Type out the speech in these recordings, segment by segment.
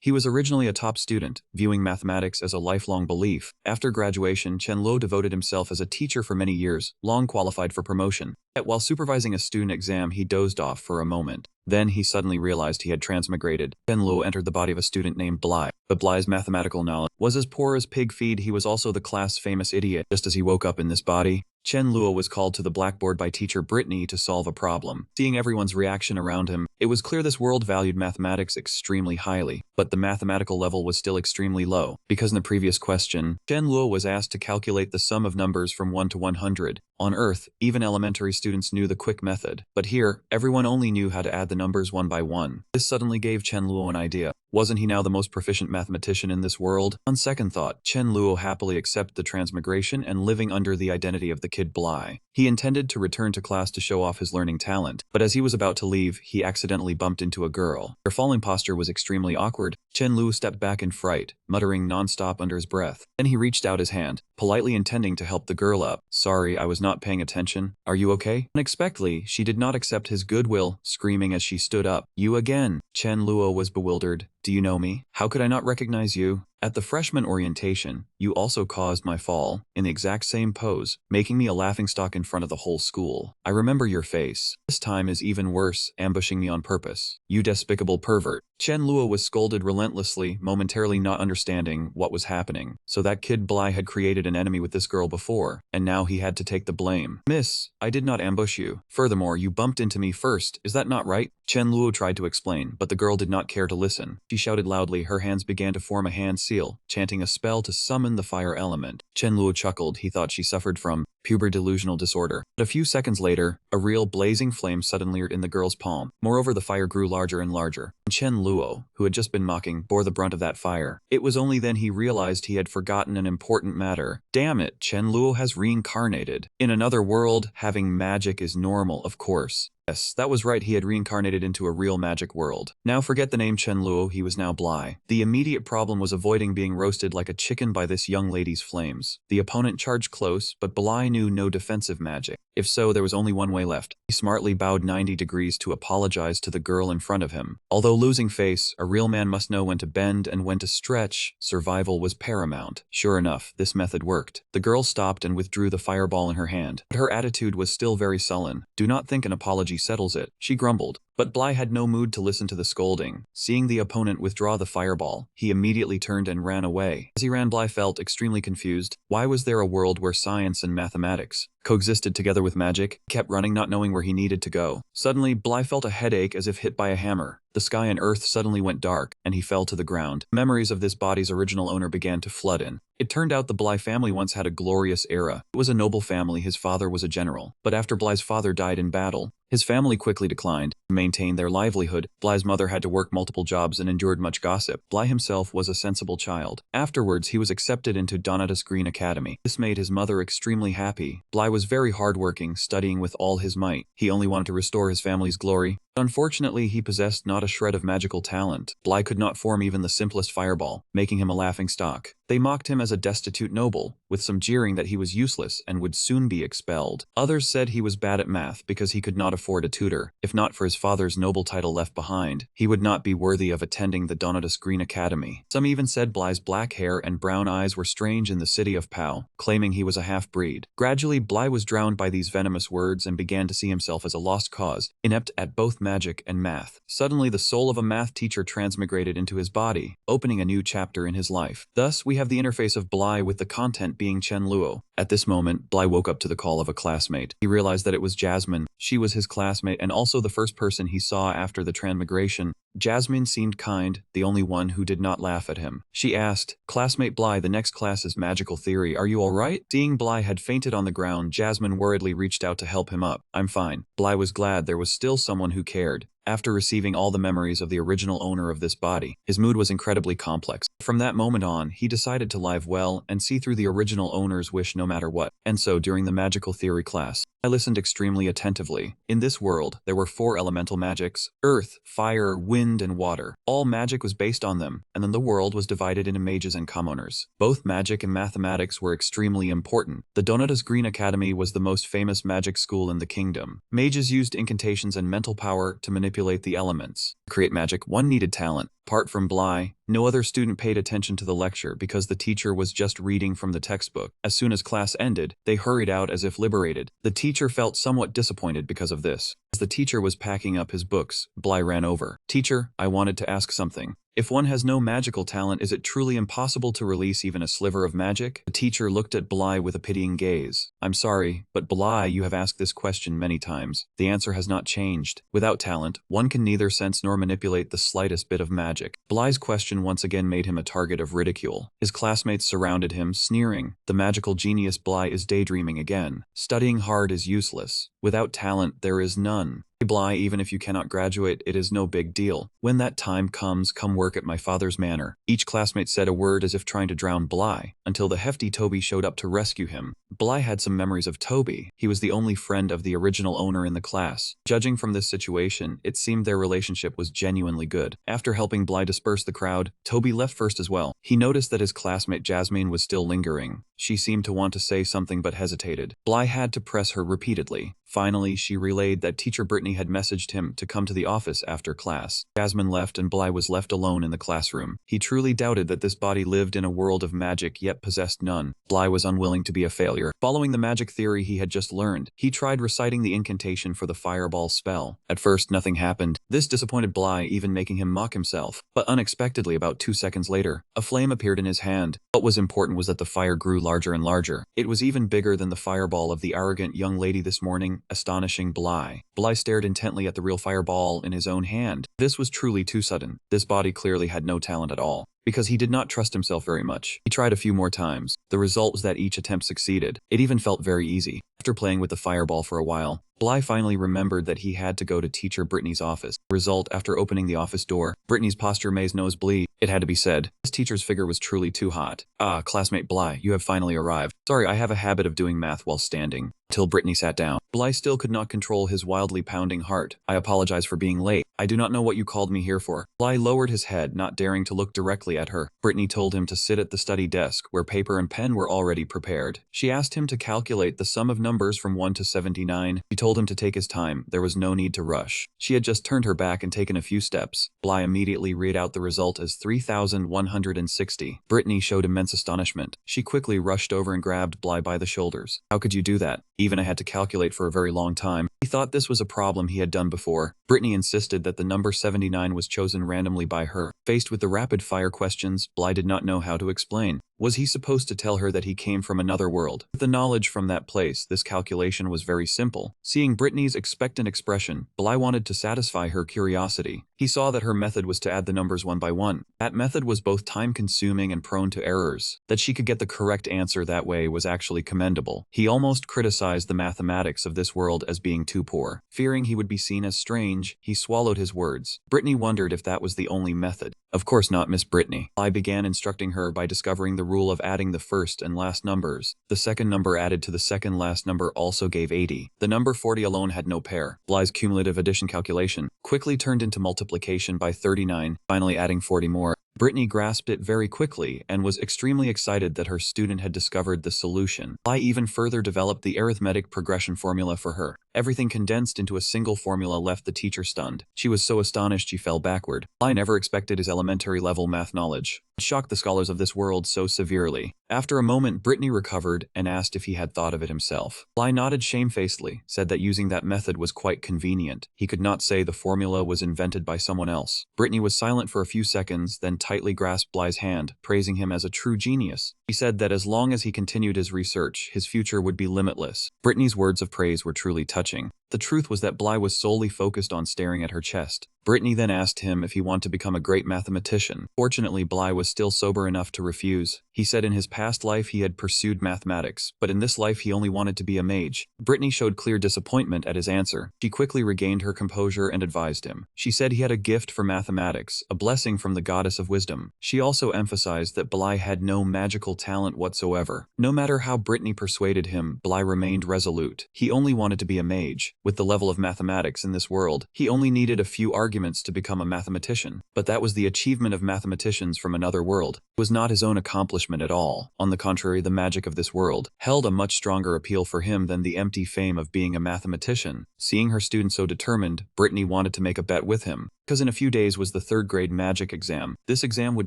He was originally a top student, viewing mathematics as a lifelong belief. After graduation, Chen Luo devoted himself as a teacher for many years, long qualified for promotion. Yet while supervising a student exam, he dozed off for a moment. Then he suddenly realized he had transmigrated. Chen Luo entered the body of a student named Blai. But Blai's mathematical knowledge was as poor as pig feed. He was also the class-famous idiot. Just as he woke up in this body, Chen Luo was called to the blackboard by teacher Brittany to solve a problem. Seeing everyone's reaction around him, it was clear this world valued mathematics extremely highly, but the mathematical level was still extremely low, because in the previous question, Chen Luo was asked to calculate the sum of numbers from 1 to 100. On Earth, even elementary students knew the quick method, but here, everyone only knew how to add the numbers one by one. This suddenly gave Chen Luo an idea. Wasn't he now the most proficient mathematician in this world? On second thought, Chen Luo happily accepted the transmigration and living under the identity of the kid Blai. He intended to return to class to show off his learning talent, but as he was about to leave, he accidentally bumped into a girl. Her falling posture was extremely awkward. Chen Luo stepped back in fright, muttering non-stop under his breath. Then he reached out his hand, politely intending to help the girl up. "Sorry, I was not paying attention. Are you okay?" Unexpectedly, she did not accept his goodwill, screaming as she stood up. "You again?" Chen Luo was bewildered. "Do you know me? How could I not recognize you? At the freshman orientation, you also caused my fall, in the exact same pose, making me a laughingstock in front of the whole school. I remember your face. This time is even worse, ambushing me on purpose. You despicable pervert." Chen Luo was scolded relentlessly, momentarily not understanding what was happening. So that kid Blai had created an enemy with this girl before, and now he had to take the blame. "Miss, I did not ambush you. Furthermore, you bumped into me first, is that not right?" Chen Luo tried to explain, but the girl did not care to listen. She shouted loudly. Her hands began to form a hand seal, chanting a spell to summon the fire element. Chen Luo chuckled. He thought she suffered from puber delusional disorder. But a few seconds later, a real blazing flame suddenly appeared in the girl's palm. Moreover, the fire grew larger and larger. Chen Luo, who had just been mocking, bore the brunt of that fire. It was only then he realized he had forgotten an important matter. Damn it, Chen Luo has reincarnated. In another world, having magic is normal, of course. Yes, that was right, he had reincarnated into a real magic world. Now forget the name Chen Luo, he was now Blai. The immediate problem was avoiding being roasted like a chicken by this young lady's flames. The opponent charged close, but Blai knew no defensive magic. If so, there was only one way left. He smartly bowed 90 degrees to apologize to the girl in front of him. Although losing face, a real man must know when to bend and when to stretch. Survival was paramount. Sure enough, this method worked. The girl stopped and withdrew the fireball in her hand, but her attitude was still very sullen. "Do not think an apology settles it," she grumbled. But Blai had no mood to listen to the scolding. Seeing the opponent withdraw the fireball, he immediately turned and ran away. As he ran, Blai felt extremely confused. Why was there a world where science and mathematics coexisted together with magic? He kept running, not knowing where he needed to go. Suddenly, Blai felt a headache as if hit by a hammer. The sky and earth suddenly went dark, and he fell to the ground. Memories of this body's original owner began to flood in. It turned out the Blai family once had a glorious era. It was a noble family. His father was a general. But after Blai's father died in battle, his family quickly declined. To maintain their livelihood, Blai's mother had to work multiple jobs and endured much gossip. Blai himself was a sensible child. Afterwards, he was accepted into Donata's Green Academy. This made his mother extremely happy. Blai was very hardworking, studying with all his might. He only wanted to restore his family's glory. Unfortunately, he possessed not a shred of magical talent. Blai could not form even the simplest fireball, making him a laughingstock. They mocked him as a destitute noble, with some jeering that he was useless and would soon be expelled. Others said he was bad at math because he could not afford a tutor. If not for his father's noble title left behind, he would not be worthy of attending the Donata's Green Academy. Some even said Blai's black hair and brown eyes were strange in the city of Pao, claiming he was a half-breed. Gradually, Blai was drowned by these venomous words and began to see himself as a lost cause, inept at both magic and math. Suddenly, the soul of a math teacher transmigrated into his body, opening a new chapter in his life. Thus, we have the interface of Blai with the content being Chen Luo. At this moment, Blai woke up to the call of a classmate. He realized that it was Jasmine. She was his classmate and also the first person he saw after the transmigration. Jasmine seemed kind, the only one who did not laugh at him. She asked, "Classmate Blai, the next class is magical theory. Are you alright?" Seeing Blai had fainted on the ground, Jasmine worriedly reached out to help him up. "I'm fine." Blai was glad there was still someone who cared. After receiving all the memories of the original owner of this body, his mood was incredibly complex. From that moment on, he decided to live well and see through the original owner's wish no matter what. And so, during the magical theory class, I listened extremely attentively. In this world, there were 4 elemental magics: earth, fire, wind, and water. All magic was based on them, and then the world was divided into mages and commoners. Both magic and mathematics were extremely important. The Donata's Green Academy was the most famous magic school in the kingdom. Mages used incantations and mental power to manipulate the elements. To create magic, one needed talent, Apart from Bly, no other student paid attention to the lecture because the teacher was just reading from the textbook. As soon as class ended, they hurried out as if liberated. The teacher felt somewhat disappointed because of this. As the teacher was packing up his books, Bly ran over. "Teacher, I wanted to ask something. If one has no magical talent, is it truly impossible to release even a sliver of magic?" The teacher looked at Bly with a pitying gaze. "I'm sorry, but Bly, you have asked this question many times. The answer has not changed. Without talent, one can neither sense nor manipulate the slightest bit of magic." Bly's question once again made him a target of ridicule. His classmates surrounded him, sneering. "The magical genius Bly is daydreaming again. Studying hard is useless. Without talent, there is none. Bly, even if you cannot graduate, it is no big deal. When that time comes, come work at my father's manor." Each classmate said a word as if trying to drown Bly, until the hefty Toby showed up to rescue him. Bly had some memories of Toby. He was the only friend of the original owner in the class. Judging from this situation, it seemed their relationship was genuinely good. After helping Bly disperse the crowd, Toby left first as well. He noticed that his classmate Jasmine was still lingering. She seemed to want to say something but hesitated. Bly had to press her repeatedly. Finally, she relayed that teacher Brittany had messaged him to come to the office after class. Jasmine left and Bly was left alone in the classroom. He truly doubted that this body lived in a world of magic yet possessed none. Bly was unwilling to be a failure. Following the magic theory he had just learned, he tried reciting the incantation for the fireball spell. At first, nothing happened. This disappointed Bly, even making him mock himself. But unexpectedly, about 2 seconds later, a flame appeared in his hand. What was important was that the fire grew larger and larger. It was even bigger than the fireball of the arrogant young lady this morning, astonishing Bly. Bly stared intently at the real fireball in his own hand. This was truly too sudden. This body clearly had no talent at all, because he did not trust himself very much. He tried a few more times. The result was that each attempt succeeded. It even felt very easy. After playing with the fireball for a while, Bly finally remembered that he had to go to teacher Brittany's office. Result, after opening the office door, Brittany's posture made his nose bleed. It had to be said. This teacher's figure was truly too hot. "Ah, classmate Bly, you have finally arrived. Sorry, I have a habit of doing math while standing." Till Brittany sat down. Bly still could not control his wildly pounding heart. "I apologize for being late. I do not know what you called me here for." Bly lowered his head, not daring to look directly at her. Brittany told him to sit at the study desk, where paper and pen were already prepared. She asked him to calculate the sum of numbers from 1 to 79. She told him to take his time. There was no need to rush. She had just turned her back and taken a few steps. Bly immediately read out the result as 3,160. Brittany showed immense astonishment. She quickly rushed over and grabbed Bly by the shoulders. "How could you do that? Even I had to calculate for a very long time." He thought this was a problem he had done before. Brittany insisted that the number 79 was chosen randomly by her. Faced with the rapid-fire questions, Bly did not know how to explain. Was he supposed to tell her that he came from another world? With the knowledge from that place, this calculation was very simple. Seeing Brittany's expectant expression, Bly wanted to satisfy her curiosity. He saw that her method was to add the numbers one by one. That method was both time-consuming and prone to errors. That she could get the correct answer that way was actually commendable. He almost criticized the mathematics of this world as being too poor. Fearing he would be seen as strange, he swallowed his words. Brittany wondered if that was the only method. "Of course not, Miss Brittany." Bly began instructing her by discovering the rule of adding the first and last numbers. The second number added to the second last number also gave 80. The number 40 alone had no pair. Bly's cumulative addition calculation quickly turned into multiplication by 39, finally adding 40 more. Brittany grasped it very quickly and was extremely excited that her student had discovered the solution. Bly even further developed the arithmetic progression formula for her. Everything condensed into a single formula left the teacher stunned. She was so astonished she fell backward. Bly never expected his elementary level math knowledge. It shocked the scholars of this world so severely. After a moment, Brittany recovered and asked if he had thought of it himself. Bly nodded shamefacedly, said that using that method was quite convenient. He could not say the formula was invented by someone else. Brittany was silent for a few seconds, then tightly grasped Bly's hand, praising him as a true genius. He said that as long as he continued his research, his future would be limitless. Brittany's words of praise were truly touching. The truth was that Bly was solely focused on staring at her chest. Brittany then asked him if he wanted to become a great mathematician. Fortunately, Bly was still sober enough to refuse. He said in his past life he had pursued mathematics, but in this life he only wanted to be a mage. Brittany showed clear disappointment at his answer. She quickly regained her composure and advised him. She said he had a gift for mathematics, a blessing from the goddess of wisdom. She also emphasized that Bly had no magical talent whatsoever. No matter how Brittany persuaded him, Bly remained resolute. He only wanted to be a mage. With the level of mathematics in this world, he only needed a few arguments to become a mathematician. But that was the achievement of mathematicians from another world. It was not his own accomplishment at all. On the contrary, the magic of this world held a much stronger appeal for him than the empty fame of being a mathematician. Seeing her student so determined, Brittany wanted to make a bet with him. because in a few days was the 3rd grade magic exam. This exam would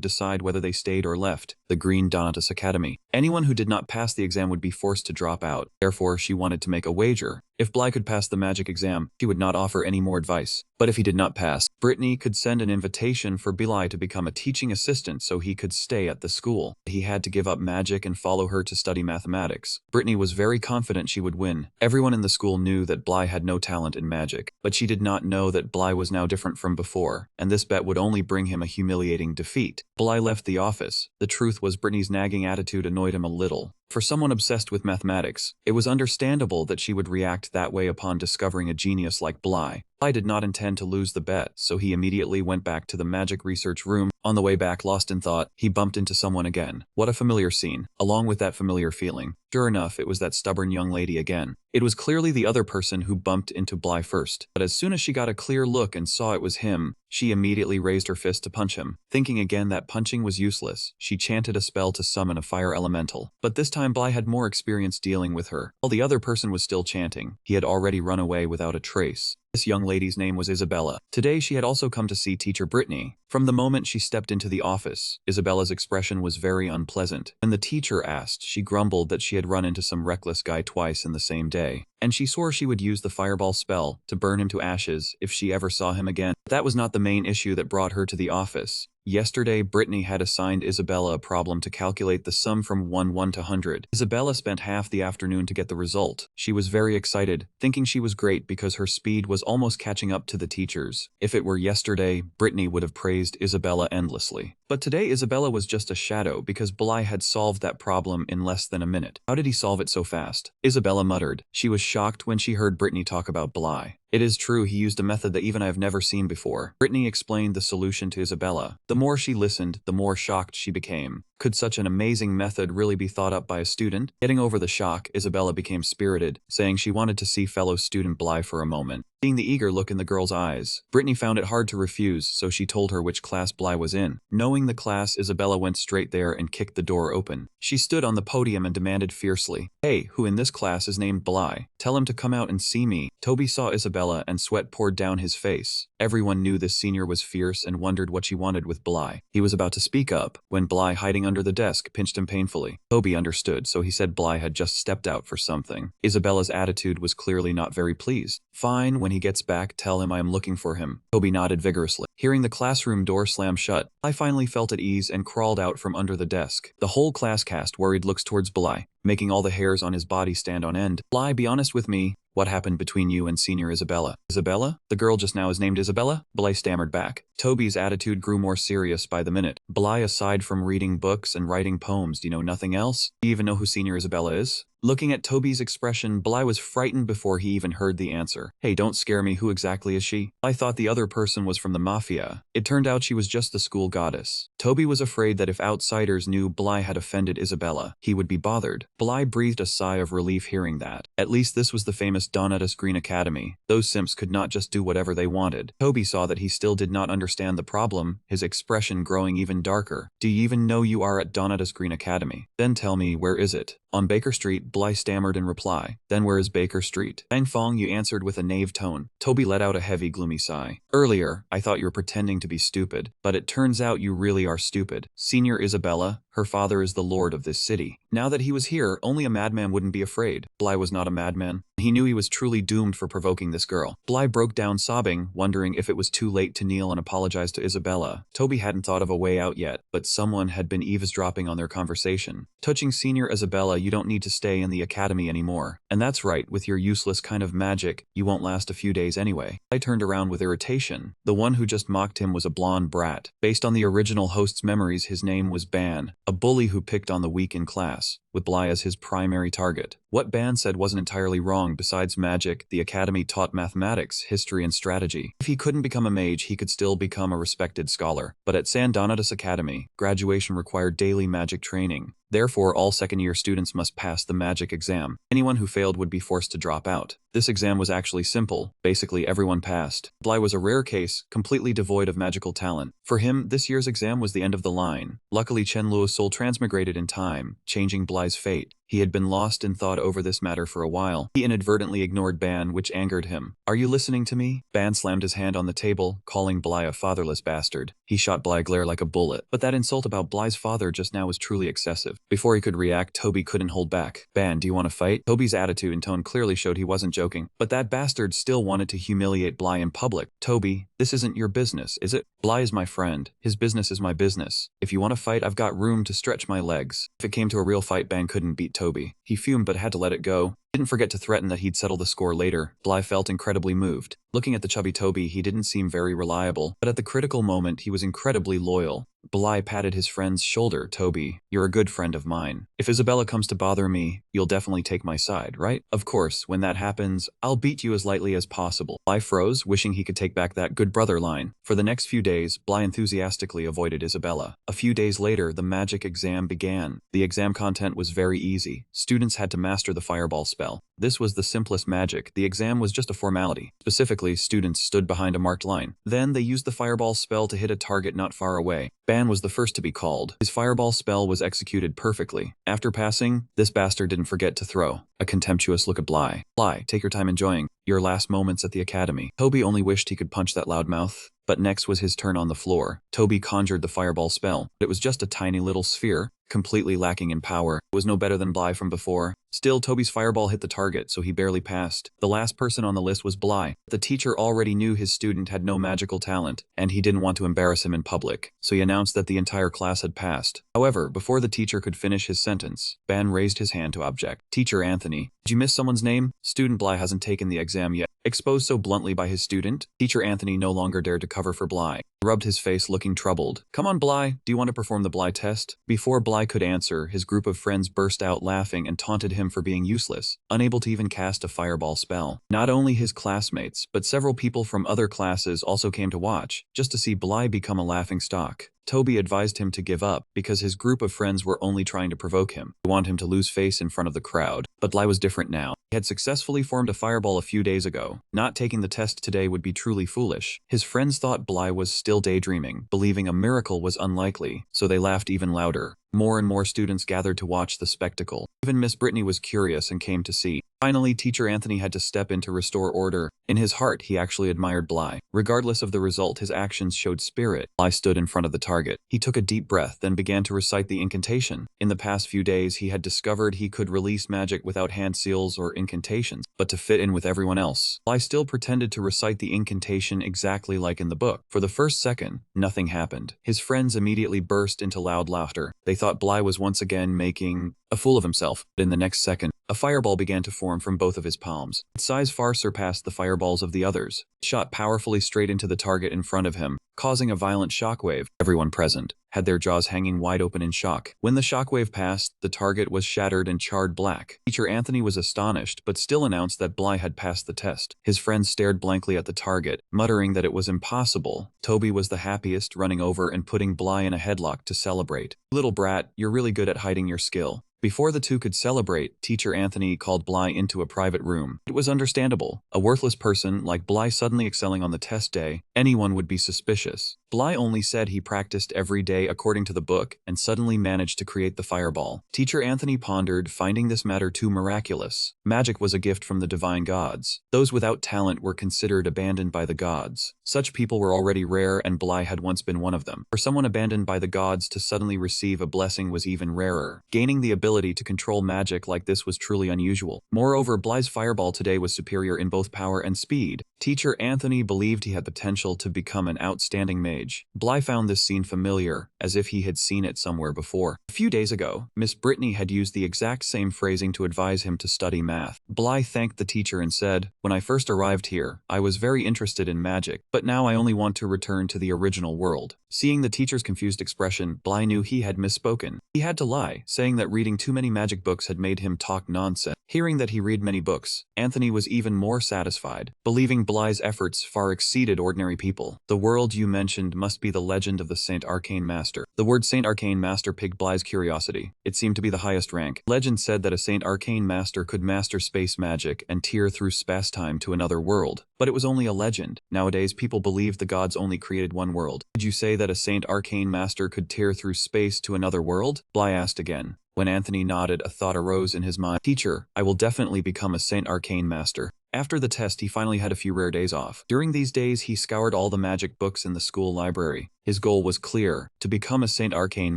decide whether they stayed or left the Green Donatus Academy. Anyone who did not pass the exam would be forced to drop out. Therefore, she wanted to make a wager. If Bly could pass the magic exam, she would not offer any more advice. But if he did not pass, Brittany could send an invitation for Bly to become a teaching assistant so he could stay at the school. He had to give up magic and follow her to study mathematics. Brittany was very confident she would win. Everyone in the school knew that Bly had no talent in magic, but she did not know that Bly was now different from before, and this bet would only bring him a humiliating defeat. Bly left the office. The truth was Brittany's nagging attitude annoyed him a little. For someone obsessed with mathematics, it was understandable that she would react that way upon discovering a genius like Bly. Bly did not intend to lose the bet, so he immediately went back to the magic research room. On the way back, lost in thought, he bumped into someone again. What a familiar scene. Along with that familiar feeling, sure enough, it was that stubborn young lady again. It was clearly the other person who bumped into Bly first, but as soon as she got a clear look and saw it was him, she immediately raised her fist to punch him. Thinking again that punching was useless, she chanted a spell to summon a fire elemental. But this time Bly had more experience dealing with her. While the other person was still chanting, he had already run away without a trace. This young lady's name was Isabella. Today she had also come to see teacher Brittany. From the moment she stepped into the office, Isabella's expression was very unpleasant. When the teacher asked, she grumbled that she had run into some reckless guy twice in the same day, and she swore she would use the fireball spell to burn him to ashes if she ever saw him again. But that was not the main issue that brought her to the office. Yesterday, Brittany had assigned Isabella a problem to calculate the sum from 1 to 100. Isabella spent half the afternoon to get the result. She was very excited, thinking she was great because her speed was almost catching up to the teacher's. If it were yesterday, Brittany would have praised Isabella endlessly. But today Isabella was just a shadow because Bly had solved that problem in less than a minute. How did he solve it so fast? Isabella muttered. She was shocked when she heard Brittany talk about Bly. It is true, he used a method that even I have never seen before. Brittany explained the solution to Isabella. The more she listened, the more shocked she became. Could such an amazing method really be thought up by a student? Getting over the shock, Isabella became spirited, saying she wanted to see fellow student Bly for a moment. Seeing the eager look in the girl's eyes, Brittany found it hard to refuse, so she told her which class Bly was in. Knowing the class, Isabella went straight there and kicked the door open. She stood on the podium and demanded fiercely, "Hey, who in this class is named Bly? Tell him to come out and see me." Toby saw Isabella and sweat poured down his face. Everyone knew this senior was fierce and wondered what she wanted with Bly. He was about to speak up when Bly, hiding under the desk, pinched him painfully. Toby understood, so he said Bly had just stepped out for something. Isabella's attitude was clearly not very pleased. "Fine, when he gets back, tell him I am looking for him." Toby nodded vigorously. Hearing the classroom door slam shut, Bly finally felt at ease and crawled out from under the desk. The whole class cast worried looks towards Bly, making all the hairs on his body stand on end. "Bly, be honest with me. What happened between you and senior Isabella?" "Isabella? The girl just now is named Isabella?" Bly stammered back. Toby's attitude grew more serious by the minute. "Bly, aside from reading books and writing poems, do you know nothing else? Do you even know who senior Isabella is?" Looking at Toby's expression, Bly was frightened before he even heard the answer. "Hey, don't scare me, who exactly is she?" "I thought the other person was from the mafia. It turned out she was just the school goddess." Toby was afraid that if outsiders knew Bly had offended Isabella, he would be bothered. Bly breathed a sigh of relief hearing that. At least this was the famous Donatus Green Academy. Those simps could not just do whatever they wanted. Toby saw that he still did not understand the problem, his expression growing even darker. "Do you even know you are at Donatus Green Academy? Then tell me, where is it?" "On Baker Street," Bly stammered in reply. "Then where is Baker Street?" "Bang Fong," you answered with a knave tone. Toby let out a heavy gloomy sigh. "Earlier, I thought you were pretending to be stupid, but it turns out you really are stupid. Senior Isabella, her father is the lord of this city. Now that he was here, only a madman wouldn't be afraid." Bly was not a madman. He knew he was truly doomed for provoking this girl. Bly broke down sobbing, wondering if it was too late to kneel and apologize to Isabella. Toby hadn't thought of a way out yet, but someone had been eavesdropping on their conversation. "Touching senior Isabella, you don't need to stay in the academy anymore. And that's right, with your useless kind of magic, you won't last a few days anyway." I turned around with irritation. The one who just mocked him was a blonde brat. Based on the original host's memories, his name was Ban, a bully who picked on the weak in class, with Bly as his primary target. What Ban said wasn't entirely wrong. Besides magic, the academy taught mathematics, history, and strategy. If he couldn't become a mage, he could still become a respected scholar. But at San Donatus Academy, graduation required daily magic training. Therefore, all second-year students must pass the magic exam. Anyone who failed would be forced to drop out. This exam was actually simple. Basically, everyone passed. Bly was a rare case, completely devoid of magical talent. For him, this year's exam was the end of the line. Luckily, Chen Luo's soul transmigrated in time, changing Bly's fate. He had been lost in thought over this matter for a while. He inadvertently ignored Ban, which angered him. "Are you listening to me?" Ban slammed his hand on the table, calling Bly a fatherless bastard. He shot Bly glare like a bullet, but that insult about Bly's father just now was truly excessive. Before he could react, Toby couldn't hold back. "Ban, do you want to fight?" Toby's attitude and tone clearly showed he wasn't joking, but that bastard still wanted to humiliate Bly in public. "Toby, this isn't your business, is it? Bly is my friend. His business is my business. If you want to fight, I've got room to stretch my legs." If it came to a real fight, Ban couldn't beat Toby. He fumed but had to let it go. Didn't forget to threaten that he'd settle the score later. Bly felt incredibly moved. Looking at the chubby Toby, he didn't seem very reliable, but at the critical moment, he was incredibly loyal. Bly patted his friend's shoulder. "Toby, you're a good friend of mine. If Isabella comes to bother me, you'll definitely take my side, right?" "Of course, when that happens, I'll beat you as lightly as possible." Bly froze, wishing he could take back that good brother line. For the next few days, Bly enthusiastically avoided Isabella. A few days later, the magic exam began. The exam content was very easy. Students had to master the fireball spell. This was the simplest magic. The exam was just a formality. Specifically, students stood behind a marked line. Then they used the fireball spell to hit a target not far away. Ban was the first to be called. His fireball spell was executed perfectly. After passing, this bastard didn't forget to throw a contemptuous look at Bly. "Bly, take your time enjoying your last moments at the academy." Toby only wished he could punch that loudmouth. But next was his turn on the floor. Toby conjured the fireball spell. It was just a tiny little sphere, completely lacking in power. It was no better than Bly from before. Still, Toby's fireball hit the target, so he barely passed. The last person on the list was Bly. The teacher already knew his student had no magical talent, and he didn't want to embarrass him in public, so he announced that the entire class had passed. However, before the teacher could finish his sentence, Ban raised his hand to object. "Teacher Anthony, did you miss someone's name? Student Bly hasn't taken the exam yet." Exposed so bluntly by his student, Teacher Anthony no longer dared to cover for Bly. He rubbed his face, looking troubled. "Come on, Bly, do you want to perform the Bly test?" Before Bly could answer, his group of friends burst out laughing and taunted him for being useless, unable to even cast a fireball spell. Not only his classmates, but several people from other classes also came to watch, just to see Bly become a laughingstock. Toby advised him to give up, because his group of friends were only trying to provoke him. They want him to lose face in front of the crowd. But Bly was different now. He had successfully formed a fireball a few days ago. Not taking the test today would be truly foolish. His friends thought Bly was still daydreaming, believing a miracle was unlikely, so they laughed even louder. More and more students gathered to watch the spectacle. Even Miss Brittany was curious and came to see. Finally, Teacher Anthony had to step in to restore order. In his heart, he actually admired Bly. Regardless of the result, his actions showed spirit. Bly stood in front of the target. He took a deep breath, then began to recite the incantation. In the past few days, he had discovered he could release magic without hand seals or incantations, but to fit in with everyone else. Bly still pretended to recite the incantation exactly like in the book. For the first second, nothing happened. His friends immediately burst into loud laughter. They thought Bly was once again making a fool of himself. But in the next second, a fireball began to form from both of his palms. Its size far surpassed the fireballs of the others. It shot powerfully straight into the target in front of him, causing a violent shockwave. Everyone present had their jaws hanging wide open in shock. When the shockwave passed, the target was shattered and charred black. Teacher Anthony was astonished, but still announced that Bly had passed the test. His friends stared blankly at the target, muttering that it was impossible. Toby was the happiest, running over and putting Bly in a headlock to celebrate. "Little brat, you're really good at hiding your skill." Before the two could celebrate, Teacher Anthony called Bly into a private room. It was understandable. A worthless person like Bly suddenly excelling on the test day, anyone would be suspicious. Bly only said he practiced every day according to the book and suddenly managed to create the fireball. Teacher Anthony pondered, finding this matter too miraculous. Magic was a gift from the divine gods. Those without talent were considered abandoned by the gods. Such people were already rare, and Bly had once been one of them. For someone abandoned by the gods to suddenly receive a blessing was even rarer. Gaining the ability to control magic like this was truly unusual. Moreover, Bly's fireball today was superior in both power and speed. Teacher Anthony believed he had potential to become an outstanding mage. Bly found this scene familiar, as if he had seen it somewhere before. A few days ago, Miss Brittany had used the exact same phrasing to advise him to study math. Bly thanked the teacher and said, "When I first arrived here, I was very interested in magic, but now I only want to return to the original world." Seeing the teacher's confused expression, Bly knew he had misspoken. He had to lie, saying that reading too many magic books had made him talk nonsense. Hearing that he read many books, Anthony was even more satisfied, believing Bly's efforts far exceeded ordinary people. "The world you mentioned must be the legend of the Saint Arcane Master." The word Saint Arcane Master piqued Bly's curiosity. It seemed to be the highest rank. Legend said that a Saint Arcane Master could master space magic and tear through space-time to another world. But it was only a legend. Nowadays, people believe the gods only created one world. "Did you say that a Saint Arcane Master could tear through space to another world?" Bly asked again. When Anthony nodded, a thought arose in his mind. Teacher, I will definitely become a Saint Arcane Master. After the test, he finally had a few rare days off. During these days, he scoured all the magic books in the school library. His goal was clear: to become a Saint Arcane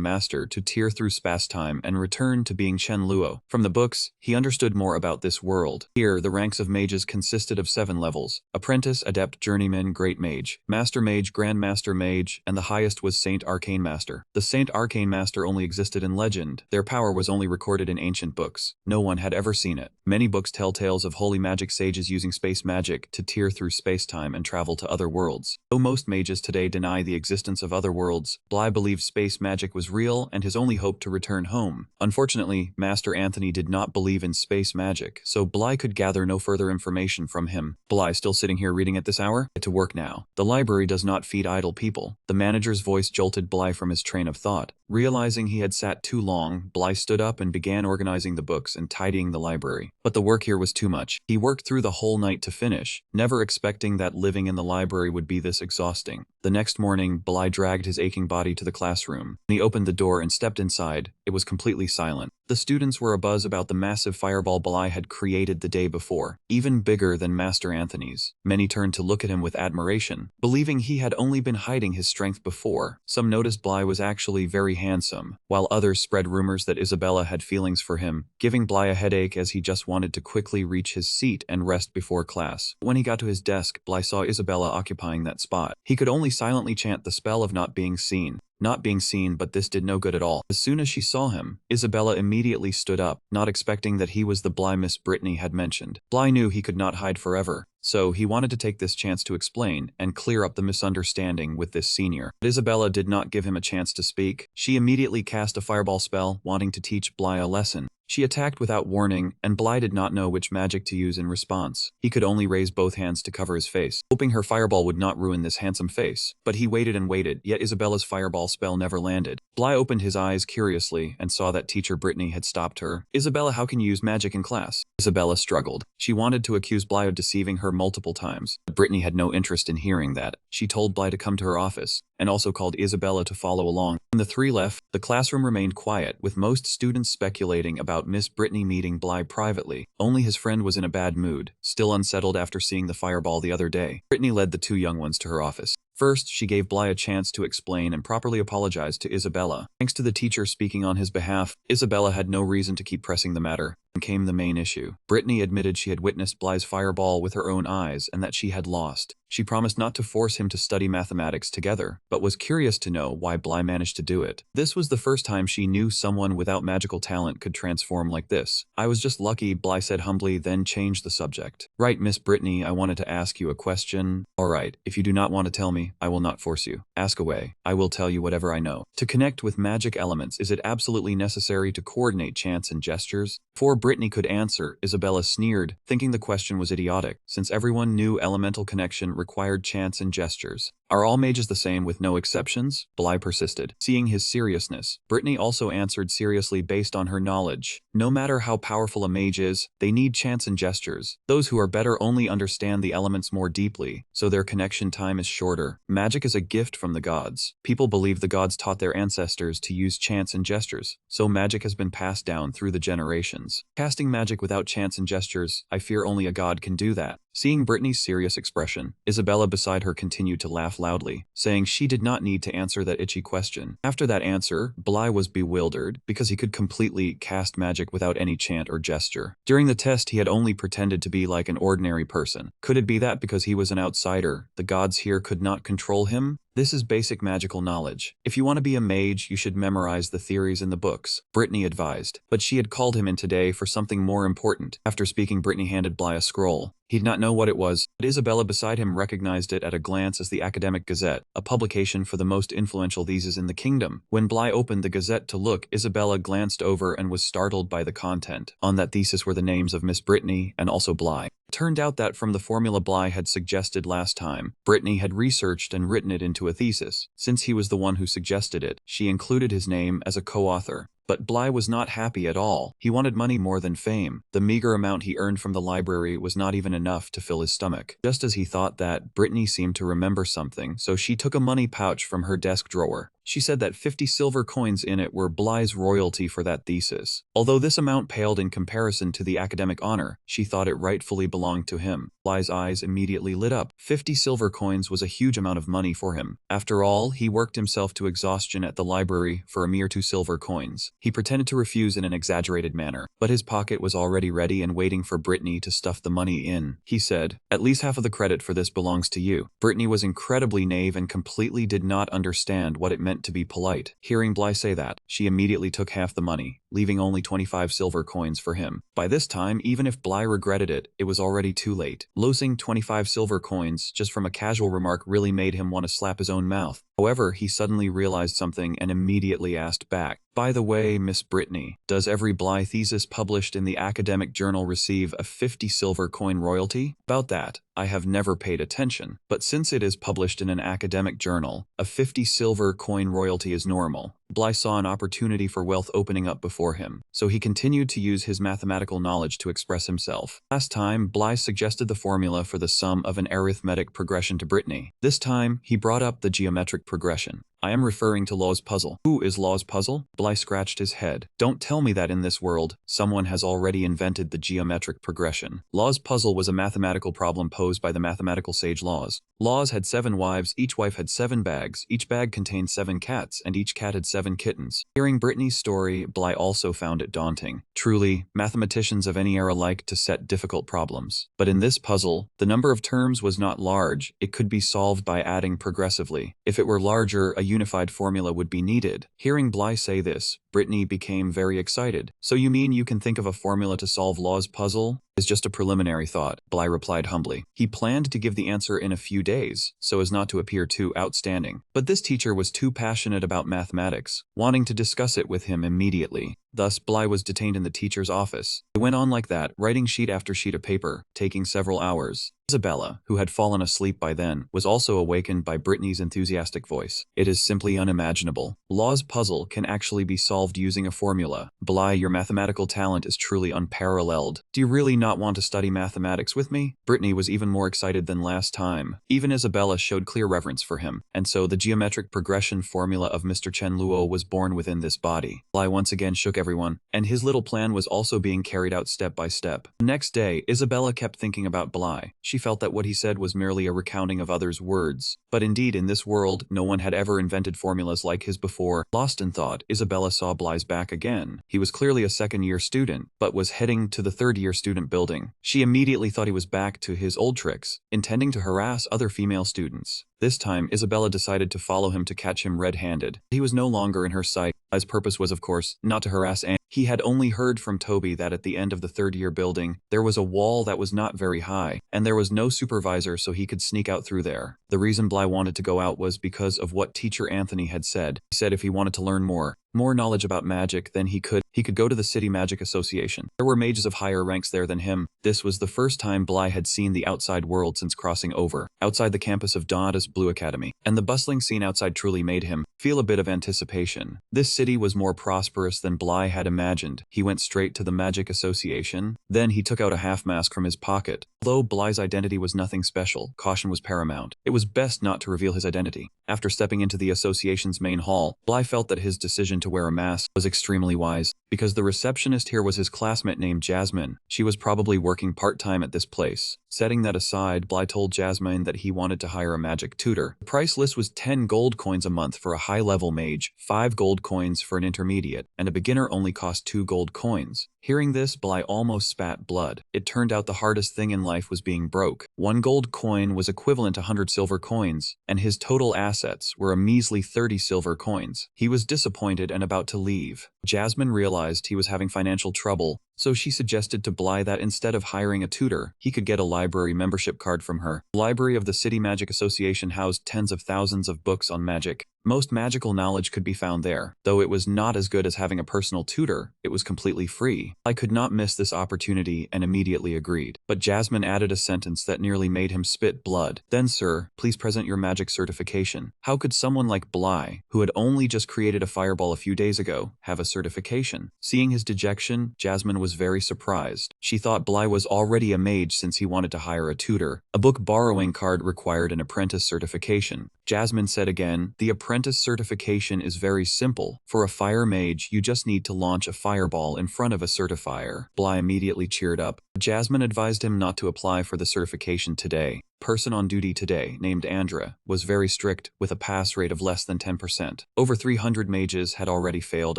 Master, to tear through space-time and return to being Chen Luo. From the books, he understood more about this world. Here, the ranks of mages consisted of 7 levels: Apprentice, Adept, Journeyman, Great Mage, Master Mage, Grand Master Mage, and the highest was Saint Arcane Master. The Saint Arcane Master only existed in legend. Their power was only recorded in ancient books. No one had ever seen it. Many books tell tales of holy magic sages using space magic to tear through space-time and travel to other worlds. Though most mages today deny the existence of other worlds, Bly believed space magic was real and his only hope to return home. Unfortunately, Master Anthony did not believe in space magic, so Bly could gather no further information from him. Bly, still sitting here reading at this hour? Get to work now. The library does not feed idle people. The manager's voice jolted Bly from his train of thought. Realizing he had sat too long, Bly stood up and began organizing the books and tidying the library. But the work here was too much. He worked through the whole night to finish, never expecting that living in the library would be this exhausting. The next morning, Bly dragged his aching body to the classroom. He opened the door and stepped inside. It was completely silent. The students were abuzz about the massive fireball Bly had created the day before, even bigger than Master Anthony's. Many turned to look at him with admiration, believing he had only been hiding his strength before. Some noticed Bly was actually very handsome, while others spread rumors that Isabella had feelings for him, giving Bly a headache as he just wanted to quickly reach his seat and rest before class. When he got to his desk, Bly saw Isabella occupying that spot. He could only silently chant the spell of not being seen. Not being seen, but this did no good at all. As soon as she saw him, Isabella immediately stood up, not expecting that he was the Bly Miss Brittany had mentioned. Bly knew he could not hide forever, so he wanted to take this chance to explain and clear up the misunderstanding with this senior. But Isabella did not give him a chance to speak. She immediately cast a fireball spell, wanting to teach Bly a lesson. She attacked without warning, and Bly did not know which magic to use in response. He could only raise both hands to cover his face, hoping her fireball would not ruin this handsome face. But he waited and waited, yet Isabella's fireball spell never landed. Bly opened his eyes curiously and saw that teacher Brittany had stopped her. "Isabella, how can you use magic in class?" Isabella struggled. She wanted to accuse Bly of deceiving her multiple times, but Brittany had no interest in hearing that. She told Bly to come to her office, and also called Isabella to follow along. When the three left, the classroom remained quiet, with most students speculating about Miss Brittany meeting Bly privately. Only his friend was in a bad mood, still unsettled after seeing the fireball the other day. Brittany led the 2 young ones to her office. First, she gave Bly a chance to explain and properly apologize to Isabella. Thanks to the teacher speaking on his behalf, Isabella had no reason to keep pressing the matter. Then came the main issue. Brittany admitted she had witnessed Bly's fireball with her own eyes and that she had lost. She promised not to force him to study mathematics together, but was curious to know why Bly managed to do it. This was the first time she knew someone without magical talent could transform like this. "I was just lucky," Bly said humbly, then changed the subject. "Right, Miss Brittany, I wanted to ask you a question." "Alright, if you do not want to tell me, I will not force you. Ask away. I will tell you whatever I know." To connect with magic elements, is it absolutely necessary to coordinate chants and gestures? Before Brittany could answer, Isabella sneered, thinking the question was idiotic, since everyone knew elemental connection required chants and gestures. "Are all mages the same with no exceptions?" Bly persisted. Seeing his seriousness, Brittany also answered seriously based on her knowledge. No matter how powerful a mage is, they need chants and gestures. Those who are better only understand the elements more deeply, so their connection time is shorter. Magic is a gift from the gods. People believe the gods taught their ancestors to use chants and gestures, so magic has been passed down through the generations. Casting magic without chants and gestures, I fear only a god can do that. Seeing Brittany's serious expression, Isabella beside her continued to laugh loudly, saying she did not need to answer that itchy question. After that answer, Bly was bewildered, because he could completely cast magic without any chant or gesture. During the test, he had only pretended to be like an ordinary person. Could it be that because he was an outsider, the gods here could not control him? This is basic magical knowledge. If you want to be a mage, you should memorize the theories in the books, Brittany advised. But she had called him in today for something more important. After speaking, Brittany handed Bly a scroll. He did not know what it was, but Isabella beside him recognized it at a glance as the Academic Gazette, a publication for the most influential theses in the kingdom. When Bly opened the Gazette to look, Isabella glanced over and was startled by the content. On that thesis were the names of Miss Brittany and also Bly. It turned out that from the formula Bly had suggested last time, Brittany had researched and written it into a thesis. Since he was the one who suggested it, she included his name as a co-author. But Bly was not happy at all. He wanted money more than fame. The meager amount he earned from the library was not even enough to fill his stomach. Just as he thought that, Brittany seemed to remember something, so she took a money pouch from her desk drawer. She said that 50 silver coins in it were Bly's royalty for that thesis. Although this amount paled in comparison to the academic honor, she thought it rightfully belonged to him. Bly's eyes immediately lit up. 50 silver coins was a huge amount of money for him. After all, he worked himself to exhaustion at the library for a mere 2 silver coins. He pretended to refuse in an exaggerated manner, but his pocket was already ready and waiting for Brittany to stuff the money in. He said, "At least half of the credit for this belongs to you." Brittany was incredibly naive and completely did not understand what it meant to be polite. Hearing Bly say that, she immediately took half the money, leaving only 25 silver coins for him. By this time, even if Bly regretted it, it was already too late. Losing 25 silver coins just from a casual remark really made him want to slap his own mouth. However, he suddenly realized something and immediately asked back, "By the way, Miss Brittany, does every Bly thesis published in the academic journal receive a 50 silver coin royalty?" About that, I have never paid attention, but since it is published in an academic journal, a 50 silver coin royalty is normal. Bly saw an opportunity for wealth opening up before him, so he continued to use his mathematical knowledge to express himself. Last time, Bly suggested the formula for the sum of an arithmetic progression to Brittany. This time, he brought up the geometric progression. "I am referring to Law's puzzle." "Who is Law's puzzle?" Bly scratched his head. "Don't tell me that in this world, someone has already invented the geometric progression." Law's puzzle was a mathematical problem posed by the mathematical sage Laws. Laws had 7 wives, each wife had 7 bags, each bag contained 7 cats, and each cat had 7 kittens. Hearing Brittany's story, Bly also found it daunting. Truly, mathematicians of any era like to set difficult problems. But in this puzzle, the number of terms was not large. It could be solved by adding progressively. If it were larger, a unified formula would be needed. Hearing Bly say this, Brittany became very excited. "So you mean you can think of a formula to solve Law's puzzle?" "Is just a preliminary thought," Bly replied humbly. He planned to give the answer in a few days, so as not to appear too outstanding. But this teacher was too passionate about mathematics, wanting to discuss it with him immediately. Thus, Bly was detained in the teacher's office. It went on like that, writing sheet after sheet of paper, taking several hours. Isabella, who had fallen asleep by then, was also awakened by Brittany's enthusiastic voice. "It is simply unimaginable. Law's puzzle can actually be solved using a formula. Bly, your mathematical talent is truly unparalleled. Do you really not want to study mathematics with me?" Brittany was even more excited than last time. Even Isabella showed clear reverence for him, and so the geometric progression formula of Mr. Chen Luo was born within this body. Bly once again shook everyone, and his little plan was also being carried out step by step. The next day, Isabella kept thinking about Bly. She felt that what he said was merely a recounting of others' words. But indeed, in this world, no one had ever invented formulas like his before. Lost in thought, Isabella saw Bly's back again. He was clearly a second-year student, but was heading to the third-year student building. She immediately thought he was back to his old tricks, intending to harass other female students. This time, Isabella decided to follow him to catch him red-handed. He was no longer in her sight. His purpose was, of course, not to harass Anne. He had only heard from Toby that at the end of the third-year building, there was a wall that was not very high, and there was no supervisor so he could sneak out through there. The reason Bly wanted to go out was because of what teacher Anthony had said. He said if he wanted to learn more knowledge about magic, then he could go to the City Magic Association. There were mages of higher ranks there than him. This was the first time Bly had seen the outside world since crossing over, outside the campus of Donata's Blue Academy, and the bustling scene outside truly made him feel a bit of anticipation. This city was more prosperous than Bly had imagined. He went straight to the Magic Association. Then he took out a half-mask from his pocket. Although Bly's identity was nothing special, caution was paramount. It was best not to reveal his identity. After stepping into the association's main hall, Bly felt that his decision to wear a mask was extremely wise, because the receptionist here was his classmate named Jasmine. She was probably working part-time at this place. Setting that aside, Bly told Jasmine that he wanted to hire a magic tutor. The price list was 10 gold coins a month for a high-level mage, 5 gold coins for an intermediate, and a beginner only cost 2 gold coins. Hearing this, Bly almost spat blood. It turned out the hardest thing in life was being broke. 1 gold coin was equivalent to 100 silver coins, and his total assets were a measly 30 silver coins. He was disappointed and about to leave. Jasmine realized he was having financial trouble, so she suggested to Bly that instead of hiring a tutor, he could get a library membership card from her. The library of the City Magic Association housed tens of thousands of books on magic. Most magical knowledge could be found there. Though it was not as good as having a personal tutor, it was completely free. I could not miss this opportunity and immediately agreed. But Jasmine added a sentence that nearly made him spit blood. Then, sir, please present your magic certification. How could someone like Bly, who had only just created a fireball a few days ago, have a certification? Seeing his dejection, Jasmine was very surprised. She thought Bly was already a mage since he wanted to hire a tutor. A book borrowing card required an apprentice certification. Jasmine said again, the apprentice certification is very simple. For a fire mage, you just need to launch a fireball in front of a certifier. Bly immediately cheered up. Jasmine advised him not to apply for the certification today. Person on duty today, named Andra, was very strict, with a pass rate of less than 10%. Over 300 mages had already failed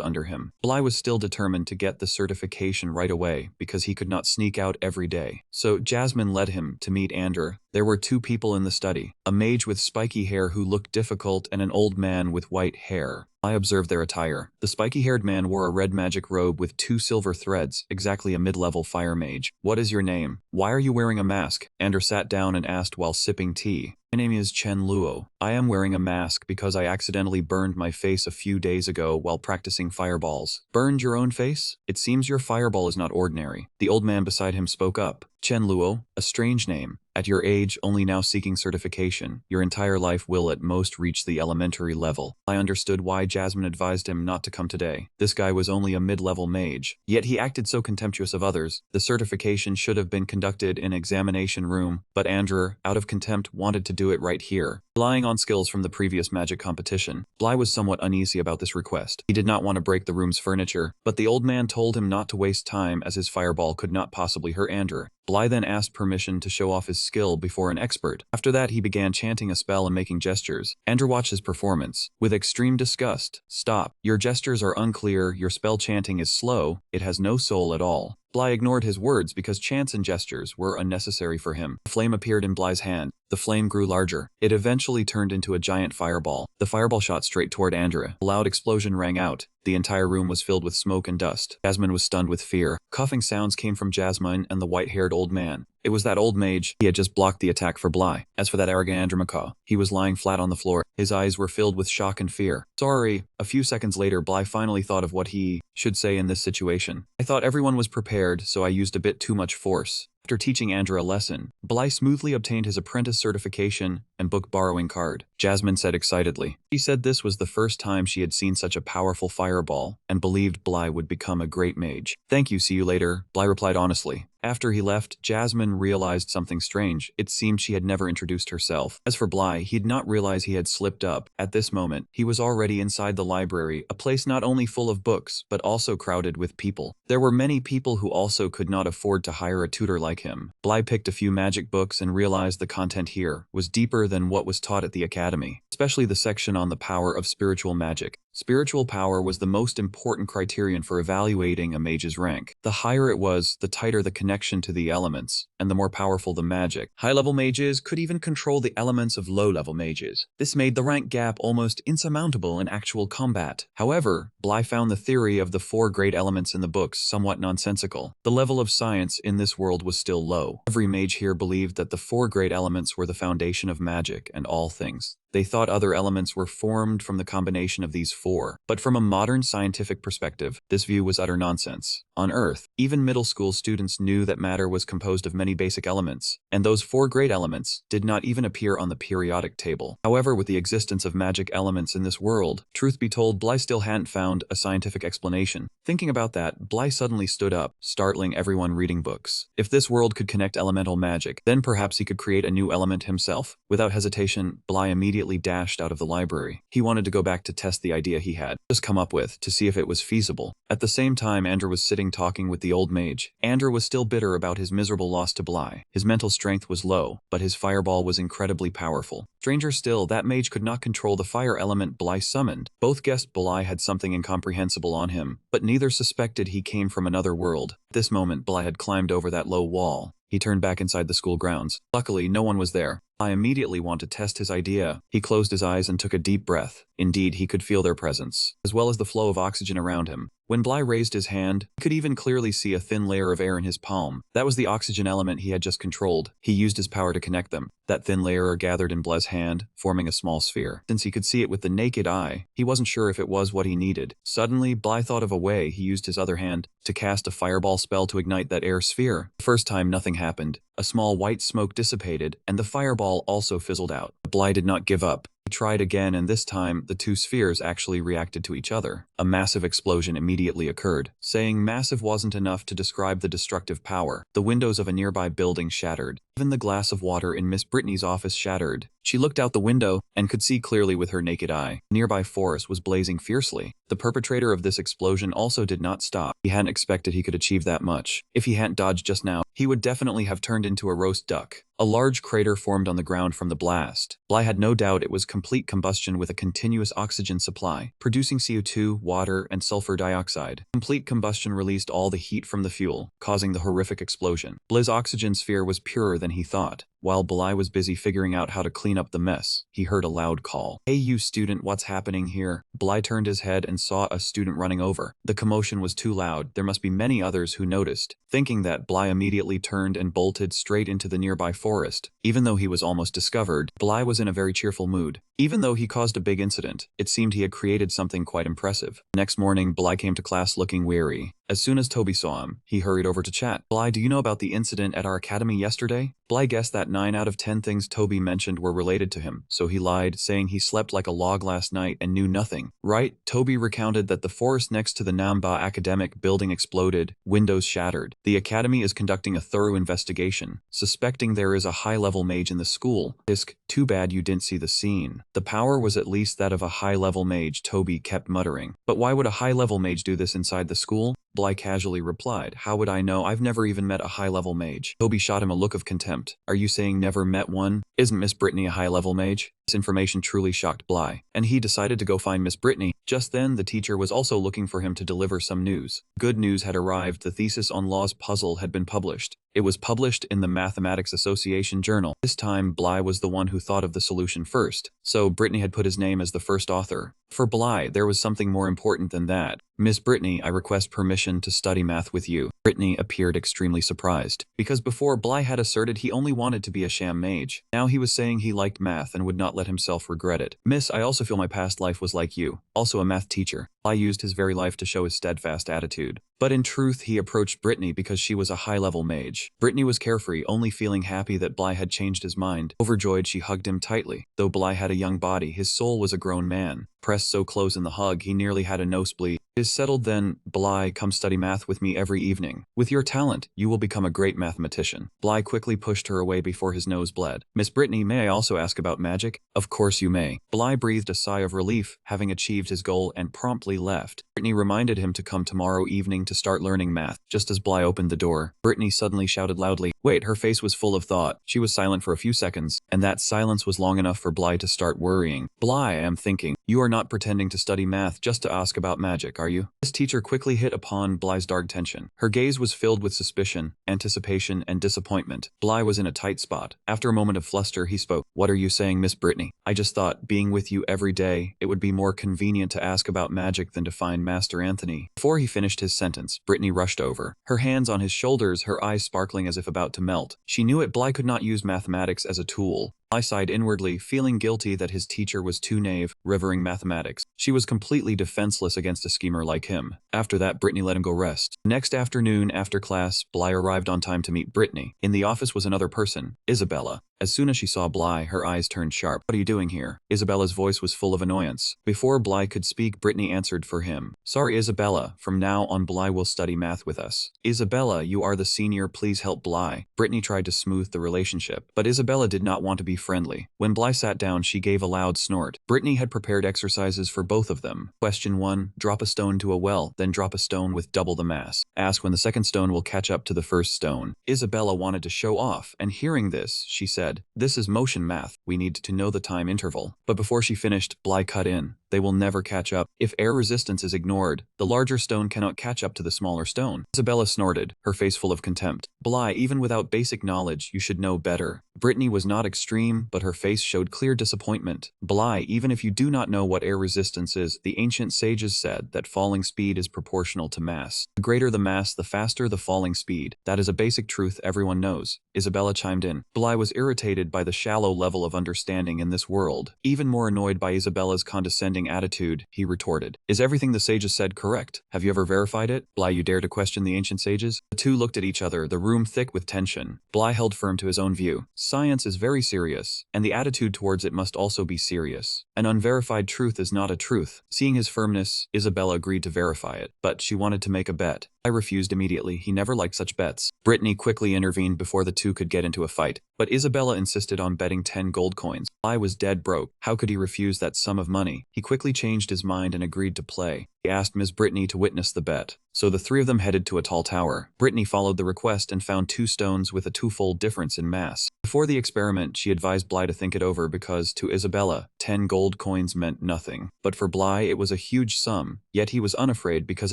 under him. Bly was still determined to get the certification right away, because he could not sneak out every day. So Jasmine led him to meet Andra. There were two people in the study, a mage with spiky hair who looked difficult and an old man with white hair. I observed their attire. The spiky-haired man wore a red magic robe with 2 silver threads, exactly a mid-level fire mage. What is your name? Why are you wearing a mask? Andrew sat down and asked while sipping tea. My name is Chen Luo. I am wearing a mask because I accidentally burned my face a few days ago while practicing fireballs. Burned your own face? It seems your fireball is not ordinary. The old man beside him spoke up. Chen Luo, a strange name. At your age, only now seeking certification, your entire life will at most reach the elementary level. I understood why Jasmine advised him not to come today. This guy was only a mid-level mage, yet he acted so contemptuous of others. The certification should have been conducted in examination room, but Andrew, out of contempt, wanted to do it right here. Relying on skills from the previous magic competition, Bly was somewhat uneasy about this request. He did not want to break the room's furniture, but the old man told him not to waste time as his fireball could not possibly hurt Andrew. Bly then asked permission to show off his skill before an expert. After that, he began chanting a spell and making gestures. Andrew watched his performance with extreme disgust. Stop. Your gestures are unclear, your spell chanting is slow, it has no soul at all. Bly ignored his words because chants and gestures were unnecessary for him. A flame appeared in Bly's hand. The flame grew larger. It eventually turned into a giant fireball. The fireball shot straight toward Andrew. A loud explosion rang out. The entire room was filled with smoke and dust. Jasmine was stunned with fear. Coughing sounds came from Jasmine and the white-haired old man. It was that old mage. He had just blocked the attack for Bly. As for that arrogant Andromacaw, he was lying flat on the floor. His eyes were filled with shock and fear. Sorry. A few seconds later, Bly finally thought of what he should say in this situation. I thought everyone was prepared, so I used a bit too much force. After teaching Andrew a lesson, Bly smoothly obtained his apprentice certification and book borrowing card. Jasmine said excitedly. She said this was the first time she had seen such a powerful fireball and believed Bly would become a great mage. Thank you, see you later, Bly replied honestly. After he left, Jasmine realized something strange. It seemed she had never introduced herself. As for Bly, he did not realize he had slipped up. At this moment, he was already inside the library, a place not only full of books, but also crowded with people. There were many people who also could not afford to hire a tutor like him. Bly picked a few magic books and realized the content here was deeper than what was taught at the academy, especially the section on the power of spiritual magic. Spiritual power was the most important criterion for evaluating a mage's rank. The higher it was, the tighter the connection to the elements, and the more powerful the magic. High-level mages could even control the elements of low-level mages. This made the rank gap almost insurmountable in actual combat. However, Bly found the theory of the 4 great elements in the books somewhat nonsensical. The level of science in this world was still low. Every mage here believed that the 4 great elements were the foundation of magic and all things. They thought other elements were formed from the combination of these 4. But from a modern scientific perspective, this view was utter nonsense. On Earth, even middle school students knew that matter was composed of many basic elements, and those 4 great elements did not even appear on the periodic table. However, with the existence of magic elements in this world, truth be told, Bly still hadn't found a scientific explanation. Thinking about that, Bly suddenly stood up, startling everyone reading books. If this world could connect elemental magic, then perhaps he could create a new element himself. Without hesitation, Bly immediately dashed out of the library. He wanted to go back to test the idea he had just come up with to see if it was feasible. At the same time, Andrew was sitting talking with the old mage. Andrew was still bitter about his miserable loss to Bly. His mental strength was low, but his fireball was incredibly powerful. Stranger still, that mage could not control the fire element Bly summoned. Both guessed Bly had something incomprehensible on him, but neither suspected he came from another world. At this moment, Bly had climbed over that low wall. He turned back inside the school grounds. Luckily, no one was there. I immediately want to test his idea. He closed his eyes and took a deep breath. Indeed, he could feel their presence, as well as the flow of oxygen around him. When Bly raised his hand, he could even clearly see a thin layer of air in his palm. That was the oxygen element he had just controlled. He used his power to connect them. That thin layer gathered in Bly's hand, forming a small sphere. Since he could see it with the naked eye, he wasn't sure if it was what he needed. Suddenly, Bly thought of a way. He used his other hand to cast a fireball spell to ignite that air sphere. The first time, nothing happened. A small white smoke dissipated, and the fireball also fizzled out. Bly did not give up. He tried again, and this time, the two spheres actually reacted to each other. A massive explosion immediately occurred. Saying massive wasn't enough to describe the destructive power. The windows of a nearby building shattered. Even the glass of water in Miss Brittany's office shattered. She looked out the window and could see clearly with her naked eye. The nearby forest was blazing fiercely. The perpetrator of this explosion also did not stop. He hadn't expected he could achieve that much. If he hadn't dodged just now, he would definitely have turned into a roast duck. A large crater formed on the ground from the blast. Bly had no doubt it was complete combustion with a continuous oxygen supply, producing CO2, water, and sulfur dioxide. Complete combustion released all the heat from the fuel, causing the horrific explosion. Bly's oxygen sphere was purer than he thought. While Bly was busy figuring out how to clean up the mess, he heard a loud call. "Hey you student, what's happening here?" Bly turned his head and saw a student running over. The commotion was too loud. There must be many others who noticed. Thinking that, Bly immediately turned and bolted straight into the nearby forest. Even though he was almost discovered, Bly was in a very cheerful mood. Even though he caused a big incident, it seemed he had created something quite impressive. Next morning, Bly came to class looking weary. As soon as Toby saw him, he hurried over to chat. "Bly, do you know about the incident at our academy yesterday?" Bly guessed that 9 out of 10 things Toby mentioned were related to him, so he lied, saying he slept like a log last night and knew nothing. Right? Toby recounted that the forest next to the Namba academic building exploded, windows shattered. The academy is conducting a thorough investigation, suspecting there is a high-level mage in the school. Isk, too bad you didn't see the scene. The power was at least that of a high-level mage, Toby kept muttering. But why would a high-level mage do this inside the school? Bly casually replied, "How would I know? I've never even met a high-level mage." Toby shot him a look of contempt. "Are you saying never met one? Isn't Miss Brittany a high-level mage?" This information truly shocked Bly, and he decided to go find Miss Brittany. Just then, the teacher was also looking for him to deliver some news. Good news had arrived. The thesis on Law's puzzle had been published. It was published in the Mathematics Association Journal. This time, Bly was the one who thought of the solution first, so Brittany had put his name as the first author. For Bly, there was something more important than that. "Miss Brittany, I request permission to study math with you." Brittany appeared extremely surprised, because before Bly had asserted he only wanted to be a sham mage. Now he was saying he liked math and would not let himself regret it. "Miss, I also feel my past life was like you, also a math teacher." Bly used his very life to show his steadfast attitude. But in truth, he approached Brittany because she was a high-level mage. Brittany was carefree, only feeling happy that Bly had changed his mind. Overjoyed, she hugged him tightly. Though Bly had a young body, his soul was a grown man. Pressed so close in the hug, he nearly had a nosebleed. "It is settled then, Bly, come study math with me every evening. With your talent, you will become a great mathematician." Bly quickly pushed her away before his nose bled. "Miss Brittany, may I also ask about magic?" "Of course you may." Bly breathed a sigh of relief, having achieved his goal, and promptly left. Brittany reminded him to come tomorrow evening to start learning math. Just as Bly opened the door, Brittany suddenly shouted loudly, "Wait!" Her face was full of thought. She was silent for a few seconds, and that silence was long enough for Bly to start worrying. "Bly, I am thinking, you are not pretending to study math just to ask about magic, are you?" This teacher quickly hit upon Bly's dark tension. Her gaze was filled with suspicion, anticipation, and disappointment. Bly was in a tight spot. After a moment of fluster, he spoke. "What are you saying, Miss Brittany? I just thought, being with you every day, it would be more convenient to ask about magic than to find Master Anthony." Before he finished his sentence, Brittany rushed over, her hands on his shoulders, her eyes sparkling as if about to melt. She knew it. Bly could not use mathematics as a tool. Bly sighed inwardly, feeling guilty that his teacher was too naive, revering mathematics. She was completely defenseless against a schemer like him. After that, Brittany let him go rest. Next afternoon, after class, Bly arrived on time to meet Brittany. In the office was another person, Isabella. As soon as she saw Bly, her eyes turned sharp. "What are you doing here?" Isabella's voice was full of annoyance. Before Bly could speak, Brittany answered for him. "Sorry, Isabella. From now on, Bly will study math with us." "Isabella, you are the senior. Please help Bly." Brittany tried to smooth the relationship, but Isabella did not want to be friendly. When Bly sat down, she gave a loud snort. Brittany had prepared exercises for both of them. Question 1. Drop a stone to a well, then drop a stone with double the mass. Ask when the second stone will catch up to the first stone. Isabella wanted to show off, and hearing this, she said, said. This is motion math. We need to know the time interval. But before she finished, Bly cut in. They will never catch up. If air resistance is ignored, the larger stone cannot catch up to the smaller stone. Isabella snorted, her face full of contempt. Bly, even without basic knowledge, you should know better. Brittany was not extreme, but her face showed clear disappointment. Bly, even if you do not know what air resistance is, the ancient sages said that falling speed is proportional to mass. The greater the mass, the faster the falling speed. That is a basic truth everyone knows. Isabella chimed in. Bly was irritated by the shallow level of understanding in this world. Even more annoyed by Isabella's condescending attitude, he retorted. Is everything the sages said correct? Have you ever verified it? Bly, you dare to question the ancient sages? The two looked at each other, the room thick with tension. Bly held firm to his own view. Science is very serious, and the attitude towards it must also be serious. An unverified truth is not a truth. Seeing his firmness, Isabella agreed to verify it, but she wanted to make a bet. I refused immediately. He never liked such bets. Brittany quickly intervened before the two could get into a fight, but Isabella insisted on betting 10 gold coins. Bly was dead broke. How could he refuse that sum of money? He quickly changed his mind and agreed to play. He asked Ms. Brittany to witness the bet. So the three of them headed to a tall tower. Brittany followed the request and found 2 stones with a 2-fold difference in mass. Before the experiment, she advised Bly to think it over because, to Isabella, 10 gold coins meant nothing. But for Bly, it was a huge sum, yet he was unafraid because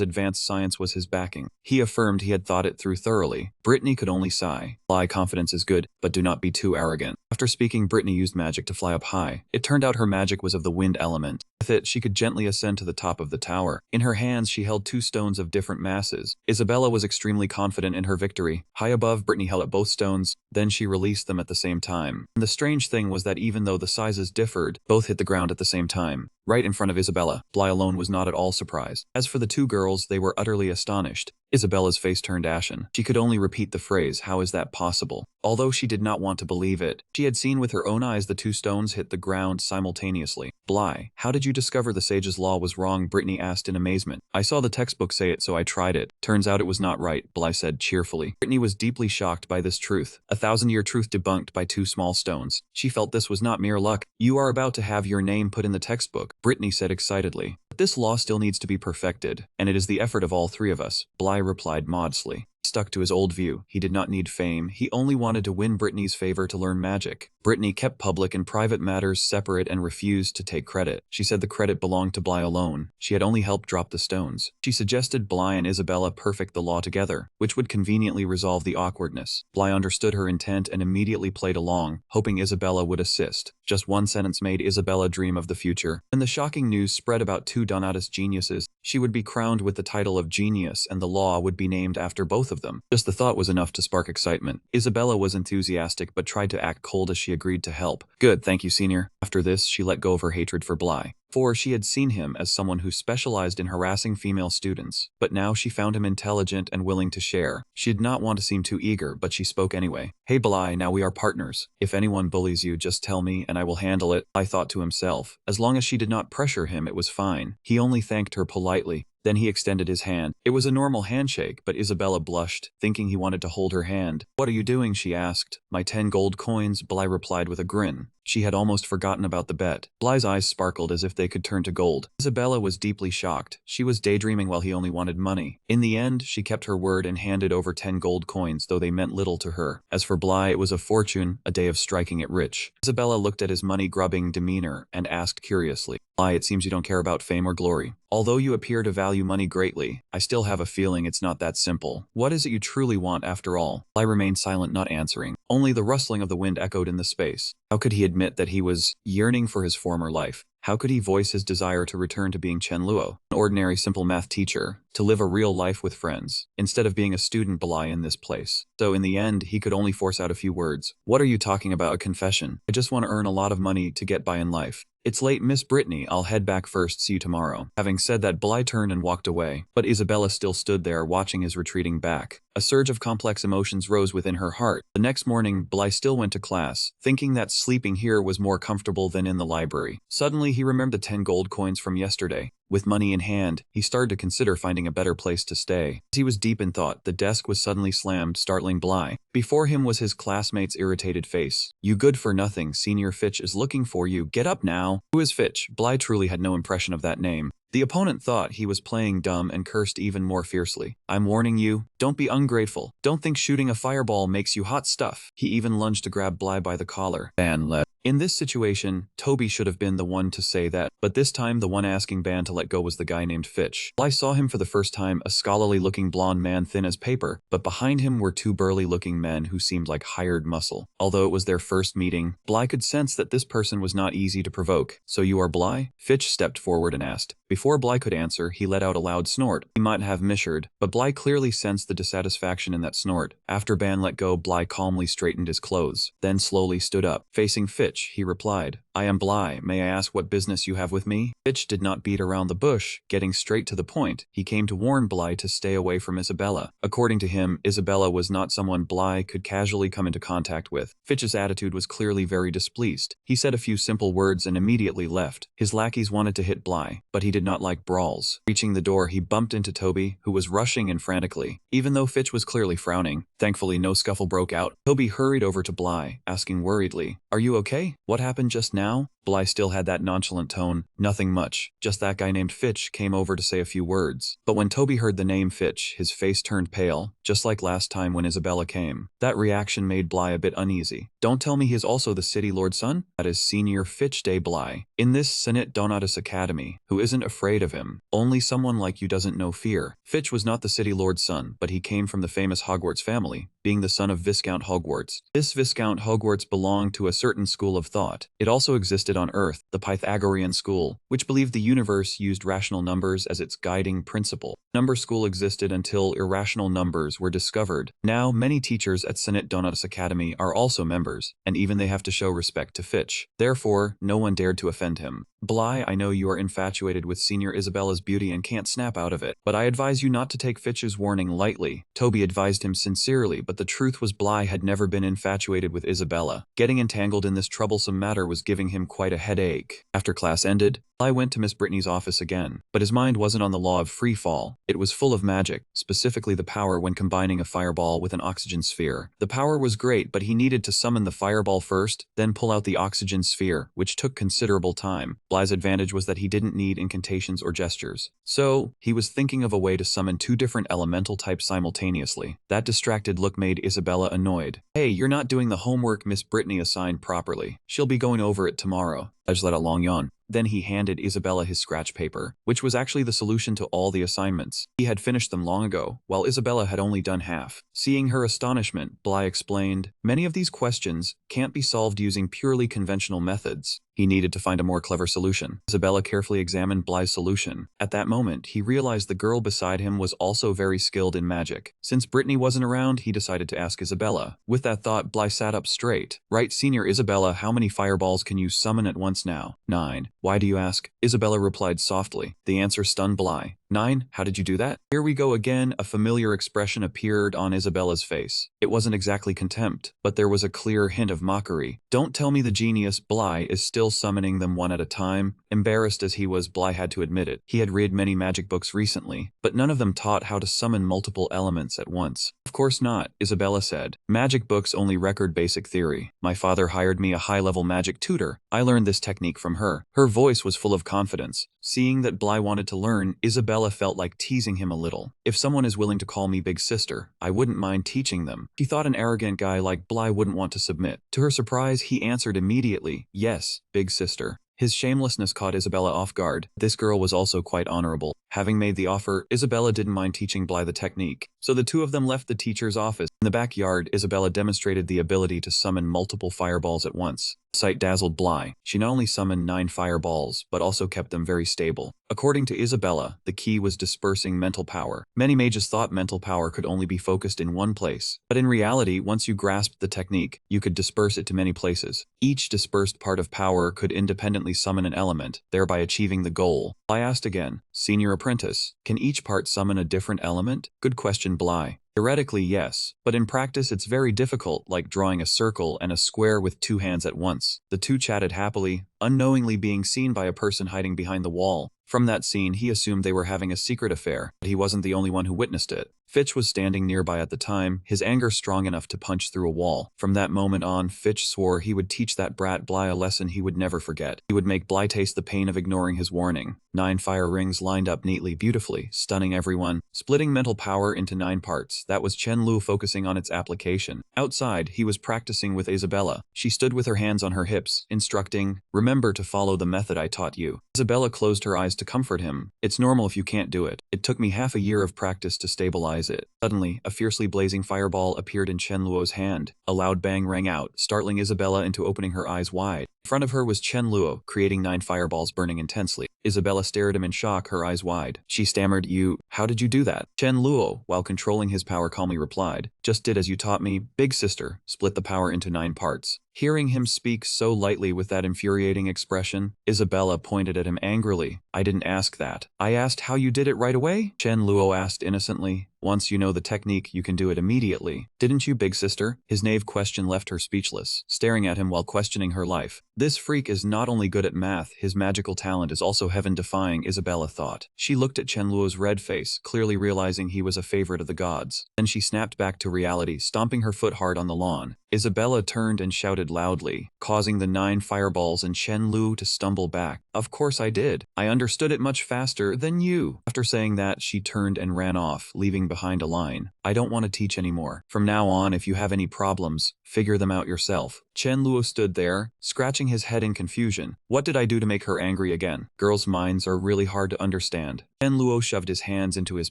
advanced science was his backing. He affirmed he had thought it through thoroughly. Brittany could only sigh. Bly, confidence is good, but do not be too arrogant. After speaking, Brittany used magic to fly up high. It turned out her magic was of the wind element. With it, she could gently ascend to the top of the tower. In her hands, she held 2 stones of different masses. Isabella was extremely confident in her victory. High above, Brittany held up both stones, then she released them at the same time. And the strange thing was that even though the sizes differed, both hit the ground at the same time, right in front of Isabella. Bly alone was not at all surprised. As for the 2 girls, they were utterly astonished. Isabella's face turned ashen. She could only repeat the phrase, "How is that possible?" Although she did not want to believe it, she had seen with her own eyes the 2 stones hit the ground simultaneously. Bly, how did you discover the sage's law was wrong? Brittany asked in amazement. I saw the textbook say it, so I tried it. Turns out it was not right, Bly said cheerfully. Brittany was deeply shocked by this truth. A 1,000-year truth debunked by 2 small stones. She felt this was not mere luck. You are about to have your name put in the textbook, Brittany said excitedly. But this law still needs to be perfected, and it is the effort of all 3 of us, Bly replied modestly. He stuck to his old view. He did not need fame. He only wanted to win Brittany's favor to learn magic. Brittany kept public and private matters separate and refused to take credit. She said the credit belonged to Bly alone. She had only helped drop the stones. She suggested Bly and Isabella perfect the law together, which would conveniently resolve the awkwardness. Bly understood her intent and immediately played along, hoping Isabella would assist. Just one sentence made Isabella dream of the future. When the shocking news spread about 2 Donatus geniuses, she would be crowned with the title of genius and the law would be named after both of them. Just the thought was enough to spark excitement. Isabella was enthusiastic but tried to act cold as she agreed to help. Good, thank you, senior. After this, she let go of her hatred for Bly. For she had seen him as someone who specialized in harassing female students, but now she found him intelligent and willing to share. She did not want to seem too eager, but she spoke anyway. Hey Bly, now we are partners. If anyone bullies you, just tell me and I will handle it, Bly thought to himself. As long as she did not pressure him, it was fine. He only thanked her politely. Then he extended his hand. It was a normal handshake, but Isabella blushed, thinking he wanted to hold her hand. What are you doing? She asked. My 10 gold coins, Bly replied with a grin. She had almost forgotten about the bet. Bly's eyes sparkled as if they could turn to gold. Isabella was deeply shocked. She was daydreaming while he only wanted money. In the end, she kept her word and handed over 10 gold coins, though they meant little to her. As for Bly, it was a fortune, a day of striking it rich. Isabella looked at his money-grubbing demeanor and asked curiously, Bly, it seems you don't care about fame or glory. Although you appear to value money greatly, I still have a feeling it's not that simple. What is it you truly want after all? Bly remained silent, not answering. Only the rustling of the wind echoed in the space. How could he admit that he was yearning for his former life? How could he voice his desire to return to being Chen Luo, an ordinary simple math teacher, to live a real life with friends, instead of being a student Bly in this place? So in the end, he could only force out a few words. What are you talking about? A confession? I just want to earn a lot of money to get by in life. It's late, Miss Brittany. I'll head back first. See you tomorrow. Having said that, Bly turned and walked away, but Isabella still stood there watching his retreating back. A surge of complex emotions rose within her heart. The next morning, Bly still went to class, thinking that sleeping here was more comfortable than in the library. Suddenly, he remembered the 10 gold coins from yesterday. With money in hand, he started to consider finding a better place to stay. As he was deep in thought, the desk was suddenly slammed, startling Bly. Before him was his classmate's irritated face. "You good for nothing, Senior Fitch is looking for you, get up now." Who is Fitch? Bly truly had no impression of that name. The opponent thought he was playing dumb and cursed even more fiercely. "I'm warning you, don't be ungrateful. Don't think shooting a fireball makes you hot stuff." He even lunged to grab Bly by the collar. Ban let. In this situation, Toby should have been the one to say that, but this time the one asking Ban to let go was the guy named Fitch. Bly saw him for the first time, a scholarly-looking blonde man thin as paper, but behind him were two burly-looking men who seemed like hired muscle. Although it was their first meeting, Bly could sense that this person was not easy to provoke. "So you are Bly?" Fitch stepped forward and asked. Before Bly could answer, he let out a loud snort. He might have misheard, but Bly clearly sensed the dissatisfaction in that snort. After Ban let go, Bly calmly straightened his clothes, then slowly stood up. Facing Fitch, he replied, "I am Bly. May I ask what business you have with me?" Fitch did not beat around the bush, getting straight to the point. He came to warn Bly to stay away from Isabella. According to him, Isabella was not someone Bly could casually come into contact with. Fitch's attitude was clearly very displeased. He said a few simple words and immediately left. His lackeys wanted to hit Bly, but he did not like brawls. Reaching the door, he bumped into Toby, who was rushing in frantically. Even though Fitch was clearly frowning, thankfully no scuffle broke out. Toby hurried over to Bly, asking worriedly, "Are you okay? What happened just now?" Bly still had that nonchalant tone. "Nothing much. Just that guy named Fitch came over to say a few words." But when Toby heard the name Fitch, his face turned pale, just like last time when Isabella came. That reaction made Bly a bit uneasy. "Don't tell me he is also the City Lord's son?" "That is Senior Fitch de Bly. In this Senate Donatus Academy, who isn't afraid of him. Only someone like you doesn't know fear." Fitch was not the City Lord's son, but he came from the famous Hogwarts family, being the son of Viscount Hogwarts. This Viscount Hogwarts belonged to a certain school of thought. It also existed on Earth, the Pythagorean school, which believed the universe used rational numbers as its guiding principle. Number school existed until irrational numbers were discovered. Now, many teachers at Senate Donatus Academy are also members, and even they have to show respect to Fitch. Therefore, no one dared to offend him. "Bly, I know you are infatuated with Senior Isabella's beauty and can't snap out of it, but I advise you not to take Fitch's warning lightly." Toby advised him sincerely, but the truth was Bly had never been infatuated with Isabella. Getting entangled in this troublesome matter was giving him quite a headache. After class ended, Bly went to Miss Brittany's office again, but his mind wasn't on the law of free fall. It was full of magic, specifically the power when combining a fireball with an oxygen sphere. The power was great, but he needed to summon the fireball first, then pull out the oxygen sphere, which took considerable time. Bly's advantage was that he didn't need incantations or gestures. So, he was thinking of a way to summon two different elemental types simultaneously. That distracted look made Isabella annoyed. "Hey, you're not doing the homework Miss Brittany assigned properly. She'll be going over it tomorrow." I just let a long yawn. Then he handed Isabella his scratch paper, which was actually the solution to all the assignments. He had finished them long ago, while Isabella had only done half. Seeing her astonishment, Bly explained, "Many of these questions can't be solved using purely conventional methods." He needed to find a more clever solution. Isabella carefully examined Bly's solution. At that moment, he realized the girl beside him was also very skilled in magic. Since Brittany wasn't around, he decided to ask Isabella. With that thought, Bly sat up straight. "Right, Senior Isabella, how many fireballs can you summon at once now?" "9. Why do you ask?" Isabella replied softly. The answer stunned Bly. 9? How did you do that?" Here we go again. A familiar expression appeared on Isabella's face. It wasn't exactly contempt, but there was a clear hint of mockery. "Don't tell me the genius Bly is still summoning them one at a time." Embarrassed as he was, Bly had to admit it. He had read many magic books recently, but none of them taught how to summon multiple elements at once. "Of course not," Isabella said. "Magic books only record basic theory. My father hired me a high-level magic tutor. I learned this technique from her." Her voice was full of confidence. Seeing that Bly wanted to learn, Isabella felt like teasing him a little. "If someone is willing to call me big sister, I wouldn't mind teaching them." She thought an arrogant guy like Bly wouldn't want to submit. To her surprise, he answered immediately, "Yes, big sister." His shamelessness caught Isabella off guard. This girl was also quite honorable. Having made the offer, Isabella didn't mind teaching Bly the technique. So the two of them left the teacher's office. In the backyard, Isabella demonstrated the ability to summon multiple fireballs at once. The sight dazzled Bly. She not only summoned 9 fireballs, but also kept them very stable. According to Isabella, the key was dispersing mental power. Many mages thought mental power could only be focused in one place. But in reality, once you grasped the technique, you could disperse it to many places. Each dispersed part of power could independently summon an element, thereby achieving the goal. Bly asked again, "Senior apprentice, can each part summon a different element?" "Good question, Bly. Theoretically, yes, but in practice it's very difficult, like drawing a circle and a square with 2 hands at once." The two chatted happily, unknowingly being seen by a person hiding behind the wall. From that scene, he assumed they were having a secret affair, but he wasn't the only one who witnessed it. Fitch was standing nearby at the time, his anger strong enough to punch through a wall. From that moment on, Fitch swore he would teach that brat Bly a lesson he would never forget. He would make Bly taste the pain of ignoring his warning. 9 fire rings lined up neatly, beautifully, stunning everyone, splitting mental power into 9 parts. That was Chen Lu focusing on its application. Outside, he was practicing with Isabella. She stood with her hands on her hips, instructing, "Remember to follow the method I taught you." Isabella closed her eyes to comfort him. "It's normal if you can't do it. It took me half a year of practice to stabilize it." Suddenly, a fiercely blazing fireball appeared in Chen Luo's hand. A loud bang rang out, startling Isabella into opening her eyes wide. In front of her was Chen Luo, creating 9 fireballs burning intensely. Isabella stared at him in shock, her eyes wide. She stammered, how did you do that?" Chen Luo, while controlling his power, calmly replied, "Just did as you taught me, big sister, split the power into 9 parts." Hearing him speak so lightly with that infuriating expression, Isabella pointed at him angrily. "I didn't ask that. I asked how you did it right away?" Chen Luo asked innocently. "Once you know the technique, you can do it immediately. Didn't you, big sister?" His naive question left her speechless, staring at him while questioning her life. This freak is not only good at math, his magical talent is also heaven-defying, Isabella thought. She looked at Chen Luo's red face, clearly realizing he was a favorite of the gods. Then she snapped back to reality, stomping her foot hard on the lawn. Isabella turned and shouted loudly, causing the 9 fireballs and Chen Lu to stumble back. "Of course I did. I understood it much faster than you." After saying that, she turned and ran off, leaving behind a line. "I don't want to teach anymore. From now on, if you have any problems, figure them out yourself." Chen Luo stood there, scratching his head in confusion. What did I do to make her angry again? Girls' minds are really hard to understand. Chen Luo shoved his hands into his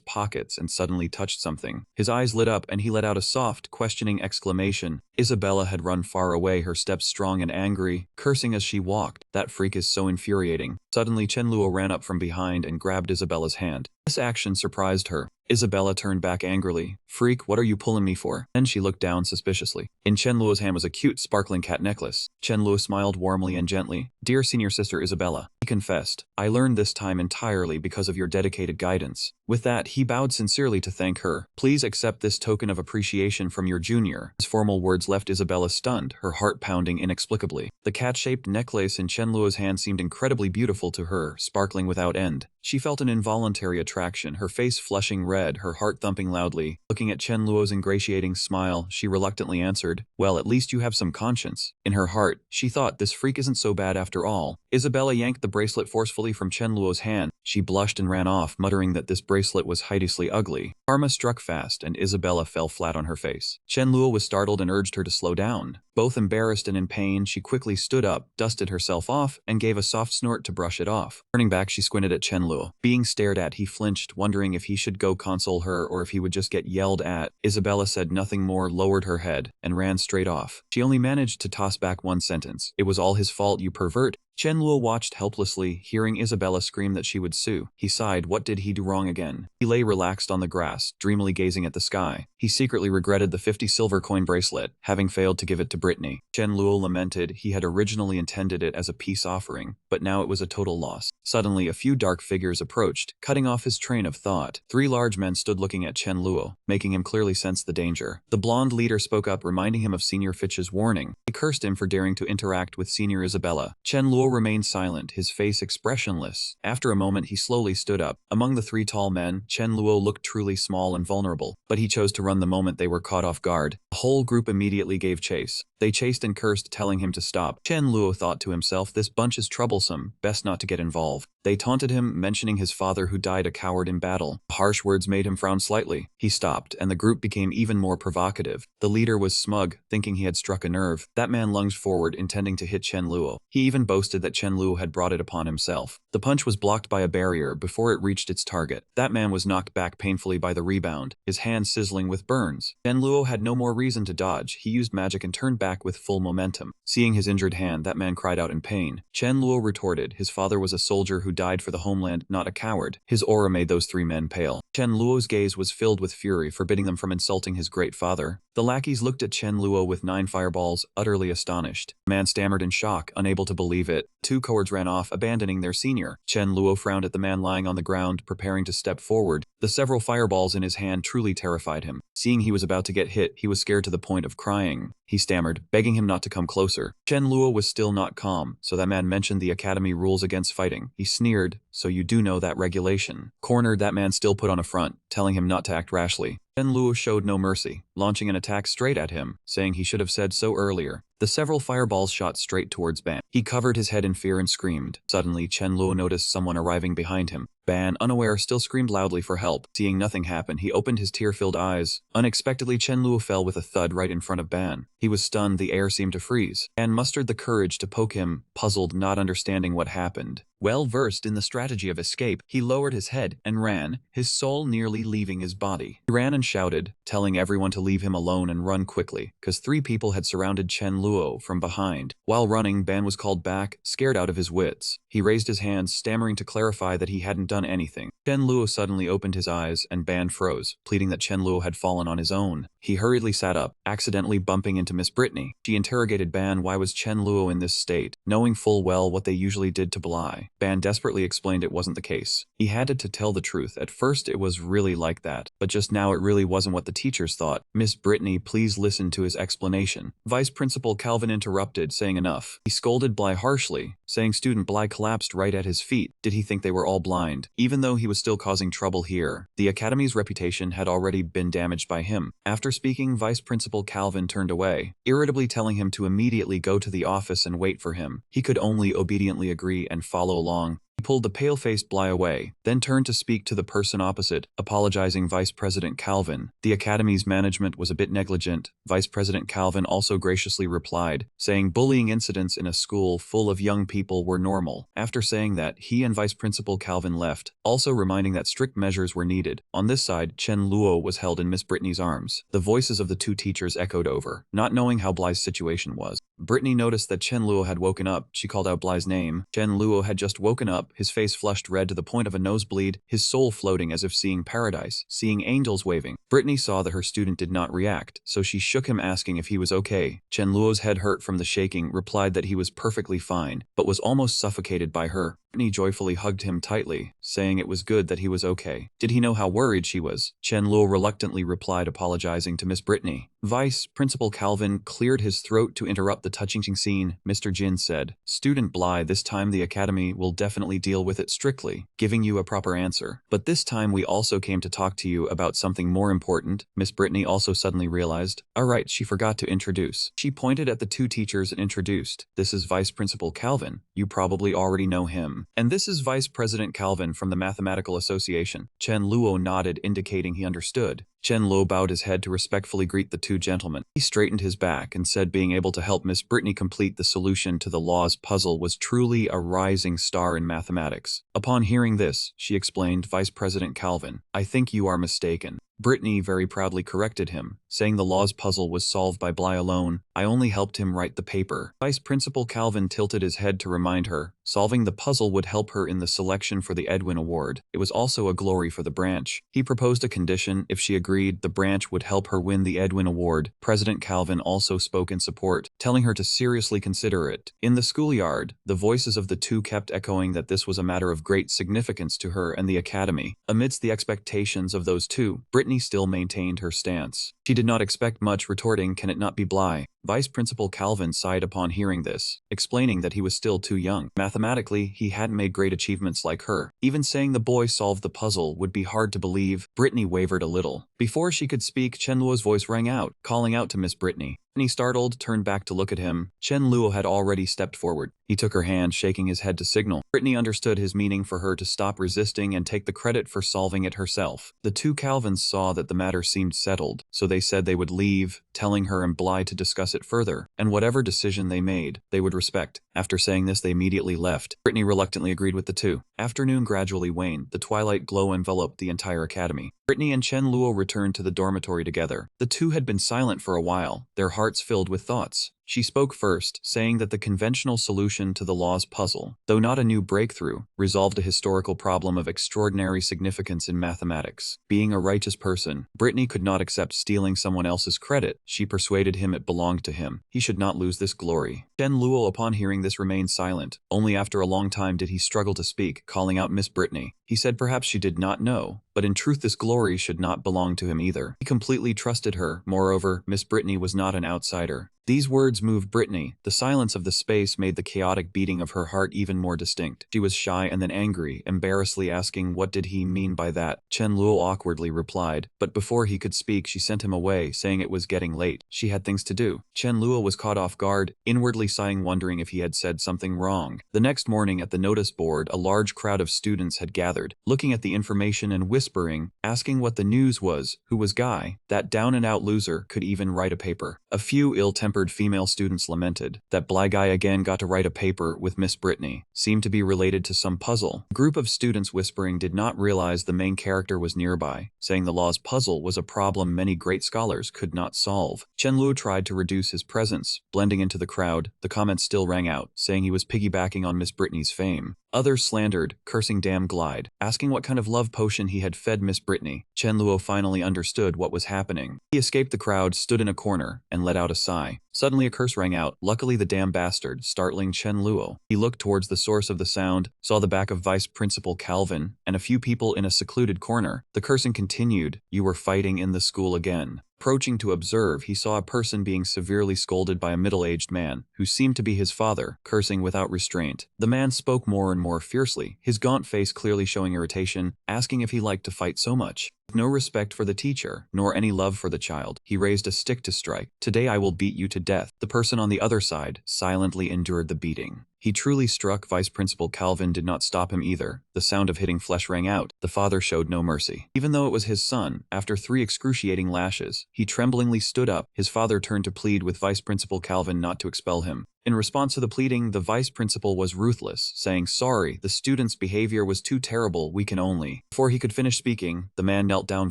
pockets and suddenly touched something. His eyes lit up and he let out a soft, questioning exclamation. Isabella had run far away, her steps strong and angry, cursing as she walked. That freak is so infuriating. Suddenly Chen Luo ran up from behind and grabbed Isabella's hand. This action surprised her. Isabella turned back angrily. "Freak, what are you pulling me for?" Then she looked down suspiciously. In Chen Luo's hand was a cute, sparkling cat necklace. Chen Luo smiled warmly and gently. "Dear senior sister Isabella," he confessed, "I learned this time entirely because of your dedicated guidance." With that, he bowed sincerely to thank her. "Please accept this token of appreciation from your junior." His formal words left Isabella stunned, her heart pounding inexplicably. The cat-shaped necklace in Chen Luo's hand seemed incredibly beautiful to her, sparkling without end. She felt an involuntary attraction, her face flushing red, her heart thumping loudly. Looking at Chen Luo's ingratiating smile, she reluctantly answered, "Well, at least you have some conscience." In her heart, she thought, this freak isn't so bad after all. Isabella yanked the bracelet forcefully from Chen Luo's hand. She blushed and ran off, muttering that this bracelet was hideously ugly. Karma struck fast, and Isabella fell flat on her face. Chen Luo was startled and urged her to slow down. Both embarrassed and in pain, she quickly stood up, dusted herself off, and gave a soft snort to brush it off. Turning back, she squinted at Chen Luo. Being stared at, he flinched, wondering if he should go console her or if he would just get yelled at. Isabella said nothing more, lowered her head, and ran straight off. She only managed to toss back one sentence. "It was all his fault, you pervert." Chen Luo watched helplessly, hearing Isabella scream that she would sue. He sighed. What did he do wrong again? He lay relaxed on the grass, dreamily gazing at the sky. He secretly regretted the 50 silver coin bracelet, having failed to give it to Brittany. Chen Luo lamented he had originally intended it as a peace offering, but now it was a total loss. Suddenly, a few dark figures approached, cutting off his train of thought. 3 large men stood looking at Chen Luo, making him clearly sense the danger. The blonde leader spoke up, reminding him of Senior Fitch's warning. He cursed him for daring to interact with Senior Isabella. Chen Luo remained silent, his face expressionless. After a moment, he slowly stood up. Among the 3 tall men, Chen Luo looked truly small and vulnerable, but he chose to run the moment they were caught off guard. The whole group immediately gave chase. They chased and cursed, telling him to stop. Chen Luo thought to himself, this bunch is troublesome, best not to get involved. They taunted him, mentioning his father who died a coward in battle. The harsh words made him frown slightly. He stopped, and the group became even more provocative. The leader was smug, thinking he had struck a nerve. That man lunged forward, intending to hit Chen Luo. He even boasted that Chen Luo had brought it upon himself. The punch was blocked by a barrier before it reached its target. That man was knocked back painfully by the rebound, his hand sizzling with burns. Chen Luo had no more reason to dodge. He used magic and turned back with full momentum. Seeing his injured hand, that man cried out in pain. Chen Luo retorted, his father was a soldier who died for the homeland, not a coward. His aura made those 3 men pale. Chen Luo's gaze was filled with fury, forbidding them from insulting his great father. The lackeys looked at Chen Luo with 9 fireballs, utterly astonished. The man stammered in shock, unable to believe it. 2 cowards ran off, abandoning their senior. Chen Luo frowned at the man lying on the ground, preparing to step forward. The several fireballs in his hand truly terrified him. Seeing he was about to get hit, he was scared to the point of crying. He stammered, begging him not to come closer. Chen Luo was still not calm, so that man mentioned the academy rules against fighting. He sneered sneered, "So you do know that regulation." Cornered, that man still put on a front, telling him not to act rashly. Chen Luo showed no mercy, launching an attack straight at him, saying he should have said so earlier. The several fireballs shot straight towards Ban. He covered his head in fear and screamed. Suddenly, Chen Luo noticed someone arriving behind him. Ban, unaware, still screamed loudly for help. Seeing nothing happen, he opened his tear-filled eyes. Unexpectedly, Chen Luo fell with a thud right in front of Ban. He was stunned, the air seemed to freeze. Ban mustered the courage to poke him, puzzled, not understanding what happened. Well versed in the strategy of escape, he lowered his head and ran, his soul nearly leaving his body. He ran and shouted, telling everyone to leave him alone and run quickly, because 3 people had surrounded Chen Luo from behind. While running, Ban was called back, scared out of his wits. He raised his hands, stammering to clarify that he hadn't done anything. Chen Luo suddenly opened his eyes, and Ban froze, pleading that Chen Luo had fallen on his own. He hurriedly sat up, accidentally bumping into Miss Brittany. She interrogated Ban why was Chen Luo in this state, knowing full well what they usually did to Bly. Ban desperately explained it wasn't the case. He had to tell the truth. At first it was really like that, but just now it really wasn't what the teachers thought. Miss Brittany, please listen to his explanation. Vice Principal Calvin interrupted, saying enough. He scolded Bly harshly, saying student Bly collapsed right at his feet. Did he think they were all blind? Even though he was still causing trouble here, the academy's reputation had already been damaged by him. After speaking, Vice Principal Calvin turned away, irritably telling him to immediately go to the office and wait for him. He could only obediently agree and follow along. He pulled the pale-faced Bly away, then turned to speak to the person opposite, apologizing Vice President Calvin. The academy's management was a bit negligent. Vice President Calvin also graciously replied, saying bullying incidents in a school full of young people were normal. After saying that, he and Vice Principal Calvin left, also reminding that strict measures were needed. On this side, Chen Luo was held in Miss Brittany's arms. The voices of the 2 teachers echoed over, not knowing how Bly's situation was. Brittany noticed that Chen Luo had woken up. She called out Bly's name. Chen Luo had just woken up, his face flushed red to the point of a nosebleed, his soul floating as if seeing paradise, seeing angels waving. Brittany saw that her student did not react, so she shook him, asking if he was okay. Chen Luo's head hurt from the shaking, replied that he was perfectly fine, but was almost suffocated by her. Brittany joyfully hugged him tightly, saying it was good that he was okay. Did he know how worried she was? Chen Luo reluctantly replied, apologizing to Miss Brittany. Vice Principal Calvin cleared his throat to interrupt the touching scene. Mr. Jin said, "Student Bly, this time the academy will definitely deal with it strictly, giving you a proper answer. But this time we also came to talk to you about something more important." Miss Brittany also suddenly realized, alright, she forgot to introduce. She pointed at the 2 teachers and introduced, "This is Vice Principal Calvin. You probably already know him. And this is Vice President Calvin from the Mathematical Association." Chen Luo nodded, indicating he understood. Chen Luo bowed his head to respectfully greet the 2 gentlemen. He straightened his back and said being able to help Miss Brittany complete the solution to the law's puzzle was truly a rising star in mathematics. Upon hearing this, she explained, Vice President Calvin, "I think you are mistaken." Brittany very proudly corrected him, saying the law's puzzle was solved by Bly alone. "I only helped him write the paper." Vice Principal Calvin tilted his head to remind her, solving the puzzle would help her in the selection for the Edwin Award. It was also a glory for the branch. He proposed a condition: if she agreed, the branch would help her win the Edwin Award. President Calvin also spoke in support, telling her to seriously consider it. In the schoolyard, the voices of the 2 kept echoing that this was a matter of great significance to her and the academy. Amidst the expectations of those 2, Brittany still maintained her stance. She did not expect much, retorting, "Can it not be Bly?" Vice Principal Calvin sighed upon hearing this, explaining that he was still too young. Mathematically, he hadn't made great achievements like her. Even saying the boy solved the puzzle would be hard to believe. Brittany wavered a little. Before she could speak, Chen Luo's voice rang out, calling out to Miss Brittany. Brittany, startled, turned back to look at him. Chen Luo had already stepped forward. He took her hand, shaking his head to signal. Brittany understood his meaning for her to stop resisting and take the credit for solving it herself. The 2 Calvins saw that the matter seemed settled, so they said they would leave, telling her and Bly to discuss it further, and whatever decision they made, they would respect. After saying this, they immediately left. Brittany reluctantly agreed with the 2. Afternoon gradually waned. The twilight glow enveloped the entire academy. Brittany and Chen Luo returned to the dormitory together. The 2 had been silent for a while, their hearts filled with thoughts. She spoke first, saying that the conventional solution to the law's puzzle, though not a new breakthrough, resolved a historical problem of extraordinary significance in mathematics. Being a righteous person, Brittany could not accept stealing someone else's credit. She persuaded him it belonged to him. He should not lose this glory. Chen Luo, upon hearing this, remained silent. Only after a long time did he struggle to speak, calling out Miss Brittany. He said perhaps she did not know, but in truth this glory should not belong to him either. He completely trusted her. Moreover, Miss Brittany was not an outsider. These words moved Brittany. The silence of the space made the chaotic beating of her heart even more distinct. She was shy and then angry, embarrassedly asking what did he mean by that. Chen Luo awkwardly replied, but before he could speak she sent him away, saying it was getting late. She had things to do. Chen Luo was caught off guard, inwardly sighing, wondering if he had said something wrong. The next morning at the notice board, a large crowd of students had gathered, looking at the information and whispering, asking what the news was. Who was Guy? That down-and-out loser could even write a paper. A few ill-tempered female students lamented that Bly Guy again got to write a paper with Miss Brittany. Seemed to be related to some puzzle. A group of students whispering did not realize the main character was nearby, saying the law's puzzle was a problem many great scholars could not solve. Chen Luo tried to reduce his presence, blending into the crowd. The comments still rang out, saying he was piggybacking on Miss Brittany's fame. Others slandered, cursing damn Glide, asking what kind of love potion he had fed Miss Brittany. Chen Luo finally understood what was happening. He escaped the crowd, stood in a corner, and let out a sigh. Suddenly a curse rang out, luckily the damn bastard, startling Chen Luo. He looked towards the source of the sound, saw the back of Vice Principal Calvin, and a few people in a secluded corner. The cursing continued. You were fighting in the school again. Approaching to observe, he saw a person being severely scolded by a middle-aged man, who seemed to be his father, cursing without restraint. The man spoke more and more fiercely, his gaunt face clearly showing irritation, asking if he liked to fight so much. With no respect for the teacher, nor any love for the child, he raised a stick to strike. Today I will beat you to death. The person on the other side silently endured the beating. He truly struck. Vice Principal Calvin did not stop him either. The sound of hitting flesh rang out. The father showed no mercy. Even though it was his son, after 3 excruciating lashes, he tremblingly stood up. His father turned to plead with Vice Principal Calvin not to expel him. In response to the pleading, the vice principal was ruthless, saying, "Sorry, the student's behavior was too terrible, we can only." Before he could finish speaking, the man knelt down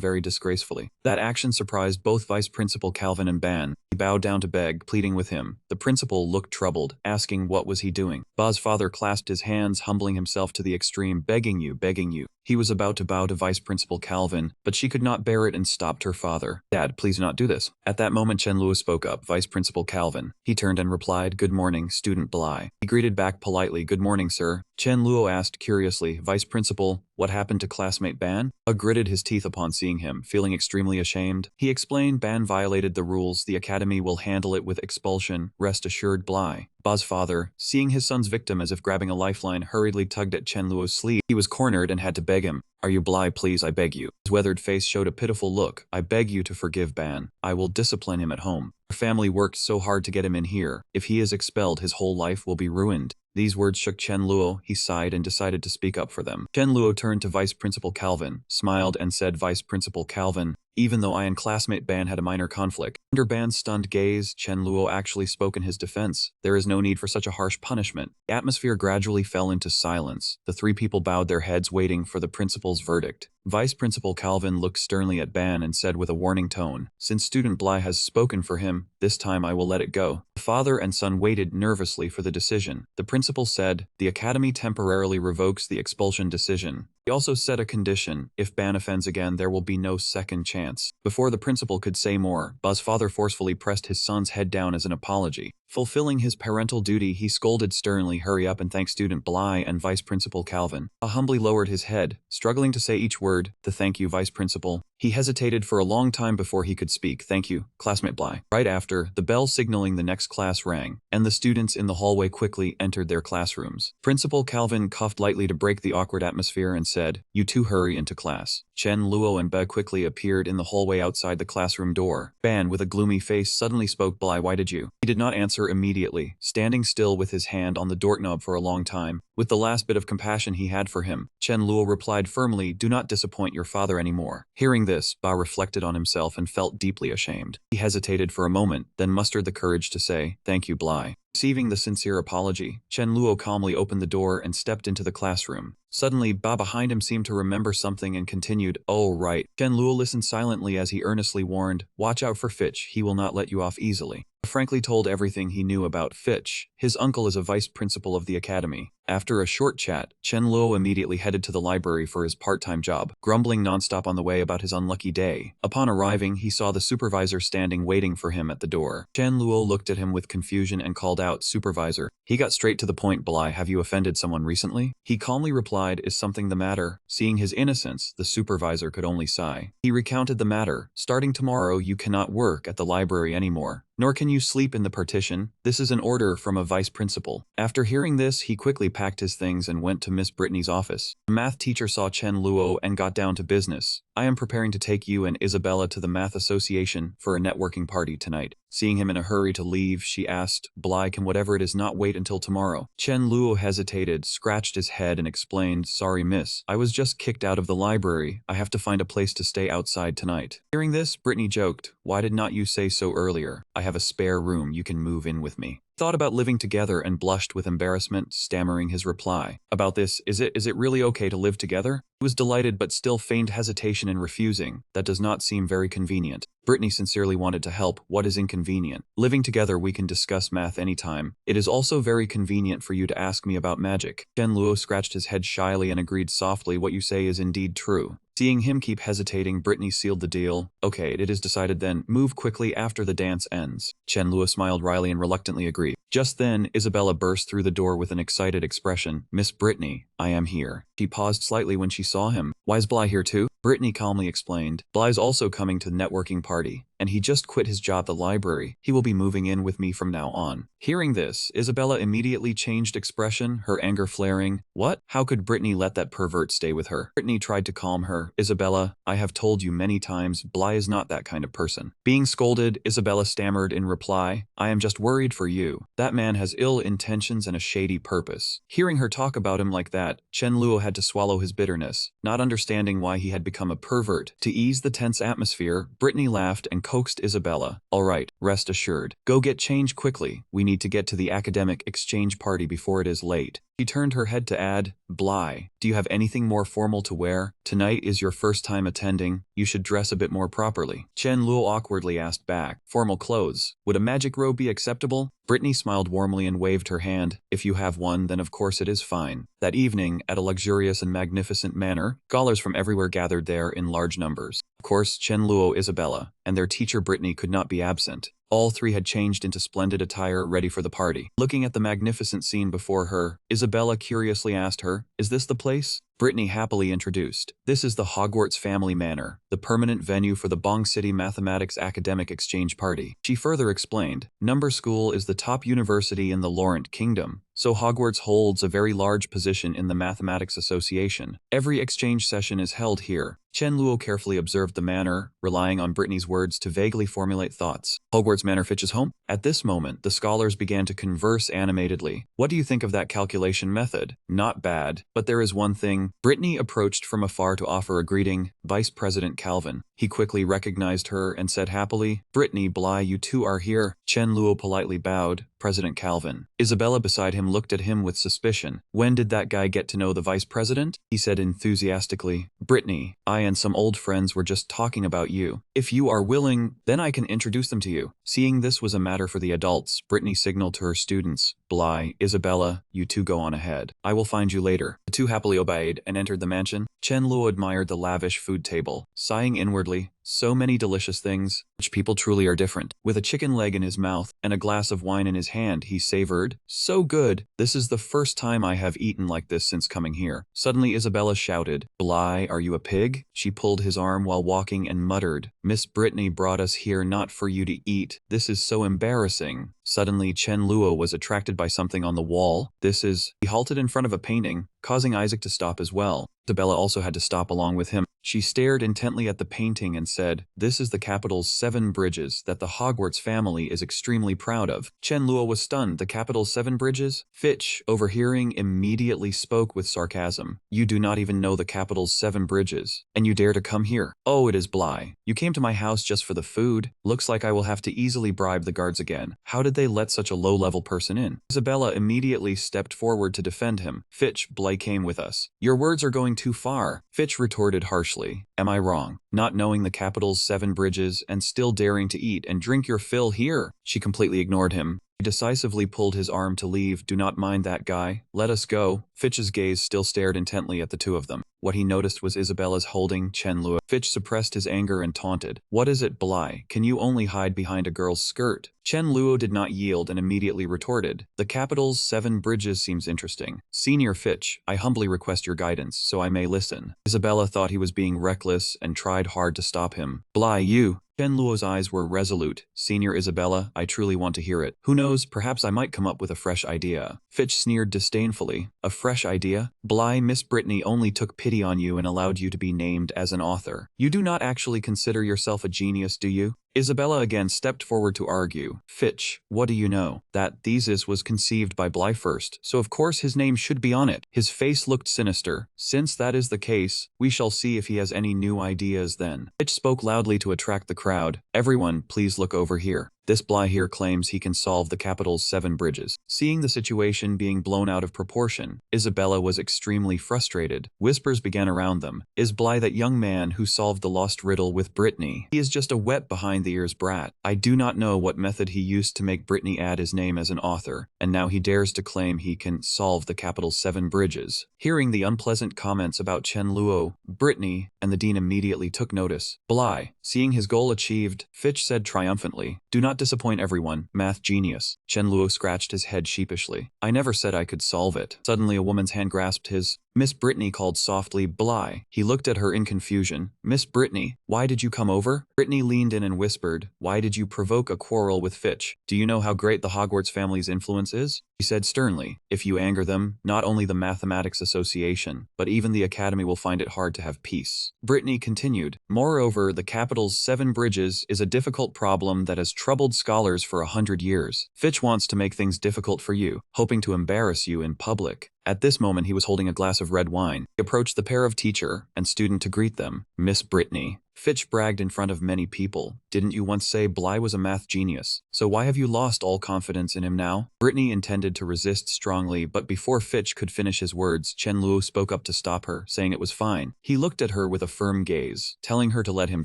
very disgracefully. That action surprised both Vice Principal Calvin and Ban. He bowed down to beg, pleading with him. The principal looked troubled, asking what was he doing. Ba's father clasped his hands, humbling himself to the extreme, begging you, begging you. He was about to bow to Vice Principal Calvin, but she could not bear it and stopped her father. "Dad, please do not do this." At that moment Chen Luo spoke up, Vice Principal Calvin. He turned and replied, "Good morning, Student Bly." He greeted back politely, "Good morning, sir." Chen Luo asked curiously, "Vice Principal, what happened to classmate Ban?" Gritted his teeth upon seeing him, feeling extremely ashamed. He explained, "Ban violated the rules, the academy will handle it with expulsion, rest assured Bly." Ba's father, seeing his son's victim as if grabbing a lifeline, hurriedly tugged at Chen Luo's sleeve. He was cornered and had to beg him, "Are you Bly, please, I beg you." His weathered face showed a pitiful look. "I beg you to forgive Ban. I will discipline him at home. Our family worked so hard to get him in here. If he is expelled, his whole life will be ruined." These words shook Chen Luo. He sighed and decided to speak up for them. Chen Luo turned to Vice Principal Calvin, smiled and said, "Vice Principal Calvin, even though I and classmate Ban had a minor conflict." Under Ban's stunned gaze, Chen Luo actually spoke in his defense. "There is no need for such a harsh punishment." The atmosphere gradually fell into silence. The 3 people bowed their heads, waiting for the principal's verdict. Vice Principal Calvin looked sternly at Ban and said with a warning tone, "Since Student Bly has spoken for him, this time I will let it go." The father and son waited nervously for the decision. The principal said, "The academy temporarily revokes the expulsion decision." He also set a condition: if Ban offends again, there will be no second chance. Before the principal could say more, Ba's father forcefully pressed his son's head down as an apology. Fulfilling his parental duty, he scolded sternly, "Hurry up and thank Student Bly and Vice Principal Calvin." Ba humbly lowered his head, struggling to say each word. "The thank you, Vice Principal." He hesitated for a long time before he could speak. "Thank you, Classmate Bly." Right after, the bell signaling the next class rang, and the students in the hallway quickly entered their classrooms. Principal Calvin coughed lightly to break the awkward atmosphere and said, "You 2 hurry into class." Chen Luo and Ba quickly appeared in the hallway outside the classroom door. Ban, with a gloomy face, suddenly spoke, "Bly, why did you?" He did not answer immediately, standing still with his hand on the doorknob for a long time. With the last bit of compassion he had for him, Chen Luo replied firmly, "Do not disappoint your father anymore." Hearing this, Ba reflected on himself and felt deeply ashamed. He hesitated for a moment, then mustered the courage to say, "Thank you, Bly." Receiving the sincere apology, Chen Luo calmly opened the door and stepped into the classroom. Suddenly, Ba behind him seemed to remember something and continued, "Oh, right." Chen Luo listened silently as he earnestly warned, "Watch out for Fitch, he will not let you off easily." Frankly told everything he knew about Fitch. His uncle is a vice principal of the academy. After a short chat, Chen Luo immediately headed to the library for his part-time job, grumbling nonstop on the way about his unlucky day. Upon arriving, he saw the supervisor standing waiting for him at the door. Chen Luo looked at him with confusion and called out, "Supervisor." He got straight to the point, "Bly, have you offended someone recently?" He calmly replied, replied, "Is something the matter?" Seeing his innocence, the supervisor could only sigh. He recounted the matter. "Starting tomorrow, you cannot work at the library anymore, nor can you sleep in the partition. This is an order from a vice principal." After hearing this, he quickly packed his things and went to Miss Brittany's office. The math teacher saw Chen Luo and got down to business. "I am preparing to take you and Isabella to the Math Association for a networking party tonight." Seeing him in a hurry to leave, she asked, "Bly, can whatever it is not wait until tomorrow?" Chen Luo hesitated, scratched his head, and explained, "Sorry, miss. I was just kicked out of the library. I have to find a place to stay outside tonight." Hearing this, Brittany joked, "Why did not you say so earlier? I have a spare room. You can move in with me." Thought about living together and blushed with embarrassment, stammering his reply. "About this, is it really okay to live together?" He was delighted but still feigned hesitation in refusing. "That does not seem very convenient." Brittany sincerely wanted to help. "What is inconvenient? Living together we can discuss math anytime. It is also very convenient for you to ask me about magic." Chen Luo scratched his head shyly and agreed softly, "What you say is indeed true." Seeing him keep hesitating, Brittany sealed the deal. "Okay, it is decided then. Move quickly after the dance ends." Chen Luo smiled wryly and reluctantly agreed. Just then, Isabella burst through the door with an excited expression. "Miss Brittany, I am here." She paused slightly when she saw him. "Why is Bly here too?" Brittany calmly explained. "Bly's also coming to the networking party, and he just quit his job at the library. He will be moving in with me from now on." Hearing this, Isabella immediately changed expression, her anger flaring. What? How could Brittany let that pervert stay with her? Brittany tried to calm her. "Isabella, I have told you many times, Bly is not that kind of person." Being scolded, Isabella stammered in reply, "I am just worried for you. That man has ill intentions and a shady purpose." Hearing her talk about him like that, Chen Luo had to swallow his bitterness, not understanding why he had become a pervert. To ease the tense atmosphere, Brittany laughed and coaxed Isabella. "All right, rest assured. Go get changed quickly. We need to get to the academic exchange party before it is late." She turned her head to add, "Bly, do you have anything more formal to wear? Tonight is your first time attending. You should dress a bit more properly." Chen Luo awkwardly asked back, "Formal clothes? Would a magic robe be acceptable?" Brittany smiled warmly and waved her hand. "If you have one, then of course it is fine." That evening, at a luxurious and magnificent manor, scholars from everywhere gathered there in large numbers. Of course, Chen Luo, Isabella, and their teacher Brittany could not be absent. All three had changed into splendid attire, ready for the party. Looking at the magnificent scene before her, Isabella curiously asked her, "Is this the place?" Brittany happily introduced, "This is the Hogwarts Family Manor, the permanent venue for the Bong City Mathematics Academic Exchange Party." She further explained, "Number School is the top university in the Laurent Kingdom, so Hogwarts holds a very large position in the Mathematics Association. Every exchange session is held here." Chen Luo carefully observed the manor, relying on Brittany's words to vaguely formulate thoughts. "Hogwarts Manor Fitch's home?" At this moment, the scholars began to converse animatedly. "What do you think of that calculation method?" "Not bad, but there is one thing." Brittany approached from afar to offer a greeting. "Vice President Calvin." He quickly recognized her and said happily, "Brittany, Bly, you two are here." Chen Luo politely bowed. "President Calvin." Isabella beside him looked at him with suspicion. "When did that guy get to know the vice president?" He said enthusiastically. "Brittany, I and some old friends were just talking about you. If you are willing, then I can introduce them to you." Seeing this was a matter for the adults, Brittany signaled to her students, "Bly, Isabella, you two go on ahead. I will find you later." The two happily obeyed and entered the mansion. Chen Luo admired the lavish food table, sighing inwardly, "So many delicious things. Rich people truly are different." With a chicken leg in his mouth and a glass of wine in his hand, he savored, "So good. This is the first time I have eaten like this since coming here." Suddenly Isabella shouted, "Bly, are you a pig?" She pulled his arm while walking and muttered, "Miss Brittany brought us here not for you to eat. This is so embarrassing." Suddenly Chen Luo was attracted by something on the wall. He halted in front of a painting, causing Isaac to stop as well. Isabella also had to stop along with him. She stared intently at the painting and said, "This is the capital's 7 bridges that the Hogwarts family is extremely proud of." Chen Luo was stunned. "The capital's 7 bridges?" Fitch, overhearing, immediately spoke with sarcasm. "You do not even know the capital's 7 bridges, and you dare to come here? Oh, it is Bly. You came to my house just for the food? Looks like I will have to easily bribe the guards again. How did they let such a low-level person in?" Isabella immediately stepped forward to defend him. "Fitch, Bly came with us." "Your words are going too far," Fitch retorted harshly. "Am I wrong? Not knowing the capital's 7 bridges and still daring to eat and drink your fill here?" She completely ignored him. He decisively pulled his arm to leave. "Do not mind that guy. Let us go." Fitch's gaze still stared intently at the two of them. What he noticed was Isabella's holding Chen Luo. Fitch suppressed his anger and taunted. "What is it, Bly? Can you only hide behind a girl's skirt?" Chen Luo did not yield and immediately retorted. "The capital's 7 bridges seems interesting. Senior Fitch, I humbly request your guidance so I may listen." Isabella thought he was being reckless and tried hard to stop him. "Bly, you." Chen Luo's eyes were resolute. "Senior Isabella, I truly want to hear it. Who knows, perhaps I might come up with a fresh idea." Fitch sneered disdainfully. "A fresh idea? Bly, Miss Brittany only took pity on you and allowed you to be named as an author. You do not actually consider yourself a genius, do you?" Isabella again stepped forward to argue. "Fitch, what do you know? That thesis was conceived by Bly first, so of course his name should be on it." His face looked sinister. "Since that is the case, we shall see if he has any new ideas then." Fitch spoke loudly to attract the crowd. "Everyone, please look over here. This Bly here claims he can solve the capital's 7 bridges." Seeing the situation being blown out of proportion, Isabella was extremely frustrated. Whispers began around them. "Is Bly that young man who solved the lost riddle with Brittany? He is just a wet behind-the-ears brat. I do not know what method he used to make Brittany add his name as an author, and now he dares to claim he can solve the capital's 7 bridges." Hearing the unpleasant comments about Chen Luo, Brittany, and the dean immediately took notice. Bly, seeing his goal achieved, Fitch said triumphantly, "Do not disappoint everyone, math genius." Chen Luo scratched his head sheepishly. "I never said I could solve it." Suddenly a woman's hand grasped his. Miss Brittany called softly, "Bly." He looked at her in confusion. "Miss Brittany, why did you come over?" Brittany leaned in and whispered, "Why did you provoke a quarrel with Fitch? Do you know how great the Hogwarts family's influence is?" She said sternly, "If you anger them, not only the Mathematics Association, but even the Academy will find it hard to have peace." Brittany continued, "Moreover, the capital's 7 bridges is a difficult problem that has troubled scholars for 100 years. Fitch wants to make things difficult for you, hoping to embarrass you in public." At this moment he was holding a glass of red wine. He approached the pair of teacher and student to greet them. "Miss Brittany." Fitch bragged in front of many people. "Didn't you once say Bly was a math genius? So why have you lost all confidence in him now?" Brittany intended to resist strongly, but before Fitch could finish his words, Chen Luo spoke up to stop her, saying it was fine. He looked at her with a firm gaze, telling her to let him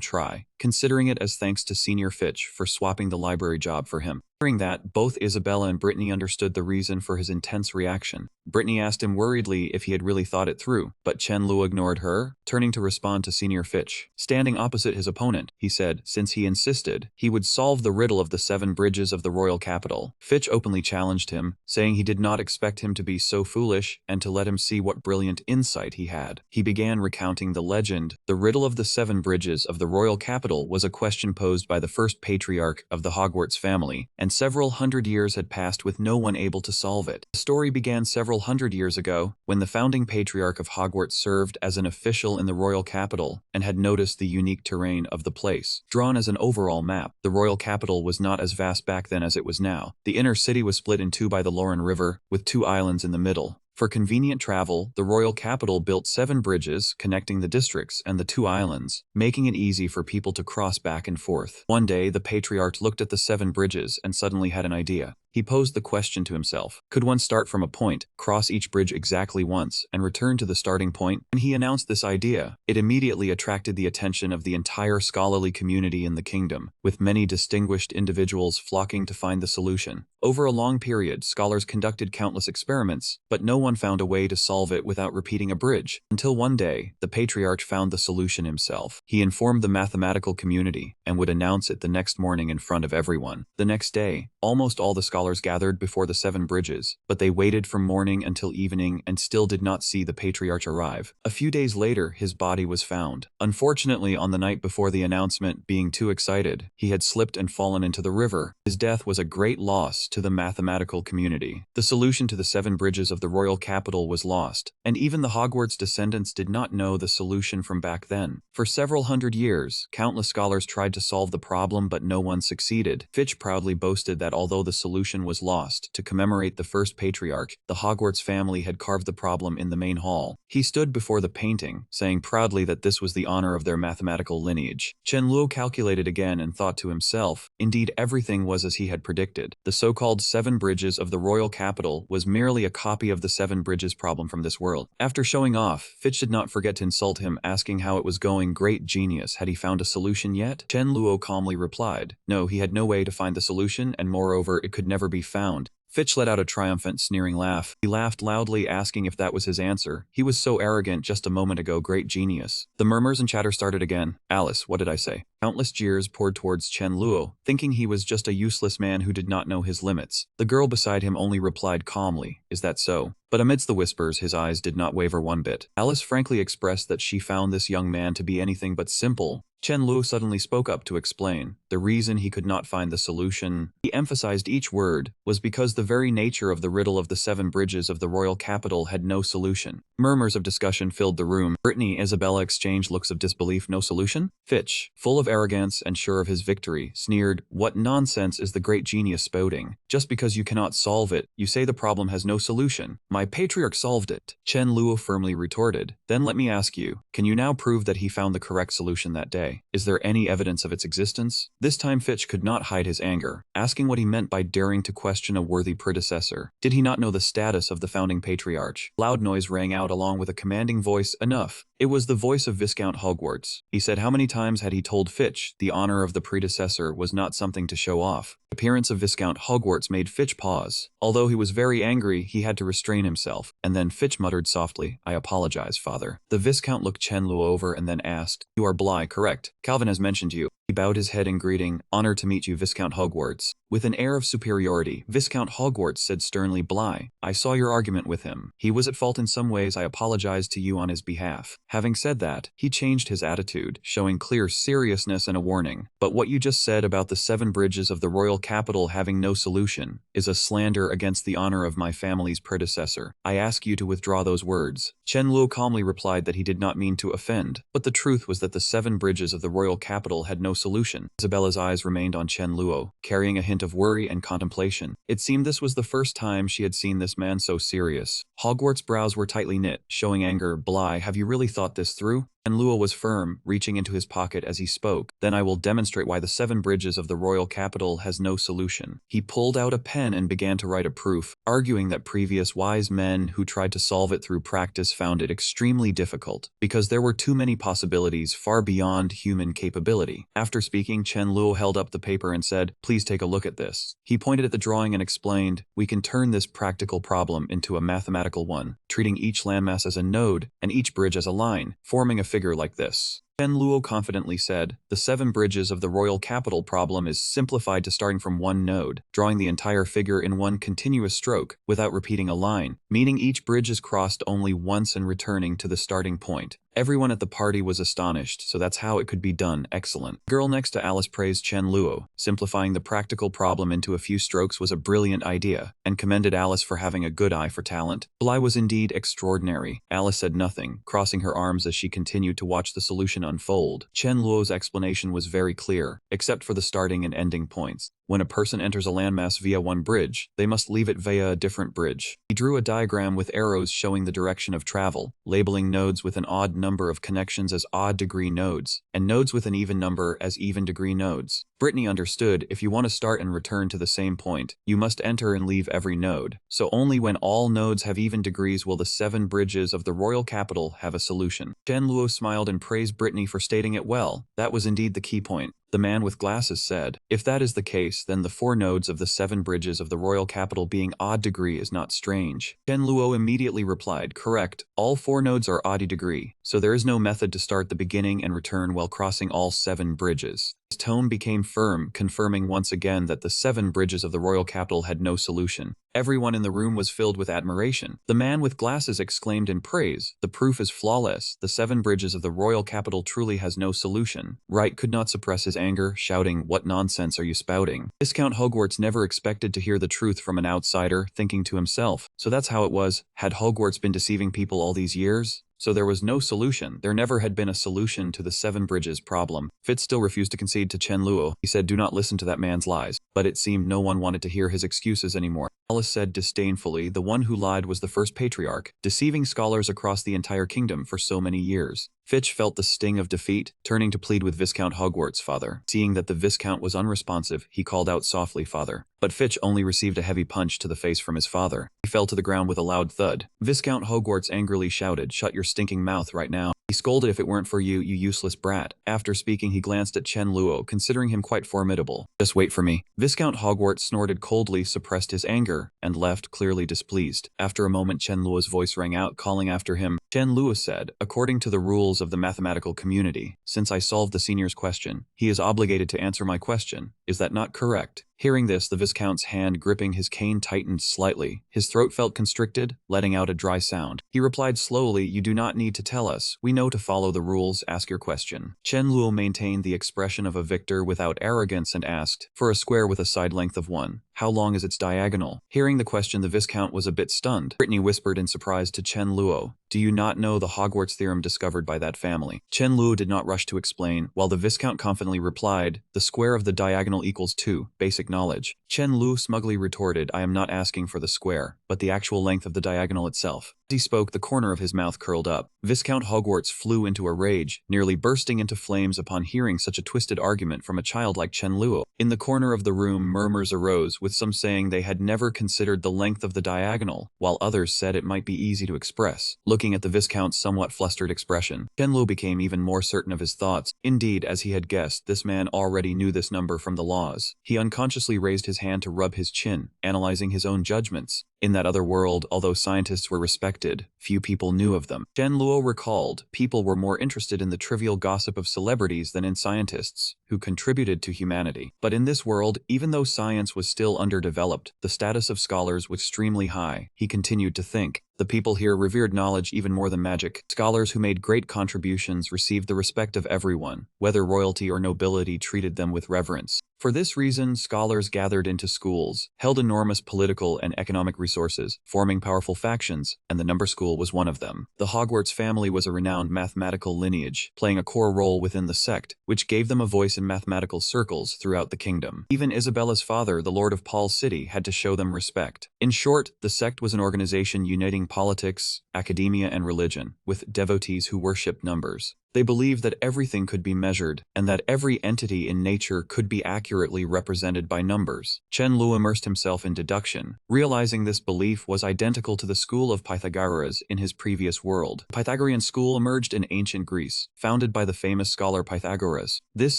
try, considering it as thanks to Senior Fitch for swapping the library job for him. Hearing that, both Isabella and Brittany understood the reason for his intense reaction. Brittany asked him worriedly if he had really thought it through, but Chen Luo ignored her, turning to respond to Senior Fitch. Standing opposite his opponent, he said, since he insisted, he would solve the riddle of the 7 bridges of the royal capital. Fitch openly challenged him, saying he did not expect him to be so foolish and to let him see what brilliant insight he had. He began recounting the legend. The riddle of the 7 bridges of the royal capital was a question posed by the first patriarch of the Hogwarts family, and several hundred years had passed with no one able to solve it. The story began several hundred years ago, when the founding patriarch of Hogwarts served as an official in the royal capital and had noticed the unique terrain of the place. Drawn as an overall map, the royal capital was not as vast back then as it was now. The inner city was split in two by the Lauren River, with 2 islands in the middle. For convenient travel, the royal capital built 7 bridges connecting the districts and the 2 islands, making it easy for people to cross back and forth. One day, the patriarch looked at the 7 bridges and suddenly had an idea. He posed the question to himself, could one start from a point, cross each bridge exactly once, and return to the starting point? When he announced this idea, it immediately attracted the attention of the entire scholarly community in the kingdom, with many distinguished individuals flocking to find the solution. Over a long period, scholars conducted countless experiments, but no one found a way to solve it without repeating a bridge. Until one day, the patriarch found the solution himself. He informed the mathematical community, and would announce it the next morning in front of everyone. The next day, almost all the scholars gathered before the 7 bridges, but they waited from morning until evening and still did not see the patriarch arrive. A few days later, his body was found. Unfortunately, on the night before the announcement, being too excited, he had slipped and fallen into the river. His death was a great loss to the mathematical community. The solution to the 7 bridges of the royal capital was lost, and even the Hogwarts descendants did not know the solution from back then. For several hundred years, countless scholars tried to solve the problem, but no one succeeded. Fitch proudly boasted that although the solution was lost, to commemorate the first patriarch, the Hogwarts family had carved the problem in the main hall. He stood before the painting, saying proudly that this was the honor of their mathematical lineage. Chen Luo calculated again and thought to himself, indeed everything was as he had predicted. The so-called 7 bridges of the royal capital was merely a copy of the 7 bridges problem from this world. After showing off, Fitch did not forget to insult him, asking how it was going. Great genius, had he found a solution yet? Chen Luo calmly replied, no, he had no way to find the solution, and moreover, it could never be found. Fitch let out a triumphant, sneering laugh. He laughed loudly, asking if that was his answer. He was so arrogant just a moment ago, great genius. The murmurs and chatter started again. Alice, what did I say? Countless jeers poured towards Chen Luo, thinking he was just a useless man who did not know his limits. The girl beside him only replied calmly, is that so? But amidst the whispers, his eyes did not waver one bit. Alice frankly expressed that she found this young man to be anything but simple. Chen Luo suddenly spoke up to explain. The reason he could not find the solution, he emphasized each word, was because the very nature of the riddle of the 7 bridges of the royal capital had no solution. Murmurs of discussion filled the room. Brittany and Isabella exchanged looks of disbelief. No solution? Fitch, full of arrogance and sure of his victory, sneered, what nonsense is the great genius spouting? Just because you cannot solve it, you say the problem has no solution. My patriarch solved it. Chen Luo firmly retorted. Then let me ask you, can you now prove that he found the correct solution that day? Is there any evidence of its existence? This time Fitch could not hide his anger, asking what he meant by daring to question a worthy predecessor. Did he not know the status of the founding patriarch? Loud noise rang out along with a commanding voice, enough. It was the voice of Viscount Hogwarts. He said how many times had he told Fitch the honor of the predecessor was not something to show off. The appearance of Viscount Hogwarts made Fitch pause. Although he was very angry, he had to restrain himself, and then Fitch muttered softly, I apologize, father. The Viscount looked Chen Luo over and then asked, you are Bly, correct? Calvin has mentioned you. He bowed his head in greeting, honored to meet you, Viscount Hogwarts. With an air of superiority, Viscount Hogwarts said sternly, Bly, I saw your argument with him. He was at fault in some ways. I apologize to you on his behalf. Having said that, he changed his attitude, showing clear seriousness and a warning. But what you just said about the 7 bridges of the royal capital having no solution is a slander against the honor of my family's predecessor. I ask you to withdraw those words. Chen Luo calmly replied that he did not mean to offend, but the truth was that the 7 bridges of the royal capital had no solution. Isabella's eyes remained on Chen Luo, carrying a hint of worry and contemplation. It seemed this was the first time she had seen this man so serious. Hogwarts' brows were tightly knit, showing anger. Bly, have you really thought this through? And Luo was firm, reaching into his pocket as he spoke. Then I will demonstrate why the 7 bridges of the royal capital has no solution. He pulled out a pen and began to write a proof, arguing that previous wise men who tried to solve it through practice found it extremely difficult, because there were too many possibilities far beyond human capability. After speaking, Chen Luo held up the paper and said, please take a look at this. He pointed at the drawing and explained, we can turn this practical problem into a mathematical one, treating each landmass as a node and each bridge as a line, forming a figure like this. Chen Luo confidently said, the 7 bridges of the royal capital problem is simplified to starting from one node, drawing the entire figure in one continuous stroke, without repeating a line, meaning each bridge is crossed only once and returning to the starting point. Everyone at the party was astonished, so that's how it could be done. Excellent. The girl next to Alice praised Chen Luo. Simplifying the practical problem into a few strokes was a brilliant idea, and commended Alice for having a good eye for talent. Bly was indeed extraordinary. Alice said nothing, crossing her arms as she continued to watch the solution unfold. Chen Luo's explanation was very clear, except for the starting and ending points. When a person enters a landmass via one bridge, they must leave it via a different bridge. He drew a diagram with arrows showing the direction of travel, labeling nodes with an odd number of connections as odd degree nodes, and nodes with an even number as even degree nodes. Brittany understood, if you want to start and return to the same point, you must enter and leave every node. So only when all nodes have even degrees will the 7 bridges of the royal capital have a solution. Chen Luo smiled and praised Brittany for stating it well. That was indeed the key point. The man with glasses said, if that is the case, then the 4 nodes of the 7 bridges of the royal capital being odd degree is not strange. Chen Luo immediately replied, correct, all 4 nodes are odd degree, so there is no method to start the beginning and return while crossing all 7 bridges. His tone became firm, confirming once again that the 7 bridges of the royal capital had no solution. Everyone in the room was filled with admiration. The man with glasses exclaimed in praise, the proof is flawless, the 7 bridges of the royal capital truly has no solution. Wright could not suppress his anger, shouting, what nonsense are you spouting? Viscount Hogwarts never expected to hear the truth from an outsider, thinking to himself, so that's how it was. Had Hogwarts been deceiving people all these years? So there was no solution. There never had been a solution to the 7 bridges problem. Fitz still refused to concede to Chen Luo. He said, do not listen to that man's lies. But it seemed no one wanted to hear his excuses anymore. Alice said disdainfully, the one who lied was the first patriarch, deceiving scholars across the entire kingdom for so many years. Fitch felt the sting of defeat, turning to plead with Viscount Hogwarts' father. Seeing that the Viscount was unresponsive, he called out softly, father. But Fitch only received a heavy punch to the face from his father. He fell to the ground with a loud thud. Viscount Hogwarts angrily shouted, shut your stinking mouth right now. He scolded, "If it weren't for you, you useless brat." After speaking, he glanced at Chen Luo, considering him quite formidable. "Just wait for me." Viscount Hogwarts snorted coldly, suppressed his anger, and left, clearly displeased. After a moment, Chen Luo's voice rang out, calling after him. Chen Luo said, "According to the rules of the mathematical community, since I solved the senior's question, he is obligated to answer my question. Is that not correct?" Hearing this, the Viscount's hand gripping his cane tightened slightly. His throat felt constricted, letting out a dry sound. He replied slowly, "You do not need to tell us. We know to follow the rules. Ask your question." Chen Luo maintained the expression of a victor without arrogance and asked, "For a square with a side length of 1, how long is its diagonal?" Hearing the question, the Viscount was a bit stunned. Brittany whispered in surprise to Chen Luo, "Do you not know the Hogwarts theorem discovered by that family?" Chen Luo did not rush to explain, while the Viscount confidently replied, "The square of the diagonal equals 2, basic knowledge." Chen Luo smugly retorted, "I am not asking for the square, but the actual length of the diagonal itself." As he spoke, the corner of his mouth curled up. Viscount Hogwarts flew into a rage, nearly bursting into flames upon hearing such a twisted argument from a child like Chen Luo. In the corner of the room, murmurs arose, with some saying they had never considered the length of the diagonal, while others said it might be easy to express. Looking at the Viscount's somewhat flustered expression, Chen Luo became even more certain of his thoughts. Indeed, as he had guessed, this man already knew this number from the laws. He unconsciously raised his hand to rub his chin, analyzing his own judgments. In that other world, although scientists were respected, few people knew of them. Chen Luo recalled, people were more interested in the trivial gossip of celebrities than in scientists, who contributed to humanity. But in this world, even though science was still underdeveloped, the status of scholars was extremely high. He continued to think. The people here revered knowledge even more than magic. Scholars who made great contributions received the respect of everyone, whether royalty or nobility treated them with reverence. For this reason, scholars gathered into schools, held enormous political and economic resources, forming powerful factions, and the number school was one of them. The Hogwarts family was a renowned mathematical lineage, playing a core role within the sect, which gave them a voice in mathematical circles throughout the kingdom. Even Isabella's father, the Lord of Paul's City, had to show them respect. In short, the sect was an organization uniting politics, academia, and religion, with devotees who worshipped numbers. They believed that everything could be measured, and that every entity in nature could be accurately represented by numbers. Chen Luo immersed himself in deduction, realizing this belief was identical to the school of Pythagoras in his previous world. The Pythagorean school emerged in ancient Greece, founded by the famous scholar Pythagoras. This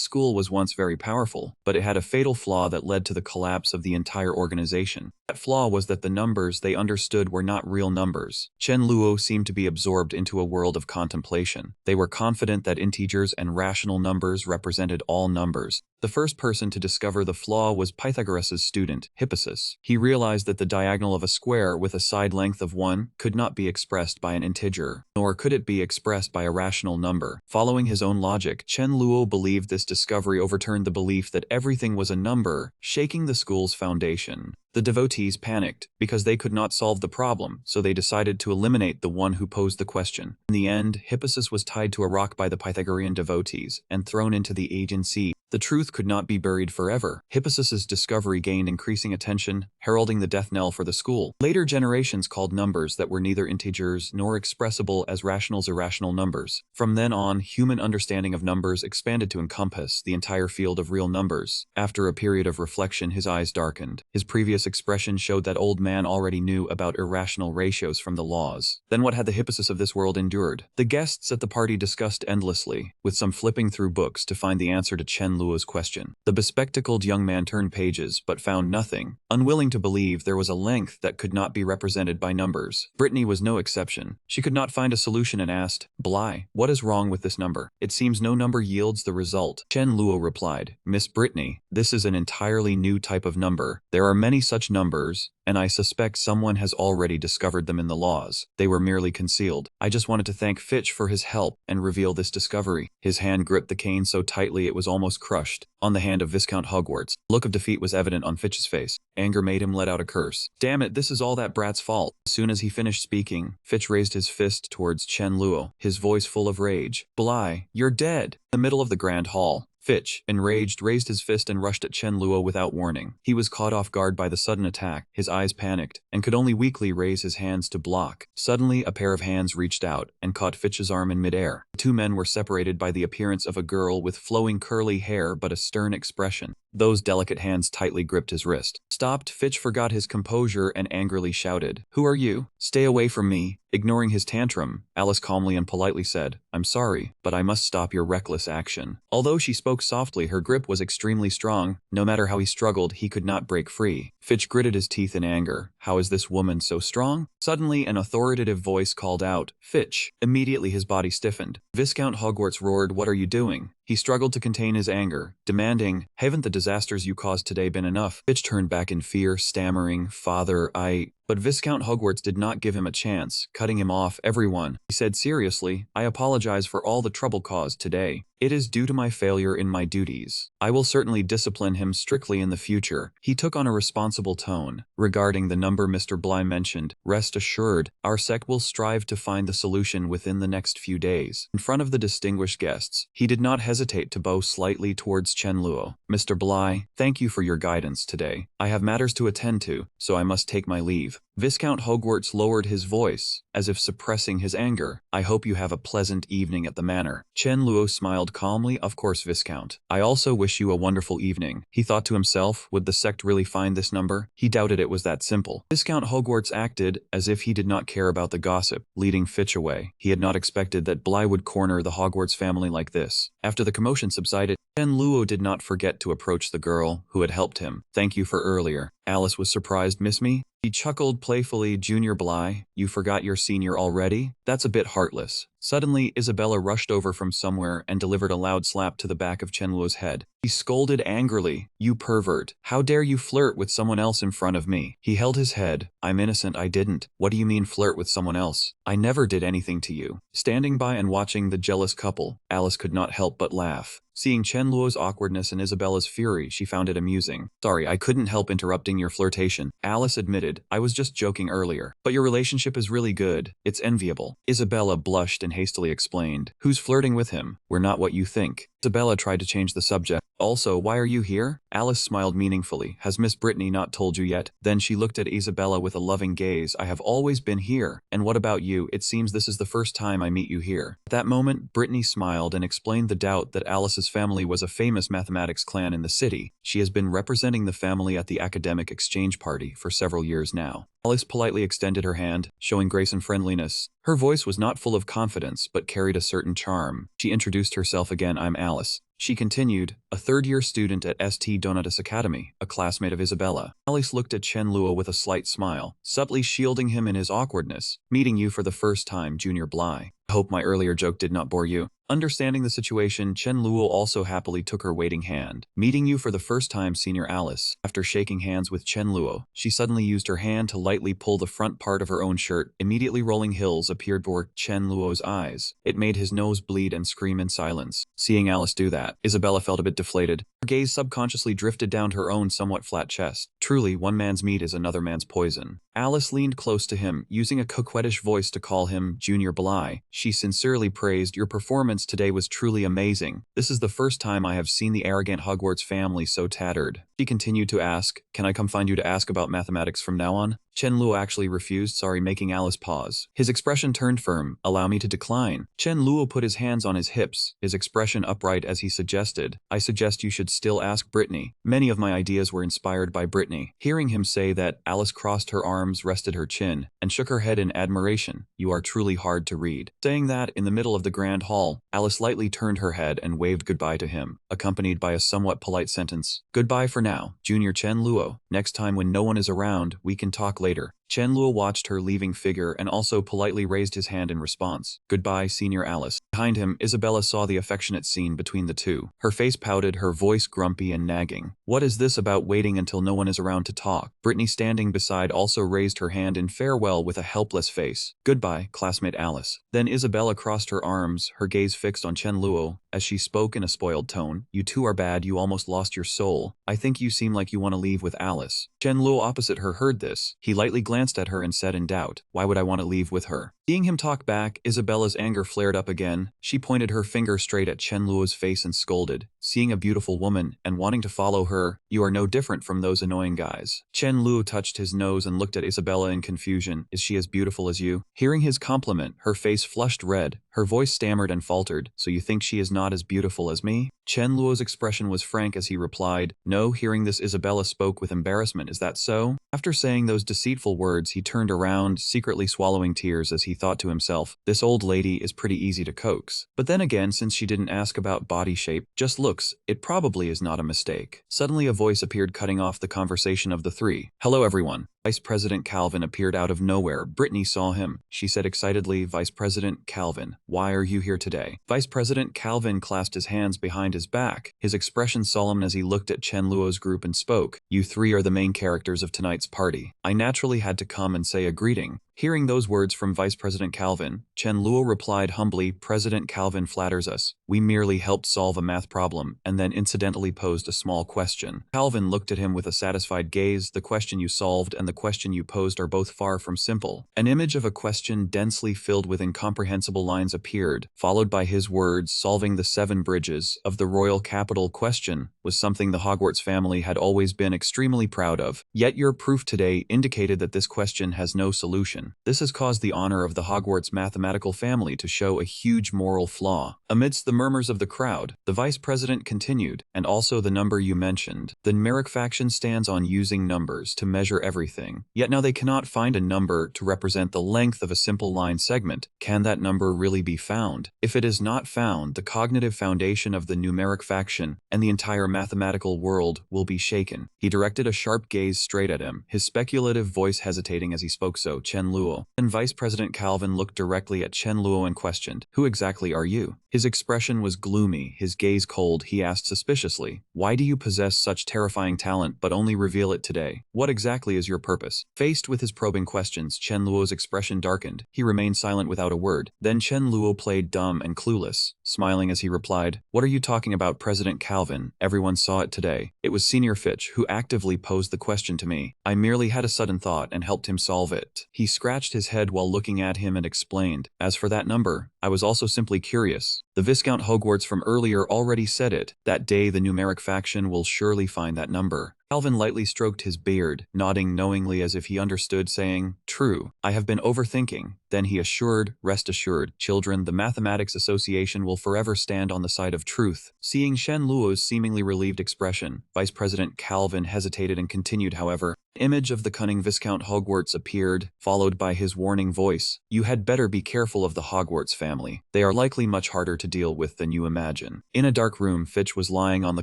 school was once very powerful, but it had a fatal flaw that led to the collapse of the entire organization. That flaw was that the numbers they understood were not real numbers. Chen Luo seemed to be absorbed into a world of contemplation. They were confident that integers and rational numbers represented all numbers. The first person to discover the flaw was Pythagoras' student, Hippasus. He realized that the diagonal of a square with a side length of 1 could not be expressed by an integer, nor could it be expressed by a rational number. Following his own logic, Chen Luo believed this discovery overturned the belief that everything was a number, shaking the school's foundation. The devotees panicked, because they could not solve the problem, so they decided to eliminate the one who posed the question. In the end, Hippasus was tied to a rock by the Pythagorean devotees, and thrown into the Aegean Sea. The truth could not be buried forever. Hippasus's discovery gained increasing attention, heralding the death knell for the school. Later generations called numbers that were neither integers nor expressible as rationals irrational numbers. From then on, human understanding of numbers expanded to encompass the entire field of real numbers. After a period of reflection, his eyes darkened. His previous expression showed that old man already knew about irrational ratios from the laws. Then what had the Hippasus of this world endured? The guests at the party discussed endlessly, with some flipping through books to find the answer to Chen Luo's question. The bespectacled young man turned pages, but found nothing, unwilling to believe there was a length that could not be represented by numbers. Brittany was no exception. She could not find a solution and asked, "Bly, what is wrong with this number? It seems no number yields the result." Chen Luo replied, "Miss Brittany, this is an entirely new type of number. There are many such numbers, and I suspect someone has already discovered them in the laws. They were merely concealed. I just wanted to thank Fitch for his help and reveal this discovery." His hand gripped the cane so tightly it was almost crushed. On the hand of Viscount Hogwarts, a look of defeat was evident on Fitch's face. Anger made him let out a curse. "Damn it, this is all that brat's fault." As soon as he finished speaking, Fitch raised his fist towards Chen Luo, his voice full of rage. "Bly, you're dead!" In the middle of the grand hall, Fitch, enraged, raised his fist and rushed at Chen Luo without warning. He was caught off guard by the sudden attack, his eyes panicked, and could only weakly raise his hands to block. Suddenly, a pair of hands reached out and caught Fitch's arm in midair. The two men were separated by the appearance of a girl with flowing curly hair but a stern expression. Those delicate hands tightly gripped his wrist. Stopped, Fitch forgot his composure and angrily shouted, "Who are you? Stay away from me." Ignoring his tantrum, Alice calmly and politely said, "I'm sorry, but I must stop your reckless action." Although she spoke softly, her grip was extremely strong. No matter how he struggled, he could not break free. Fitch gritted his teeth in anger. How is this woman so strong? Suddenly, an authoritative voice called out, "Fitch." Immediately his body stiffened. Viscount Hogwarts roared, "What are you doing?" He struggled to contain his anger, demanding, "Haven't the disasters you caused today been enough?" Fitch turned back in fear, stammering, "Father, I—" But Viscount Hogwarts did not give him a chance, cutting him off. "Everyone," he said seriously, "I apologize for all the trouble caused today. It is due to my failure in my duties. I will certainly discipline him strictly in the future." He took on a responsible tone. "Regarding the number Mr. Bly mentioned, rest assured, our sect will strive to find the solution within the next few days." In front of the distinguished guests, he did not hesitate to bow slightly towards Chen Luo. "Mr. Bly, thank you for your guidance today. I have matters to attend to, so I must take my leave." Viscount Hogwarts lowered his voice, as if suppressing his anger. "I hope you have a pleasant evening at the manor." Chen Luo smiled calmly. "Of course, Viscount. I also wish you a wonderful evening." He thought to himself, would the sect really find this number? He doubted it was that simple. Viscount Hogwarts acted as if he did not care about the gossip, leading Fitch away. He had not expected that Bly would corner the Hogwarts family like this. After the commotion subsided, Chen Luo did not forget to approach the girl who had helped him. "Thank you for earlier." Alice was surprised. "Miss me?" He chuckled playfully. "Junior Bly, you forgot your senior already? That's a bit heartless." Suddenly, Isabella rushed over from somewhere and delivered a loud slap to the back of Chen Luo's head. He scolded angrily, "You pervert! How dare you flirt with someone else in front of me?" He held his head. "I'm innocent, I didn't." "What do you mean flirt with someone else? I never did anything to you." Standing by and watching the jealous couple, Alice could not help but laugh. Seeing Chen Luo's awkwardness and Isabella's fury, she found it amusing. "Sorry, I couldn't help interrupting your flirtation," Alice admitted. "I was just joking earlier. But your relationship is really good. It's enviable." Isabella blushed and hastily explained, "Who's flirting with him? We're not what you think." Isabella tried to change the subject. "Also, why are you here?" Alice smiled meaningfully. "Has Miss Brittany not told you yet?" Then she looked at Isabella with a loving gaze. "I have always been here. And what about you? It seems this is the first time I meet you here." At that moment, Brittany smiled and explained the doubt that Alice's family was a famous mathematics clan in the city. She has been representing the family at the academic exchange party for several years now. Alice politely extended her hand, showing grace and friendliness. Her voice was not full of confidence, but carried a certain charm. She introduced herself again. "I'm Alice." She continued, "A third-year student at St. Donatus Academy, a classmate of Isabella." Alice looked at Chen Luo with a slight smile, subtly shielding him in his awkwardness. "Meeting you for the first time, Junior Bly. I hope my earlier joke did not bore you." Understanding the situation, Chen Luo also happily took her waiting hand. "Meeting you for the first time, Senior Alice." After shaking hands with Chen Luo, she suddenly used her hand to lightly pull the front part of her own shirt. Immediately rolling hills appeared before Chen Luo's eyes. It made his nose bleed and scream in silence. Seeing Alice do that, Isabella felt a bit deflated. Her gaze subconsciously drifted down to her own somewhat flat chest. Truly, one man's meat is another man's poison. Alice leaned close to him, using a coquettish voice to call him Junior Bly. She sincerely praised, "Your performance today was truly amazing. This is the first time I have seen the arrogant Hogwarts family so tattered." She continued to ask, "Can I come find you to ask about mathematics from now on?" Chen Luo actually refused, making Alice pause. His expression turned firm. "Allow me to decline." Chen Luo put his hands on his hips, his expression upright as he suggested, "I suggest you should still ask Brittany. Many of my ideas were inspired by Brittany." Hearing him say that, Alice crossed her arms, rested her chin, and shook her head in admiration. "You are truly hard to read." Saying that, in the middle of the grand hall, Alice lightly turned her head and waved goodbye to him, accompanied by a somewhat polite sentence, "Goodbye for now, Junior Chen Luo. Next time when no one is around, we can talk later." Chen Luo watched her leaving figure and also politely raised his hand in response. "Goodbye, Senior Alice." Behind him, Isabella saw the affectionate scene between the two. Her face pouted, her voice grumpy and nagging. "What is this about waiting until no one is around to talk?" Brittany, standing beside, also raised her hand in farewell with a helpless face. "Goodbye, classmate Alice." Then Isabella crossed her arms, her gaze fixed on Chen Luo, as she spoke in a spoiled tone. "You two are bad, you almost lost your soul. I think you seem like you want to leave with Alice." Chen Luo opposite her heard this. He lightly glanced at her and said in doubt, "Why would I want to leave with her?" Seeing him talk back, Isabella's anger flared up again. She pointed her finger straight at Chen Luo's face and scolded, "Seeing a beautiful woman and wanting to follow her, you are no different from those annoying guys." Chen Luo touched his nose and looked at Isabella in confusion. "Is she as beautiful as you?" Hearing his compliment, her face flushed red, her voice stammered and faltered. "So you think she is not as beautiful as me?" Chen Luo's expression was frank as he replied, "No." Hearing this, Isabella spoke with embarrassment. "Is that so?" After saying those deceitful words, he turned around, secretly swallowing tears as he thought to himself, "This old lady is pretty easy to coax." But then again, since she didn't ask about body shape, just looks, it probably is not a mistake. Suddenly a voice appeared, cutting off the conversation of the three. "Hello everyone." Vice President Calvin appeared out of nowhere. Brittany saw him. She said excitedly, "Vice President Calvin, why are you here today?" Vice President Calvin clasped his hands behind his back, his expression solemn as he looked at Chen Luo's group and spoke, "You three are the main characters of tonight's party. I naturally had to come and say a greeting." Hearing those words from Vice President Calvin, Chen Luo replied humbly, "President Calvin flatters us. We merely helped solve a math problem and then incidentally posed a small question." Calvin looked at him with a satisfied gaze. "The question you solved and the question you posed are both far from simple." An image of a question densely filled with incomprehensible lines appeared, followed by his words, "Solving the 7 bridges of the royal capital question was something the Hogwarts family had always been extremely proud of. Yet your proof today indicated that this question has no solution. This has caused the honor of the Hogwarts mathematical family to show a huge moral flaw." Amidst the murmurs of the crowd, the vice president continued, "And also the number you mentioned. The numeric faction stands on using numbers to measure everything. Yet now they cannot find a number to represent the length of a simple line segment. Can that number really be found? If it is not found, the cognitive foundation of the numeric faction and the entire mathematical world will be shaken." He directed a sharp gaze straight at him, his speculative voice hesitating as he spoke. "So, Chen Luo." And Vice President Calvin looked directly at Chen Luo and questioned, "Who exactly are you?" His expression was gloomy, his gaze cold. He asked suspiciously, "Why do you possess such terrifying talent but only reveal it today? What exactly is your purpose?" Faced with his probing questions, Chen Luo's expression darkened. He remained silent without a word. Then Chen Luo played dumb and clueless, smiling as he replied, "What are you talking about, President Calvin? Everyone saw it today. It was Senior Fitch who actively posed the question to me. I merely had a sudden thought and helped him solve it." He scratched his head while looking at him and explained, "As for that number, I was also simply curious. The Viscount Hogwarts from earlier already said it. That day the numeric faction will surely find that number." Calvin lightly stroked his beard, nodding knowingly as if he understood, saying, "True, I have been overthinking." Then he assured, "Rest assured, children, the Mathematics Association will forever stand on the side of truth." Seeing Chen Luo's seemingly relieved expression, Vice President Calvin hesitated and continued, however. An image of the cunning Viscount Hogwarts appeared, followed by his warning voice, "You had better be careful of the Hogwarts family. They are likely much harder to deal with than you imagine." In a dark room, Fitch was lying on the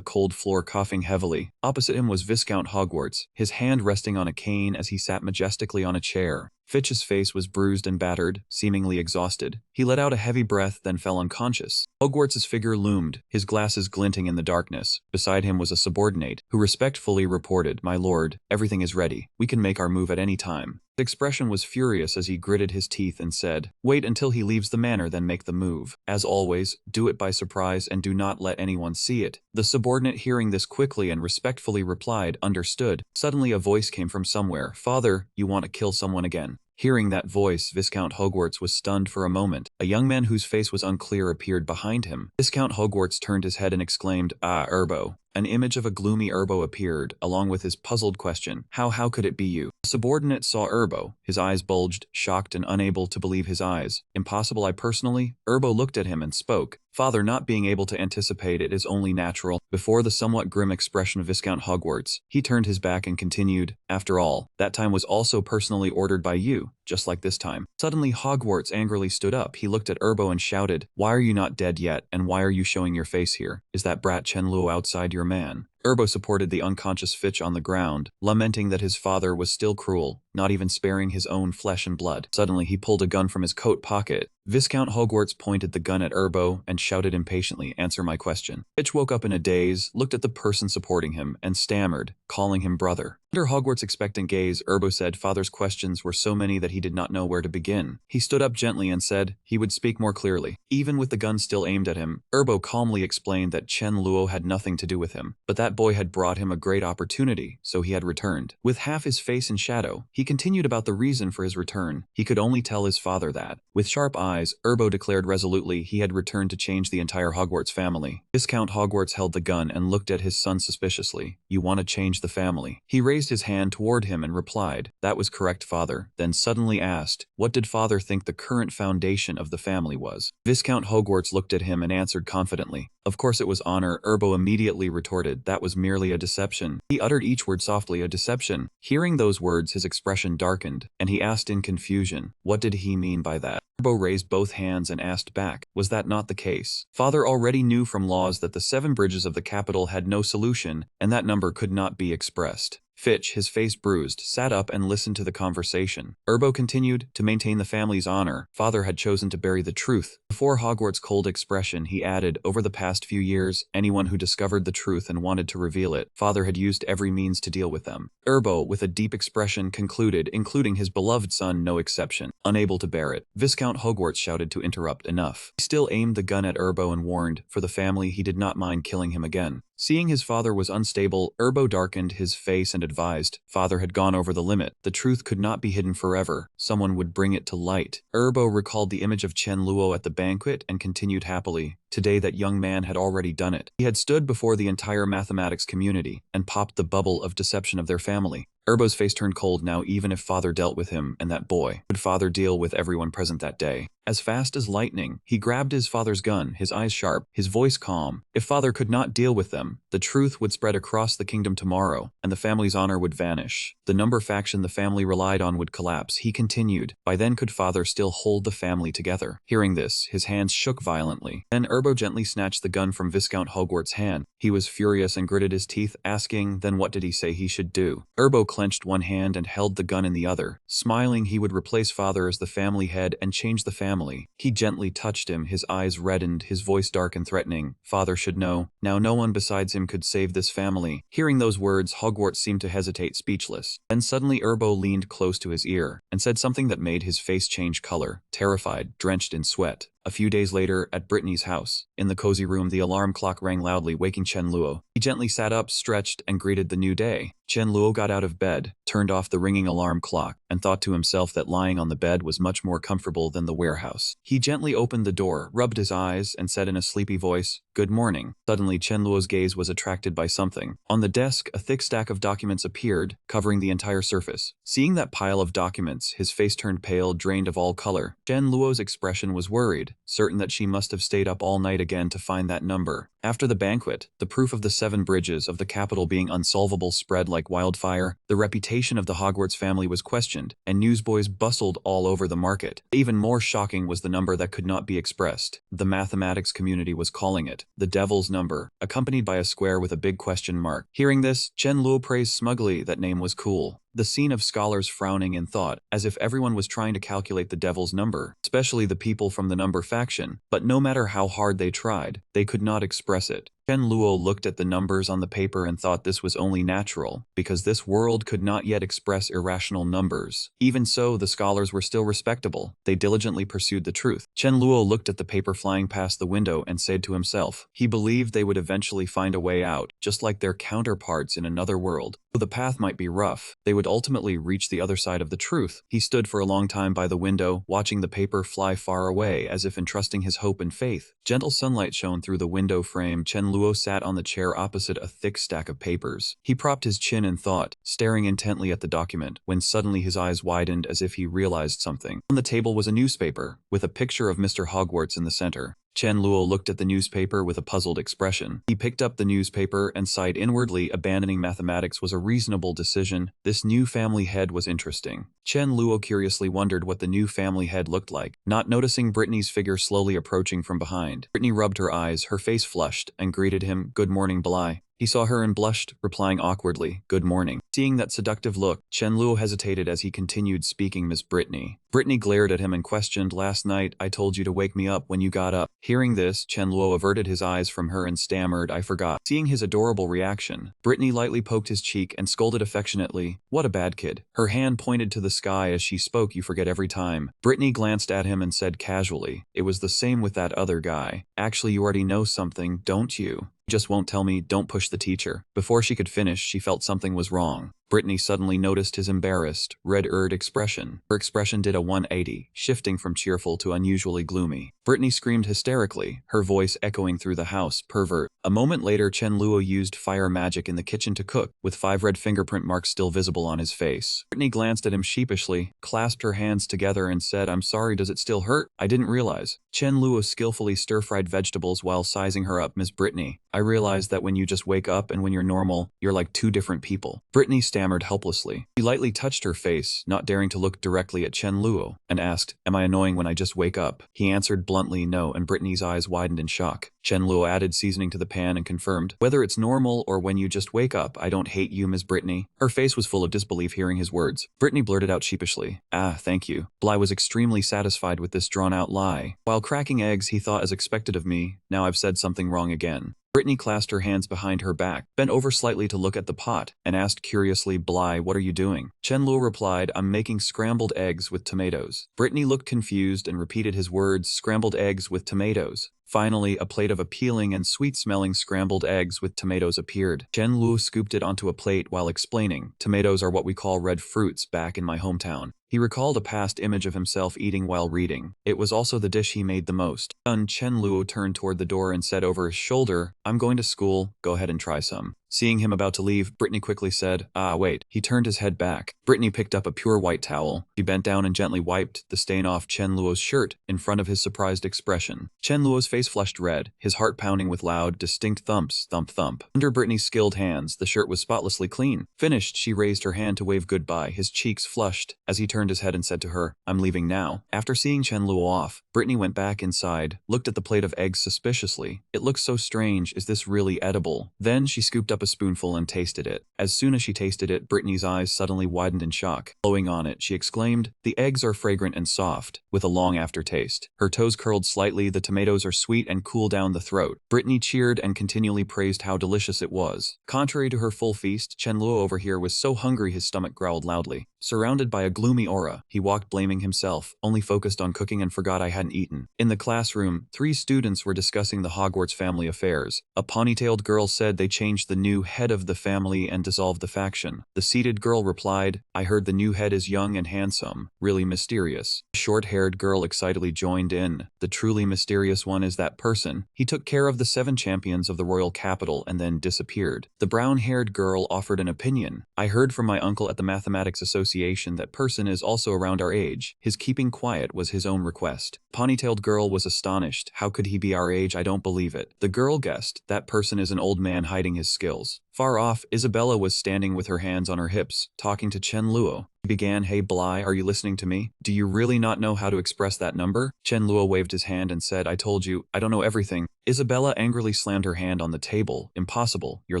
cold floor coughing heavily. Opposite him was Viscount Hogwarts, his hand resting on a cane as he sat majestically on a chair. Fitch's face was bruised and battered, seemingly exhausted. He let out a heavy breath, then fell unconscious. Hogwarts's figure loomed, his glasses glinting in the darkness. Beside him was a subordinate, who respectfully reported, "My lord, everything is ready. We can make our move at any time." His expression was furious as he gritted his teeth and said, "Wait until he leaves the manor, then make the move. As always, do it by surprise and do not let anyone see it." The subordinate, hearing this, quickly and respectfully replied, "Understood." Suddenly a voice came from somewhere, "Father, you want to kill someone again." Hearing that voice, Viscount Hogwarts was stunned for a moment. A young man whose face was unclear appeared behind him. Viscount Hogwarts turned his head and exclaimed, "Ah, Erbo." An image of a gloomy Erbo appeared, along with his puzzled question, how could it be you?" The subordinate saw Erbo. His eyes bulged, shocked and unable to believe his eyes. "Impossible, I personally?" Erbo looked at him and spoke. "Father, not being able to anticipate it is only natural." Before the somewhat grim expression of Viscount Hogwarts, he turned his back and continued, "After all, that time was also personally ordered by you, just like this time." Suddenly Hogwarts angrily stood up. He looked at Erbo and shouted, "Why are you not dead yet, and why are you showing your face here? Is that brat Chen Luo outside your man?" Erbo supported the unconscious Fitch on the ground, lamenting that his father was still cruel, not even sparing his own flesh and blood. Suddenly he pulled a gun from his coat pocket. Viscount Hogwarts pointed the gun at Erbo and shouted impatiently, "Answer my question." Fitch woke up in a daze, looked at the person supporting him, and stammered, calling him brother. Under Hogwarts' expectant gaze, Erbo said Father's questions were so many that he did not know where to begin. He stood up gently and said he would speak more clearly. Even with the gun still aimed at him, Erbo calmly explained that Chen Luo had nothing to do with him, but that That boy had brought him a great opportunity, so he had returned. With half his face in shadow, he continued about the reason for his return. He could only tell his father that. With sharp eyes, Erbo declared resolutely he had returned to change the entire Hogwarts family. Viscount Hogwarts held the gun and looked at his son suspiciously. You want to change the family? He raised his hand toward him and replied, that was correct, father, then suddenly asked, what did father think the current foundation of the family was? Viscount Hogwarts looked at him and answered confidently, of course it was honor. Erbo immediately retorted, that was merely a deception. He uttered each word softly, a deception. Hearing those words, his expression darkened, and he asked in confusion, what did he mean by that? Erbo raised both hands and asked back, was that not the case? Father already knew from laws that the 7 bridges of the capital had no solution, and that number could not be expressed. Fitch, his face bruised, sat up and listened to the conversation. Erbo continued, to maintain the family's honor, father had chosen to bury the truth. Before Hogwarts' cold expression, he added, over the past few years, anyone who discovered the truth and wanted to reveal it, father had used every means to deal with them. Erbo, with a deep expression, concluded, including his beloved son, no exception. Unable to bear it, Viscount Hogwarts shouted to interrupt, enough. He still aimed the gun at Erbo and warned, for the family he did not mind killing him again. Seeing his father was unstable, Erbo darkened his face and advised, father had gone over the limit. The truth could not be hidden forever. Someone would bring it to light. Erbo recalled the image of Chen Luo at the banquet and continued happily. Today that young man had already done it. He had stood before the entire mathematics community and popped the bubble of deception of their family. Erbo's face turned cold now. Even if father dealt with him and that boy, would father deal with everyone present that day? As fast as lightning, he grabbed his father's gun, his eyes sharp, his voice calm. If father could not deal with them, the truth would spread across the kingdom tomorrow, and the family's honor would vanish. The number faction the family relied on would collapse. He continued, by then could father still hold the family together? Hearing this, his hands shook violently. Then Erbo gently snatched the gun from Viscount Hogwarts' hand. He was furious and gritted his teeth, asking, then what did he say he should do? Erbo clenched one hand and held the gun in the other. Smiling, he would replace father as the family head and change the family. He gently touched him, his eyes reddened, his voice dark and threatening. Father should know. Now no one besides him could save this family. Hearing those words, Hogwarts seemed to hesitate, speechless. Then suddenly Erbo leaned close to his ear and said something that made his face change color, terrified, drenched in sweat. A few days later, at Brittany's house, in the cozy room, the alarm clock rang loudly, waking Chen Luo. He gently sat up, stretched, and greeted the new day. Chen Luo got out of bed, turned off the ringing alarm clock, and thought to himself that lying on the bed was much more comfortable than the warehouse. He gently opened the door, rubbed his eyes, and said in a sleepy voice, good morning. Suddenly, Chen Luo's gaze was attracted by something. On the desk, a thick stack of documents appeared, covering the entire surface. Seeing that pile of documents, his face turned pale, drained of all color. Chen Luo's expression was worried, certain that she must have stayed up all night again to find that number. After the banquet, the proof of the 7 bridges of the capital being unsolvable spread like wildfire. The reputation of the Hogwarts family was questioned, and newsboys bustled all over the market. Even more shocking was the number that could not be expressed. The mathematics community was calling it the devil's number, accompanied by a square with a big question mark. Hearing this, Chen Luo praised smugly that name was cool. The scene of scholars frowning in thought, as if everyone was trying to calculate the devil's number, especially the people from the number faction, but no matter how hard they tried, they could not express it. Chen Luo looked at the numbers on the paper and thought this was only natural, because this world could not yet express irrational numbers. Even so, the scholars were still respectable. They diligently pursued the truth. Chen Luo looked at the paper flying past the window and said to himself, he believed they would eventually find a way out, just like their counterparts in another world. Though the path might be rough, they would ultimately reach the other side of the truth. He stood for a long time by the window, watching the paper fly far away, as if entrusting his hope and faith. Gentle sunlight shone through the window frame. Chen Luo sat on the chair opposite a thick stack of papers. He propped his chin in thought, staring intently at the document, when suddenly his eyes widened as if he realized something. On the table was a newspaper, with a picture of Mr. Hogwarts in the center. Chen Luo looked at the newspaper with a puzzled expression. He picked up the newspaper and sighed inwardly. Abandoning mathematics was a reasonable decision. This new family head was interesting. Chen Luo curiously wondered what the new family head looked like, not noticing Brittany's figure slowly approaching from behind. Brittany rubbed her eyes, her face flushed, and greeted him, good morning, Bly. He saw her and blushed, replying awkwardly, good morning. Seeing that seductive look, Chen Luo hesitated as he continued speaking, Miss Brittany. Brittany glared at him and questioned, last night I told you to wake me up when you got up. Hearing this, Chen Luo averted his eyes from her and stammered, I forgot. Seeing his adorable reaction, Brittany lightly poked his cheek and scolded affectionately, what a bad kid. Her hand pointed to the sky as she spoke, you forget every time. Brittany glanced at him and said casually, it was the same with that other guy. Actually, you already know something, don't you? Just won't tell me, don't push the teacher. Before she could finish, she felt something was wrong. Brittany suddenly noticed his embarrassed, red-eyed expression. Her expression did a 180, shifting from cheerful to unusually gloomy. Brittany screamed hysterically, her voice echoing through the house, pervert. A moment later, Chen Luo used fire magic in the kitchen to cook, with 5 red fingerprint marks still visible on his face. Brittany glanced at him sheepishly, clasped her hands together and said, "I'm sorry, does it still hurt? I didn't realize." Chen Luo skillfully stir-fried vegetables while sizing her up. "Miss Brittany, I realize that when you just wake up and when you're normal, you're like 2 different people." Brittany stammered helplessly. He lightly touched her face, not daring to look directly at Chen Luo, and asked, "Am I annoying when I just wake up?" He answered bluntly no, and Brittany's eyes widened in shock. Chen Luo added seasoning to the pan and confirmed, "Whether it's normal or when you just wake up, I don't hate you, Miss Brittany." Her face was full of disbelief hearing his words. Brittany blurted out sheepishly, "Ah, thank you." Bly was extremely satisfied with this drawn-out lie. While cracking eggs, he thought, as expected of me, now I've said something wrong again. Brittany clasped her hands behind her back, bent over slightly to look at the pot, and asked curiously, "Bly, what are you doing?" Chen Luo replied, "I'm making scrambled eggs with tomatoes." Brittany looked confused and repeated his words, "Scrambled eggs with tomatoes." Finally, a plate of appealing and sweet-smelling scrambled eggs with tomatoes appeared. Chen Luo scooped it onto a plate while explaining, "Tomatoes are what we call red fruits back in my hometown." He recalled a past image of himself eating while reading. It was also the dish he made the most. Chen Luo turned toward the door and said over his shoulder, "I'm going to school, go ahead and try some." Seeing him about to leave, Brittany quickly said, "Ah, wait." He turned his head back. Brittany picked up a pure white towel. She bent down and gently wiped the stain off Chen Luo's shirt in front of his surprised expression. Chen Luo's face flushed red, his heart pounding with loud, distinct thumps, thump thump. Under Brittany's skilled hands, the shirt was spotlessly clean. Finished, she raised her hand to wave goodbye, his cheeks flushed, as he turned his head and said to her, "I'm leaving now." After seeing Chen Luo off, Brittany went back inside, looked at the plate of eggs suspiciously. "It looks so strange, is this really edible?" Then she scooped up a spoonful and tasted it. As soon as she tasted it, Brittany's eyes suddenly widened in shock. Blowing on it, she exclaimed, "The eggs are fragrant and soft, with a long aftertaste." Her toes curled slightly, the tomatoes are sweet and cool down the throat. Brittany cheered and continually praised how delicious it was. Contrary to her full feast, Chen Luo over here was so hungry his stomach growled loudly. Surrounded by a gloomy aura, he walked blaming himself, only focused on cooking and forgot I hadn't eaten. In the classroom, 3 students were discussing the Hogwarts family affairs. A ponytailed girl said they changed the new head of the family and dissolved the faction. The seated girl replied, "I heard the new head is young and handsome, really mysterious." The short-haired girl excitedly joined in, "The truly mysterious one is that person. He took care of the 7 champions of the royal capital and then disappeared." The brown-haired girl offered an opinion, "I heard from my uncle at the Mathematics Association that person is also around our age. His keeping quiet was his own request." Ponytailed girl was astonished. "How could he be our age? I don't believe it." The girl guessed, "That person is an old man hiding his skills." Far off, Isabella was standing with her hands on her hips, talking to Chen Luo. He began, "Hey Bly, are you listening to me? Do you really not know how to express that number?" Chen Luo waved his hand and said, "I told you, I don't know everything." Isabella angrily slammed her hand on the table. "Impossible, you're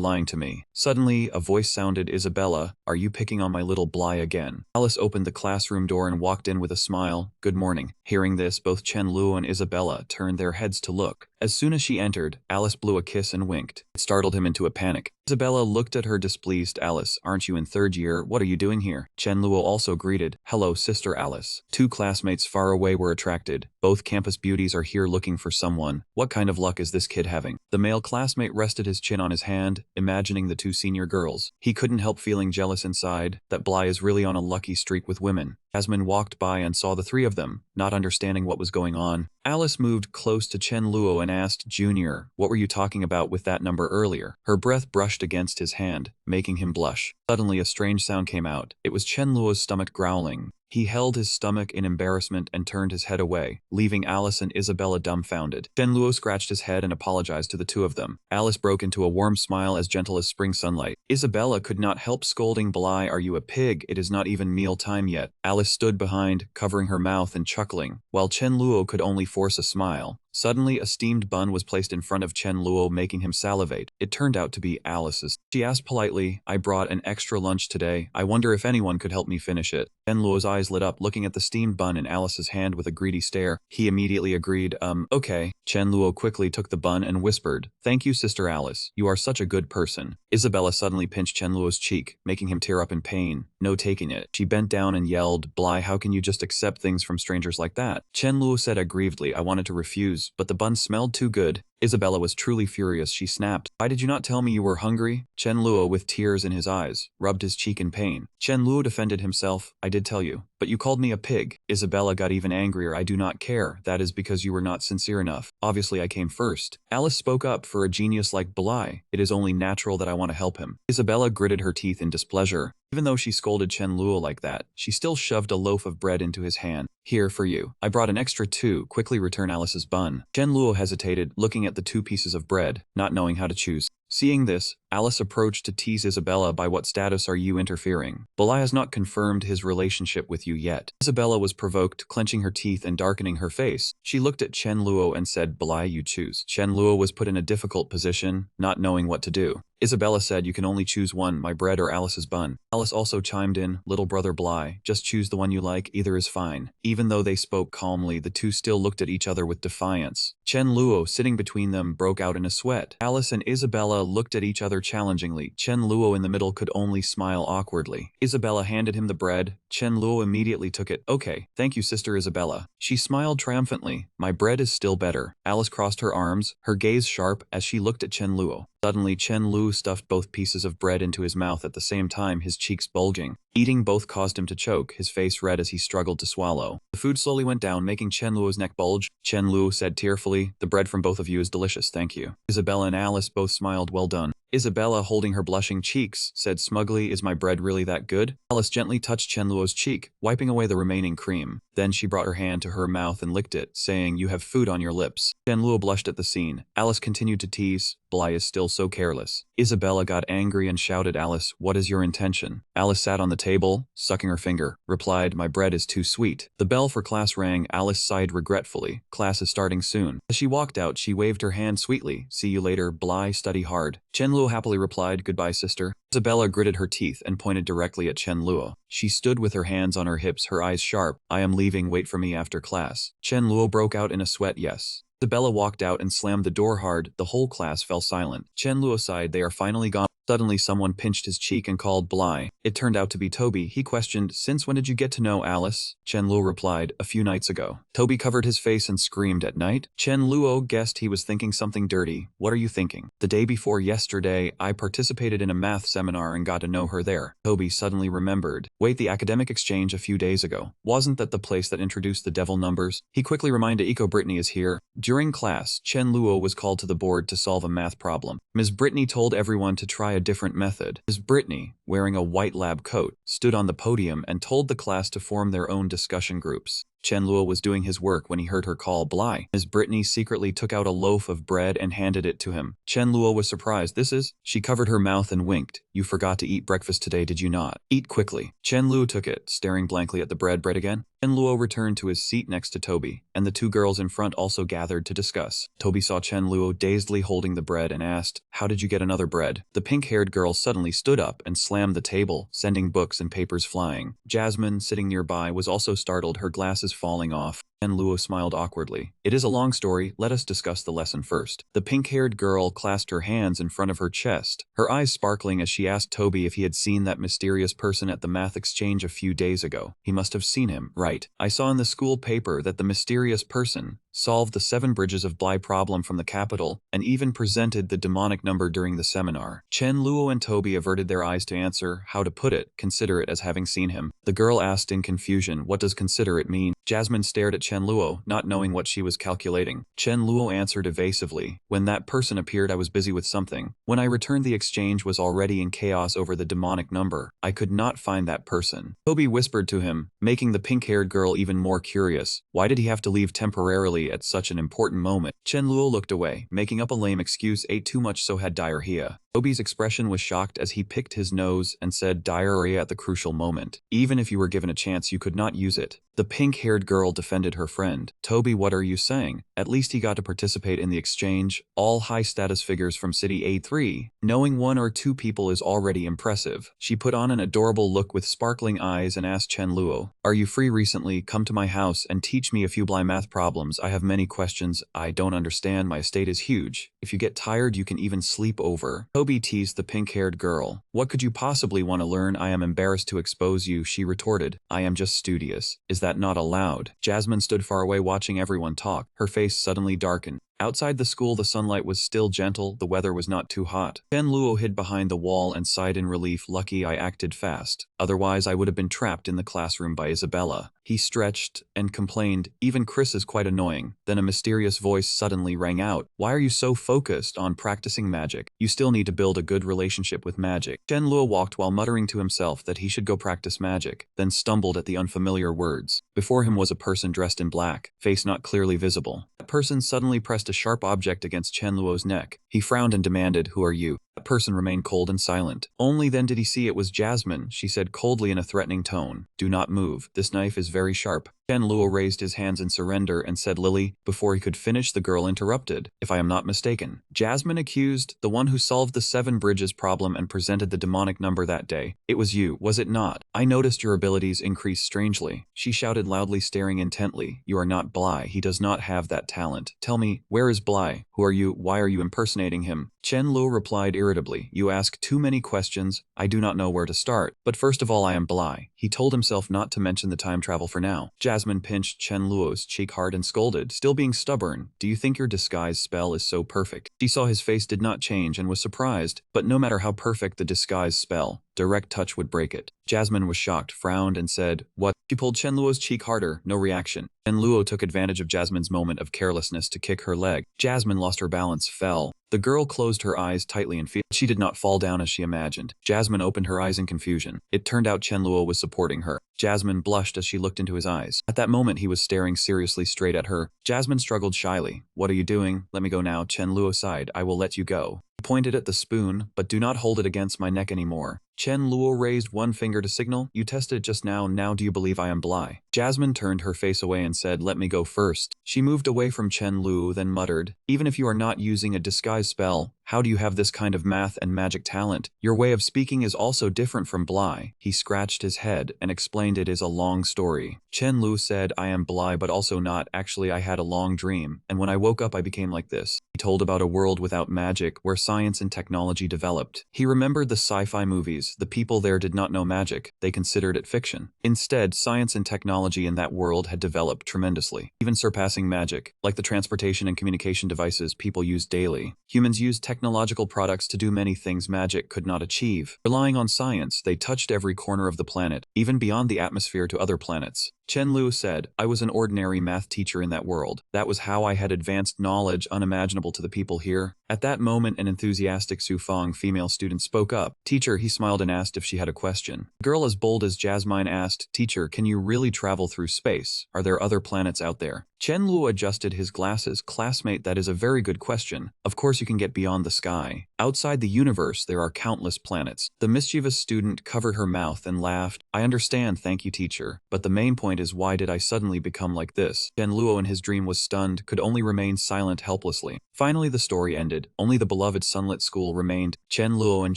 lying to me." Suddenly, a voice sounded, "Isabella, are you picking on my little Bly again?" Alice opened the classroom door and walked in with a smile. "Good morning." Hearing this, both Chen Luo and Isabella turned their heads to look. As soon as she entered, Alice blew a kiss and winked. It startled him into a panic. Isabella looked at her displeased. "Alice, aren't you in 3rd year? What are you doing here?" Chen Luo also greeted, "Hello, Sister Alice." 2 classmates far away were attracted. "Both campus beauties are here looking for someone. What kind of luck is this kid having?" The male classmate rested his chin on his hand, imagining the 2 senior girls. He couldn't help feeling jealous inside, that Bly is really on a lucky streak with women. Jasmine walked by and saw the 3 of them, not understanding what was going on. Alice moved close to Chen Luo and asked, "Junior, what were you talking about with that number earlier?" Her breath brushed against his hand, making him blush. Suddenly a strange sound came out. It was Chen Luo's stomach growling. He held his stomach in embarrassment and turned his head away, leaving Alice and Isabella dumbfounded. Chen Luo scratched his head and apologized to the 2 of them. Alice broke into a warm smile as gentle as spring sunlight. Isabella could not help scolding, "Bly, are you a pig? It is not even meal time yet." Alice stood behind, covering her mouth and chuckling, while Chen Luo could only force a smile. Suddenly, a steamed bun was placed in front of Chen Luo, making him salivate. It turned out to be Alice's. She asked politely, "I brought an extra lunch today. I wonder if anyone could help me finish it." Chen Luo's eyes lit up, looking at the steamed bun in Alice's hand with a greedy stare. He immediately agreed, Okay." Chen Luo quickly took the bun and whispered, "Thank you, Sister Alice. You are such a good person." Isabella suddenly pinched Chen Luo's cheek, making him tear up in pain. no taking it. She bent down and yelled, Bly, how can you just accept things from strangers like that? Chenluo said aggrievedly. I wanted to refuse, but the bun smelled too good. Isabella was truly furious. She snapped, why did you not tell me you were hungry? Chenluo, with tears in his eyes, rubbed his cheek in pain. Chenluo defended himself. I did tell you, but you called me a pig. Isabella got even angrier. I do not care. That is because you were not sincere enough. Obviously I came first. Alice spoke up. For a genius like Bly, it is only natural that I want to help him. Isabella gritted her teeth in displeasure. Even though she scolded Chenluo like that, she still shoved a loaf of bread into his hand. Here for you. I brought an extra 2. Quickly return Alice's bun. Chenluo hesitated, looking at the 2 pieces of bread, not knowing how to choose. Seeing this, Alice approached to tease Isabella. By what status are you interfering? Bly has not confirmed his relationship with you yet. Isabella was provoked, clenching her teeth and darkening her face. She looked at Chenluo and said, Bly, you choose. Chenluo was put in a difficult position, not knowing what to do. Isabella said, you can only choose one, my bread or Alice's bun. Alice also chimed in, little brother Bly, just choose the one you like, either is fine. Even though they spoke calmly, the two still looked at each other with defiance. Chenluo, sitting between them, broke out in a sweat. Alice and Isabella looked at each other challengingly. Chenluo in the middle could only smile awkwardly. Isabella handed him the bread. Chenluo immediately took it. Okay, thank you, Sister Isabella. She smiled triumphantly. My bread is still better. Alice crossed her arms, her gaze sharp as she looked at Chenluo. Suddenly Chenluo stuffed both pieces of bread into his mouth at the same time, his cheeks bulging. Eating both caused him to choke, his face red as he struggled to swallow. The food slowly went down, making Chenluo's neck bulge. Chenluo said tearfully, the bread from both of you is delicious, thank you. Isabella and Alice both smiled, well done. Isabella, holding her blushing cheeks, said smugly, is my bread really that good? Alice gently touched Chenluo's cheek, wiping away the remaining cream. Then she brought her hand to her mouth and licked it, saying, you have food on your lips. Chenluo blushed at the scene. Alice continued to tease, Bly is still so careless. Isabella got angry and shouted, Alice, what is your intention? Alice sat on the table, sucking her finger, replied, my bread is too sweet. The bell for class rang. Alice sighed regretfully. Class is starting soon. As she walked out, she waved her hand sweetly. See you later, Bly, study hard. Chenluo happily replied, goodbye, sister. Isabella gritted her teeth and pointed directly at Chenluo. She stood with her hands on her hips, her eyes sharp. I am leaving, wait for me after class. Chenluo broke out in a sweat, yes. Isabella walked out and slammed the door hard. The whole class fell silent. Chenluo sighed, they are finally gone. Suddenly someone pinched his cheek and called Bly. It turned out to be Toby. He questioned, since when did you get to know Alice? Chenluo replied, a few nights ago. Toby covered his face and screamed, at night? Chenluo guessed he was thinking something dirty. What are you thinking? The day before yesterday, I participated in a math seminar and got to know her there. Toby suddenly remembered. Wait, the academic exchange a few days ago. Wasn't that the place that introduced the devil numbers? He quickly reminded Eco Brittany is here. During class, Chenluo was called to the board to solve a math problem. Ms. Brittany told everyone to try a different method. Ms. Brittany, wearing a white lab coat, stood on the podium and told the class to form their own discussion groups. Chenluo was doing his work when he heard her call Bly. Ms. Brittany secretly took out a loaf of bread and handed it to him. Chenluo was surprised. This is? She covered her mouth and winked. You forgot to eat breakfast today, did you not? Eat quickly. Chenluo took it, staring blankly at the bread again. Chenluo returned to his seat next to Toby, and the two girls in front also gathered to discuss. Toby saw Chenluo dazedly holding the bread and asked, how did you get another bread? The pink-haired girl suddenly stood up and slammed the table, sending books and papers flying. Jasmine, sitting nearby, was also startled, her glasses falling off. Chenluo smiled awkwardly. It is a long story, let us discuss the lesson first. The pink-haired girl clasped her hands in front of her chest, her eyes sparkling as she asked Toby if he had seen that mysterious person at the math exchange a few days ago. He must have seen him, right? I saw in the school paper that the mysterious person solved the 7 bridges of Bly problem from the capital, and even presented the demonic number during the seminar. Chenluo and Toby averted their eyes to answer, how to put it, consider it as having seen him. The girl asked in confusion, what does consider it mean? Jasmine stared at Chenluo, not knowing what she was calculating. Chenluo answered evasively, when that person appeared I was busy with something. When I returned the exchange was already in chaos over the demonic number. I could not find that person. Toby whispered to him, making the pink-haired girl even more curious. Why did he have to leave temporarily at such an important moment? Chenluo looked away, making up a lame excuse, ate too much so had diarrhea. Toby's expression was shocked as he picked his nose and said diarrhea at the crucial moment. Even if you were given a chance you could not use it. The pink-haired girl defended her friend. Toby, what are you saying? At least he got to participate in the exchange. All high-status figures from City A3. Knowing 1 or 2 people is already impressive. She put on an adorable look with sparkling eyes and asked Chenluo, are you free recently? Come to my house and teach me a few Bly math problems. I have many questions I don't understand. My estate is huge. If you get tired you can even sleep over. Toby teased the pink-haired girl. What could you possibly want to learn? I am embarrassed to expose you, she retorted. I am just studious. Is that not allowed? Jasmine stood far away watching everyone talk. Her face suddenly darkened. Outside the school, the sunlight was still gentle, the weather was not too hot. Chen Luo hid behind the wall and sighed in relief. Lucky I acted fast. Otherwise, I would have been trapped in the classroom by Isabella. He stretched and complained, even Chris is quite annoying. Then a mysterious voice suddenly rang out. Why are you so focused on practicing magic? You still need to build a good relationship with magic. Chen Luo walked while muttering to himself that he should go practice magic, then stumbled at the unfamiliar words. Before him was a person dressed in black, face not clearly visible. That person suddenly pressed a sharp object against Chen Luo's neck. He frowned and demanded, who are you? That person remained cold and silent. Only then did he see it was Jasmine. She said coldly in a threatening tone, do not move, this knife is very sharp. Chen Luo raised his hands in surrender and said Lily. Before he could finish, the girl interrupted. If I am not mistaken, Jasmine accused, the one who solved the 7 bridges problem and presented the demonic number that day. It was you, was it not? I noticed your abilities increased strangely. She shouted loudly, staring intently. You are not Bly, he does not have that talent. Tell me, where is Bly? Who are you? Why are you impersonating him? Chen Luo replied irritably, you ask too many questions, I do not know where to start. But first of all, I am Bly. He told himself not to mention the time travel for now. Jasmine pinched Chen Luo's cheek hard and scolded, still being stubborn. Do you think your disguise spell is so perfect? She saw his face did not change and was surprised, but no matter how perfect the disguise spell, direct touch would break it. Jasmine was shocked, frowned, and said, what? She pulled Chen Luo's cheek harder, no reaction. Chen Luo took advantage of Jasmine's moment of carelessness to kick her leg. Jasmine lost her balance, fell. The girl closed her eyes tightly and she did not fall down as she imagined. Jasmine opened her eyes in confusion. It turned out Chen Luo was supporting her. Jasmine blushed as she looked into his eyes. At that moment, he was staring seriously straight at her. Jasmine struggled shyly. What are you doing? Let me go now. Chen Luo sighed. I will let you go. He pointed at the spoon, but do not hold it against my neck anymore. Chen Luo raised one finger to signal, you tested it just now, now do you believe I am Bly? Jasmine turned her face away and said, let me go first. She moved away from Chen Luo, then muttered, even if you are not using a disguise spell, how do you have this kind of math and magic talent? Your way of speaking is also different from Bly. He scratched his head and explained it is a long story. Chen Luo said, I am Bly but also not, actually I had a long dream, and when I woke up I became like this. He told about a world without magic, where science and technology developed. He remembered the sci-fi movies. The people there did not know magic, they considered it fiction. Instead, science and technology in that world had developed tremendously, even surpassing magic, like the transportation and communication devices people use daily. Humans used technological products to do many things magic could not achieve. Relying on science, they touched every corner of the planet, even beyond the atmosphere to other planets. Chen Luo said, I was an ordinary math teacher in that world. That was how I had advanced knowledge unimaginable to the people here. At that moment, an enthusiastic Sufang female student spoke up. Teacher, he smiled and asked if she had a question. A girl as bold as Jasmine asked, Teacher, can you really travel through space? Are there other planets out there? Chen Luo adjusted his glasses. Classmate, that is a very good question. Of course you can get beyond the sky. Outside the universe, there are countless planets. The mischievous student covered her mouth and laughed. I understand, thank you, teacher. But the main point is, why did I suddenly become like this? Chen Luo in his dream was stunned, could only remain silent helplessly. Finally, the story ended. Only the beloved sunlit school remained. Chen Luo and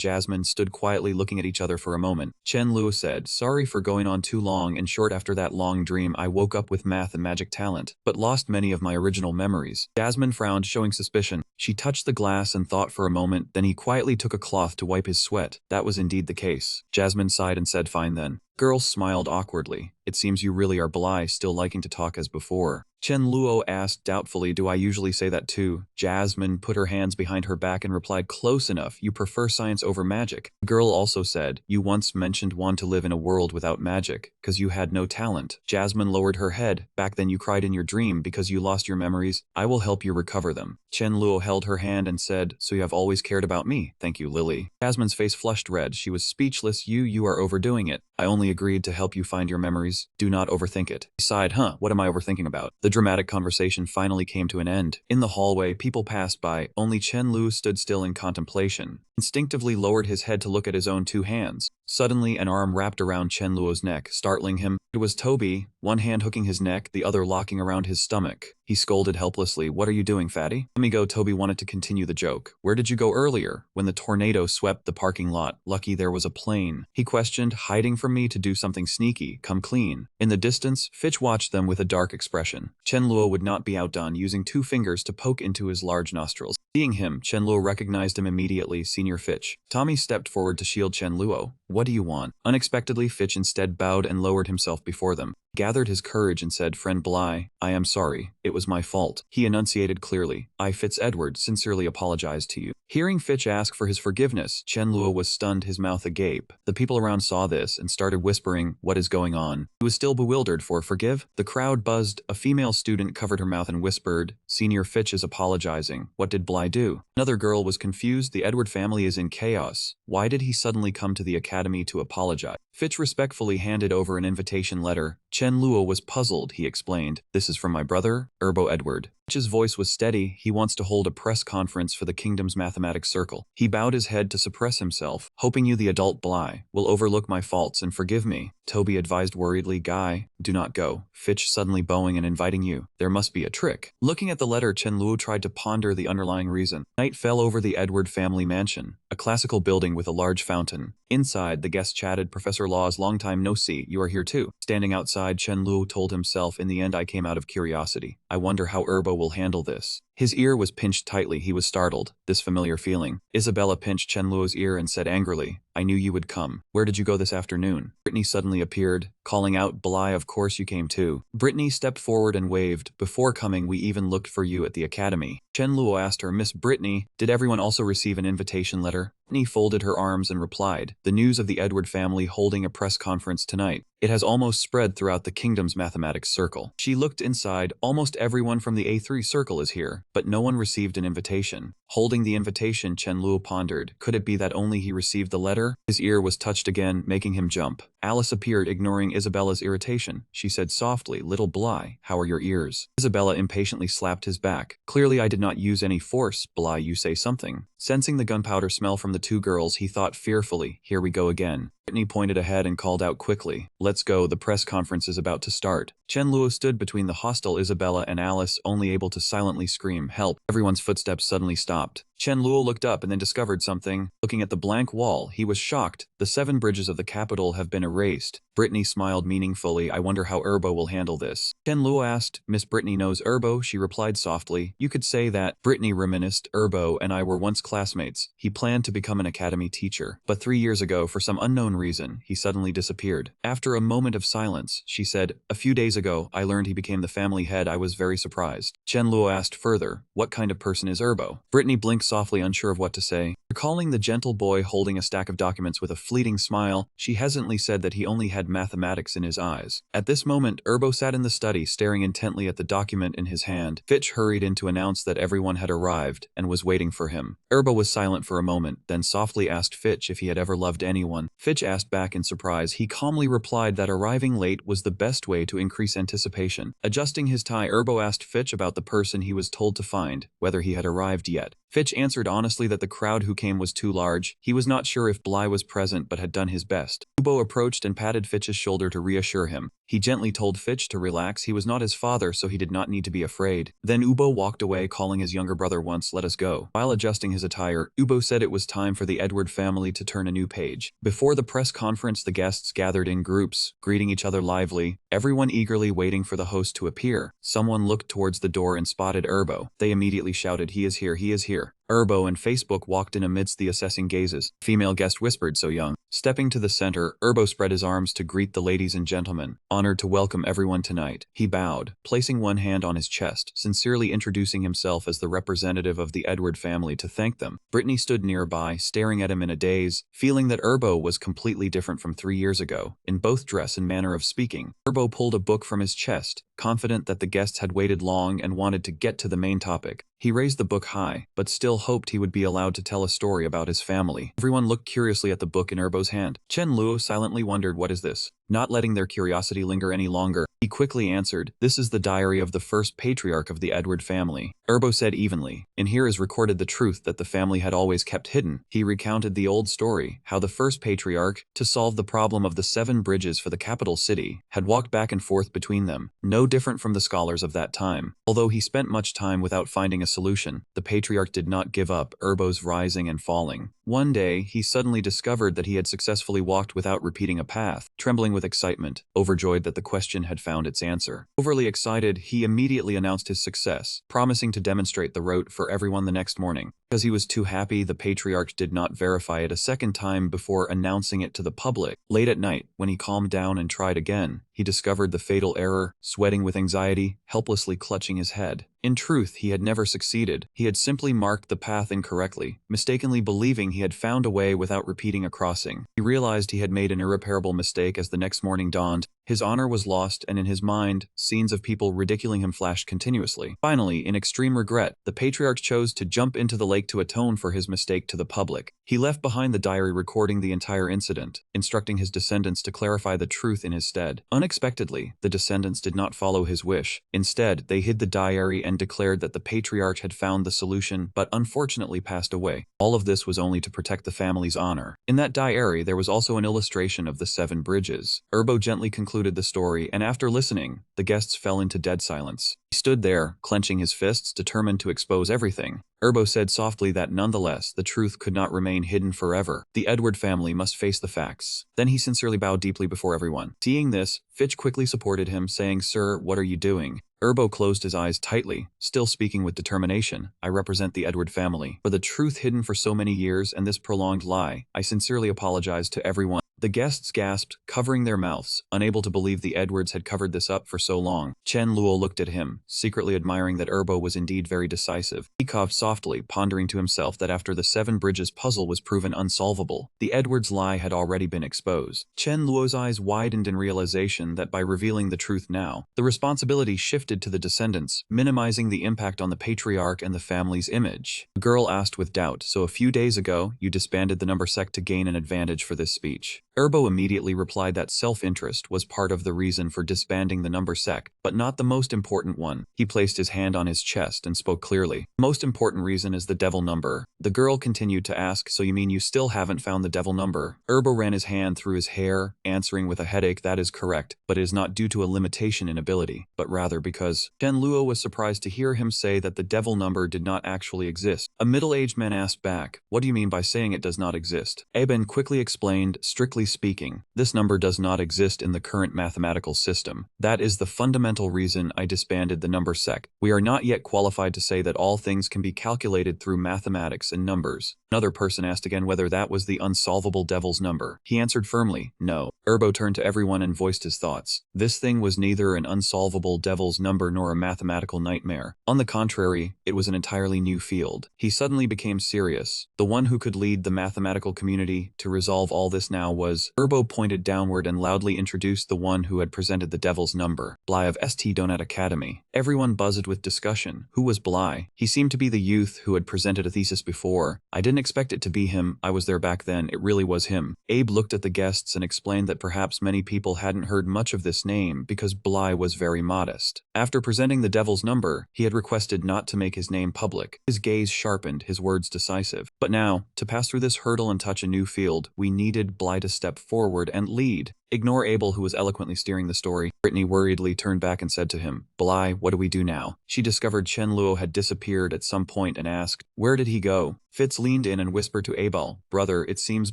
Jasmine stood quietly looking at each other for a moment. Chen Luo said, sorry for going on too long. In short, after that long dream, I woke up with math and magic talent, but lost many of my original memories. Jasmine frowned, showing suspicion. She touched the glass and thought for a moment, then he quietly took a cloth to wipe his sweat. That was indeed the case. Jasmine sighed and said, fine then. Girl smiled awkwardly. It seems you really are Bly, still liking to talk as before. Chen Luo asked doubtfully, do I usually say that too? Jasmine put her hands behind her back and replied, close enough, you prefer science over magic. The girl also said, you once mentioned want to live in a world without magic, because you had no talent. Jasmine lowered her head. Back then you cried in your dream because you lost your memories. I will help you recover them. Chen Luo held her hand and said, so you have always cared about me. Thank you, Lily. Jasmine's face flushed red. She was speechless. You are overdoing it. I only agreed to help you find your memories. Do not overthink it. He sighed, what am I overthinking about? The dramatic conversation finally came to an end. In the hallway, people passed by. Only Chen Luo stood still in contemplation. Instinctively lowered his head to look at his own 2 hands. Suddenly, an arm wrapped around Chen Luo's neck, startling him. It was Toby, one hand hooking his neck, the other locking around his stomach. He scolded helplessly, what are you doing, fatty? Let me go. Toby wanted to continue the joke. Where did you go earlier? When the tornado swept the parking lot. Lucky there was a plane. He questioned, hiding from me to do something sneaky. Come clean. In the distance, Fitch watched them with a dark expression. Chen Luo would not be outdone, using 2 fingers to poke into his large nostrils. Seeing him, Chen Luo recognized him immediately. Senior Senior Fitch. Tommy stepped forward to shield Chen Luo. What do you want? Unexpectedly, Fitch instead bowed and lowered himself before them. Gathered his courage and said, Friend Bly, I am sorry. It was my fault. He enunciated clearly. I, Fitz-Edward, sincerely apologize to you. Hearing Fitch ask for his forgiveness, Chen Luo was stunned, his mouth agape. The people around saw this and started whispering, what is going on? He was still bewildered for forgive. The crowd buzzed. A female student covered her mouth and whispered, Senior Fitch is apologizing. What did Bly do? Another girl was confused. The Edward family is in chaos. Why did he suddenly come to the academy to apologize? Fitch respectfully handed over an invitation letter. Chen Luo was puzzled. He explained, This is from my brother, Erbo Edward. Fitch's voice was steady. He wants to hold a press conference for the kingdom's mathematics circle. He bowed his head to suppress himself. Hoping you, the adult Bly, will overlook my faults and forgive me. Toby advised worriedly, Guy, do not go. Fitch suddenly bowing and inviting you. There must be a trick. Looking at the letter, Chen Luo tried to ponder the underlying reason. Night fell over the Edward family mansion, a classical building with a large fountain. Inside, the guests chatted. Professor Law's long time no see, you are here too. Standing outside, Chen Luo told himself, in the end I came out of curiosity. I wonder how Erbo will handle this. His ear was pinched tightly. He was startled. This familiar feeling. Isabella pinched Chen Luo's ear and said angrily, I knew you would come. Where did you go this afternoon? Brittany suddenly appeared, calling out, Bly, of course you came too. Brittany stepped forward and waved. Before coming, we even looked for you at the academy. Chen Luo asked her, Miss Brittany, did everyone also receive an invitation letter? Brittany folded her arms and replied, the news of the Edward family holding a press conference tonight. It has almost spread throughout the kingdom's mathematics circle. She looked inside. Almost everyone from the A3 circle is here, but no one received an invitation. Holding the invitation, Chen Luo pondered. Could it be that only he received the letter? His ear was touched again, making him jump. Alice appeared, ignoring Isabella's irritation. She said softly, Little Bly, how are your ears? Isabella impatiently slapped his back. Clearly I did not use any force. Bly, you say something. Sensing the gunpowder smell from the two girls, he thought fearfully, here we go again. Brittany pointed ahead and called out quickly, Let's go, the press conference is about to start. Chen Luo stood between the hostile Isabella and Alice, only able to silently scream, Help. Everyone's footsteps suddenly stopped. Chen Luo looked up and then discovered something. Looking at the blank wall, he was shocked. The 7 bridges of the capital have been erased. Brittany smiled meaningfully. I wonder how Erbo will handle this. Chen Luo asked, Miss Brittany knows Erbo? She replied softly. You could say that. Brittany reminisced. Erbo and I were once classmates. He planned to become an academy teacher. But 3 years ago, for some unknown reason, he suddenly disappeared. After a moment of silence, she said, A few days ago, I learned he became the family head. I was very surprised. Chen Luo asked further, What kind of person is Erbo? Brittany blinked softly, unsure of what to say. Recalling the gentle boy holding a stack of documents with a fleeting smile, she hesitantly said that he only had mathematics in his eyes. At this moment, Erbo sat in the study, staring intently at the document in his hand. Fitch hurried in to announce that everyone had arrived and was waiting for him. Erbo was silent for a moment, then softly asked Fitch if he had ever loved anyone. Fitch asked back in surprise. He calmly replied that arriving late was the best way to increase anticipation. Adjusting his tie, Erbo asked Fitch about the person he was told to find, whether he had arrived yet. Fitch answered honestly that the crowd who came was too large. He was not sure if Bly was present but had done his best. Ubo approached and patted Fitch's shoulder to reassure him. He gently told Fitch to relax. He was not his father, so he did not need to be afraid. Then Ubo walked away, calling his younger brother once, Let us go. While adjusting his attire, Ubo said it was time for the Edward family to turn a new page. Before the press conference, the guests gathered in groups, greeting each other lively, everyone eagerly waiting for the host to appear. Someone looked towards the door and spotted Erbo. They immediately shouted, He is here, he is here. Erbo and Facebook walked in amidst the assessing gazes. Female guest whispered, So young. Stepping to the center, Erbo spread his arms to greet the ladies and gentlemen. Honored to welcome everyone tonight. He bowed, placing one hand on his chest, sincerely introducing himself as the representative of the Edward family to thank them. Brittany stood nearby, staring at him in a daze, feeling that Erbo was completely different from 3 years ago, in both dress and manner of speaking. Erbo pulled a book from his chest, confident that the guests had waited long and wanted to get to the main topic. He raised the book high, but still hoped he would be allowed to tell a story about his family. Everyone looked curiously at the book in Erbo's hand. Chen Luo silently wondered, What is this? Not letting their curiosity linger any longer, he quickly answered, This is the diary of the first patriarch of the Edward family. Erbo said evenly, In here is recorded the truth that the family had always kept hidden. He recounted the old story, how the first patriarch, to solve the problem of the 7 bridges for the capital city, had walked back and forth between them, no different from the scholars of that time. Although he spent much time without finding a solution, the patriarch did not give up Erbo's rising and falling. One day, he suddenly discovered that he had successfully walked without repeating a path. Trembling with excitement, overjoyed that the question had found its answer. Overly excited, he immediately announced his success, promising to demonstrate the route for everyone the next morning. Because he was too happy, the patriarch did not verify it a second time before announcing it to the public. Late at night, when he calmed down and tried again, he discovered the fatal error, sweating with anxiety, helplessly clutching his head. In truth, he had never succeeded. He had simply marked the path incorrectly, mistakenly believing he had found a way without repeating a crossing. He realized he had made an irreparable mistake as the next morning dawned. His honor was lost, and in his mind, scenes of people ridiculing him flashed continuously. Finally, in extreme regret, the patriarch chose to jump into the lake to atone for his mistake to the public. He left behind the diary recording the entire incident, instructing his descendants to clarify the truth in his stead. Unexpectedly, the descendants did not follow his wish. Instead, they hid the diary and declared that the patriarch had found the solution, but unfortunately passed away. All of this was only to protect the family's honor. In that diary, there was also an illustration of the 7 bridges. Erbo gently concluded the story, and after listening, the guests fell into dead silence. He stood there, clenching his fists, determined to expose everything. Erbo said softly that nonetheless, the truth could not remain hidden forever. The Edward family must face the facts. Then he sincerely bowed deeply before everyone. Seeing this, Fitch quickly supported him, saying, "Sir, what are you doing?" Erbo closed his eyes tightly, still speaking with determination. "I represent the Edward family. For the truth hidden for so many years and this prolonged lie, I sincerely apologize to everyone." The guests gasped, covering their mouths, unable to believe the Edwards had covered this up for so long. Chen Luo looked at him, secretly admiring that Erbo was indeed very decisive. He coughed softly, pondering to himself that after the 7 bridges puzzle was proven unsolvable, the Edwards lie had already been exposed. Chen Luo's eyes widened in realization that by revealing the truth now, the responsibility shifted to the descendants, minimizing the impact on the patriarch and the family's image. The girl asked with doubt, "So a few days ago, you disbanded the number sect to gain an advantage for this speech?" Erbo immediately replied that self-interest was part of the reason for disbanding the number sect, but not the most important one. He placed his hand on his chest and spoke clearly. "The most important reason is the devil number." The girl continued to ask, "So you mean you still haven't found the devil number?" Erbo ran his hand through his hair, answering with a headache, "That is correct, but it is not due to a limitation in ability, but rather because..." Chen Luo was surprised to hear him say that the devil number did not actually exist. A middle-aged man asked back, "What do you mean by saying it does not exist?" Eben quickly explained, "Strictly speaking, this number does not exist in the current mathematical system. That is the fundamental reason I disbanded the number sect. We are not yet qualified to say that all things can be calculated through mathematics and numbers." Another person asked again whether that was the unsolvable devil's number. He answered firmly, "No." Erbo turned to everyone and voiced his thoughts. This thing was neither an unsolvable devil's number nor a mathematical nightmare. On the contrary, it was an entirely new field. He suddenly became serious. The one who could lead the mathematical community to resolve all this now was... Erbo pointed downward and loudly introduced the one who had presented the devil's number, Bly of St. Donut Academy. Everyone buzzed with discussion. Who was Bly? He seemed to be the youth who had presented a thesis before. "I didn't expect it to be him. I was there back then. It really was him." Abe looked at the guests and explained that perhaps many people hadn't heard much of this name because Bly was very modest. After presenting the devil's number, he had requested not to make his name public. His gaze sharpened, his words decisive. But now, to pass through this hurdle and touch a new field, we needed Bly to step forward and lead. Ignore Abel, who was eloquently steering the story. Brittany worriedly turned back and said to him, "Bly, what do we do now?" She discovered Chen Luo had disappeared at some point and asked, "Where did he go?" Fitz leaned in and whispered to Abel, "Brother, it seems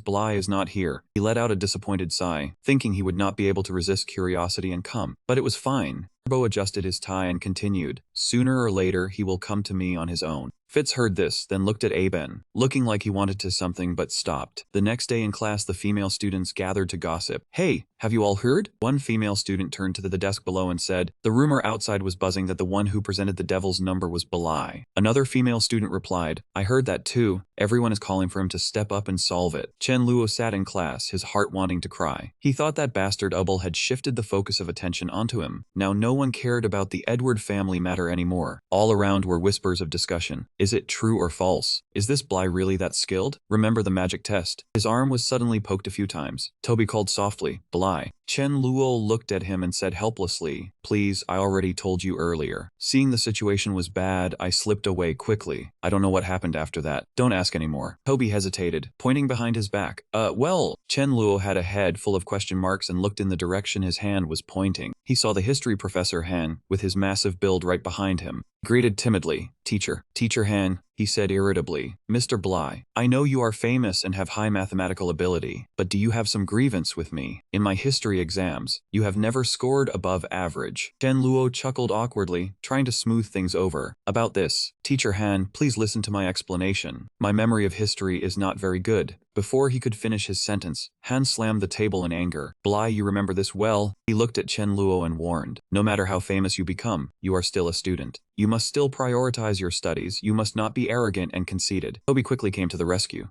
Bly is not here." He let out a disappointed sigh, thinking he would not be able to resist curiosity and come. But it was fine. Erbo adjusted his tie and continued, "Sooner or later he will come to me on his own." Fitz heard this, then looked at Aben, looking like he wanted to something but stopped. The next day in class, the female students gathered to gossip. "Hey, have you all heard?" One female student turned to the desk below and said, "The rumor outside was buzzing that the one who presented the devil's number was Bly." Another female student replied, "I heard that too. Everyone is calling for him to step up and solve it." Chen Luo sat in class, his heart wanting to cry. He thought that bastard Ubble had shifted the focus of attention onto him. Now no one cared about the Edward family matter anymore. All around were whispers of discussion. Is it true or false? Is this Bly really that skilled? Remember the magic test. His arm was suddenly poked a few times. Toby called softly, "Bly." Chen Luo looked at him and said helplessly, "Please, I already told you earlier." Seeing the situation was bad, I slipped away quickly. I don't know what happened after that. Don't ask anymore. Toby hesitated, pointing behind his back. Well, Chen Luo had a head full of question marks and looked in the direction his hand was pointing. He saw the history professor Han, with his massive build right behind him. He greeted timidly, "Teacher." Teacher Han, he said irritably. Mr. Bly, I know you are famous and have high mathematical ability, but do you have some grievance with me? In my history exams, you have never scored above average. Chen Luo chuckled awkwardly, trying to smooth things over. About this, Teacher Han, please listen to my explanation. My memory of history is not very good. Before he could finish his sentence, Han slammed the table in anger. Bly, you remember this well? He looked at Chen Luo and warned, no matter how famous you become, you are still a student. You must still prioritize your studies. You must not be arrogant and conceited. Toby quickly came to the rescue.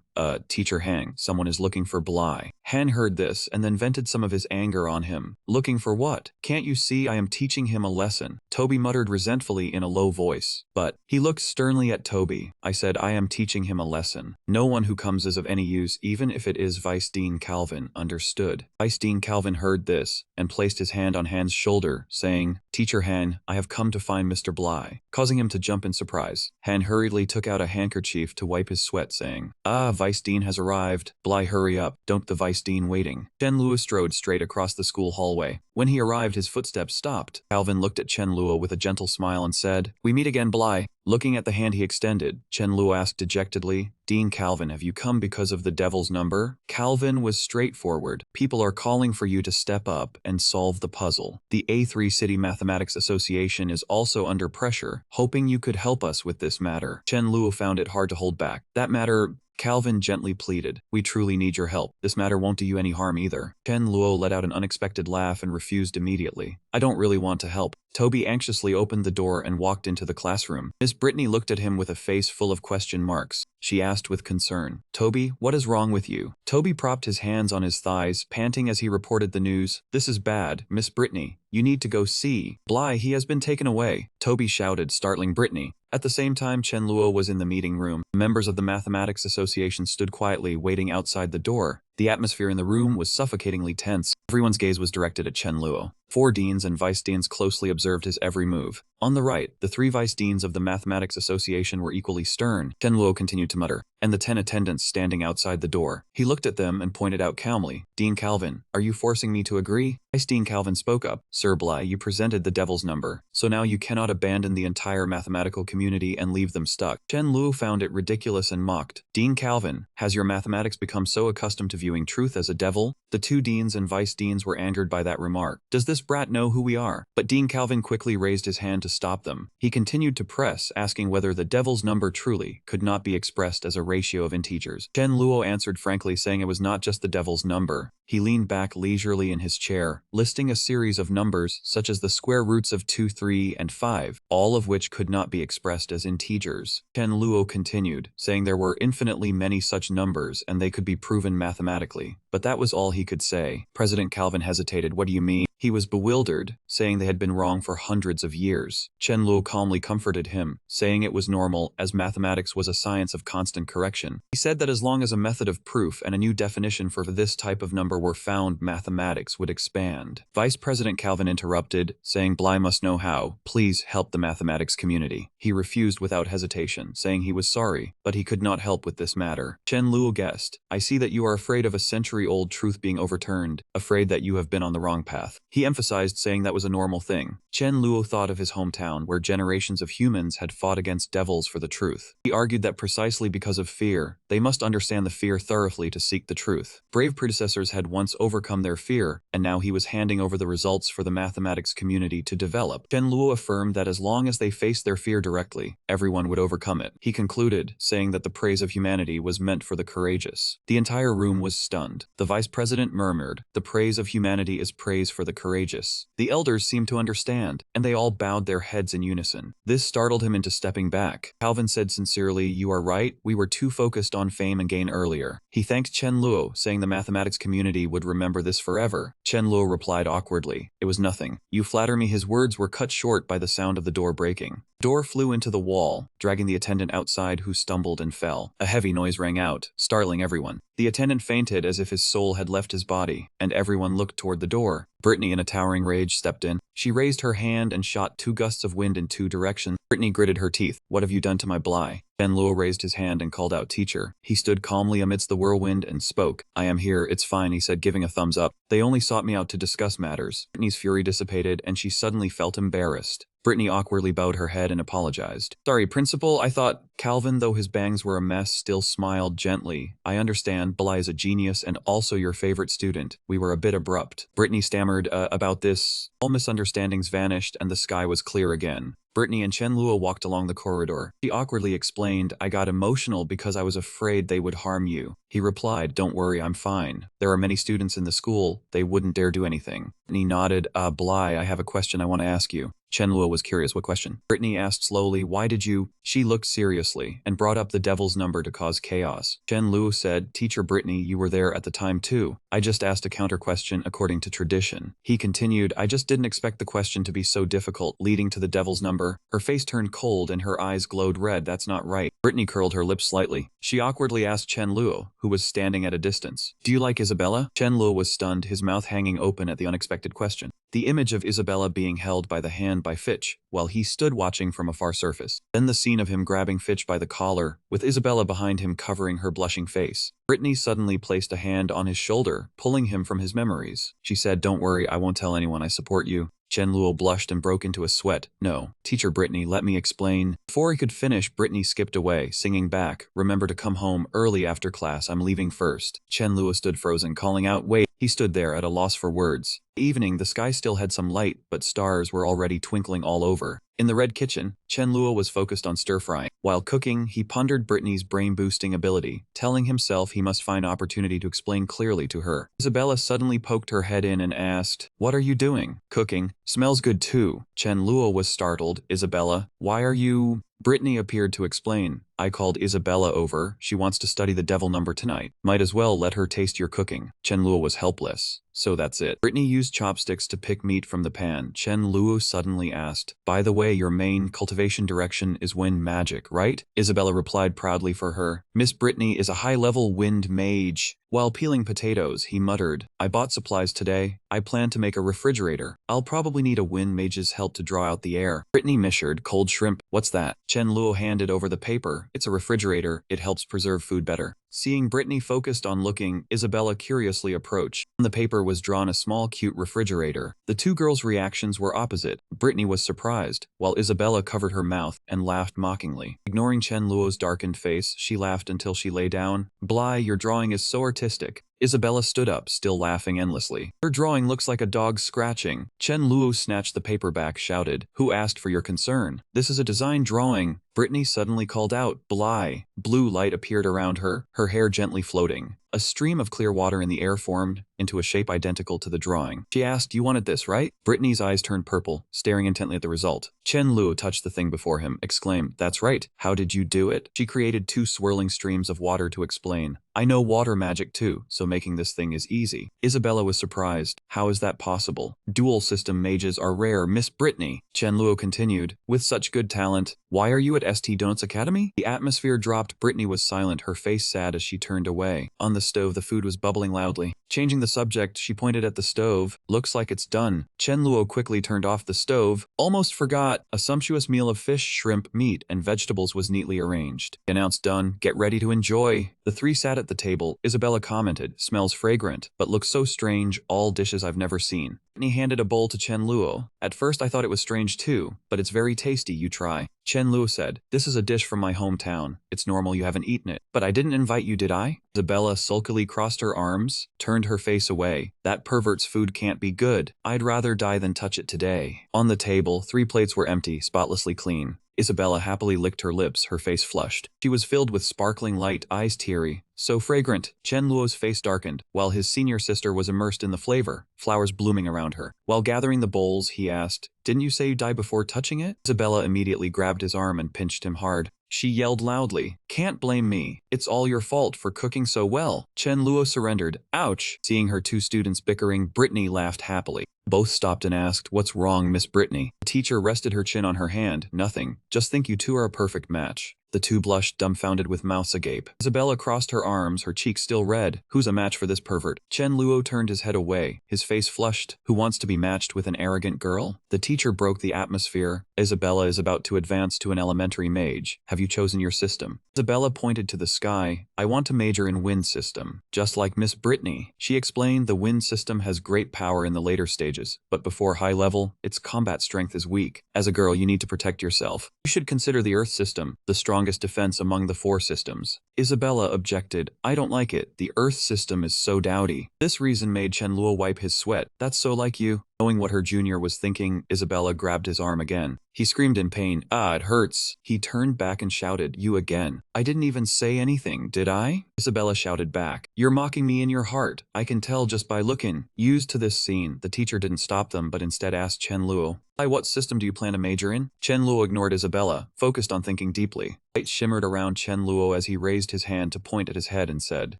Teacher Han, someone is looking for Bly. Han heard this and then vented some of his anger on him. Looking for what? Can't you see I am teaching him a lesson? Toby muttered resentfully in a low voice. But he looked sternly at Toby. I said I am teaching him a lesson. No one who comes is of any use, even if it is Vice Dean Calvin, understood. Vice Dean Calvin heard this and placed his hand on Han's shoulder, saying, Teacher Han, I have come to find Mr. Bly, causing him to jump in surprise. Han hurriedly took out a handkerchief to wipe his sweat, saying, Vice Dean has arrived. Bly, hurry up. Don't the Vice Dean waiting. Chen Luo strode straight across the school hallway. When he arrived, his footsteps stopped. Calvin looked at Chen Luo with a gentle smile and said, We meet again, Bly. Looking at the hand he extended, Chen Luo asked dejectedly, Dean Calvin, have you come because of the devil's number? Calvin was straightforward. People are calling for you to step up and solve the puzzle. The A3 City Mathematics Association is also under pressure, hoping you could help us with this matter. Chen Luo found it hard to hold back. That matter, Calvin gently pleaded. We truly need your help. This matter won't do you any harm either. Chen Luo let out an unexpected laugh and refused immediately. I don't really want to help. Toby anxiously opened the door and walked into the classroom. Miss Brittany looked at him with a face full of question marks. She asked with concern, Toby, what is wrong with you? Toby propped his hands on his thighs, panting as he reported the news. This is bad, Miss Brittany. You need to go see Bly. He has been taken away. Toby shouted, startling Brittany. At the same time, Chen Luo was in the meeting room. Members of the Mathematics Association stood quietly waiting outside the door. The atmosphere in the room was suffocatingly tense. Everyone's gaze was directed at Chen Luo. 4 deans and vice deans closely observed his every move. On the right, the 3 vice deans of the Mathematics Association were equally stern. Chen Luo continued to mutter, and the 10 attendants standing outside the door. He looked at them and pointed out calmly, Dean Calvin, are you forcing me to agree? Vice Dean Calvin spoke up. Sir Bly, you presented the devil's number, so now you cannot abandon the entire mathematical community and leave them stuck. Chen Luo found it ridiculous and mocked. Dean Calvin, has your mathematics become so accustomed to viewing truth as a devil? The 2 deans and vice deans were angered by that remark. Does this brat know who we are? But Dean Calvin quickly raised his hand to stop them. He continued to press, asking whether the devil's number truly could not be expressed as a ratio of integers. Chen Luo answered frankly, saying it was not just the devil's number. He leaned back leisurely in his chair, listing a series of numbers such as the square roots of 2, 3, and 5, all of which could not be expressed as integers. Chen Luo continued, saying there were infinitely many such numbers and they could be proven mathematically. But that was all he could say. President Calvin hesitated. What do you mean? He was bewildered, saying they had been wrong for hundreds of years. Chen Luo calmly comforted him, saying it was normal, as mathematics was a science of constant correction. He said that as long as a method of proof and a new definition for this type of number were found, mathematics would expand. Vice President Calvin interrupted, saying Bly must know how. Please help the mathematics community. He refused without hesitation, saying he was sorry, but he could not help with this matter. Chen Luo guessed, I see that you are afraid of a century-old truth being overturned, afraid that you have been on the wrong path. He emphasized, saying that was a normal thing. Chen Luo thought of his hometown, where generations of humans had fought against devils for the truth. He argued that precisely because of fear, they must understand the fear thoroughly to seek the truth. Brave predecessors had once overcome their fear, and now he was handing over the results for the mathematics community to develop. Chen Luo affirmed that as long as they faced their fear directly, everyone would overcome it. He concluded, saying that the praise of humanity was meant for the courageous. The entire room was stunned. The vice president murmured, the praise of humanity is praise for the courageous. The elders seemed to understand, and they all bowed their heads in unison. This startled him into stepping back. Calvin said sincerely, you are right, we were too focused on fame and gain earlier. He thanked Chen Luo, saying the mathematics community would remember this forever. Chen Luo replied awkwardly, it was nothing. You flatter me. His words were cut short by the sound of the door breaking. Door flew into the wall, dragging the attendant outside, who stumbled and fell. A heavy noise rang out, startling everyone. The attendant fainted as if his soul had left his body, and everyone looked toward the door. Brittany, in a towering rage, stepped in. She raised her hand and shot 2 gusts of wind in 2 directions. Brittany gritted her teeth. What have you done to my Bly? Chen Luo raised his hand and called out, teacher. He stood calmly amidst the whirlwind and spoke. I am here, it's fine, he said, giving a thumbs up. They only sought me out to discuss matters. Brittany's fury dissipated and she suddenly felt embarrassed. Brittany awkwardly bowed her head and apologized. Sorry, principal, I thought. Calvin, though his bangs were a mess, still smiled gently. I understand, Bly is a genius and also your favorite student. We were a bit abrupt. Brittany stammered, about this. All misunderstandings vanished and the sky was clear again. Brittany and Chen Luo walked along the corridor. She awkwardly explained, I got emotional because I was afraid they would harm you. He replied, don't worry, I'm fine. There are many students in the school. They wouldn't dare do anything. Brittany nodded, Bly, I have a question I want to ask you. Chen Luo was curious. What question? Brittany asked slowly, why did you? She looked seriously and brought up the devil's number to cause chaos. Chen Luo said, Teacher Brittany, you were there at the time too. I just asked a counter question according to tradition. He continued, I just didn't expect the question to be so difficult, leading to the devil's number. Her face turned cold and her eyes glowed red. That's not right. Brittany curled her lips slightly. She awkwardly asked Chen Luo, who was standing at a distance. Do you like Isabella? Chen Luo was stunned, his mouth hanging open at the unexpected question. The image of Isabella being held by the hand by Fitch, while he stood watching from a far surface. Then the scene of him grabbing Fitch by the collar, with Isabella behind him covering her blushing face. Brittany suddenly placed a hand on his shoulder, pulling him from his memories. She said, don't worry, I won't tell anyone, I support you. Chen Luo blushed and broke into a sweat. No, Teacher Brittany, let me explain. Before he could finish, Brittany skipped away, singing back, remember to come home early after class, I'm leaving first. Chen Luo stood frozen, calling out, wait. He stood there at a loss for words. Evening, the sky still had some light, but stars were already twinkling all over. In the red kitchen, Chen Luo was focused on stir-frying. While cooking, he pondered Brittany's brain-boosting ability, telling himself he must find opportunity to explain clearly to her. Isabella suddenly poked her head in and asked, what are you doing? Cooking. Smells good too. Chen Luo was startled. Isabella, why are you... Brittany appeared to explain. I called Isabella over. She wants to study the devil number tonight. Might as well let her taste your cooking. Chen Luo was helpless. So that's it. Brittany used chopsticks to pick meat from the pan. Chen Luo suddenly asked, by the way, your main cultivation direction is wind magic, right? Isabella replied proudly for her. Miss Brittany is a high-level wind mage. While peeling potatoes, he muttered, I bought supplies today. I plan to make a refrigerator. I'll probably need a wind mage's help to draw out the air. Brittany misheard, cold shrimp. What's that? Chen Luo handed over the paper. It's a refrigerator. It helps preserve food better. Seeing Brittany focused on looking, Isabella curiously approached. On the paper was drawn a small cute refrigerator. The two girls' reactions were opposite. Brittany was surprised, while Isabella covered her mouth and laughed mockingly. Ignoring Chen Luo's darkened face, she laughed until she lay down. Bly, your drawing is so artistic. Isabella stood up, still laughing endlessly. Her drawing looks like a dog scratching. Chen Luo snatched the paper back, shouted, who asked for your concern? This is a design drawing. Brittany suddenly called out, Bly. Blue light appeared around her, her hair gently floating. A stream of clear water in the air formed into a shape identical to the drawing. She asked, you wanted this, right? Brittany's eyes turned purple, staring intently at the result. Chen Luo touched the thing before him, exclaimed, that's right. How did you do it? She created two swirling streams of water to explain. I know water magic too, so making this thing is easy. Isabella was surprised. How is that possible? Dual system mages are rare, Miss Brittany. Chen Luo continued, with such good talent, why are you at St. Donuts Academy? The atmosphere dropped. Brittany was silent, her face sad as she turned away. On the stove, the food was bubbling loudly. Changing the subject, she pointed at the stove. Looks like it's done. Chen Luo quickly turned off the stove. Almost forgot. A sumptuous meal of fish, shrimp, meat, and vegetables was neatly arranged. He announced done. Get ready to enjoy. The three sat at the table. Isabella commented, smells fragrant, but looks so strange, all dishes I've never seen. Brittany handed a bowl to Chen Luo. At first I thought it was strange too, but it's very tasty, you try. Chen Luo said, this is a dish from my hometown. It's normal you haven't eaten it. But I didn't invite you, did I? Isabella sulkily crossed her arms, turned her face away. That pervert's food can't be good. I'd rather die than touch it today. On the table, 3 plates were empty, spotlessly clean. Isabella happily licked her lips, her face flushed. She was filled with sparkling light, eyes teary. So fragrant. Chen Luo's face darkened, while his senior sister was immersed in the flavor, flowers blooming around her. While gathering the bowls, he asked, didn't you say you die before touching it? Isabella immediately grabbed his arm and pinched him hard. She yelled loudly, can't blame me. It's all your fault for cooking so well. Chen Luo surrendered. Ouch. Seeing her 2 students bickering, Brittany laughed happily. Both stopped and asked, what's wrong, Miss Brittany? The teacher rested her chin on her hand. Nothing. Just think you two are a perfect match. The two blushed, dumbfounded with mouths agape. Isabella crossed her arms, her cheeks still red. Who's a match for this pervert? Chen Luo turned his head away, his face flushed. Who wants to be matched with an arrogant girl? The teacher broke the atmosphere. Isabella is about to advance to an elementary mage. Have you chosen your system? Isabella pointed to the sky. I want to major in wind system. Just like Miss Brittany. She explained the wind system has great power in the later stages, but before high level, its combat strength is weak. As a girl, you need to protect yourself. You should consider the earth system, the strongest defense among the 4 systems. Isabella objected. I don't like it. The earth system is so dowdy. This reason made Chen Luo wipe his sweat. That's so like you. Knowing what her junior was thinking, Isabella grabbed his arm again. He screamed in pain. Ah, it hurts. He turned back and shouted, you again. I didn't even say anything, did I? Isabella shouted back. You're mocking me in your heart. I can tell just by looking. Used to this scene, the teacher didn't stop them but instead asked Chen Luo, what system do you plan to major in? Chen Luo ignored Isabella, focused on thinking deeply. Light shimmered around Chen Luo as he raised his hand to point at his head and said,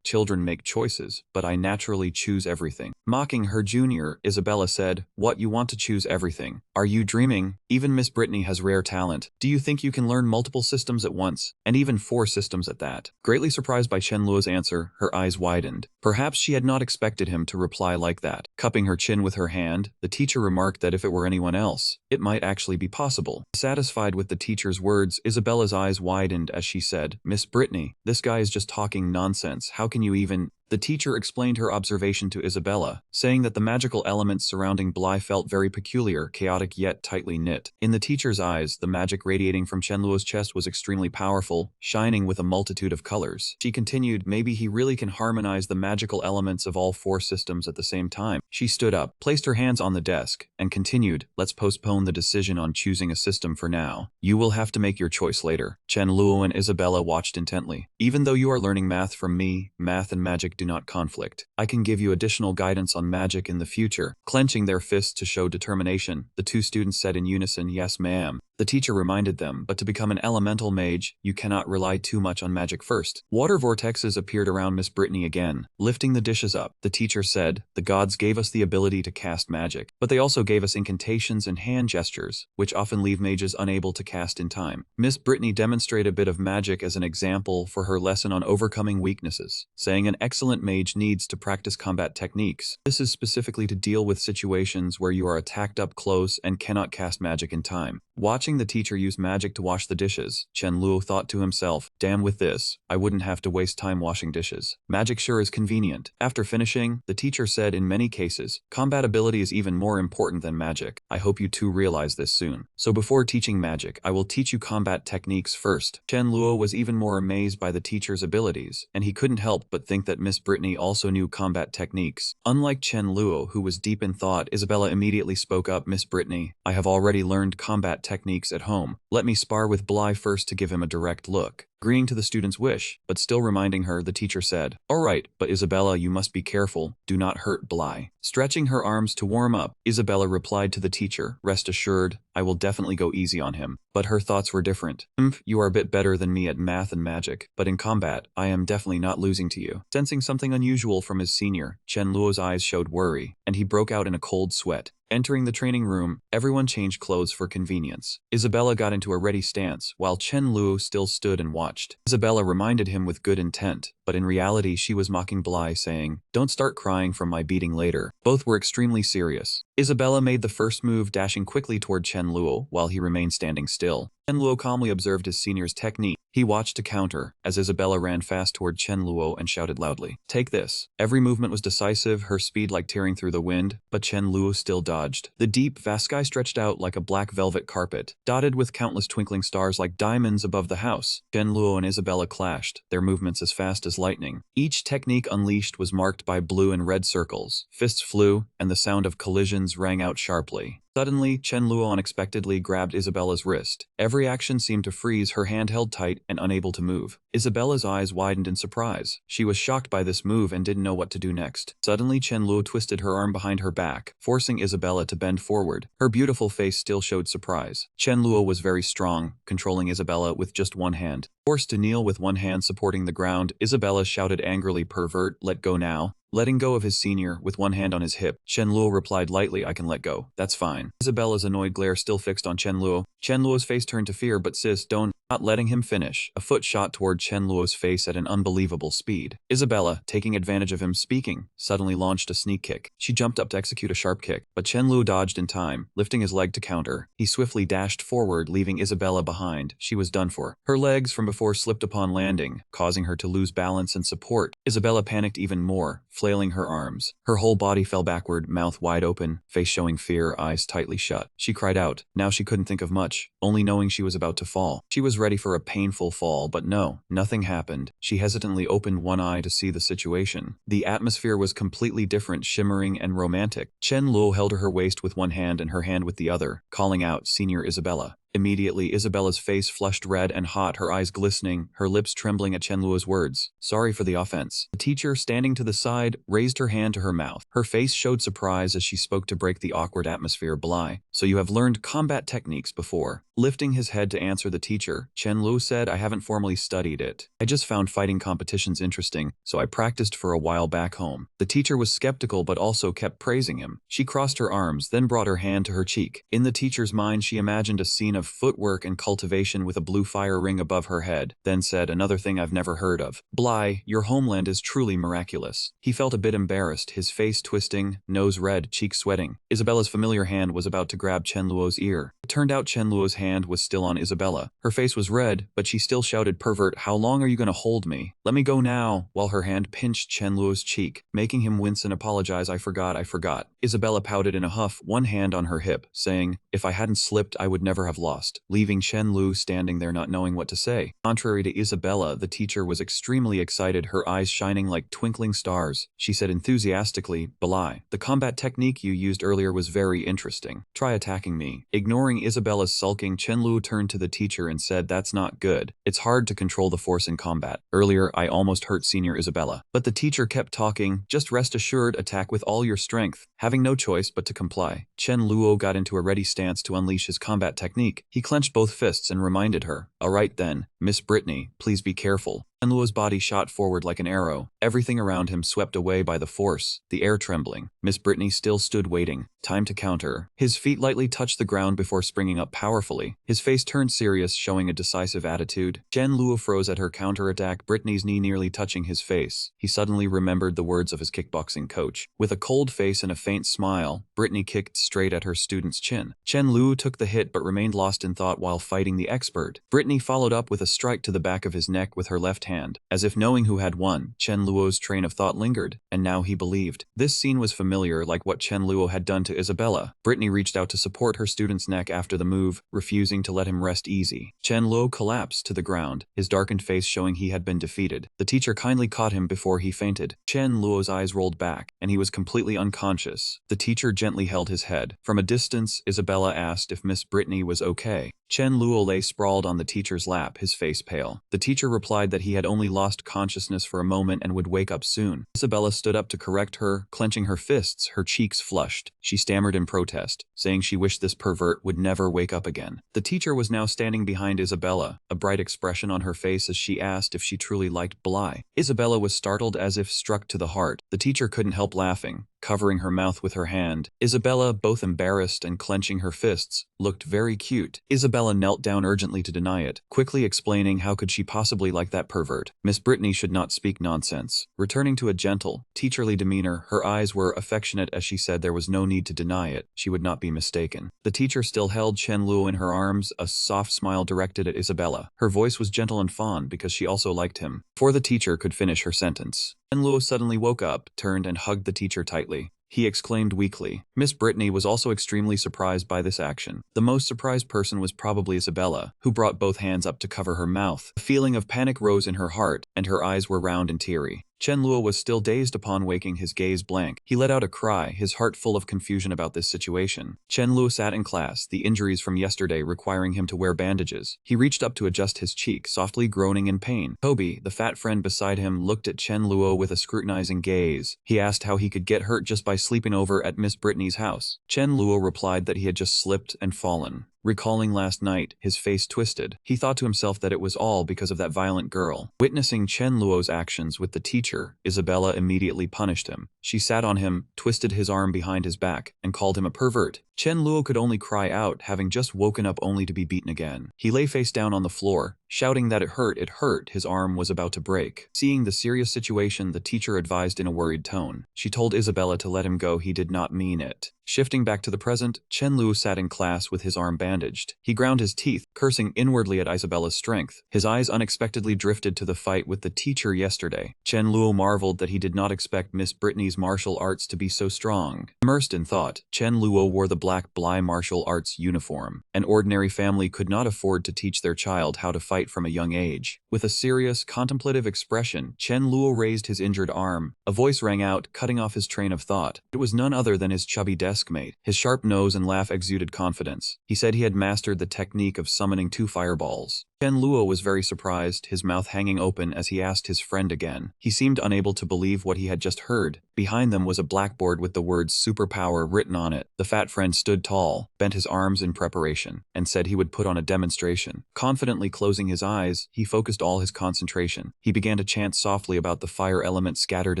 children make choices, but I naturally choose everything. Mocking her junior, Isabella said, what, you want to choose everything? Are you dreaming? Even Miss Brittany has rare talent. Do you think you can learn multiple systems at once? And even 4 systems at that? Greatly surprised by Chen Luo's answer, her eyes widened. Perhaps she had not expected him to reply like that. Cupping her chin with her hand, the teacher remarked that if it were anyone else, it might actually be possible. Satisfied with the teacher's words, Isabella's eyes widened as she said, Miss Brittany, this guy is just talking nonsense. How can you even... The teacher explained her observation to Isabella, saying that the magical elements surrounding Bly felt very peculiar, chaotic yet tightly knit. In the teacher's eyes, the magic radiating from Chen Luo's chest was extremely powerful, shining with a multitude of colors. She continued, maybe he really can harmonize the magical elements of all 4 systems at the same time. She stood up, placed her hands on the desk, and continued, let's postpone the decision on choosing a system for now. You will have to make your choice later. Chen Luo and Isabella watched intently. Even though you are learning math from me, math and magic do not conflict. I can give you additional guidance on magic in the future. Clenching their fists to show determination, the 2 students said in unison, yes ma'am. The teacher reminded them, but to become an elemental mage, you cannot rely too much on magic first. Water vortexes appeared around Miss Brittany again. Lifting the dishes up, the teacher said, the gods gave us the ability to cast magic, but they also gave us incantations and hand gestures, which often leave mages unable to cast in time. Miss Brittany demonstrated a bit of magic as an example for her lesson on overcoming weaknesses, saying an excellent mage needs to practice combat techniques. This is specifically to deal with situations where you are attacked up close and cannot cast magic in time. Watching the teacher use magic to wash the dishes, Chen Luo thought to himself, damn, with this, I wouldn't have to waste time washing dishes. Magic sure is convenient. After finishing, the teacher said in many cases, combat ability is even more important than magic. I hope you 2 realize this soon. So before teaching magic, I will teach you combat techniques first. Chen Luo was even more amazed by the teacher's abilities, and he couldn't help but think that Miss Brittany also knew combat techniques. Unlike Chen Luo, who was deep in thought, Isabella immediately spoke up, Miss Brittany, I have already learned combat techniques at home. Let me spar with Bly first to give him a direct look. Agreeing to the student's wish, but still reminding her, the teacher said, all right, but Isabella, you must be careful. Do not hurt Bly. Stretching her arms to warm up, Isabella replied to the teacher, rest assured, I will definitely go easy on him. But her thoughts were different. You are a bit better than me at math and magic, but in combat, I am definitely not losing to you. Sensing something unusual from his senior, Chen Luo's eyes showed worry, and he broke out in a cold sweat. Entering the training room, everyone changed clothes for convenience. Isabella got into a ready stance, while Chen Luo still stood and watched. Isabella reminded him with good intent, but in reality she was mocking Bly, saying, don't start crying from my beating later. Both were extremely serious. Isabella made the first move, dashing quickly toward Chen Luo while he remained standing still. Chen Luo calmly observed his senior's technique. He watched to counter, as Isabella ran fast toward Chen Luo and shouted loudly, take this. Every movement was decisive, her speed like tearing through the wind, but Chen Luo still dodged. The deep, vast sky stretched out like a black velvet carpet, dotted with countless twinkling stars like diamonds above the house. Chen Luo and Isabella clashed, their movements as fast as lightning. Each technique unleashed was marked by blue and red circles. Fists flew, and the sound of collisions rang out sharply. Suddenly, Chen Luo unexpectedly grabbed Isabella's wrist. Every action seemed to freeze, her hand held tight and unable to move. Isabella's eyes widened in surprise. She was shocked by this move and didn't know what to do next. Suddenly, Chen Luo twisted her arm behind her back, forcing Isabella to bend forward. Her beautiful face still showed surprise. Chen Luo was very strong, controlling Isabella with just one hand. Forced to kneel with one hand supporting the ground, Isabella shouted angrily, pervert, let go now. letting go of his senior with one hand on his hip. Chen Luo replied lightly, I can let go. That's fine. Isabella's annoyed glare still fixed on Chen Luo. Chen Luo's face turned to fear, but sis, don't. Not letting him finish, a foot shot toward Chen Luo's face at an unbelievable speed. Isabella, taking advantage of him speaking, suddenly launched a sneak kick. She jumped up to execute a sharp kick, but Chen Luo dodged in time, lifting his leg to counter. He swiftly dashed forward, leaving Isabella behind. She was done for. Her legs from before slipped upon landing, causing her to lose balance and support. Isabella panicked even more, flailing her arms. Her whole body fell backward, mouth wide open, face showing fear, eyes tightly shut. She cried out. Now she couldn't think of much, only knowing she was about to fall. She was ready for a painful fall, but no, nothing happened. She hesitantly opened one eye to see the situation. The atmosphere was completely different, shimmering and romantic. Chen Luo held her waist with one hand and her hand with the other, calling out, Senior Isabella. Immediately, Isabella's face flushed red and hot, her eyes glistening, her lips trembling at Chen Luo's words. Sorry for the offense. The teacher, standing to the side, raised her hand to her mouth. Her face showed surprise as she spoke to break the awkward atmosphere. Bly, so you have learned combat techniques before. Lifting his head to answer the teacher, Chen Luo said, I haven't formally studied it. I just found fighting competitions interesting, so I practiced for a while back home. The teacher was skeptical but also kept praising him. She crossed her arms, then brought her hand to her cheek. In the teacher's mind, she imagined a scene of footwork and cultivation with a blue fire ring above her head, then said, another thing I've never heard of. Bly, your homeland is truly miraculous. He felt a bit embarrassed, his face twisting, nose red, cheeks sweating. Isabella's familiar hand was about to grab Chen Luo's ear. It turned out Chen Luo's hand was still on Isabella. Her face was red, but she still shouted, Pervert, how long are you gonna hold me? Let me go now, while her hand pinched Chen Luo's cheek, making him wince and apologize. I forgot. Isabella pouted in a huff, one hand on her hip, saying, if I hadn't slipped, I would never have lost, leaving Chen Luo standing there not knowing what to say. Contrary to Isabella, the teacher was extremely excited, her eyes shining like twinkling stars. She said enthusiastically, Bly, the combat technique you used earlier was very interesting. Try attacking me. Ignoring Isabella's sulking, Chen Luo turned to the teacher and said, that's not good. It's hard to control the force in combat. Earlier, I almost hurt Senior Isabella. But the teacher kept talking, just rest assured, attack with all your strength. Having no choice but to comply, Chen Luo got into a ready stance to unleash his combat technique. He clenched both fists and reminded her, all right then, Miss Brittany, please be careful. Chen Luo's body shot forward like an arrow, everything around him swept away by the force, the air trembling. Miss Brittany still stood waiting, time to counter. His feet lightly touched the ground before springing up powerfully. His face turned serious, showing a decisive attitude. Chen Luo froze at her counterattack, Brittany's knee nearly touching his face. He suddenly remembered the words of his kickboxing coach. With a cold face and a faint smile, Brittany kicked straight at her student's chin. Chen Luo took the hit but remained lost in thought while fighting the expert. Brittany followed up with a strike to the back of his neck with her left hand. As if knowing who had won, Chen Luo's train of thought lingered, and now he believed. This scene was familiar, like what Chen Luo had done to Isabella. Brittany reached out to support her student's neck after the move, refusing to let him rest easy. Chen Luo collapsed to the ground, his darkened face showing he had been defeated. The teacher kindly caught him before he fainted. Chen Luo's eyes rolled back, and he was completely unconscious. The teacher gently held his head. From a distance, Isabella asked if Miss Brittany was okay. Chen Luo lay sprawled on the teacher's lap, his face pale. The teacher replied that he had only lost consciousness for a moment and would wake up soon. Isabella stood up to correct her, clenching her fists, her cheeks flushed. She stammered in protest, saying she wished this pervert would never wake up again. The teacher was now standing behind Isabella, a bright expression on her face as she asked if she truly liked Bly. Isabella was startled as if struck to the heart. The teacher couldn't help laughing, covering her mouth with her hand. Isabella, both embarrassed and clenching her fists, looked very cute. Isabella knelt down urgently to deny it, quickly explaining how could she possibly like that pervert. Miss Brittany should not speak nonsense. Returning to a gentle, teacherly demeanor, her eyes were affectionate as she said there was no need to deny it. She would not be mistaken. The teacher still held Chen Luo in her arms, a soft smile directed at Isabella. Her voice was gentle and fond because she also liked him. Before the teacher could finish her sentence, Chen Luo suddenly woke up, turned and hugged the teacher tightly. He exclaimed weakly. Miss Brittany was also extremely surprised by this action. The most surprised person was probably Isabella, who brought both hands up to cover her mouth. A feeling of panic rose in her heart, and her eyes were round and teary. Chen Luo was still dazed upon waking, his gaze blank. He let out a cry, his heart full of confusion about this situation. Chen Luo sat in class, the injuries from yesterday requiring him to wear bandages. He reached up to adjust his cheek, softly groaning in pain. Toby, the fat friend beside him, looked at Chen Luo with a scrutinizing gaze. He asked how he could get hurt just by sleeping over at Miss Brittany's house. Chen Luo replied that he had just slipped and fallen. Recalling last night, his face twisted. He thought to himself that it was all because of that violent girl. Witnessing Chen Luo's actions with the teacher, Isabella immediately punished him. She sat on him, twisted his arm behind his back, and called him a pervert. Chen Luo could only cry out, having just woken up only to be beaten again. He lay face down on the floor, shouting that it hurt, his arm was about to break. Seeing the serious situation, the teacher advised in a worried tone. She told Isabella to let him go, he did not mean it. Shifting back to the present, Chen Luo sat in class with his arm bandaged. He ground his teeth, cursing inwardly at Isabella's strength. His eyes unexpectedly drifted to the fight with the teacher yesterday. Chen Luo marveled that he did not expect Miss Brittany's martial arts to be so strong. Immersed in thought, Chen Luo wore the black Bly martial arts uniform. An ordinary family could not afford to teach their child how to fight from a young age. With a serious, contemplative expression, Chen Luo raised his injured arm. A voice rang out, cutting off his train of thought. It was none other than his chubby desk mate. His sharp nose and laugh exuded confidence. He said he had mastered the technique of summoning 2 fireballs. Chen Luo was very surprised, his mouth hanging open as he asked his friend again. He seemed unable to believe what he had just heard. Behind them was a blackboard with the words superpower written on it. The fat friend stood tall, bent his arms in preparation, and said he would put on a demonstration. Confidently closing his eyes, he focused all his concentration. He began to chant softly about the fire element scattered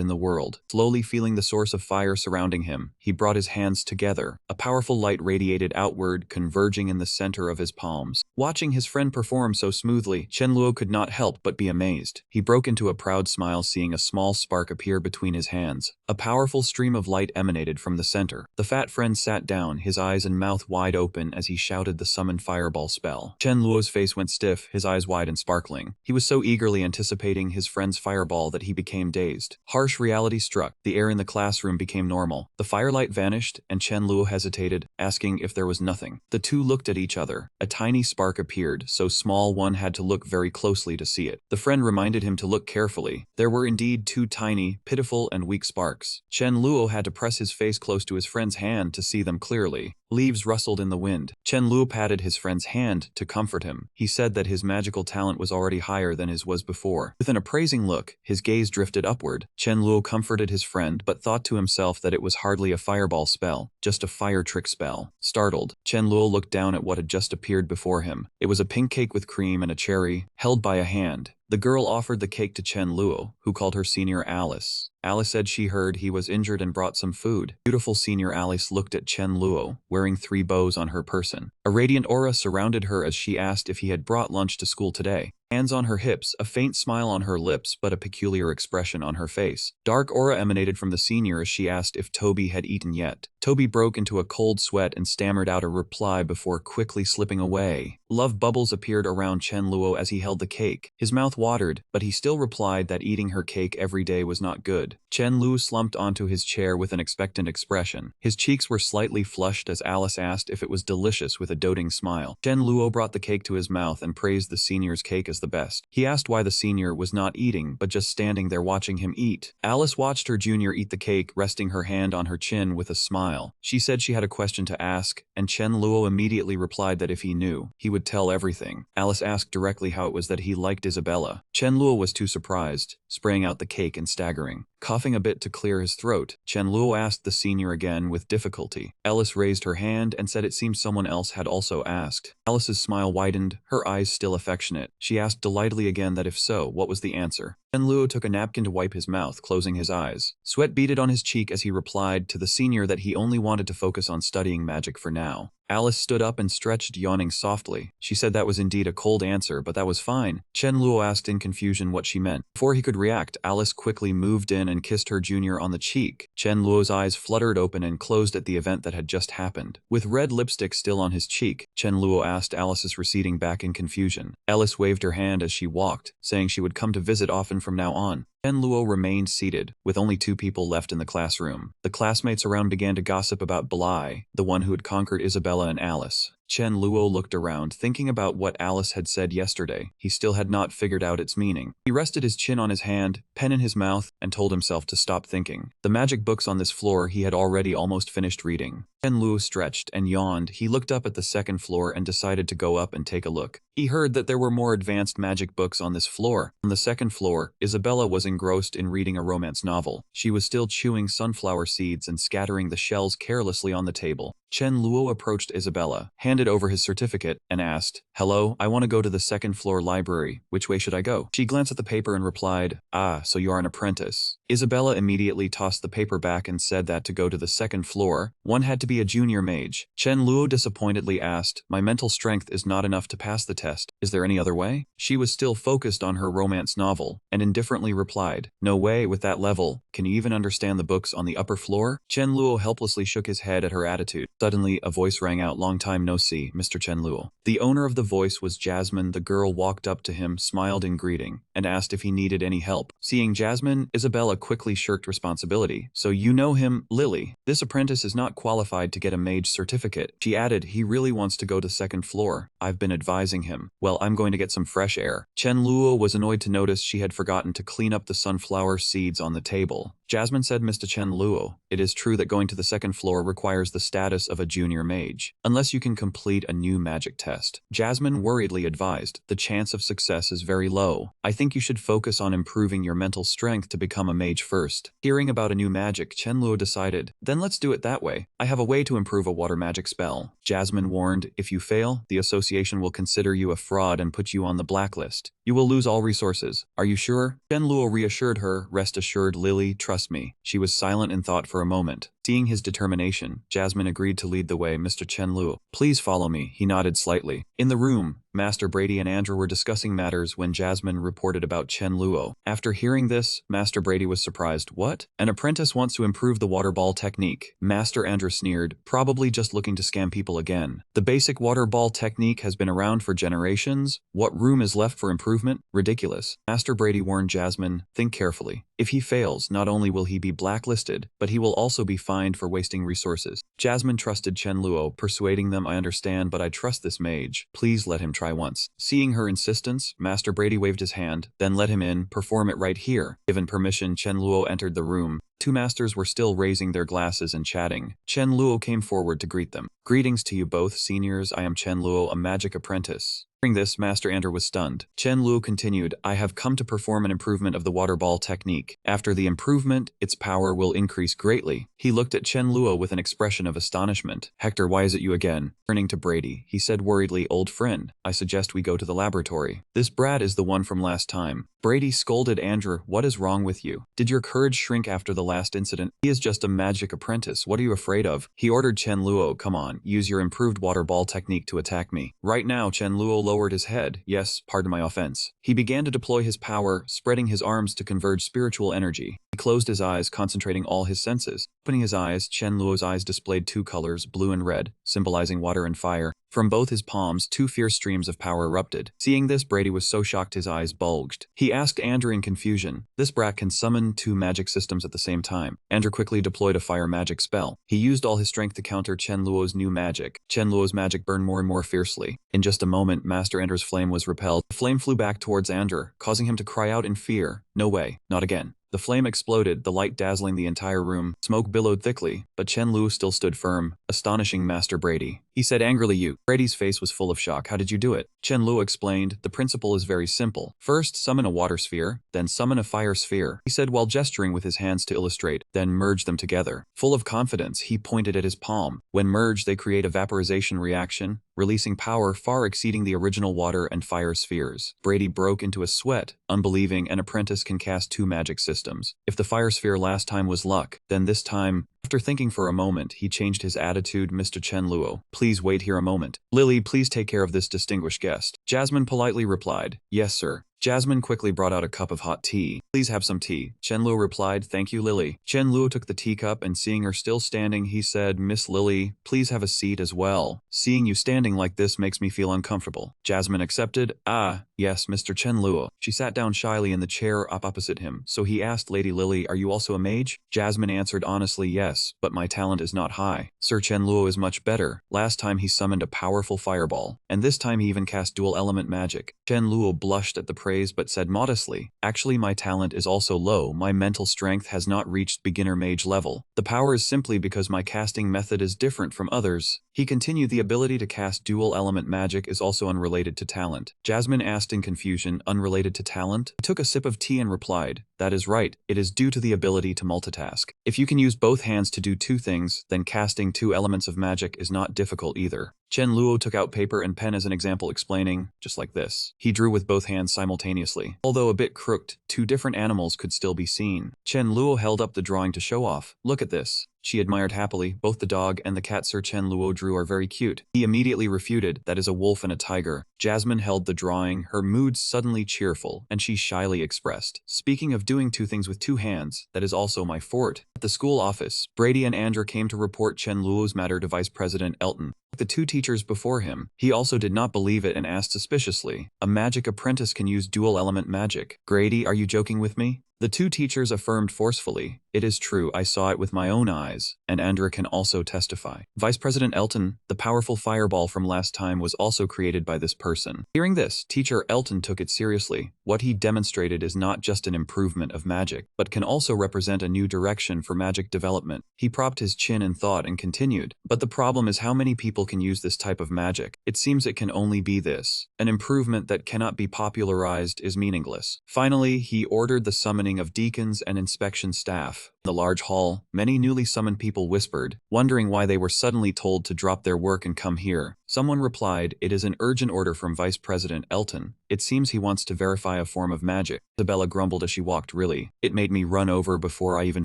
in the world. Slowly feeling the source of fire surrounding him, he brought his hands together. A powerful light radiated outward, converging in the center of his palms. Watching his friend perform so smoothly, Chen Luo could not help but be amazed. He broke into a proud smile seeing a small spark appear between his hands. A powerful stream of light emanated from the center. The fat friend sat down, his eyes and mouth wide open as he shouted the summoned fireball spell. Chen Luo's face went stiff, his eyes wide and sparkling. He was so eagerly anticipating his friend's fireball that he became dazed. Harsh reality struck. The air in the classroom became normal. The firelight vanished, and Chen Luo hesitated, asking if there was nothing. The two looked at each other. A tiny spark appeared, so small one had to look very closely to see it. The friend reminded him to look carefully. There were indeed 2 tiny, pitiful, and weak sparks. Chen Luo had to press his face close to his friend's hand to see them clearly. Leaves rustled in the wind. Chen Luo patted his friend's hand to comfort him. He said that his magical talent was already higher than his was before. With an appraising look, his gaze drifted upward. Chen Luo comforted his friend but thought to himself that it was hardly a fireball spell, just a fire trick spell. Startled, Chen Luo looked down at what had just appeared before him. It was a pink cake with cream and a cherry, held by a hand. The girl offered the cake to Chen Luo, who called her senior Alice. Alice said she heard he was injured and brought some food. Beautiful senior Alice looked at Chen Luo, wearing 3 bows on her person. A radiant aura surrounded her as she asked if he had brought lunch to school today. Hands on her hips, a faint smile on her lips but a peculiar expression on her face. Dark aura emanated from the senior as she asked if Toby had eaten yet. Toby broke into a cold sweat and stammered out a reply before quickly slipping away. Love bubbles appeared around Chen Luo as he held the cake. His mouth watered, but he still replied that eating her cake every day was not good. Chen Luo slumped onto his chair with an expectant expression. His cheeks were slightly flushed as Alice asked if it was delicious with a doting smile. Chen Luo brought the cake to his mouth and praised the senior's cake as the best. He asked why the senior was not eating but just standing there watching him eat. Alice watched her junior eat the cake, resting her hand on her chin with a smile. She said she had a question to ask, and Chen Luo immediately replied that if he knew, he would tell everything. Alice asked directly how it was that he liked Isabella. Chen Luo was too surprised, spraying out the cake and staggering. Coughing a bit to clear his throat, Chen Luo asked the senior again with difficulty. Alice raised her hand and said it seemed someone else had also asked. Alice's smile widened, her eyes still affectionate. She asked delightedly again that if so, what was the answer? Chen Luo took a napkin to wipe his mouth, closing his eyes. Sweat beaded on his cheek as he replied to the senior that he only wanted to focus on studying magic for now. Alice stood up and stretched, yawning softly. She said that was indeed a cold answer, but that was fine. Chen Luo asked in confusion what she meant. Before he could react, Alice quickly moved in and kissed her junior on the cheek. Chen Luo's eyes fluttered open and closed at the event that had just happened. With red lipstick still on his cheek, Chen Luo asked Alice's receding back in confusion. Alice waved her hand as she walked, saying she would come to visit often from now on. Chen Luo remained seated, with only 2 people left in the classroom. The classmates around began to gossip about Bly, the one who had conquered Isabella and Alice. Chen Luo looked around, thinking about what Alice had said yesterday. He still had not figured out its meaning. He rested his chin on his hand, pen in his mouth, and told himself to stop thinking. The magic books on this floor he had already almost finished reading. Chen Luo stretched and yawned. He looked up at the 2nd floor and decided to go up and take a look. He heard that there were more advanced magic books on this floor. On the 2nd floor, Isabella was engrossed in reading a romance novel. She was still chewing sunflower seeds and scattering the shells carelessly on the table. Chen Luo approached Isabella, handed over his certificate, and asked, "Hello, I want to go to the second-floor library. Which way should I go?" She glanced at the paper and replied, "Ah, so you are an apprentice." Isabella immediately tossed the paper back and said that to go to the second floor, one had to be a junior mage. Chen Luo disappointedly asked, "My mental strength is not enough to pass the test. Is there any other way?" She was still focused on her romance novel, and indifferently replied, "No way with that level. Can you even understand the books on the upper floor?" Chen Luo helplessly shook his head at her attitude. Suddenly, a voice rang out, "Long time no see, Mr. Chen Luo." The owner of the voice was Jasmine. The girl walked up to him, smiled in greeting, and asked if he needed any help. Seeing Jasmine, Isabella quickly shirked responsibility. "So you know him, Lily. This apprentice is not qualified to get a mage certificate." She added, "He really wants to go to second floor. I've been advising him. Well, I'm going to get some fresh air." Chen Luo was annoyed to notice she had forgotten to clean up the sunflower seeds on the table. Jasmine said, "Mr. Chen Luo, it is true that going to the second floor requires the status of a junior mage, unless you can complete a new magic test." Jasmine worriedly advised, "The chance of success is very low. I think you should focus on improving your mental strength to become a mage first." Hearing about a new magic, Chen Luo decided, "Then let's do it that way. I have a way to improve a water magic spell." Jasmine warned, "If you fail, the association will consider you a fraud and put you on the blacklist. You will lose all resources. Are you sure?" Chen Luo reassured her, "Rest assured, Lily, trust me." She was silent in thought for a moment. Seeing his determination, Jasmine agreed to lead the way. "Mr. Chen Luo, please follow me." He nodded slightly. In the room, Master Brady and Andrew were discussing matters when Jasmine reported about Chen Luo. After hearing this, Master Brady was surprised. "What? An apprentice wants to improve the water ball technique?" Master Andrew sneered, "Probably just looking to scam people again. The basic water ball technique has been around for generations. What room is left for improvement? Ridiculous." Master Brady warned Jasmine, "Think carefully. If he fails, not only will he be blacklisted, but he will also be fined for wasting resources." Jasmine trusted Chen Luo, persuading them, "I understand, but I trust this mage. Please let him try once." Seeing her insistence, Master Brady waved his hand, "Then let him in, perform it right here." Given permission, Chen Luo entered the room. Two masters were still raising their glasses and chatting. Chen Luo came forward to greet them. "Greetings to you both, seniors. I am Chen Luo, a magic apprentice." Hearing this, Master Andrew was stunned. Chen Luo continued, "I have come to perform an improvement of the water ball technique. After the improvement, its power will increase greatly." He looked at Chen Luo with an expression of astonishment. "Hector, why is it you again?" Turning to Brady, he said worriedly, "Old friend, I suggest we go to the laboratory. This brat is the one from last time." Brady scolded Andrew, "What is wrong with you? Did your courage shrink after the last incident? He is just a magic apprentice. What are you afraid of?" He ordered Chen Luo, "Come on, use your improved water ball technique to attack me." Right now, Chen Luo lowered his head. "Yes, pardon my offense." He began to deploy his power, spreading his arms to converge spiritual energy. He closed his eyes, concentrating all his senses. Opening his eyes, Chen Luo's eyes displayed two colors, blue and red, symbolizing water and fire. From both his palms, two fierce streams of power erupted. Seeing this, Brady was so shocked his eyes bulged. He asked Andrew in confusion, "This brat can summon two magic systems at the same time." Andrew quickly deployed a fire magic spell. He used all his strength to counter Chen Luo's new magic. Chen Luo's magic burned more and more fiercely. In just a moment, Master Andrew's flame was repelled. The flame flew back towards Andrew, causing him to cry out in fear. "No way, not again." The flame exploded, the light dazzling the entire room. Smoke billowed thickly, but Chen Luo still stood firm, astonishing Master Brady. He said angrily, "You." Brady's face was full of shock. "How did you do it?" Chen Luo explained, "The principle is very simple. First, summon a water sphere, then summon a fire sphere." He said while gesturing with his hands to illustrate, "Then merge them together." Full of confidence, he pointed at his palm. When merged, they create a vaporization reaction, releasing power far exceeding the original water and fire spheres. Brady broke into a sweat, unbelieving an apprentice can cast two magic systems. If the fire sphere last time was luck, then this time... After thinking for a moment, he changed his attitude. "Mr. Chen Luo, please wait here a moment. Lily, please take care of this distinguished guest." Jasmine politely replied, "Yes, sir." Jasmine quickly brought out a cup of hot tea. "Please have some tea." Chen Luo replied, "Thank you, Lily." Chen Luo took the teacup and seeing her still standing, he said, "Miss Lily, please have a seat as well. Seeing you standing like this makes me feel uncomfortable." Jasmine accepted. "Ah, yes, Mr. Chen Luo." She sat down shyly in the chair opposite him, so he asked, "Lady Lily, are you also a mage?" Jasmine answered honestly, "Yes, but my talent is not high." Sir Chen Luo is much better. Last time he summoned a powerful fireball, and this time he even cast dual element magic. Chen Luo blushed at the praise but said modestly, "Actually my talent is also low. My mental strength has not reached beginner mage level. The power is simply because my casting method is different from others." He continued, "The ability to cast dual element magic is also unrelated to talent." Jasmine asked asked in confusion, unrelated to talent. I took a sip of tea and replied, that is right, it is due to the ability to multitask. If you can use both hands to do two things, then casting two elements of magic is not difficult either. Chen Luo took out paper and pen as an example, explaining, just like this. He drew with both hands simultaneously. Although a bit crooked, two different animals could still be seen. Chen Luo held up the drawing to show off. Look at this. She admired happily. Both the dog and the cat Sir Chen Luo drew are very cute. He immediately refuted, that is a wolf and a tiger. Jasmine held the drawing, her mood suddenly cheerful, and she shyly expressed, speaking of doing two things with two hands, that is also my fort. At the school office, Brady and Andrew came to report Chen Luo's matter to Vice President Elton. The two teachers before him, he also did not believe it and asked suspiciously, a magic apprentice can use dual-element magic. Grady, are you joking with me? The two teachers affirmed forcefully, it is true, I saw it with my own eyes, and Andra can also testify. Vice President Elton, the powerful fireball from last time was also created by this person. Hearing this, Teacher Elton took it seriously. What he demonstrated is not just an improvement of magic, but can also represent a new direction for magic development. He propped his chin in thought and continued, but the problem is how many people can use this type of magic. It seems it can only be this. An improvement that cannot be popularized is meaningless. Finally, he ordered the summoning of deacons and inspection staff. In the large hall, many newly summoned people whispered, wondering why they were suddenly told to drop their work and come here. Someone replied, it is an urgent order from Vice President Elton. It seems he wants to verify a form of magic. Isabella grumbled as she walked. Really, it made me run over before I even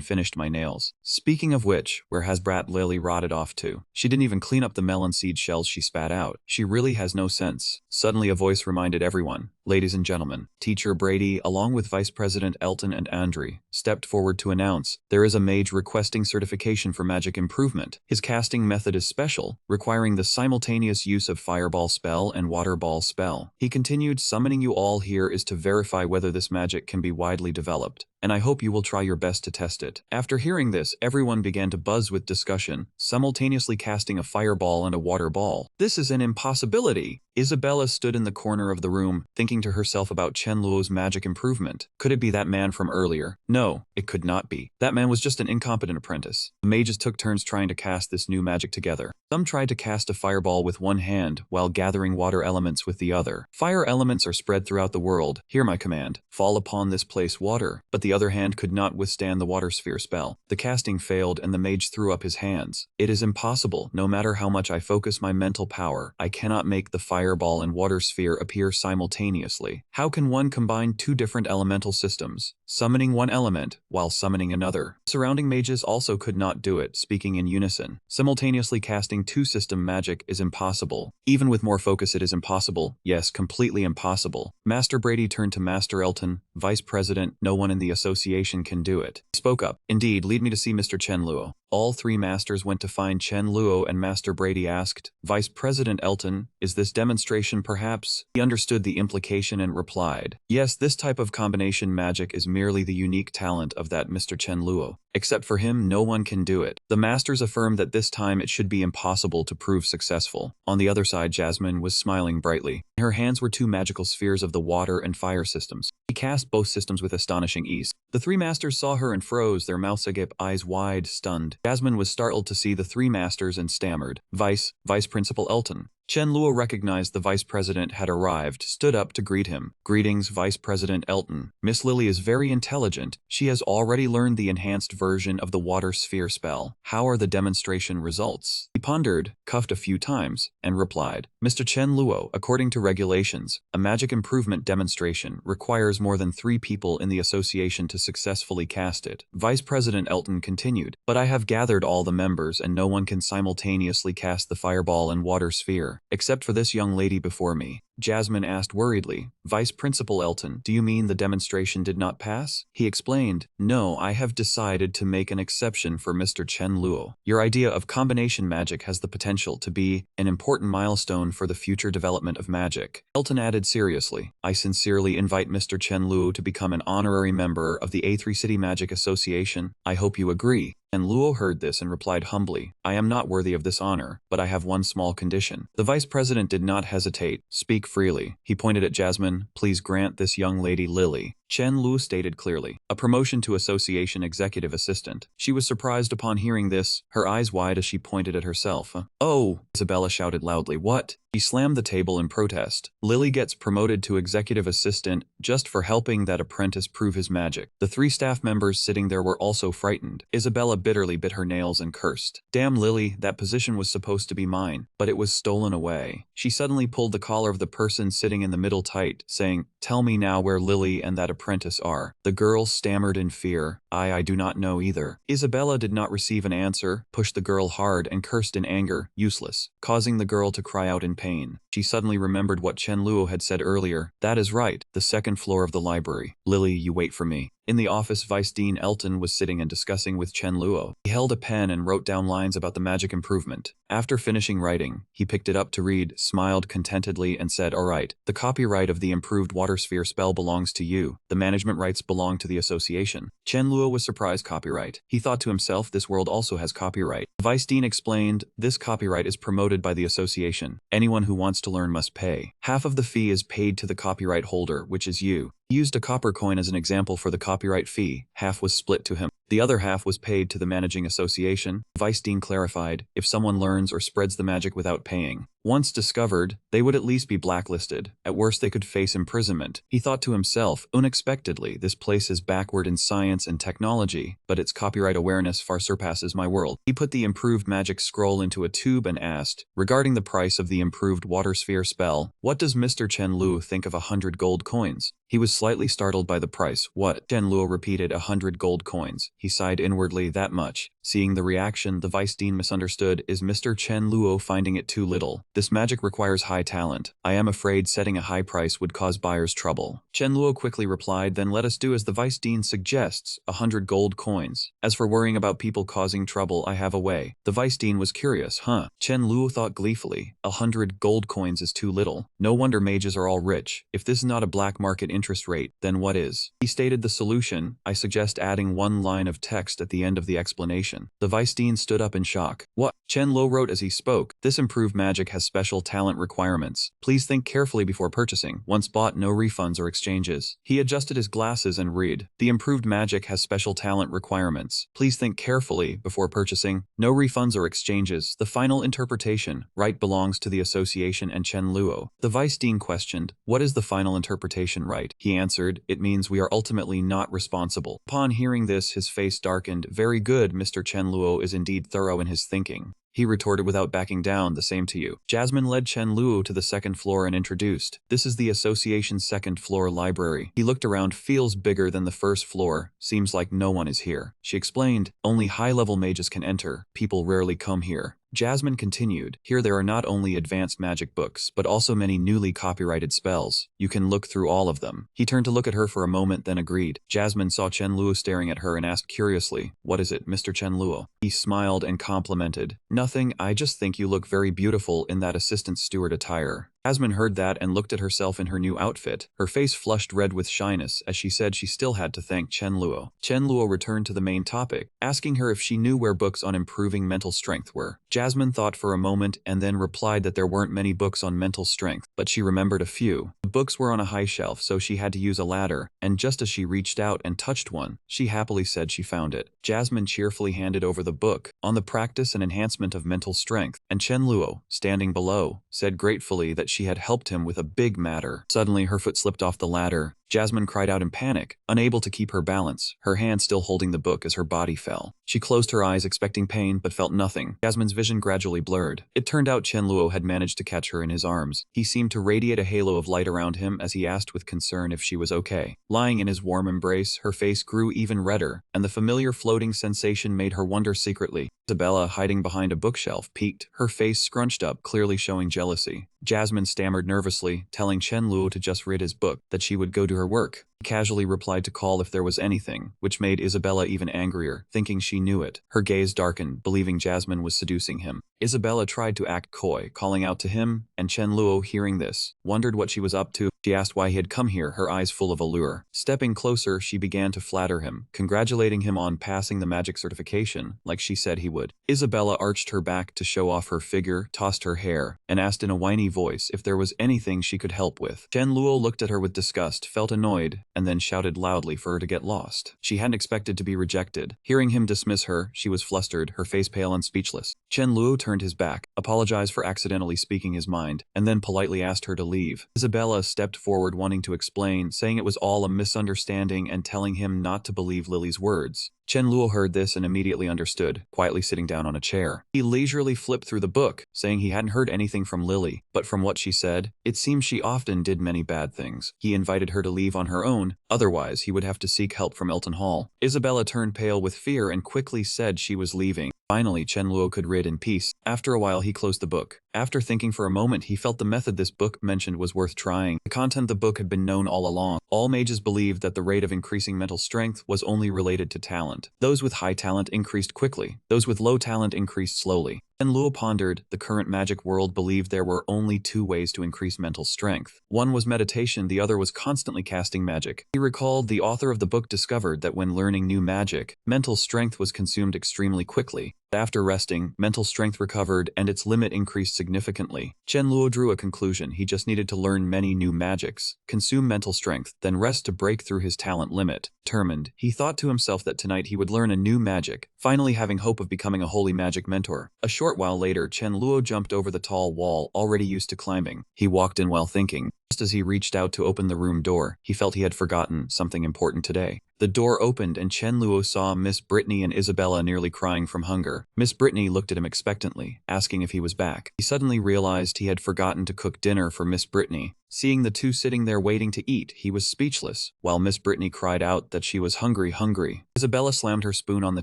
finished my nails. Speaking of which, where has Brat Lily rotted off to? She didn't even clean up the melon seed shells she spat out. She really has no sense. Suddenly a voice reminded everyone, ladies and gentlemen, Teacher Brady, along with Vice President Elton and Andre, stepped forward to announce, there is a mage requesting certification for magic improvement. His casting method is special, requiring the simultaneous use of fireball spell and water ball spell. He continued, summoning you all here is to verify whether this magic can be widely developed, and I hope you will try your best to test it. After hearing this, everyone began to buzz with discussion, simultaneously casting a fireball and a water ball. This is an impossibility. Isabella stood in the corner of the room, thinking to herself about Chen Luo's magic improvement. Could it be that man from earlier? No, it could not be. That man was just an incompetent apprentice. The mages took turns trying to cast this new magic together. Some tried to cast a fireball with one hand, while gathering water elements with the other. Fire elements are spread throughout the world. Hear my command. Fall upon this place water. But the other hand could not withstand the water sphere spell. The casting failed and the mage threw up his hands. It is impossible. No matter how much I focus my mental power, I cannot make the fireball and water sphere appear simultaneously. How can one combine two different elemental systems, summoning one element while summoning another? Surrounding mages also could not do it, speaking in unison. Simultaneously casting two-system magic is impossible. Even with more focus it is impossible. Yes, completely impossible. Master Brady turned to Master Elton, Vice President, no one in the association can do it. He spoke up. Indeed, lead me to see Mr. Chen Luo. All three masters went to find Chen Luo and Master Brady asked, Vice President Elton, is this demonstration perhaps? He understood the implication and replied, yes, this type of combination magic is merely the unique talent of that Mr. Chen Luo. Except for him, no one can do it. The masters affirmed that this time it should be impossible to prove successful. On the other side, Jasmine was smiling brightly. In her hands were two magical spheres of the water and fire systems. She cast both systems with astonishing ease. The three masters saw her and froze, their mouths agape, eyes wide, stunned. Jasmine was startled to see the three masters and stammered, Vice Principal Elton. Chen Luo recognized the vice president had arrived, stood up to greet him. Greetings, Vice President Elton. Miss Lily is very intelligent. She has already learned the enhanced version of the water sphere spell. How are the demonstration results? He pondered, cuffed a few times, and replied, Mr. Chen Luo, according to regulations, a magic improvement demonstration requires more than 3 people in the association to successfully cast it. Vice President Elton continued, but I have gathered all the members and no one can simultaneously cast the fireball and water sphere. Except for this young lady before me. Jasmine asked worriedly, Vice Principal Elton, do you mean the demonstration did not pass? He explained, no, I have decided to make an exception for Mr. Chen Luo. Your idea of combination magic has the potential to be an important milestone for the future development of magic. Elton added seriously, I sincerely invite Mr. Chen Luo to become an honorary member of the A3 City Magic Association. I hope you agree. And Luo heard this and replied humbly, I am not worthy of this honor, but I have one small condition. The vice president did not hesitate. Speak freely. He pointed at Jasmine. Please grant this young lady Lily. Chen Luo stated clearly, a promotion to association executive assistant. She was surprised upon hearing this, her eyes wide as she pointed at herself. Oh, Isabella shouted loudly, what? She slammed the table in protest. Lily gets promoted to executive assistant just for helping that apprentice prove his magic. The 3 staff members sitting there were also frightened. Isabella bitterly bit her nails and cursed. Damn Lily, that position was supposed to be mine, but it was stolen away. She suddenly pulled the collar of the person sitting in the middle tight, saying, "Tell me now where Lily and that apprentice are." The girl stammered in fear, I do not know either." Isabella did not receive an answer, pushed the girl hard and cursed in anger, useless, causing the girl to cry out in pain. She suddenly remembered what Chen Luo had said earlier. That is right, the 2nd floor of the library. Lily, you wait for me. In the office, Vice Dean Elton was sitting and discussing with Chen Luo. He held a pen and wrote down lines about the magic improvement. After finishing writing, he picked it up to read, smiled contentedly, and said, "All right, the copyright of the improved water sphere spell belongs to you. The management rights belong to the association." Chen Luo was surprised. Copyright. He thought to himself, this world also has copyright. The Vice Dean explained, this copyright is promoted by the association. Anyone who wants to learn must pay. Half of the fee is paid to the copyright holder, which is you. He used a copper coin as an example for the copyright fee. Half was split to him. The other half was paid to the managing association. Vice Dean clarified, if someone learns or spreads the magic without paying, once discovered, they would at least be blacklisted. At worst, they could face imprisonment. He thought to himself, unexpectedly, this place is backward in science and technology, but its copyright awareness far surpasses my world. He put the improved magic scroll into a tube and asked, regarding the price of the improved water sphere spell, what does Mr. Chen Lu think of 100 gold coins? He was slightly startled by the price. What? Chen Luo repeated, 100 gold coins. He sighed inwardly, that much. Seeing the reaction, the Vice Dean misunderstood. Is Mr. Chen Luo finding it too little? This magic requires high talent. I am afraid setting a high price would cause buyers trouble. Chen Luo quickly replied, then let us do as the Vice Dean suggests, 100 gold coins. As for worrying about people causing trouble, I have a way. The Vice Dean was curious, huh? Chen Luo thought gleefully, 100 gold coins is too little. No wonder mages are all rich. If this is not a black market interest rate, then what is? He stated the solution. I suggest adding one line of text at the end of the explanation. The Vice Dean stood up in shock. What? Chen Luo wrote as he spoke. This improved magic has special talent requirements. Please think carefully before purchasing. Once bought, no refunds or exchanges. He adjusted his glasses and read. The improved magic has special talent requirements. Please think carefully before purchasing. No refunds or exchanges. The final interpretation. Right belongs to the association and Chen Luo. The Vice Dean questioned, what is the final interpretation right? He answered, it means we are ultimately not responsible. Upon hearing this, his face darkened. Very good, Mr. Chen Luo is indeed thorough in his thinking. He retorted without backing down, the same to you. Jasmine led Chen Luo to the 2nd floor and introduced, this is the association's 2nd floor library. He looked around, feels bigger than the 1st floor, seems like no one is here. She explained, only high-level mages can enter, people rarely come here. Jasmine continued, here there are not only advanced magic books, but also many newly copyrighted spells. You can look through all of them. He turned to look at her for a moment, then agreed. Jasmine saw Chen Luo staring at her and asked curiously, what is it, Mr. Chen Luo? He smiled and complimented, nothing, I just think you look very beautiful in that assistant steward attire. Jasmine heard that and looked at herself in her new outfit. Her face flushed red with shyness as she said she still had to thank Chen Luo. Chen Luo returned to the main topic, asking her if she knew where books on improving mental strength were. Jasmine thought for a moment and then replied that there weren't many books on mental strength, but she remembered a few. The books were on a high shelf, so she had to use a ladder, and just as she reached out and touched one, she happily said she found it. Jasmine cheerfully handed over the book, on the practice and enhancement of mental strength, and Chen Luo, standing below, said gratefully that she had helped him with a big matter. Suddenly, her foot slipped off the ladder. Jasmine cried out in panic, unable to keep her balance, her hand still holding the book as her body fell. She closed her eyes expecting pain but felt nothing. Jasmine's vision gradually blurred. It turned out Chen Luo had managed to catch her in his arms. He seemed to radiate a halo of light around him as he asked with concern if she was okay. Lying in his warm embrace, her face grew even redder, and the familiar floating sensation made her wonder secretly. Isabella, hiding behind a bookshelf, peeked, her face scrunched up, clearly showing jealousy. Jasmine stammered nervously, telling Chen Luo to just read his book, that she would go to her work. He casually replied to call if there was anything, which made Isabella even angrier, thinking she knew it. Her gaze darkened, believing Jasmine was seducing him. Isabella tried to act coy, calling out to him, and Chen Luo, hearing this, wondered what she was up to. She asked why he had come here, her eyes full of allure. Stepping closer, she began to flatter him, congratulating him on passing the magic certification, like she said he would. Isabella arched her back to show off her figure, tossed her hair, and asked in a whiny voice if there was anything she could help with. Chen Luo looked at her with disgust, felt annoyed, and then shouted loudly for her to get lost. She hadn't expected to be rejected. Hearing him dismiss her, she was flustered, her face pale and speechless. Chen Luo turned his back, apologized for accidentally speaking his mind, and then politely asked her to leave. Isabella stepped forward wanting to explain, saying it was all a misunderstanding and telling him not to believe Lily's words. Chen Luo heard this and immediately understood, quietly sitting down on a chair. He leisurely flipped through the book, saying he hadn't heard anything from Lily, but from what she said, it seems she often did many bad things. He invited her to leave on her own, otherwise he would have to seek help from Elton Hall. Isabella turned pale with fear and quickly said she was leaving. Finally, Chen Luo could read in peace. After a while, he closed the book. After thinking for a moment, he felt the method this book mentioned was worth trying. The content of the book had been known all along. All mages believed that the rate of increasing mental strength was only related to talent. Those with high talent increased quickly. Those with low talent increased slowly. Chen Luo pondered. The current magic world believed there were only two ways to increase mental strength. One was meditation, the other was constantly casting magic. He recalled the author of the book discovered that when learning new magic, mental strength was consumed extremely quickly. After resting, mental strength recovered and its limit increased significantly. Chen Luo drew a conclusion. He just needed to learn many new magics, consume mental strength, then rest to break through his talent limit. Determined, he thought to himself that tonight he would learn a new magic, finally having hope of becoming a holy magic mentor. A short while later, Chen Luo jumped over the tall wall, already used to climbing. He walked in while thinking. Just as he reached out to open the room door, he felt he had forgotten something important today. The door opened and Chen Luo saw Miss Brittany and Isabella nearly crying from hunger. Miss Brittany looked at him expectantly, asking if he was back. He suddenly realized he had forgotten to cook dinner for Miss Brittany. Seeing the two sitting there waiting to eat, he was speechless, while Miss Brittany cried out that she was hungry. Isabella slammed her spoon on the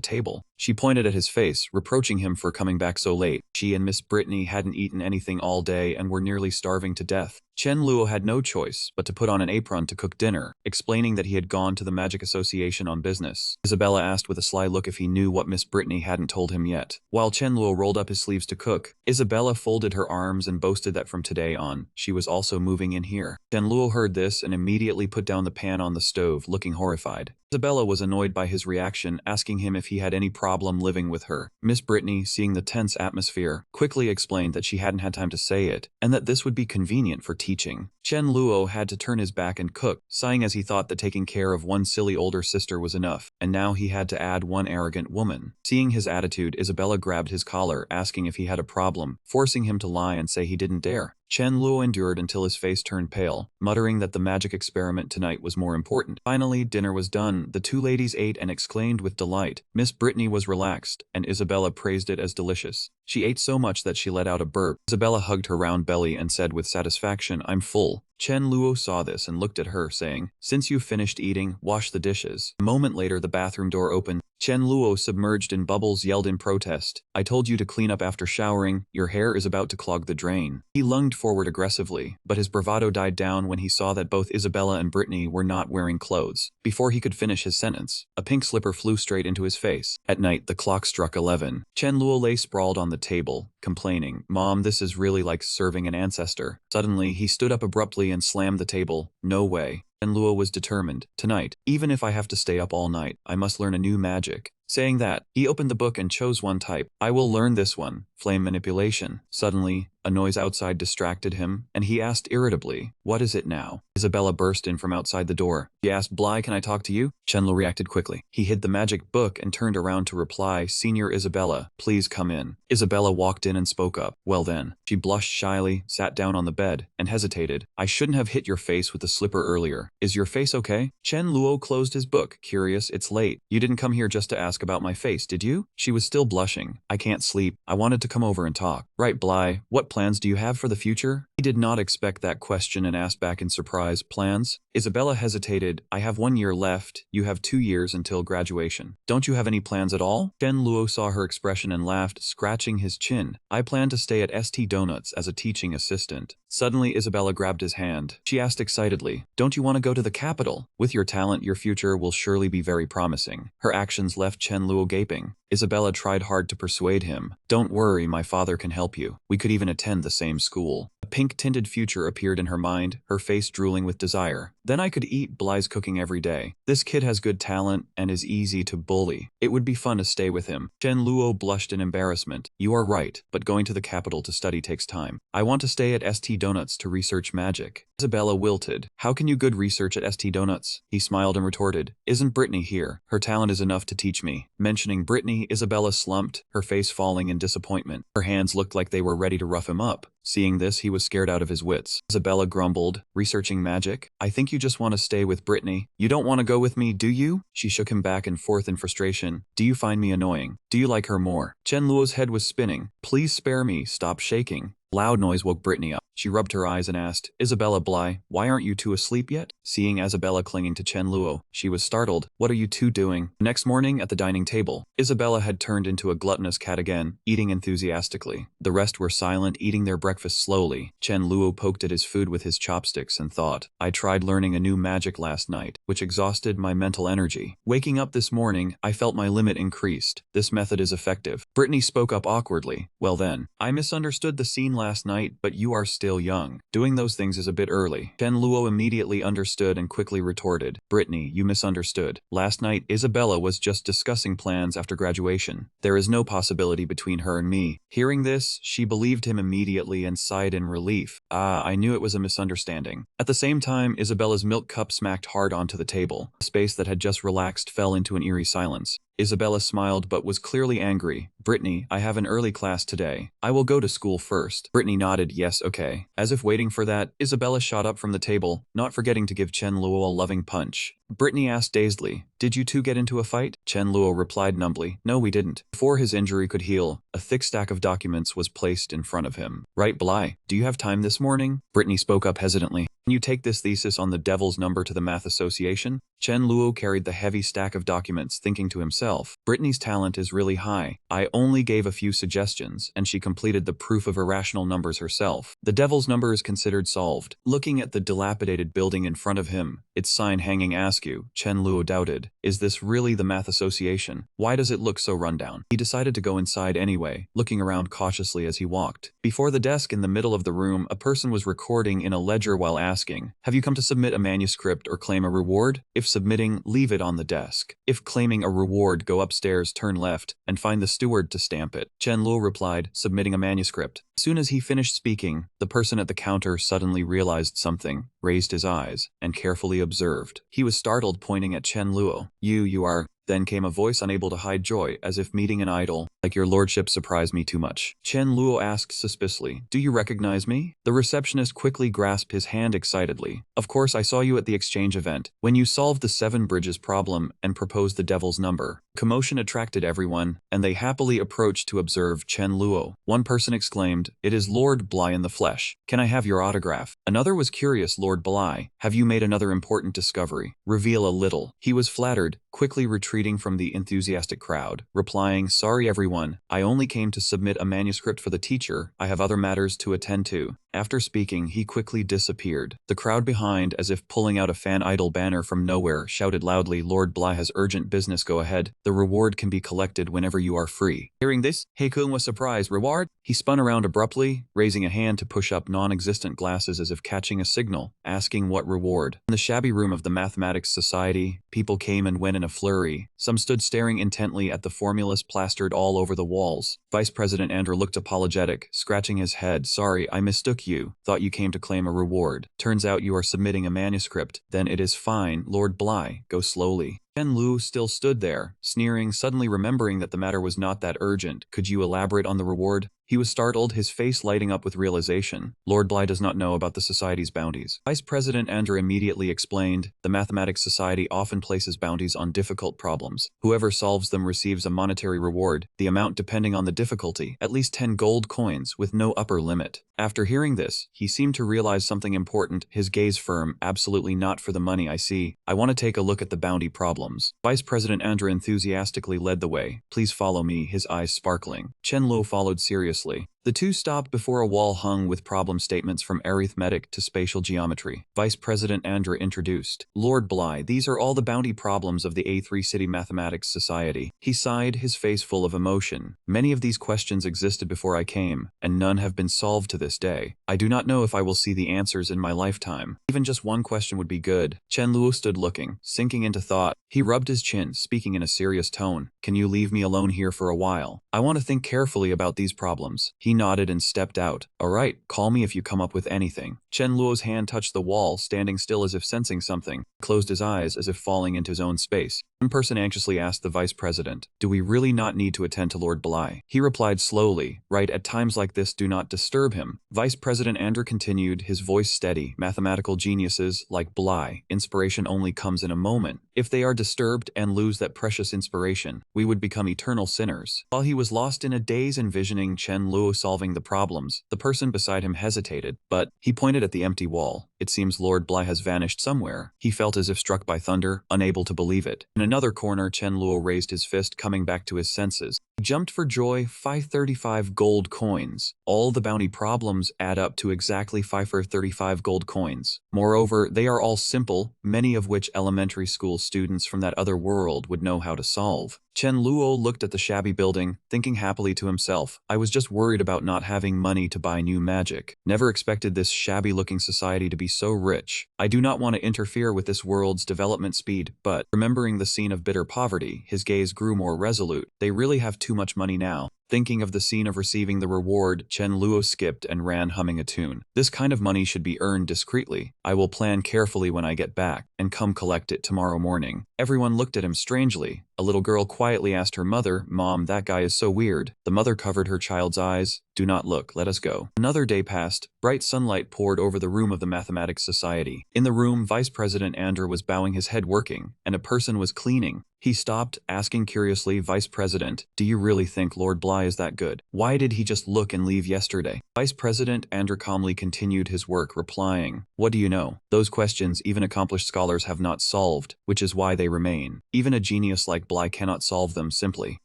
table. She pointed at his face, reproaching him for coming back so late. She and Miss Brittany hadn't eaten anything all day and were nearly starving to death. Chen Luo had no choice but to put on an apron to cook dinner, explaining that he had gone to the Magic Association on business. Isabella asked with a sly look if he knew what Miss Brittany hadn't told him yet. While Chen Luo rolled up his sleeves to cook, Isabella folded her arms and boasted that from today on, she was also moving in here. Chen Luo heard this and immediately put down the pan on the stove, looking horrified. Isabella was annoyed by his reaction, asking him if he had any problem living with her. Miss Brittany, seeing the tense atmosphere, quickly explained that she hadn't had time to say it, and that this would be convenient for teaching. Chen Luo had to turn his back and cook, sighing as he thought that taking care of one silly older sister was enough, and now he had to add one arrogant woman. Seeing his attitude, Isabella grabbed his collar, asking if he had a problem, forcing him to lie and say he didn't dare. Chen Luo endured until his face turned pale, muttering that the magic experiment tonight was more important. Finally, dinner was done. The two ladies ate and exclaimed with delight. Miss Brittany was relaxed, and Isabella praised it as delicious. She ate so much that she let out a burp. Isabella hugged her round belly and said with satisfaction, "I'm full." Chen Luo saw this and looked at her, saying, "Since you've finished eating, wash the dishes." A moment later, the bathroom door opened. Chen Luo, submerged in bubbles, yelled in protest, "I told you to clean up after showering. Your hair is about to clog the drain." He lunged forward aggressively, but his bravado died down when he saw that both Isabella and Brittany were not wearing clothes. Before he could finish his sentence, a pink slipper flew straight into his face. At night, the clock struck 11. Chen Luo lay sprawled on the table, complaining, "Mom, this is really like serving an ancestor." Suddenly, he stood up abruptly and slammed the table. "No way." And Luo was determined. "Tonight, even if I have to stay up all night, I must learn a new magic." Saying that, he opened the book and chose one type. "I will learn this one, flame manipulation." Suddenly, a noise outside distracted him, and he asked irritably, "What is it now?" Isabella burst in from outside the door. She asked, "Bly, can I talk to you?" Chen Luo reacted quickly. He hid the magic book and turned around to reply, "Senior Isabella, please come in." Isabella walked in and spoke up. "Well then." She blushed shyly, sat down on the bed, and hesitated. "I shouldn't have hit your face with the slipper earlier. Is your face okay?" Chen Luo closed his book, curious. "It's late. You didn't come here just to ask about my face, did you?" She was still blushing. "I can't sleep. I wanted to come over and talk." "Right, Bly. What plans do you have for the future?" He did not expect that question and asked back in surprise, "Plans?" Isabella hesitated. "I have 1 year left. You have 2 years until graduation. Don't you have any plans at all?" Chen Luo saw her expression and laughed, scratching his chin. "I plan to stay at ST Donuts as a teaching assistant." Suddenly, Isabella grabbed his hand. She asked excitedly, "Don't you want to go to the capital? With your talent, your future will surely be very promising." Her actions left Chen Luo gaping. Isabella tried hard to persuade him. "Don't worry, my father can help you. We could even attend the same school." A pink pink-tinted future appeared in her mind, her face drooling with desire. Then I could eat Bly's cooking every day. This kid has good talent and is easy to bully. It would be fun to stay with him. Chen Luo blushed in embarrassment. You are right, but going to the capital to study takes time. I want to stay at ST Donuts to research magic. Isabella wilted. How can you good research at ST Donuts? He smiled and retorted. Isn't Brittany here? Her talent is enough to teach me. Mentioning Brittany, Isabella slumped, her face falling in disappointment. Her hands looked like they were ready to rough him up. Seeing this, he was scared out of his wits. Isabella grumbled, researching magic? I think you just want to stay with Brittany. You don't want to go with me, do you? She shook him back and forth in frustration. Do you find me annoying? Do you like her more? Chen Luo's head was spinning. Please spare me, stop shaking. Loud noise woke Brittany up. She rubbed her eyes and asked, Isabella Bly, why aren't you two asleep yet? Seeing Isabella clinging to Chen Luo, she was startled. What are you two doing? Next morning at the dining table, Isabella had turned into a gluttonous cat again, eating enthusiastically. The rest were silent, eating their breakfast slowly. Chen Luo poked at his food with his chopsticks and thought, I tried learning a new magic last night, which exhausted my mental energy. Waking up this morning, I felt my limit increased. This method is effective. Brittany spoke up awkwardly. Well then, I misunderstood the scene last night, but you are still young. Doing those things is a bit early. Chen Luo immediately understood and quickly retorted. Brittany, you misunderstood. Last night, Isabella was just discussing plans after graduation. There is no possibility between her and me. Hearing this, she believed him immediately and sighed in relief. Ah, I knew it was a misunderstanding. At the same time, Isabella's milk cup smacked hard onto the table. The space that had just relaxed fell into an eerie silence. Isabella smiled but was clearly angry. Brittany, I have an early class today. I will go to school first. Brittany nodded, yes, okay. As if waiting for that, Isabella shot up from the table, not forgetting to give Chen Luo a loving punch. Brittany asked dazedly, did you two get into a fight? Chen Luo replied numbly, no we didn't. Before his injury could heal, a thick stack of documents was placed in front of him. Right, Bly, do you have time this morning? Brittany spoke up hesitantly. Can you take this thesis on the devil's number to the math association? Chen Luo carried the heavy stack of documents, thinking to himself, Brittany's talent is really high. I only gave a few suggestions, and she completed the proof of irrational numbers herself. The devil's number is considered solved. Looking at the dilapidated building in front of him, its sign hanging askew, Chen Luo doubted, is this really the math association? Why does it look so rundown? He decided to go inside anyway, looking around cautiously as he walked. Before the desk in the middle of the room, a person was recording in a ledger while asking, have you come to submit a manuscript or claim a reward? If submitting, leave it on the desk. If claiming a reward, go upstairs, turn left, and find the steward to stamp it. Chen Luo replied, submitting a manuscript. As soon as he finished speaking, the person at the counter suddenly realized something, raised his eyes, and carefully observed. He was startled, pointing at Chen Luo. You are... Then came a voice unable to hide joy, as if meeting an idol. Like your lordship surprised me too much. Chen Luo asked suspiciously, do you recognize me? The receptionist quickly grasped his hand excitedly. Of course I saw you at the exchange event, when you solved the 7 bridges problem and proposed the devil's number. Commotion attracted everyone, and they happily approached to observe Chen Luo. One person exclaimed, it is Lord Bly in the flesh. Can I have your autograph? Another was curious, Lord Bly, have you made another important discovery? Reveal a little. He was flattered, quickly retreating from the enthusiastic crowd, replying, sorry everyone, I only came to submit a manuscript for the teacher, I have other matters to attend to. After speaking, he quickly disappeared. The crowd behind, as if pulling out a fan idol banner from nowhere, shouted loudly, Lord Bly has urgent business, go ahead. The reward can be collected whenever you are free. Hearing this, Heikun was surprised. Reward? He spun around abruptly, raising a hand to push up non-existent glasses as if catching a signal, asking what reward. In the shabby room of the Mathematics Society, people came and went in a flurry. Some stood staring intently at the formulas plastered all over the walls. Vice President Andrew looked apologetic, scratching his head. Sorry, I mistook you. Thought you came to claim a reward. Turns out you are submitting a manuscript. Then it is fine, Lord Bly. Go slowly. Chen Luo still stood there, sneering, suddenly remembering that the matter was not that urgent. Could you elaborate on the reward? He was startled, his face lighting up with realization. Lord Bly does not know about the Society's bounties. Vice President Andrew immediately explained, the Mathematics Society often places bounties on difficult problems. Whoever solves them receives a monetary reward, the amount depending on the difficulty, at least 10 gold coins, with no upper limit. After hearing this, he seemed to realize something important, his gaze firm. Absolutely not for the money, I see. I want to take a look at the bounty problems. Vice President Andrew enthusiastically led the way. Please follow me, his eyes sparkling. Chen Luo followed seriously. The two stopped before a wall hung with problem statements from arithmetic to spatial geometry. Vice President Andrew introduced. Lord Bly, these are all the bounty problems of the A3 City Mathematics Society. He sighed, his face full of emotion. Many of these questions existed before I came, and none have been solved to this day. I do not know if I will see the answers in my lifetime. Even just one question would be good. Chen Luo stood looking, sinking into thought. He rubbed his chin, speaking in a serious tone. Can you leave me alone here for a while? I want to think carefully about these problems. He nodded and stepped out. All right, call me if you come up with anything. Chen Luo's hand touched the wall, standing still as if sensing something. He closed his eyes as if falling into his own space. One person anxiously asked the vice president, do we really not need to attend to Lord Bly? He replied slowly, right, at times like this do not disturb him. Vice President Andrew continued, his voice steady. Mathematical geniuses, like Bly, inspiration only comes in a moment. If they are disturbed and lose that precious inspiration, we would become eternal sinners. While he was lost in a daze envisioning Chen Luo solving the problems, the person beside him hesitated, but he pointed at the empty wall. It seems Lord Bly has vanished somewhere. He felt as if struck by thunder, unable to believe it. In another corner, Chen Luo raised his fist, coming back to his senses. He jumped for joy. 535 gold coins. All the bounty problems add up to exactly 535 gold coins. Moreover, they are all simple, many of which elementary school students from that other world would know how to solve. Chen Luo looked at the shabby building, thinking happily to himself, I was just worried about not having money to buy new magic. Never expected this shabby-looking society to be so rich. I do not want to interfere with this world's development speed, but, remembering the scene of bitter poverty, his gaze grew more resolute. They really have too much money now. Thinking of the scene of receiving the reward, Chen Luo skipped and ran humming a tune. This kind of money should be earned discreetly. I will plan carefully when I get back, and come collect it tomorrow morning. Everyone looked at him strangely. A little girl quietly asked her mother, Mom, that guy is so weird. The mother covered her child's eyes. Do not look, let us go. Another day passed. Bright sunlight poured over the room of the Mathematics Society. In the room, Vice President Andrew was bowing his head working, and a person was cleaning. He stopped, asking curiously, Vice President, do you really think Lord Bly is that good? Why did he just look and leave yesterday? Vice President Andrew calmly continued his work, replying, what do you know? Those questions even accomplished scholars have not solved, which is why they remain. Even a genius like Bly cannot solve them simply.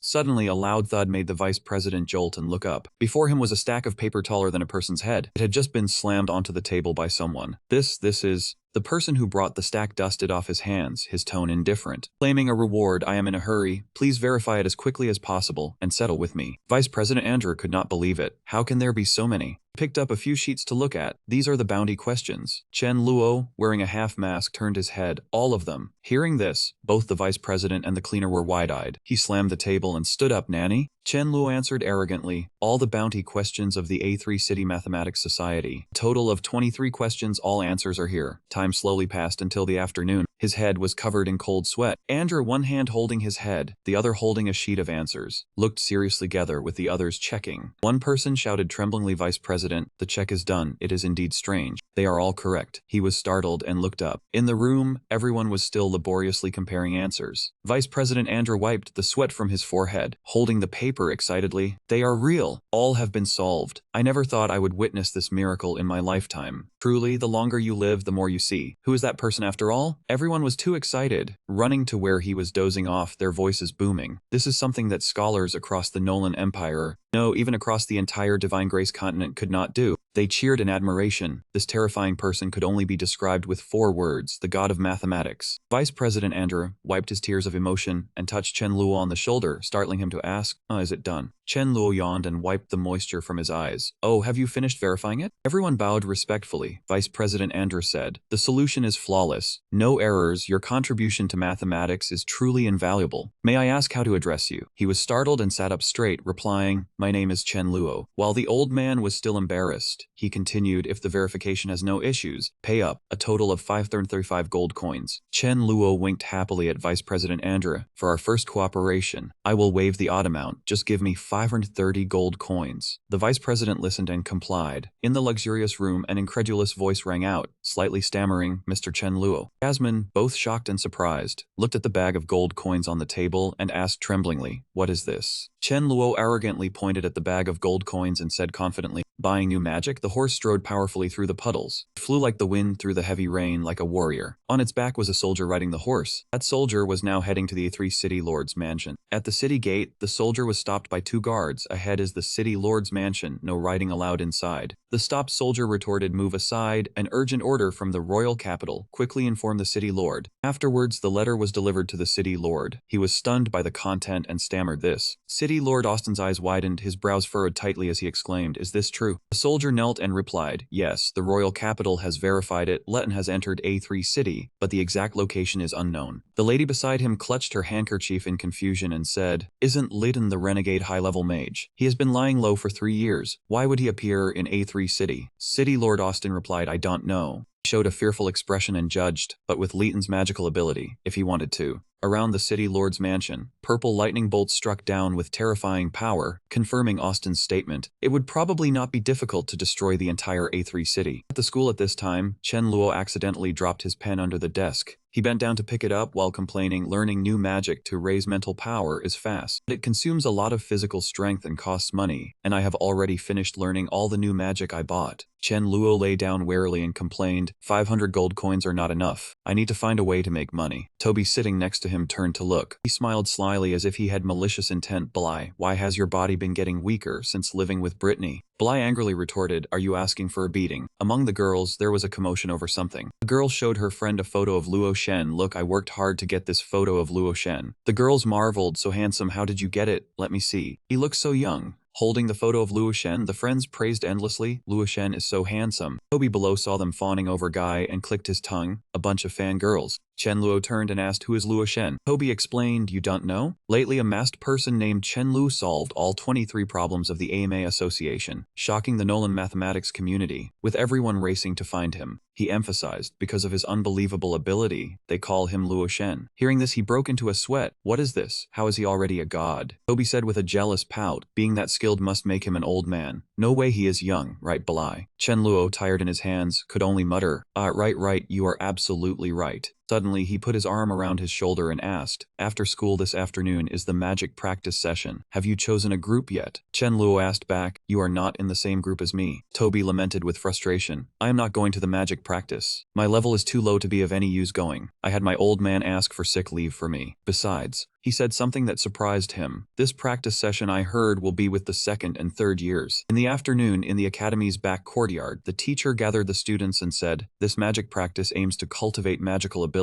Suddenly, a loud thud made the vice president jolt and look up. Before him was a stack of paper taller than a person's head. It had just been slammed onto the table by someone. This is... The person who brought the stack dusted off his hands, his tone indifferent. Claiming a reward, I am in a hurry. Please verify it as quickly as possible and settle with me. Vice President Andrew could not believe it. How can there be so many? Picked up a few sheets to look at. These are the bounty questions. Chen Luo, wearing a half mask, turned his head. All of them. Hearing this, both the vice president and the cleaner were wide-eyed. He slammed the table and stood up. Nanny? Chen Luo answered arrogantly. All the bounty questions of the A3 City Mathematics Society. A total of 23 questions, all answers are here. Time slowly passed until the afternoon. His head was covered in cold sweat. Andrew, one hand holding his head, the other holding a sheet of answers, looked seriously together with the others checking. One person shouted tremblingly, Vice President, the check is done. It is indeed strange. They are all correct. He was startled and looked up. In the room, everyone was still laboriously comparing answers. Vice President Andrew wiped the sweat from his forehead, holding the paper excitedly. They are real. All have been solved. I never thought I would witness this miracle in my lifetime. Truly, the longer you live, the more you see. Who is that person after all? Everyone was too excited, running to where he was dozing off, their voices booming. This is something that scholars across the Nolan Empire, no, even across the entire Divine Grace continent, could not do. They cheered in admiration. This terrifying person could only be described with 4 words, the god of mathematics. Vice President Andrew wiped his tears of emotion and touched Chen Luo on the shoulder, startling him to ask, is it done? Chen Luo yawned and wiped the moisture from his eyes. Oh, have you finished verifying it? Everyone bowed respectfully. Vice President Andrew said, the solution is flawless. No errors. Your contribution to mathematics is truly invaluable. May I ask how to address you? He was startled and sat up straight, replying, my name is Chen Luo. While the old man was still embarrassed, he continued, if the verification has no issues, pay up, a total of 535 gold coins. Chen Luo winked happily at Vice President Andrew. For our first cooperation, I will waive the odd amount. Just give me 530 gold coins. The vice president listened and complied. In the luxurious room, an incredulous voice rang out, slightly stammering, Mr. Chen Luo. Jasmine, both shocked and surprised, looked at the bag of gold coins on the table and asked tremblingly, what is this? Chen Luo arrogantly pointed at the bag of gold coins and said confidently, Buying new magic, the horse strode powerfully through the puddles. It flew like the wind through the heavy rain like a warrior. On its back was a soldier riding the horse. That soldier was now heading to the A3 city lord's mansion. At the city gate, the soldier was stopped by 2 guards. Ahead is the city lord's mansion, no riding allowed inside. The stopped soldier retorted, "Move aside, an urgent order from the royal capital. Quickly inform the city lord." Afterwards, the letter was delivered to the city lord. He was stunned by the content and stammered this. City Lord Austin's eyes widened, his brows furrowed tightly as he exclaimed, "Is this true?" The soldier knelt and replied, "Yes, the royal capital has verified it. Letton has entered A3 city, but the exact location is unknown." The lady beside him clutched her handkerchief in confusion and said, "Isn't Leighton the renegade high-level mage? He has been lying low for 3 years. Why would he appear in A3 city?" City Lord Austin replied, "I don't know." He showed a fearful expression and judged, but with Leighton's magical ability, if he wanted to. Around the city lord's mansion, purple lightning bolts struck down with terrifying power, confirming Austin's statement. It would probably not be difficult to destroy the entire A3 city. At the school at this time, Chen Luo accidentally dropped his pen under the desk. He bent down to pick it up while complaining, "Learning new magic to raise mental power is fast, but it consumes a lot of physical strength and costs money, and I have already finished learning all the new magic I bought." Chen Luo lay down wearily and complained, 500 gold coins are not enough. I need to find a way to make money." Toby sitting next to him turned to look. He smiled slyly as if he had malicious intent. "Bly, why has your body been getting weaker since living with Brittany?" Bly angrily retorted, "Are you asking for a beating?" Among the girls, there was a commotion over something. A girl showed her friend a photo of Luo Shen. "Look, I worked hard to get this photo of Luo Shen." The girls marveled, "So handsome, how did you get it? Let me see. He looks so young." Holding the photo of Luo Shen, the friends praised endlessly, "Luo Shen is so handsome." Toby below saw them fawning over Guy and clicked his tongue, a bunch of fangirls. Chen Luo turned and asked, "Who is Luo Shen?" Toby explained, "You don't know? Lately a masked person named Chen Lu solved all 23 problems of the AMA Association, shocking the Nolan mathematics community, with everyone racing to find him." He emphasized, "Because of his unbelievable ability, they call him Luo Shen." Hearing this, he broke into a sweat. "What is this? How is he already a god?" Toby said with a jealous pout, "Being that skilled must make him an old man. No way he is young, right Bly?" Chen Luo, tired in his hands, could only mutter, Right, you are absolutely right." Suddenly, he put his arm around his shoulder and asked, "After school this afternoon is the magic practice session. Have you chosen a group yet?" Chen Luo asked back, "You are not in the same group as me." Toby lamented with frustration, "I am not going to the magic practice. My level is too low to be of any use going. I had my old man ask for sick leave for me. Besides," he said something that surprised him, "this practice session I heard will be with the 2nd and 3rd years." In the afternoon, in the academy's back courtyard, the teacher gathered the students and said, "This magic practice aims to cultivate magical ability."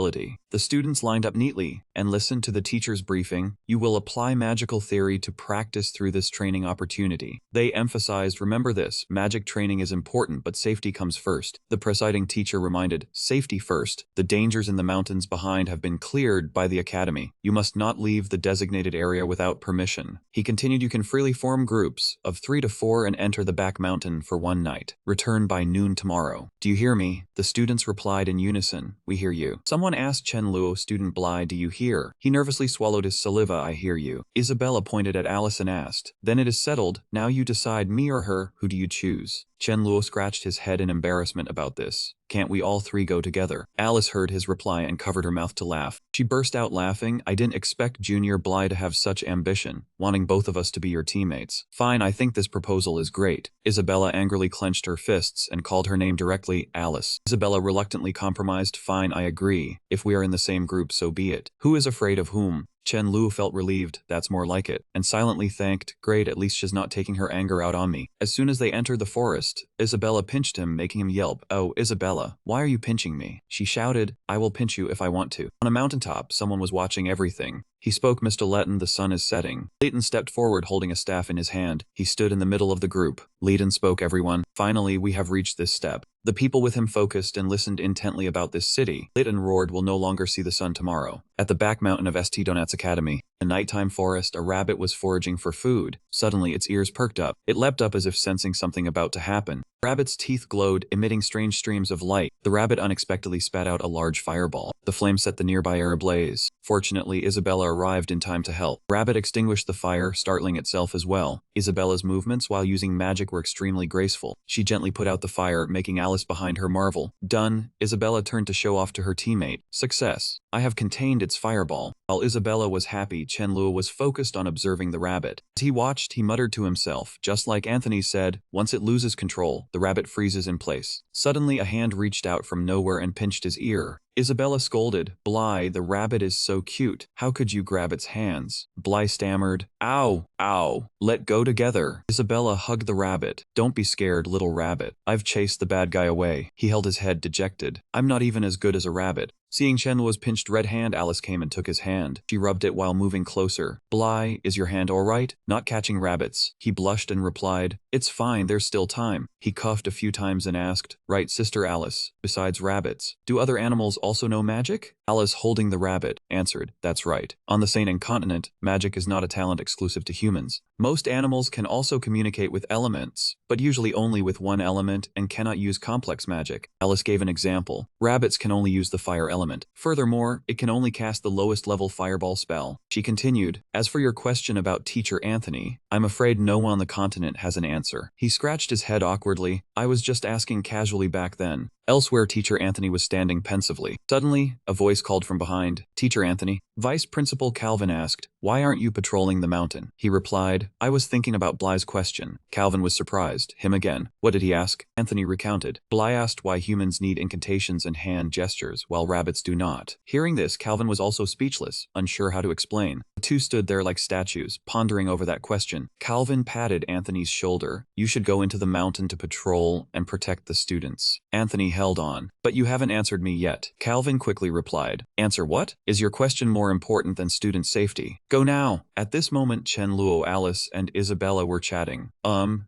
The students lined up neatly and listened to the teacher's briefing. "You will apply magical theory to practice through this training opportunity." They emphasized, "Remember this, magic training is important, but safety comes first." The presiding teacher reminded, "Safety first. The dangers in the mountains behind have been cleared by the academy. You must not leave the designated area without permission." He continued, "You can freely form groups of 3 to 4 and enter the back mountain for 1 night. Return by noon tomorrow. Do you hear me?" The students replied in unison, "We hear you." Someone asked Chen Luo, "Student Bly, do you hear?" He nervously swallowed his saliva. "I hear you." Isabella pointed at Alice and asked, "Then it is settled. Now you decide, me or her, who do you choose?" Chen Luo scratched his head in embarrassment about this. "Can't we all 3 go together?" Alice heard his reply and covered her mouth to laugh. She burst out laughing, "I didn't expect Junior Bly to have such ambition, wanting both of us to be your teammates." "Fine, I think this proposal is great." Isabella angrily clenched her fists and called her name directly, "Alice." Isabella reluctantly compromised, "Fine, I agree. If we are in the same group, so be it. Who is afraid of whom?" Chen Lu felt relieved, "That's more like it," and silently thanked, "Great, at least she's not taking her anger out on me." As soon as they entered the forest, Isabella pinched him, making him yelp. "Oh, Isabella, why are you pinching me?" She shouted, "I will pinch you if I want to." On a mountaintop, someone was watching everything. He spoke, "Mr. Leighton, the sun is setting." Leighton stepped forward holding a staff in his hand. He stood in the middle of the group. Leighton spoke, "Everyone, finally we have reached this step." The people with him focused and listened intently about this city. Leighton roared, "Will no longer see the sun tomorrow." At the back mountain of St. Donat's Academy, a nighttime forest, a rabbit was foraging for food. Suddenly its ears perked up. It leapt up as if sensing something about to happen. The rabbit's teeth glowed, emitting strange streams of light. The rabbit unexpectedly spat out a large fireball. The flame set the nearby air ablaze. Fortunately, Isabella arrived in time to help. The rabbit extinguished the fire, startling itself as well. Isabella's movements while using magic were extremely graceful. She gently put out the fire, making Alice behind her marvel. "Done." Isabella turned to show off to her teammate. "Success. I have contained its fireball." While Isabella was happy, Chen-luo was focused on observing the rabbit. As he watched, he muttered to himself, just like Anthony said, once it loses control, the rabbit freezes in place. Suddenly, a hand reached out from nowhere and pinched his ear. Isabella scolded, "Bly, the rabbit is so cute. How could you grab its hands?" Bly stammered, "Ow, ow, let go together." Isabella hugged the rabbit. "Don't be scared, little rabbit. I've chased the bad guy away." He held his head dejected. "I'm not even as good as a rabbit." Seeing Chen-luo's pinched red hand, Alice came and took his hand. She rubbed it while moving closer. "Bly, is your hand all right? Not catching rabbits?" He blushed and replied, "It's fine, there's still time." He coughed a few times and asked, "Right, Sister Alice, besides rabbits, do other animals also know magic?" Alice, holding the rabbit, answered, "That's right. On the Saint continent, magic is not a talent exclusive to humans. Most animals can also communicate with elements, but usually only with one element and cannot use complex magic." Alice gave an example. Rabbits can only use the fire element. Furthermore, it can only cast the lowest level fireball spell. She continued, "As for your question about Teacher Anthony, I'm afraid no one on the continent has an answer." He scratched his head awkwardly. "I was just asking casually back then." Elsewhere, Teacher Anthony was standing pensively. Suddenly, a voice called from behind, "Teacher Anthony." Vice Principal Calvin asked, "Why aren't you patrolling the mountain?" He replied, "I was thinking about Bly's question." Calvin was surprised. "Him again? What did he ask?" Anthony recounted. Bly asked why humans need incantations and hand gestures, while rabbits do not. Hearing this, Calvin was also speechless, unsure how to explain. The two stood there like statues, pondering over that question. Calvin patted Anthony's shoulder. "You should go into the mountain to patrol and protect the students." Anthony held on. "But you haven't answered me yet." Calvin quickly replied, "Answer what? Is your question more important than student safety? Go now." At this moment, Chen-luo, Alice, and Isabella were chatting.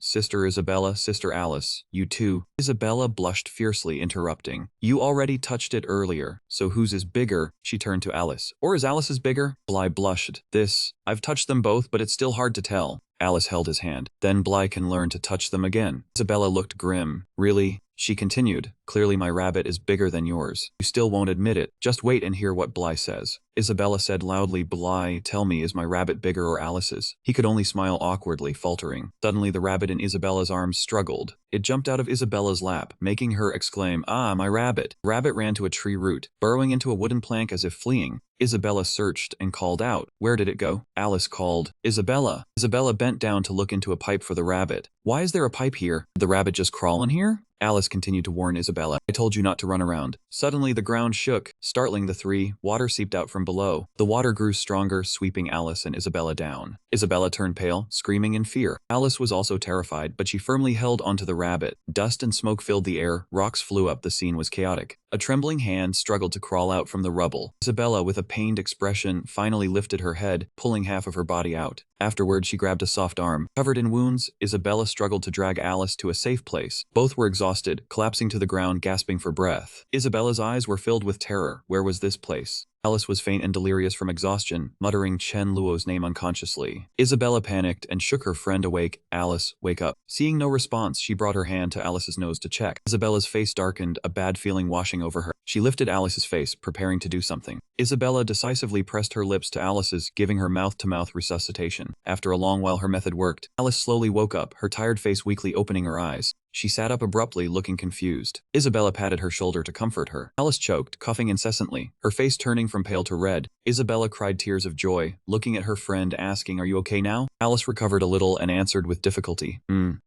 Sister Isabella, Sister Alice, you too." Isabella blushed fiercely, interrupting, "You already touched it earlier, so whose is bigger?" She turned to Alice. "Or is Alice's bigger?" Bly blushed. I've touched them both, but it's still hard to tell." Alice held his hand. "Then Bly can learn to touch them again." Isabella looked grim. "Really?" She continued, "Clearly my rabbit is bigger than yours. You still won't admit it. Just wait and hear what Bly says." Isabella said loudly, "Bly, tell me, is my rabbit bigger or Alice's?" He could only smile awkwardly, faltering. Suddenly the rabbit in Isabella's arms struggled. It jumped out of Isabella's lap, making her exclaim, "Ah, my rabbit!" The rabbit ran to a tree root, burrowing into a wooden plank as if fleeing. Isabella searched and called out. "Where did it go?" Alice called, "Isabella." Isabella bent down to look into a pipe for the rabbit. "Why is there a pipe here? Did the rabbit just crawl in here?" Alice continued to warn Isabella. "I told you not to run around." Suddenly the ground shook, startling the three. Water seeped out from below. The water grew stronger, sweeping Alice and Isabella down. Isabella turned pale, screaming in fear. Alice was also terrified, but she firmly held onto the rabbit. Dust and smoke filled the air, rocks flew up, the scene was chaotic. A trembling hand struggled to crawl out from the rubble. Isabella, with a pained expression, finally lifted her head, pulling half of her body out. Afterward, she grabbed a soft arm. Covered in wounds, Isabella struggled to drag Alice to a safe place. Both were exhausted, collapsing to the ground, gasping for breath. Isabella's eyes were filled with terror. Where was this place? Alice was faint and delirious from exhaustion, muttering Chen-luo's name unconsciously. Isabella panicked and shook her friend awake. "Alice, wake up." Seeing no response, she brought her hand to Alice's nose to check. Isabella's face darkened, a bad feeling washing over her. She lifted Alice's face, preparing to do something. Isabella decisively pressed her lips to Alice's, giving her mouth-to-mouth resuscitation. After a long while, her method worked. Alice slowly woke up, her tired face weakly opening her eyes. She sat up abruptly, looking confused. Isabella patted her shoulder to comfort her. Alice choked, coughing incessantly, her face turning from pale to red. Isabella cried tears of joy, looking at her friend, asking, "Are you okay now?" Alice recovered a little and answered with difficulty,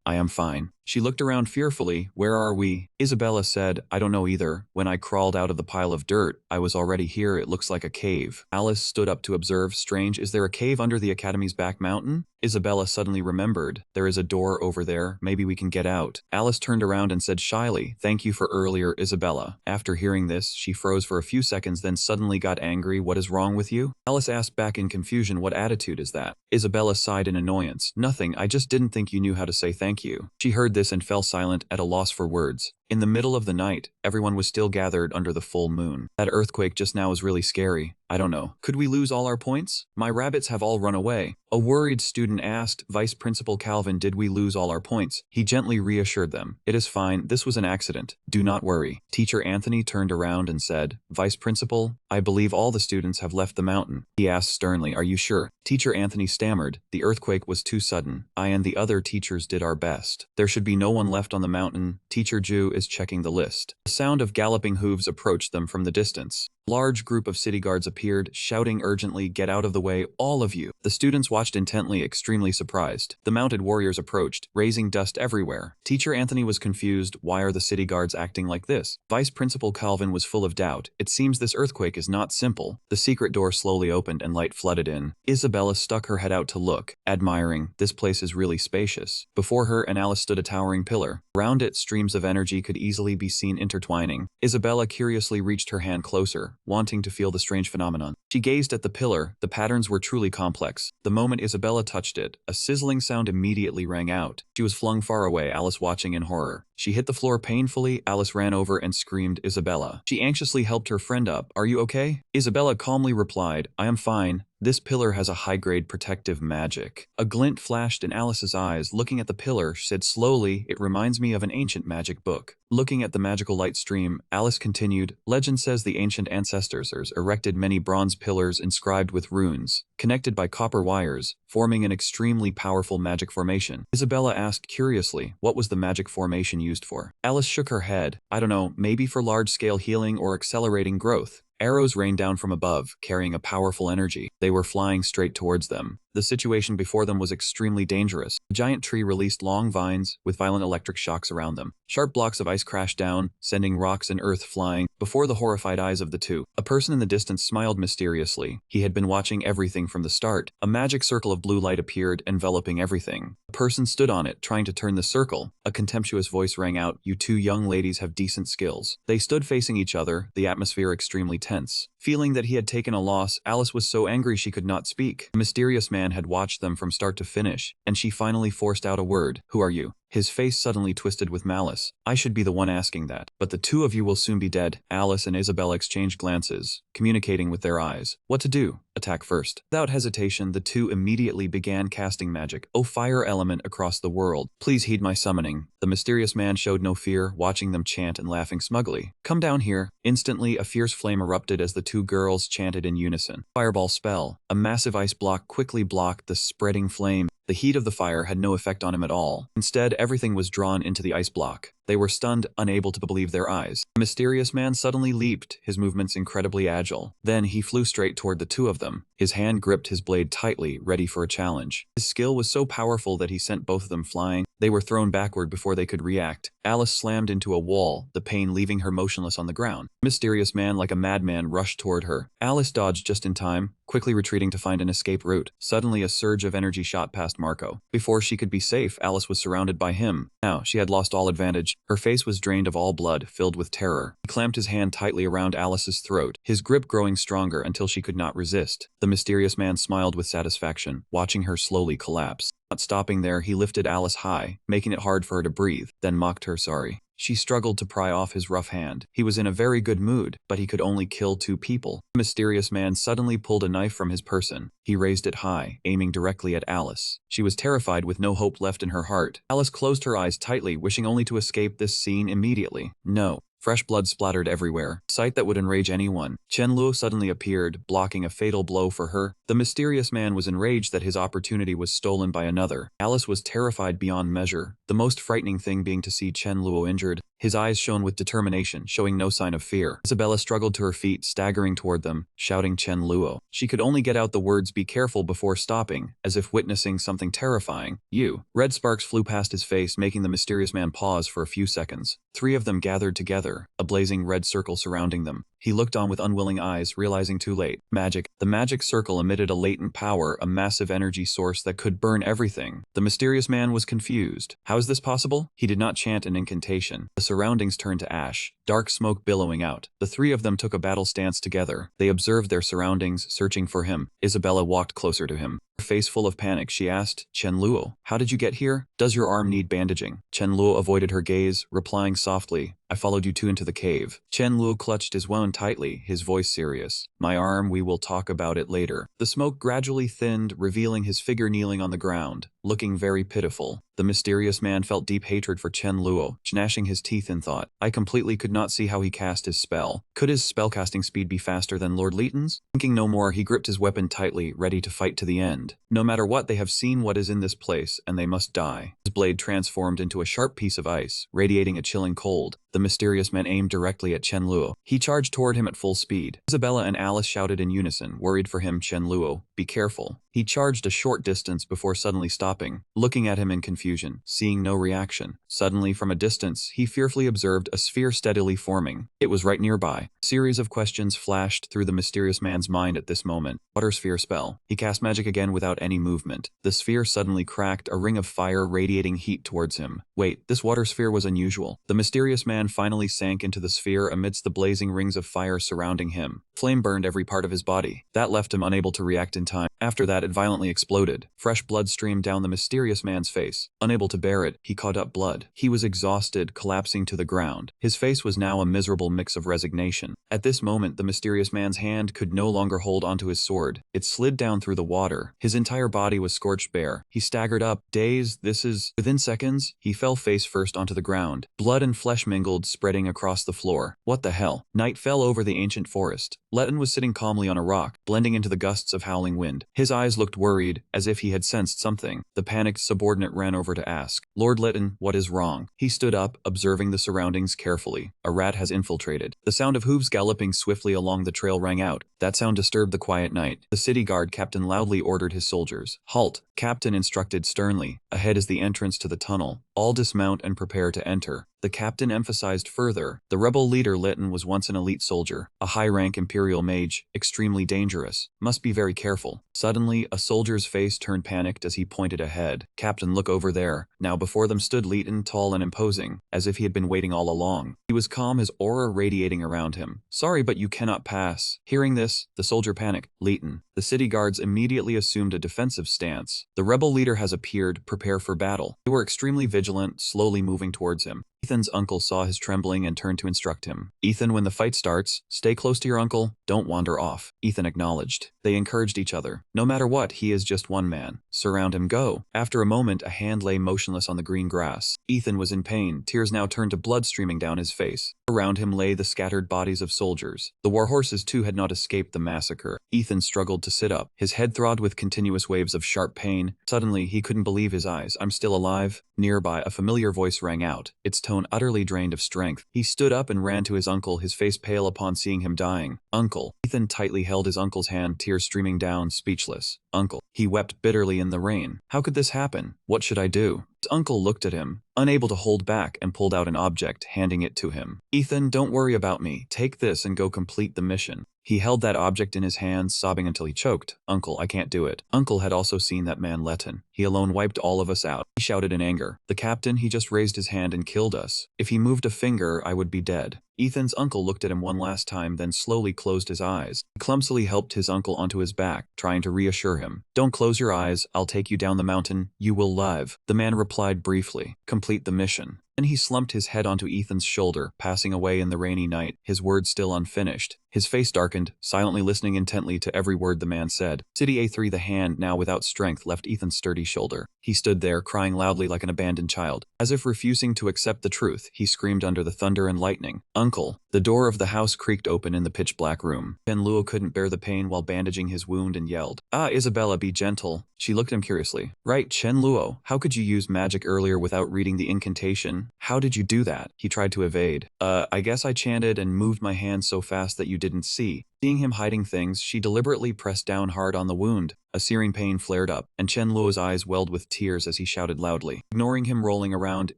I am fine." She looked around fearfully. "Where are we?" Isabella said, "I don't know either. When I crawled out of the pile of dirt, I was already here. It looks like a cave." Alice stood up to observe. "Strange, is there a cave under the Academy's back mountain?" Isabella suddenly remembered. "There is a door over there. Maybe we can get out." Alice turned around and said shyly, "Thank you for earlier, Isabella." After hearing this, she froze for a few seconds, then suddenly got angry. "What is wrong with you?" Alice asked back in confusion, "What attitude is that?" Isabella sighed in annoyance. "Nothing, I just didn't think you knew how to say thank you." She heard this and fell silent, at a loss for words. In the middle of the night, everyone was still gathered under the full moon. "That earthquake just now was really scary. I don't know. Could we lose all our points? My rabbits have all run away." A worried student asked Vice Principal Calvin, "Did we lose all our points?" He gently reassured them. "It is fine. This was an accident. Do not worry." Teacher Anthony turned around and said, "Vice Principal, I believe all the students have left the mountain." He asked sternly, "Are you sure?" Teacher Anthony stammered, "The earthquake was too sudden. I and the other teachers did our best. There should be no one left on the mountain. Teacher Ju is checking the list." The sound of galloping hooves approached them from the distance. A large group of city guards appeared, shouting urgently, "Get out of the way, all of you." The students watched intently, extremely surprised. The mounted warriors approached, raising dust everywhere. Teacher Anthony was confused. Why are the city guards acting like this? Vice Principal Calvin was full of doubt. It seems this earthquake is not simple. The secret door slowly opened and light flooded in. Isabella stuck her head out to look, admiring. This place is really spacious. Before her and Alice stood a towering pillar. Around it, streams of energy could easily be seen intertwining. Isabella curiously reached her hand closer, wanting to feel the strange phenomenon. She gazed at the pillar. The patterns were truly complex. The moment Isabella touched it, a sizzling sound immediately rang out. She was flung far away, Alice watching in horror. She hit the floor painfully. Alice ran over and screamed, "Isabella." She anxiously helped her friend up. "Are you okay?" Isabella calmly replied, "I am fine. This pillar has a high-grade protective magic." A glint flashed in Alice's eyes. Looking at the pillar, she said slowly, "It reminds me of an ancient magic book." Looking at the magical light stream, Alice continued, "Legend says the ancient ancestors erected many bronze pillars inscribed with runes, connected by copper wires, forming an extremely powerful magic formation." Isabella asked curiously, "What was the magic formation used for?" Alice shook her head. "I don't know, maybe for large-scale healing or accelerating growth." Arrows rained down from above, carrying a powerful energy. They were flying straight towards them. The situation before them was extremely dangerous. A giant tree released long vines, with violent electric shocks around them. Sharp blocks of ice crashed down, sending rocks and earth flying. Before the horrified eyes of the two, a person in the distance smiled mysteriously. He had been watching everything from the start. A magic circle of blue light appeared, enveloping everything. A person stood on it, trying to turn the circle. A contemptuous voice rang out, "You two young ladies have decent skills." They stood facing each other, the atmosphere extremely tense. Feeling that he had taken a loss, Alice was so angry she could not speak. The mysterious man had watched them from start to finish, and she finally forced out a word, "Who are you?" His face suddenly twisted with malice. "I should be the one asking that. But the two of you will soon be dead." Alice and Isabella exchanged glances, communicating with their eyes. What to do? Attack first. Without hesitation, the two immediately began casting magic. "O fire element across the world, please heed my summoning." The mysterious man showed no fear, watching them chant and laughing smugly. "Come down here." Instantly, a fierce flame erupted as the two girls chanted in unison. Fireball spell. A massive ice block quickly blocked the spreading flame. The heat of the fire had no effect on him at all. Instead, everything was drawn into the ice block. They were stunned, unable to believe their eyes. The mysterious man suddenly leaped, his movements incredibly agile. Then he flew straight toward the two of them. His hand gripped his blade tightly, ready for a challenge. His skill was so powerful that he sent both of them flying. They were thrown backward before they could react. Alice slammed into a wall, the pain leaving her motionless on the ground. The mysterious man, like a madman, rushed toward her. Alice dodged just in time, quickly retreating to find an escape route. Suddenly, a surge of energy shot past Marco. Before she could be safe, Alice was surrounded by him. Now, she had lost all advantage. Her face was drained of all blood, filled with terror. He clamped his hand tightly around Alice's throat, his grip growing stronger until she could not resist. The mysterious man smiled with satisfaction, watching her slowly collapse. Not stopping there, he lifted Alice high, making it hard for her to breathe, then mocked her sorry. She struggled to pry off his rough hand. He was in a very good mood, but he could only kill two people. The mysterious man suddenly pulled a knife from his person. He raised it high, aiming directly at Alice. She was terrified with no hope left in her heart. Alice closed her eyes tightly, wishing only to escape this scene immediately. No. Fresh blood splattered everywhere, a sight that would enrage anyone. Chen Luo suddenly appeared, blocking a fatal blow for her. The mysterious man was enraged that his opportunity was stolen by another. Alice was terrified beyond measure, the most frightening thing being to see Chen Luo injured. His eyes shone with determination, showing no sign of fear. Isabella struggled to her feet, staggering toward them, shouting Chen Luo. She could only get out the words "be careful" before stopping, as if witnessing something terrifying. "You." Red sparks flew past his face, making the mysterious man pause for a few seconds. Three of them gathered together, a blazing red circle surrounding them. He looked on with unwilling eyes, realizing too late. Magic. The magic circle emitted a latent power, a massive energy source that could burn everything. The mysterious man was confused. How is this possible? He did not chant an incantation. The surroundings turned to ash, dark smoke billowing out. The three of them took a battle stance together. They observed their surroundings, searching for him. Isabella walked closer to him. Her face full of panic, she asked, "Chen Luo, how did you get here? Does your arm need bandaging?" Chen Luo avoided her gaze, replying softly, "I followed you two into the cave." Chen Luo clutched his wound tightly, his voice serious. "My arm, we will talk about it later." The smoke gradually thinned, revealing his figure kneeling on the ground, looking very pitiful. The mysterious man felt deep hatred for Chen Luo, gnashing his teeth in thought. I completely could not see how he cast his spell. Could his spellcasting speed be faster than Lord Leighton's? Thinking no more, he gripped his weapon tightly, ready to fight to the end. No matter what, they have seen what is in this place, and they must die. His blade transformed into a sharp piece of ice, radiating a chilling cold. The mysterious man aimed directly at Chen Luo. He charged toward him at full speed. Isabella and Alice shouted in unison, worried for him. Chen Luo, be careful. He charged a short distance before suddenly stopping, looking at him in confusion, seeing no reaction. Suddenly, from a distance, he fearfully observed a sphere steadily forming. It was right nearby. A series of questions flashed through the mysterious man's mind at this moment. Water sphere spell. He cast magic again without any movement. The sphere suddenly cracked, a ring of fire radiating heat towards him. Wait, this water sphere was unusual. The mysterious man finally sank into the sphere amidst the blazing rings of fire surrounding him. Flame burned every part of his body. That left him unable to react in time. After that, it violently exploded. Fresh blood streamed down the mysterious man's face. Unable to bear it, he caught up blood. He was exhausted, collapsing to the ground. His face was now a miserable mix of resignation. At this moment, the mysterious man's hand could no longer hold onto his sword. It slid down through the water. His entire body was scorched bare. He staggered up, dazed. Within seconds, he fell face first onto the ground. Blood and flesh mingled, spreading across the floor. What the hell? Night fell over the ancient forest. Letton was sitting calmly on a rock, blending into the gusts of howling wind. His eyes looked worried, as if he had sensed something. The panicked subordinate ran over to ask, Lord Letton, what is wrong? He stood up, observing the surroundings carefully. A rat has infiltrated. The sound of hooves galloping swiftly along the trail rang out. That sound disturbed the quiet night. The city guard captain loudly ordered his soldiers. Halt! Captain instructed sternly. Ahead is the entrance to the tunnel. All dismount and prepare to enter. The captain emphasized further. The rebel leader Letton was once an elite soldier, a high-rank imperial mage, extremely dangerous. Must be very careful. Suddenly, a soldier's face turned panicked as he pointed ahead. Captain, look over there. Now before them stood Letton, tall and imposing, as if he had been waiting all along. He was calm, his aura radiating around him. Sorry, but you cannot pass. Hearing this, the soldier panicked. Letton. The city guards immediately assumed a defensive stance. The rebel leader has appeared. Prepare for battle. They were extremely vigilant, slowly moving towards him. Ethan's uncle saw his trembling and turned to instruct him. Ethan, when the fight starts, stay close to your uncle, don't wander off. Ethan acknowledged. They encouraged each other. No matter what, he is just one man. Surround him, go. After a moment, a hand lay motionless on the green grass. Ethan was in pain, tears now turned to blood streaming down his face. Around him lay the scattered bodies of soldiers. The war horses too had not escaped the massacre. Ethan struggled to sit up. His head throbbed with continuous waves of sharp pain. Suddenly, he couldn't believe his eyes. I'm still alive? Nearby, a familiar voice rang out, its tone utterly drained of strength. He stood up and ran to his uncle, his face pale upon seeing him dying. Uncle. Ethan tightly held his uncle's hand, tears streaming down, speechless. Uncle. He wept bitterly in the rain. How could this happen? What should I do? His uncle looked at him, unable to hold back, and pulled out an object, handing it to him. Ethan, don't worry about me. Take this and go complete the mission. He held that object in his hands, sobbing until he choked. Uncle, I can't do it. Uncle had also seen that man Letton. He alone wiped all of us out. He shouted in anger. The captain, he just raised his hand and killed us. If he moved a finger, I would be dead. Ethan's uncle looked at him one last time, then slowly closed his eyes. He clumsily helped his uncle onto his back, trying to reassure him. Don't close your eyes, I'll take you down the mountain, you will live. The man replied briefly. Complete the mission. Then he slumped his head onto Ethan's shoulder, passing away in the rainy night, his words still unfinished. His face darkened, silently listening intently to every word the man said. City A3, the hand, now without strength, left Ethan's sturdy shoulder. He stood there, crying loudly like an abandoned child. As if refusing to accept the truth, he screamed under the thunder and lightning. Uncle. The door of the house creaked open in the pitch-black room. Chen Luo couldn't bear the pain while bandaging his wound and yelled, Ah, Isabella, be gentle. She looked at him curiously. Right, Chen Luo, how could you use magic earlier without reading the incantation? How did you do that? He tried to evade. I guess I chanted and moved my hands so fast that you didn't see. Seeing him hiding things, she deliberately pressed down hard on the wound. A searing pain flared up, and Chen Luo's eyes welled with tears as he shouted loudly. Ignoring him rolling around,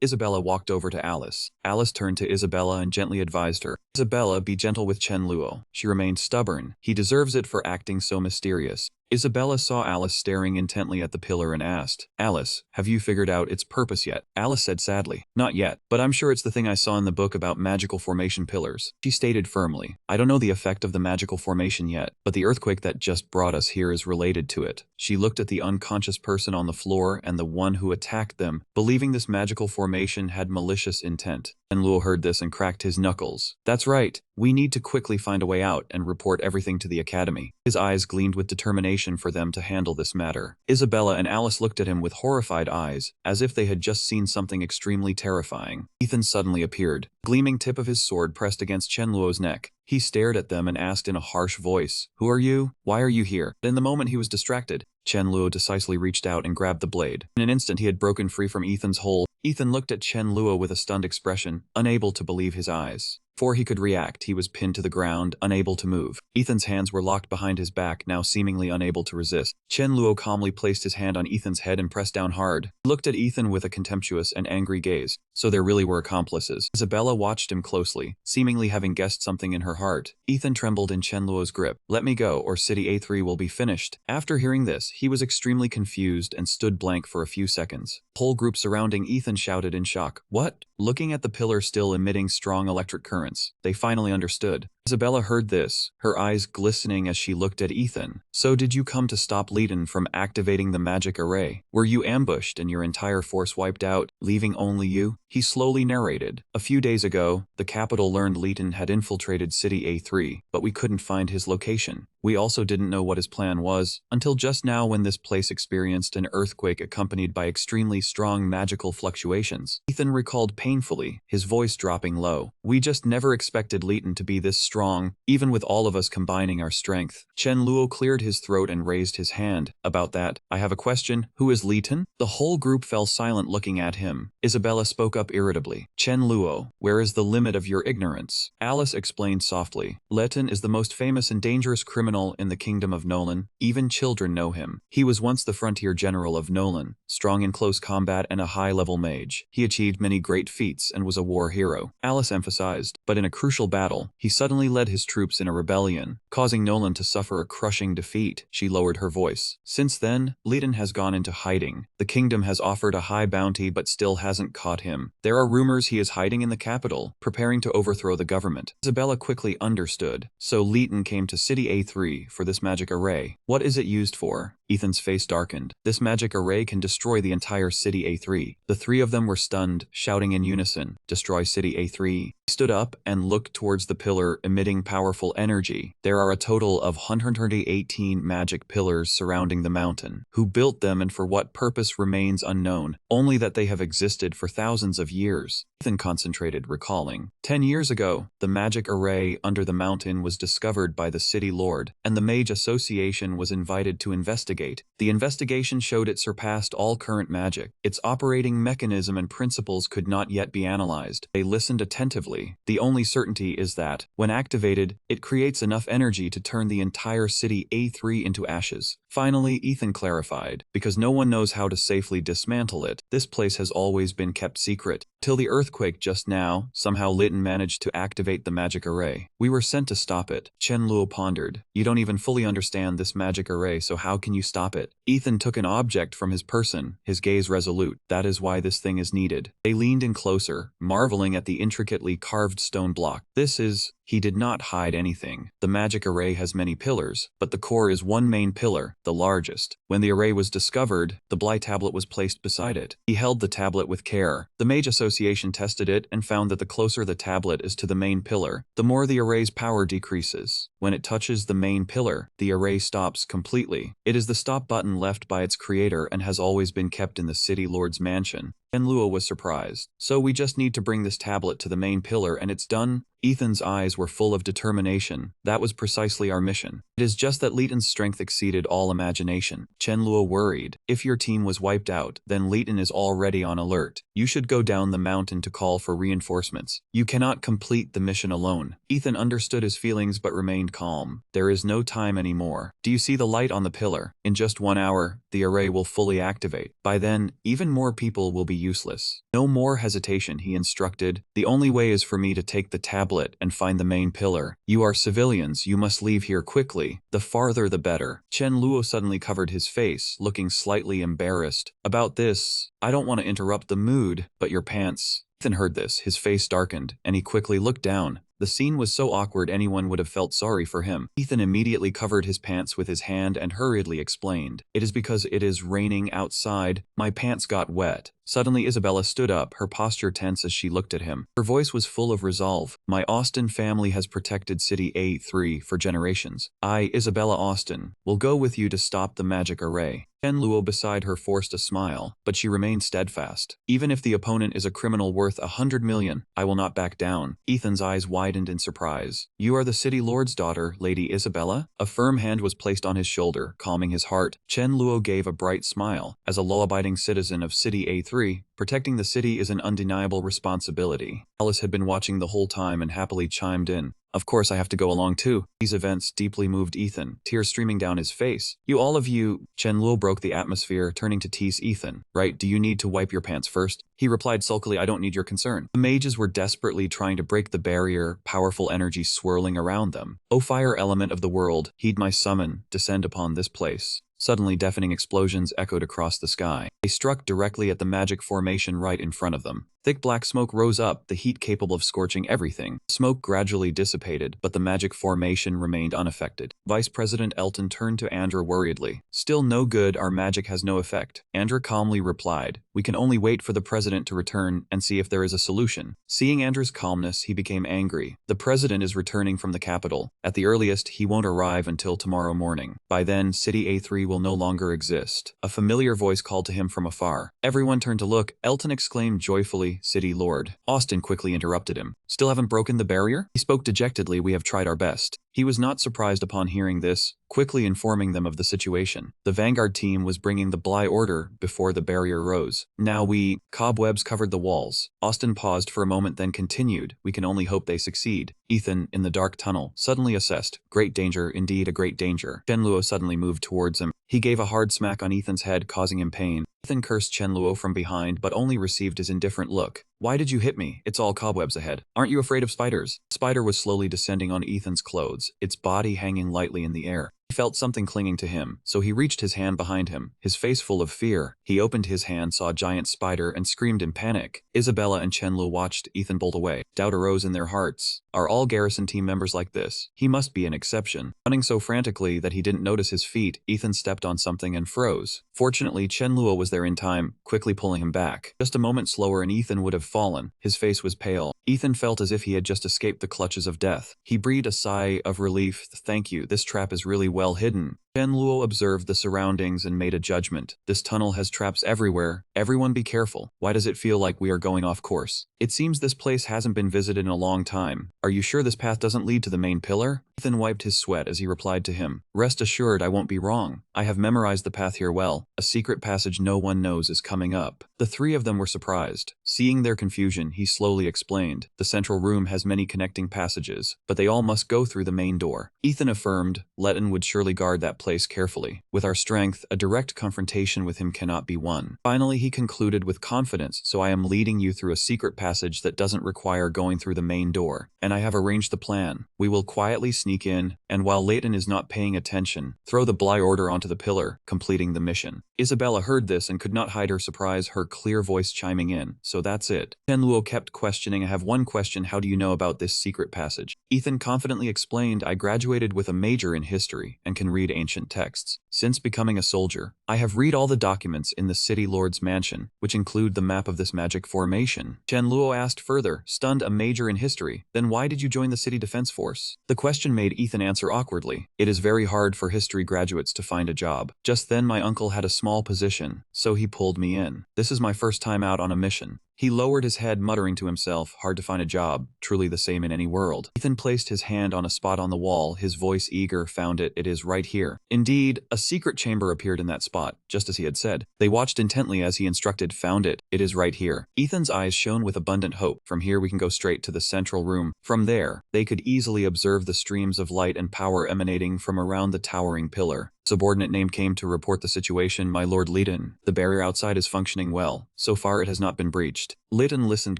Isabella walked over to Alice. Alice turned to Isabella and gently advised her, Isabella, be gentle with Chen Luo. She remained stubborn. He deserves it for acting so mysterious. Isabella saw Alice staring intently at the pillar and asked, Alice, have you figured out its purpose yet? Alice said sadly, Not yet, but I'm sure it's the thing I saw in the book about magical formation pillars. She stated firmly, I don't know the effect of the magical formation yet, but the earthquake that just brought us here is related to it. She looked at the unconscious person on the floor and the one who attacked them, believing this magical formation had malicious intent. And Luo heard this and cracked his knuckles. That's right. We need to quickly find a way out and report everything to the academy. His eyes gleamed with determination for them to handle this matter. Isabella and Alice looked at him with horrified eyes, as if they had just seen something extremely terrifying. Ethan suddenly appeared. Gleaming tip of his sword pressed against Chen Luo's neck. He stared at them and asked in a harsh voice, Who are you? Why are you here? In the moment he was distracted, Chen Luo decisively reached out and grabbed the blade. In an instant he had broken free from Ethan's hold. Ethan looked at Chen Luo with a stunned expression, unable to believe his eyes. Before he could react, he was pinned to the ground, unable to move. Ethan's hands were locked behind his back, now seemingly unable to resist. Chen Luo calmly placed his hand on Ethan's head and pressed down hard. He looked at Ethan with a contemptuous and angry gaze. So there really were accomplices. Isabella watched him closely, seemingly having guessed something in her heart. Ethan trembled in Chen Luo's grip. "Let me go, or City A3 will be finished." After hearing this, he was extremely confused and stood blank for a few seconds. The whole group surrounding Ethan shouted in shock, "What?" Looking at the pillar still emitting strong electric currents, they finally understood. Isabella heard this, her eyes glistening as she looked at Ethan. "So did you come to stop Leighton from activating the magic array? Were you ambushed and your entire force wiped out, leaving only you?" He slowly narrated. "A few days ago, the capital learned Leighton had infiltrated City A3, but we couldn't find his location. We also didn't know what his plan was, until just now when this place experienced an earthquake accompanied by extremely strong magical fluctuations." Ethan recalled painfully, his voice dropping low. "We just never expected Leighton to be this strong, even with all of us combining our strength." Chen Luo cleared his throat and raised his hand. "About that, I have a question. Who is Leighton?" The whole group fell silent looking at him. Isabella spoke up irritably. "Chen Luo, where is the limit of your ignorance?" Alice explained softly. "Leighton is the most famous and dangerous criminal in the kingdom of Nolan. Even children know him. He was once the frontier general of Nolan, strong in close combat and a high-level mage. He achieved many great feats and was a war hero," Alice emphasized. "But in a crucial battle, he suddenly led his troops in a rebellion, causing Nolan to suffer a crushing defeat." She lowered her voice. "Since then, Leighton has gone into hiding. The kingdom has offered a high bounty but still hasn't caught him. There are rumors he is hiding in the capital, preparing to overthrow the government." Isabella quickly understood. "So Leighton came to City A3 for this magic array. What is it used for?" Ethan's face darkened. "This magic array can destroy the entire City A3. The three of them were stunned, shouting in unison, "Destroy City A3. He stood up and looked towards the pillar, emitting powerful energy. "There are a total of 118 magic pillars surrounding the mountain. Who built them and for what purpose remains unknown, only that they have existed for thousands of years." Ethan concentrated, recalling. 10 years ago, the magic array under the mountain was discovered by the city lord, and the Mage Association was invited to investigate. The investigation showed it surpassed all current magic. Its operating mechanism and principles could not yet be analyzed. They listened attentively. The only certainty is that, when activated, it creates enough energy to turn the entire City A3 into ashes. Finally, Ethan clarified, "Because no one knows how to safely dismantle it, this place has always been kept secret. Till the earthquake just now, somehow Leighton managed to activate the magic array. We were sent to stop it." Chen Luo pondered. "You don't even fully understand this magic array, so how can you stop it?" Ethan took an object from his person, his gaze resolute. "That is why this thing is needed." They leaned in closer, marveling at the intricately carved stone block. "This is..." He did not hide anything. "The magic array has many pillars, but the core is one main pillar, the largest. When the array was discovered, the Bly tablet was placed beside it." He held the tablet with care. "The Mage Association tested it and found that the closer the tablet is to the main pillar, the more the array's power decreases. When it touches the main pillar, the array stops completely. It is the stop button left by its creator and has always been kept in the city lord's mansion." Chen Luo was surprised. "So we just need to bring this tablet to the main pillar and it's done?" Ethan's eyes were full of determination. "That was precisely our mission. It is just that Leighton's strength exceeded all imagination." Chen Luo worried. "If your team was wiped out, then Leighton is already on alert. You should go down the mountain to call for reinforcements. You cannot complete the mission alone." Ethan understood his feelings but remained calm. "There is no time anymore. Do you see the light on the pillar? In just 1 hour, the array will fully activate. By then, even more people will be useless." No more hesitation, he instructed. "The only way is for me to take the tablet and find the main pillar. You are civilians, you must leave here quickly. The farther the better." Chen Luo suddenly covered his face, looking slightly embarrassed. "About this, I don't want to interrupt the mood, but your pants..." Ethan heard this, his face darkened, and he quickly looked down. The scene was so awkward anyone would have felt sorry for him. Ethan immediately covered his pants with his hand and hurriedly explained, "It is because it is raining outside. My pants got wet." Suddenly Isabella stood up, her posture tense as she looked at him. Her voice was full of resolve. "My Austin family has protected City A3 for generations. I, Isabella Austin, will go with you to stop the magic array." Chen Luo beside her forced a smile, but she remained steadfast. Even if the opponent is a criminal worth 100 million, I will not back down. Ethan's eyes widened in surprise. You are the city lord's daughter, Lady Isabella? A firm hand was placed on his shoulder, calming his heart. Chen Luo gave a bright smile. As a law-abiding citizen of City A3, protecting the city is an undeniable responsibility. Alice had been watching the whole time and happily chimed in. Of course I have to go along too. These events deeply moved Ethan, tears streaming down his face. You all of you, Chen Luo broke the atmosphere, turning to tease Ethan. Right, do you need to wipe your pants first? He replied sulkily, I don't need your concern. The mages were desperately trying to break the barrier, powerful energy swirling around them. O fire element of the world, heed my summon, descend upon this place. Suddenly, deafening explosions echoed across the sky. They struck directly at the magic formation right in front of them. Thick black smoke rose up, the heat capable of scorching everything. Smoke gradually dissipated, but the magic formation remained unaffected. Vice President Elton turned to Andra worriedly. Still no good, our magic has no effect. Andra calmly replied, we can only wait for the president to return and see if there is a solution. Seeing Andra's calmness, he became angry. The president is returning from the capital. At the earliest, he won't arrive until tomorrow morning. By then, City A3 will no longer exist. A familiar voice called to him from afar. Everyone turned to look. Elton exclaimed joyfully, City Lord. Austin quickly interrupted him. Still haven't broken the barrier? He spoke dejectedly, we have tried our best. He was not surprised upon hearing this, quickly informing them of the situation. The vanguard team was bringing the Bly order before the barrier rose. Now cobwebs covered the walls. Austin paused for a moment then continued, we can only hope they succeed. Ethan, in the dark tunnel, suddenly assessed, great danger, indeed a great danger. Chen Luo suddenly moved towards him. He gave a hard smack on Ethan's head, causing him pain. Ethan cursed Chen Luo from behind but only received his indifferent look. Why did you hit me? It's all cobwebs ahead. Aren't you afraid of spiders? The spider was slowly descending on Ethan's clothes, its body hanging lightly in the air. He felt something clinging to him, so he reached his hand behind him, his face full of fear. He opened his hand, saw a giant spider, and screamed in panic. Isabella and Chen Luo watched Ethan bolt away. Doubt arose in their hearts. Are all garrison team members like this? He must be an exception. Running so frantically that he didn't notice his feet, Ethan stepped on something and froze. Fortunately, Chen Luo was there in time, quickly pulling him back. Just a moment slower and Ethan would have fallen. His face was pale. Ethan felt as if he had just escaped the clutches of death. He breathed a sigh of relief. Thank you, this trap is really well hidden. Chen Luo observed the surroundings and made a judgment. This tunnel has traps everywhere. Everyone be careful. Why does it feel like we are going off course? It seems this place hasn't been visited in a long time. Are you sure this path doesn't lead to the main pillar? Ethan wiped his sweat as he replied to him. Rest assured I won't be wrong. I have memorized the path here well. A secret passage no one knows is coming up. The three of them were surprised. Seeing their confusion, he slowly explained. The central room has many connecting passages, but they all must go through the main door. Ethan affirmed, Letton would surely guard that place carefully. With our strength, a direct confrontation with him cannot be won. Finally, he concluded with confidence, so I am leading you through a secret passage that doesn't require going through the main door. And I have arranged the plan. We will quietly sneak in, and while Leighton is not paying attention, throw the Bly order onto the pillar, completing the mission. Isabella heard this and could not hide her surprise, her clear voice chiming in. So that's it. Chen Luo kept questioning. I have one question. How do you know about this secret passage? Ethan confidently explained, I graduated with a major in history and can read ancient texts. Since becoming a soldier, I have read all the documents in the city lord's mansion, which include the map of this magic formation. Chen Luo asked further, stunned, a major in history, then why did you join the city defense force? The question made Ethan answer awkwardly. It is very hard for history graduates to find a job. Just then my uncle had a small position, so he pulled me in. This is my first time out on a mission. He lowered his head, muttering to himself, hard to find a job, truly the same in any world. Ethan placed his hand on a spot on the wall, his voice eager, found it, it is right here. Indeed, a secret chamber appeared in that spot, just as he had said. They watched intently as he instructed, found it, it is right here. Ethan's eyes shone with abundant hope. From here we can go straight to the central room. From there, they could easily observe the streams of light and power emanating from around the towering pillar. Subordinate name came to report the situation, my lord Leighton. The barrier outside is functioning well. So far it has not been breached. Leighton listened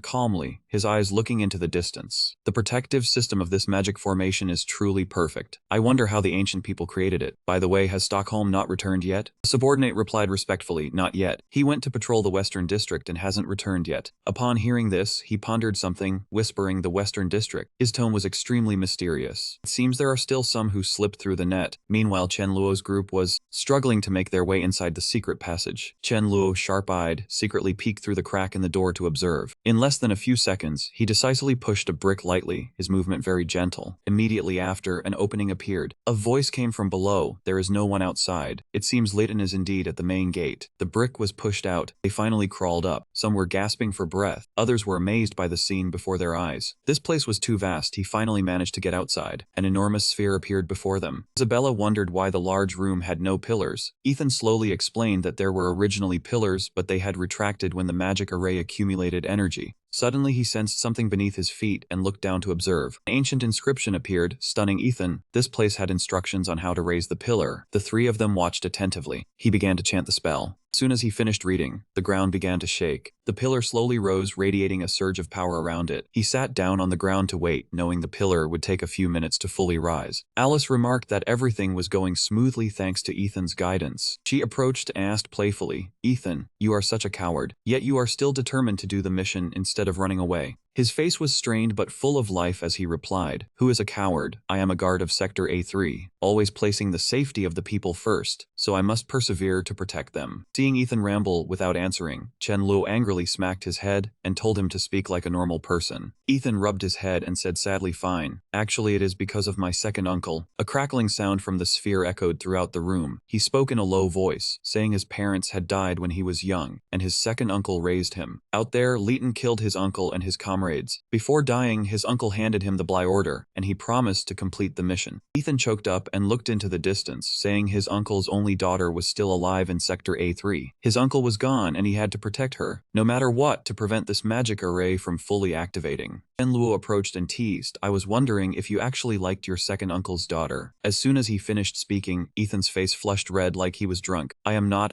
calmly, his eyes looking into the distance. The protective system of this magic formation is truly perfect. I wonder how the ancient people created it. By the way, has Stockholm not returned yet? The subordinate replied respectfully, not yet. He went to patrol the Western District and hasn't returned yet. Upon hearing this, he pondered something, whispering the Western District. His tone was extremely mysterious. It seems there are still some who slipped through the net. Meanwhile, Chen Luo's group was struggling to make their way inside the secret passage. Chen Luo, sharp-eyed, secretly peeked through the crack in the door to observe. In less than a few seconds, he decisively pushed a brick lightly, his movement very gentle. Immediately after, an opening appeared. A voice came from below. There is no one outside. It seems Leighton is indeed at the main gate. The brick was pushed out. They finally crawled up. Some were gasping for breath. Others were amazed by the scene before their eyes. This place was too vast. He finally managed to get outside. An enormous sphere appeared before them. Isabella wondered why the large room had no pillars. Ethan slowly explained that there were originally pillars, but they had retracted when the magic array accumulated energy. Suddenly he sensed something beneath his feet and looked down to observe. An ancient inscription appeared, stunning Ethan. This place had instructions on how to raise the pillar. The three of them watched attentively. He began to chant the spell. As soon as he finished reading, the ground began to shake. The pillar slowly rose, radiating a surge of power around it. He sat down on the ground to wait, knowing the pillar would take a few minutes to fully rise. Alice remarked that everything was going smoothly thanks to Ethan's guidance. She approached and asked playfully, "Ethan, you are such a coward, yet you are still determined to do the mission instead of running away." His face was strained but full of life as he replied, "Who is a coward? I am a guard of Sector A3, always placing the safety of the people first, so I must persevere to protect them." Seeing Ethan ramble without answering, Chen Luo angrily smacked his head and told him to speak like a normal person. Ethan rubbed his head and said sadly, "Fine. Actually, it is because of my second uncle." A crackling sound from the sphere echoed throughout the room. He spoke in a low voice, saying his parents had died when he was young, and his second uncle raised him. Out there, Leighton killed his uncle and his comrades. Before dying, his uncle handed him the Bly Order, and he promised to complete the mission. Ethan choked up and looked into the distance, saying his uncle's only daughter was still alive in Sector A3. His uncle was gone, and he had to protect her, no matter what, to prevent this magic array from fully activating. Chen Luo approached and teased, "I was wondering if you actually liked your second uncle's daughter." As soon as he finished speaking, Ethan's face flushed red like he was drunk. I am not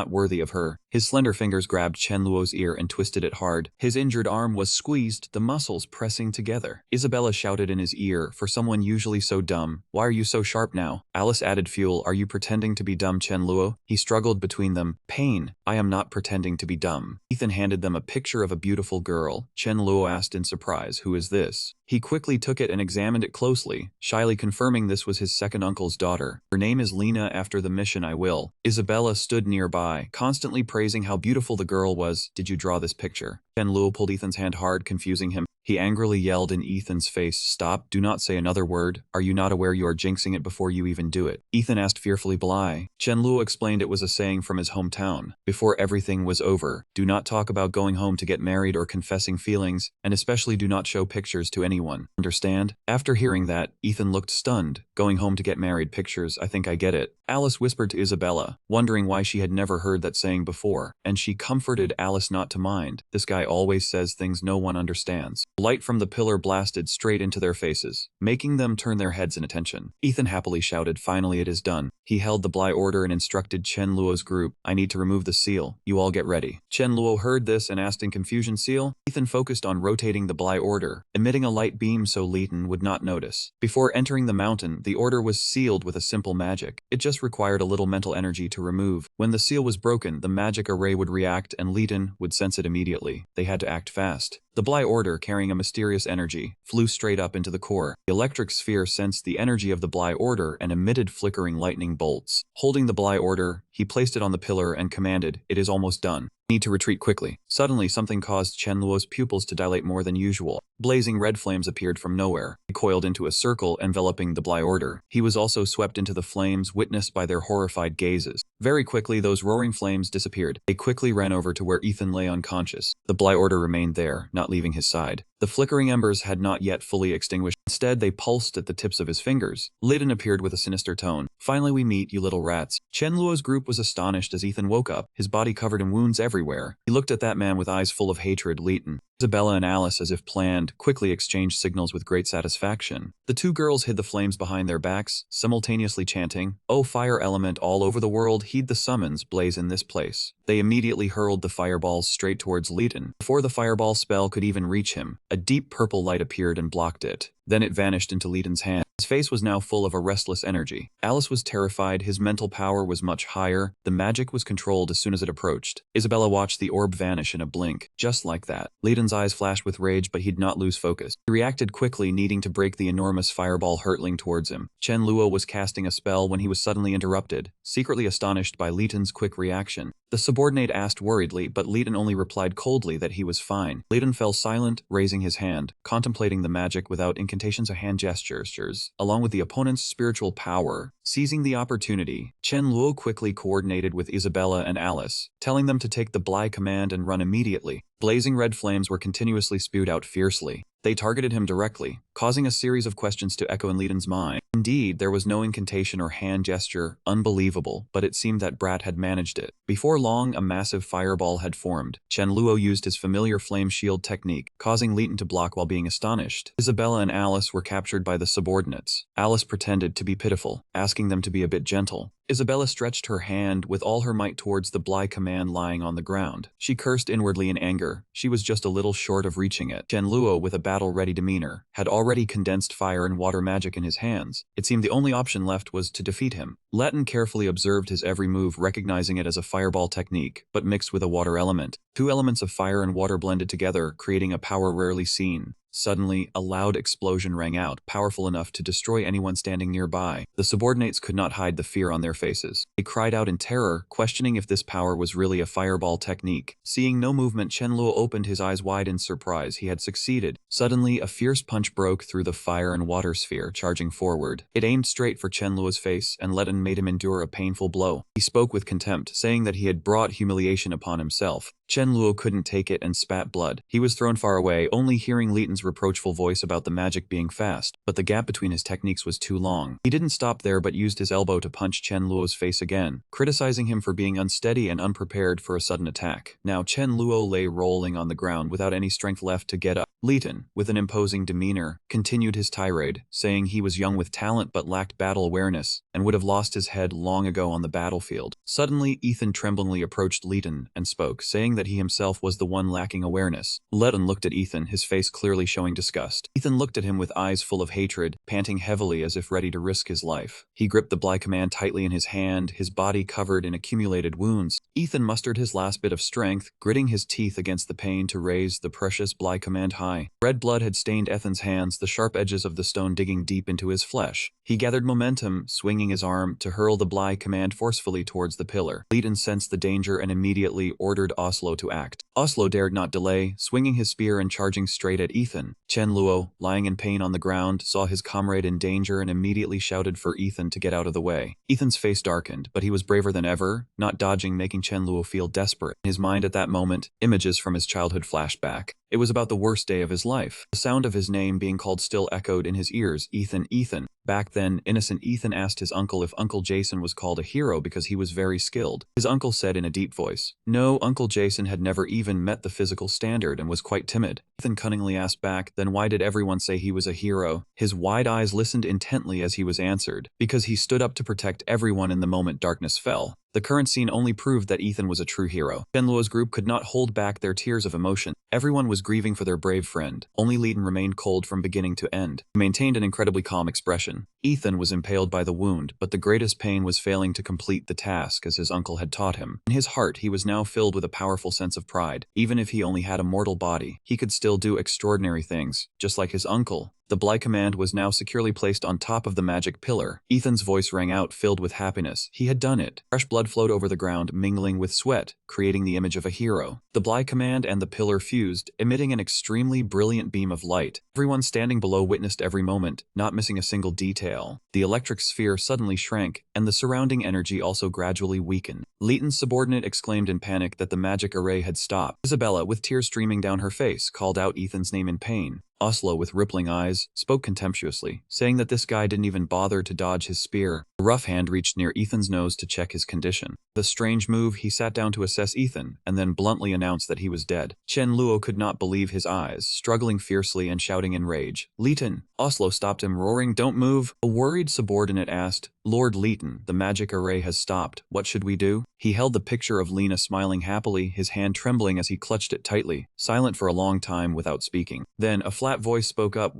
worthy of her." His slender fingers grabbed Chen Luo's ear and twisted it hard. His injured arm was squeezed, the muscles pressing together. Isabella shouted in his ear, "For someone usually so dumb, why are you so sharp now?" Alice added fuel, "Are you pretending to be dumb, Chen Luo?" He struggled between them. Pain. "I am not pretending to be dumb." Ethan handed them a picture of a beautiful girl. Chen Luo asked in surprise, "Who is this?" He quickly took it and examined it closely, shyly confirming this was his second uncle's daughter. "Her name is Lena. After the mission I will." Isabella stood nearby, constantly praising how beautiful the girl was. "Did you draw this picture?" Chen Luo pulled Ethan's hand hard, confusing him. He angrily yelled in Ethan's face, "Stop, do not say another word. Are you not aware you are jinxing it before you even do it?" Ethan asked fearfully, "Bly?" Chen Luo explained it was a saying from his hometown. Before everything was over, do not talk about going home to get married or confessing feelings, and especially do not show pictures to anyone. Understand? After hearing that, Ethan looked stunned. Going home to get married, pictures, I think I get it. Alice whispered to Isabella, wondering why she had never heard that saying before, and she comforted Alice not to mind. This guy always says things no one understands. Light from the pillar blasted straight into their faces, making them turn their heads in attention. Ethan happily shouted, "Finally it is done." He held the Bly Order and instructed Chen Luo's group, "I need to remove the seal. You all get ready." Chen Luo heard this and asked in confusion, "Seal?" Ethan focused on rotating the Bly Order, emitting a light beam so Leighton would not notice. Before entering the mountain, the order was sealed with a simple magic. It just required a little mental energy to remove. When the seal was broken, the magic array would react and Leighton would sense it immediately. They had to act fast. The Bly Order, carrying a mysterious energy, flew straight up into the core. The electric sphere sensed the energy of the Bly Order and emitted flickering lightning bolts. Holding the Bly Order, he placed it on the pillar and commanded, "It is almost done. Need to retreat quickly." Suddenly, something caused Chen Luo's pupils to dilate more than usual. Blazing red flames appeared from nowhere. They coiled into a circle enveloping the Bly Order. He was also swept into the flames, witnessed by their horrified gazes. Very quickly, those roaring flames disappeared. They quickly ran over to where Ethan lay unconscious. The Bly Order remained there, not leaving his side. The flickering embers had not yet fully extinguished. Instead, they pulsed at the tips of his fingers. Leighton appeared with a sinister tone. "Finally we meet, you little rats." Chen Luo's group was astonished as Ethan woke up, his body covered in wounds everywhere. He looked at that man with eyes full of hatred. Leighton. Isabella and Alice, as if planned, quickly exchanged signals with great satisfaction. The two girls hid the flames behind their backs, simultaneously chanting, "O fire element all over the world, heed the summons, blaze in this place." They immediately hurled the fireballs straight towards Leighton. Before the fireball spell could even reach him, a deep purple light appeared and blocked it. Then it vanished into Leighton's hand. His face was now full of a restless energy. Alice was terrified. His mental power was much higher. The magic was controlled as soon as it approached. Isabella watched the orb vanish in a blink. Just like that. Leighton's eyes flashed with rage, but he'd not lose focus. He reacted quickly, needing to break the enormous fireball hurtling towards him. Chen Luo was casting a spell when he was suddenly interrupted, secretly astonished by Leighton's quick reaction. The subordinate asked worriedly, but Leighton only replied coldly that he was fine. Leighton fell silent, raising his hand, contemplating the magic without incantations or hand gestures, along with the opponent's spiritual power. Seizing the opportunity, Chen Luo quickly coordinated with Isabella and Alice, telling them to take the Bly command and run immediately. Blazing red flames were continuously spewed out fiercely. They targeted him directly, causing a series of questions to echo in Leighton's mind. Indeed, there was no incantation or hand gesture. Unbelievable, but it seemed that Brat had managed it. Before long, a massive fireball had formed. Chen Luo used his familiar flame shield technique, causing Leighton to block while being astonished. Isabella and Alice were captured by the subordinates. Alice pretended to be pitiful, asking them to be a bit gentle. Isabella stretched her hand with all her might towards the Bly command lying on the ground. She cursed inwardly in anger. She was just a little short of reaching it. Chen Luo, with a battle-ready demeanor, had already condensed fire and water magic in his hands. It seemed the only option left was to defeat him. Leighton carefully observed his every move, recognizing it as a fireball technique, but mixed with a water element. Two elements of fire and water blended together, creating a power rarely seen. Suddenly, a loud explosion rang out, powerful enough to destroy anyone standing nearby. The subordinates could not hide the fear on their faces. They cried out in terror, questioning if this power was really a fireball technique. Seeing no movement, Chen Luo opened his eyes wide in surprise. He had succeeded. Suddenly, a fierce punch broke through the fire and water sphere, charging forward. It aimed straight for Chen Luo's face, and Leighton made him endure a painful blow. He spoke with contempt, saying that he had brought humiliation upon himself. Chen Luo couldn't take it and spat blood. He was thrown far away, only hearing Leighton's reproachful voice about the magic being fast, but the gap between his techniques was too long. He didn't stop there but used his elbow to punch Chen Luo's face again, criticizing him for being unsteady and unprepared for a sudden attack. Now Chen Luo lay rolling on the ground without any strength left to get up. Leighton, with an imposing demeanor, continued his tirade, saying he was young with talent but lacked battle awareness, and would have lost his head long ago on the battlefield. Suddenly, Ethan tremblingly approached Leighton and spoke, saying that he himself was the one lacking awareness. Leighton looked at Ethan, his face clearly showing disgust. Ethan looked at him with eyes full of hatred, panting heavily as if ready to risk his life. He gripped the Bly command tightly in his hand, his body covered in accumulated wounds. Ethan mustered his last bit of strength, gritting his teeth against the pain to raise the precious Bly command high. Red blood had stained Ethan's hands, the sharp edges of the stone digging deep into his flesh. He gathered momentum, swinging his arm to hurl the Bly command forcefully towards the pillar. Leighton sensed the danger and immediately ordered Oslo to act. Oslo dared not delay, swinging his spear and charging straight at Ethan. Chen Luo, lying in pain on the ground, saw his comrade in danger and immediately shouted for Ethan to get out of the way. Ethan's face darkened, but he was braver than ever, not dodging, making Chen Luo feel desperate. In his mind at that moment, images from his childhood flashed back. It was about the worst day of his life. The sound of his name being called still echoed in his ears. Ethan, Ethan. Back then, innocent Ethan asked his uncle if Uncle Jason was called a hero because he was very skilled. His uncle said in a deep voice, no, Uncle Jason had never even met the physical standard and was quite timid. Ethan cunningly asked back, then why did everyone say he was a hero? His wide eyes listened intently as he was answered, because he stood up to protect everyone in the moment darkness fell. The current scene only proved that Ethan was a true hero. Chen Luo's group could not hold back their tears of emotion. Everyone was grieving for their brave friend. Only Leighton remained cold from beginning to end. He maintained an incredibly calm expression. Ethan was impaled by the wound, but the greatest pain was failing to complete the task as his uncle had taught him. In his heart, he was now filled with a powerful sense of pride. Even if he only had a mortal body, he could still do extraordinary things, just like his uncle. The Bly command was now securely placed on top of the magic pillar. Ethan's voice rang out, filled with happiness. He had done it. Fresh blood flowed over the ground, mingling with sweat, creating the image of a hero. The Bly command and the pillar fused, emitting an extremely brilliant beam of light. Everyone standing below witnessed every moment, not missing a single detail. The electric sphere suddenly shrank, and the surrounding energy also gradually weakened. Leighton's subordinate exclaimed in panic that the magic array had stopped. Isabella, with tears streaming down her face, called out Ethan's name in pain. Oslo, with rippling eyes, spoke contemptuously, saying that this guy didn't even bother to dodge his spear. A rough hand reached near Ethan's nose to check his condition. With a strange move, he sat down to assess Ethan, and then bluntly announced that he was dead. Chen Luo could not believe his eyes, struggling fiercely and shouting in rage. Leighton! Oslo stopped him, roaring, don't move! A worried subordinate asked, Lord Leighton, the magic array has stopped. What should we do? He held the picture of Lena smiling happily, his hand trembling as he clutched it tightly, silent for a long time without speaking. Then a flat voice spoke up,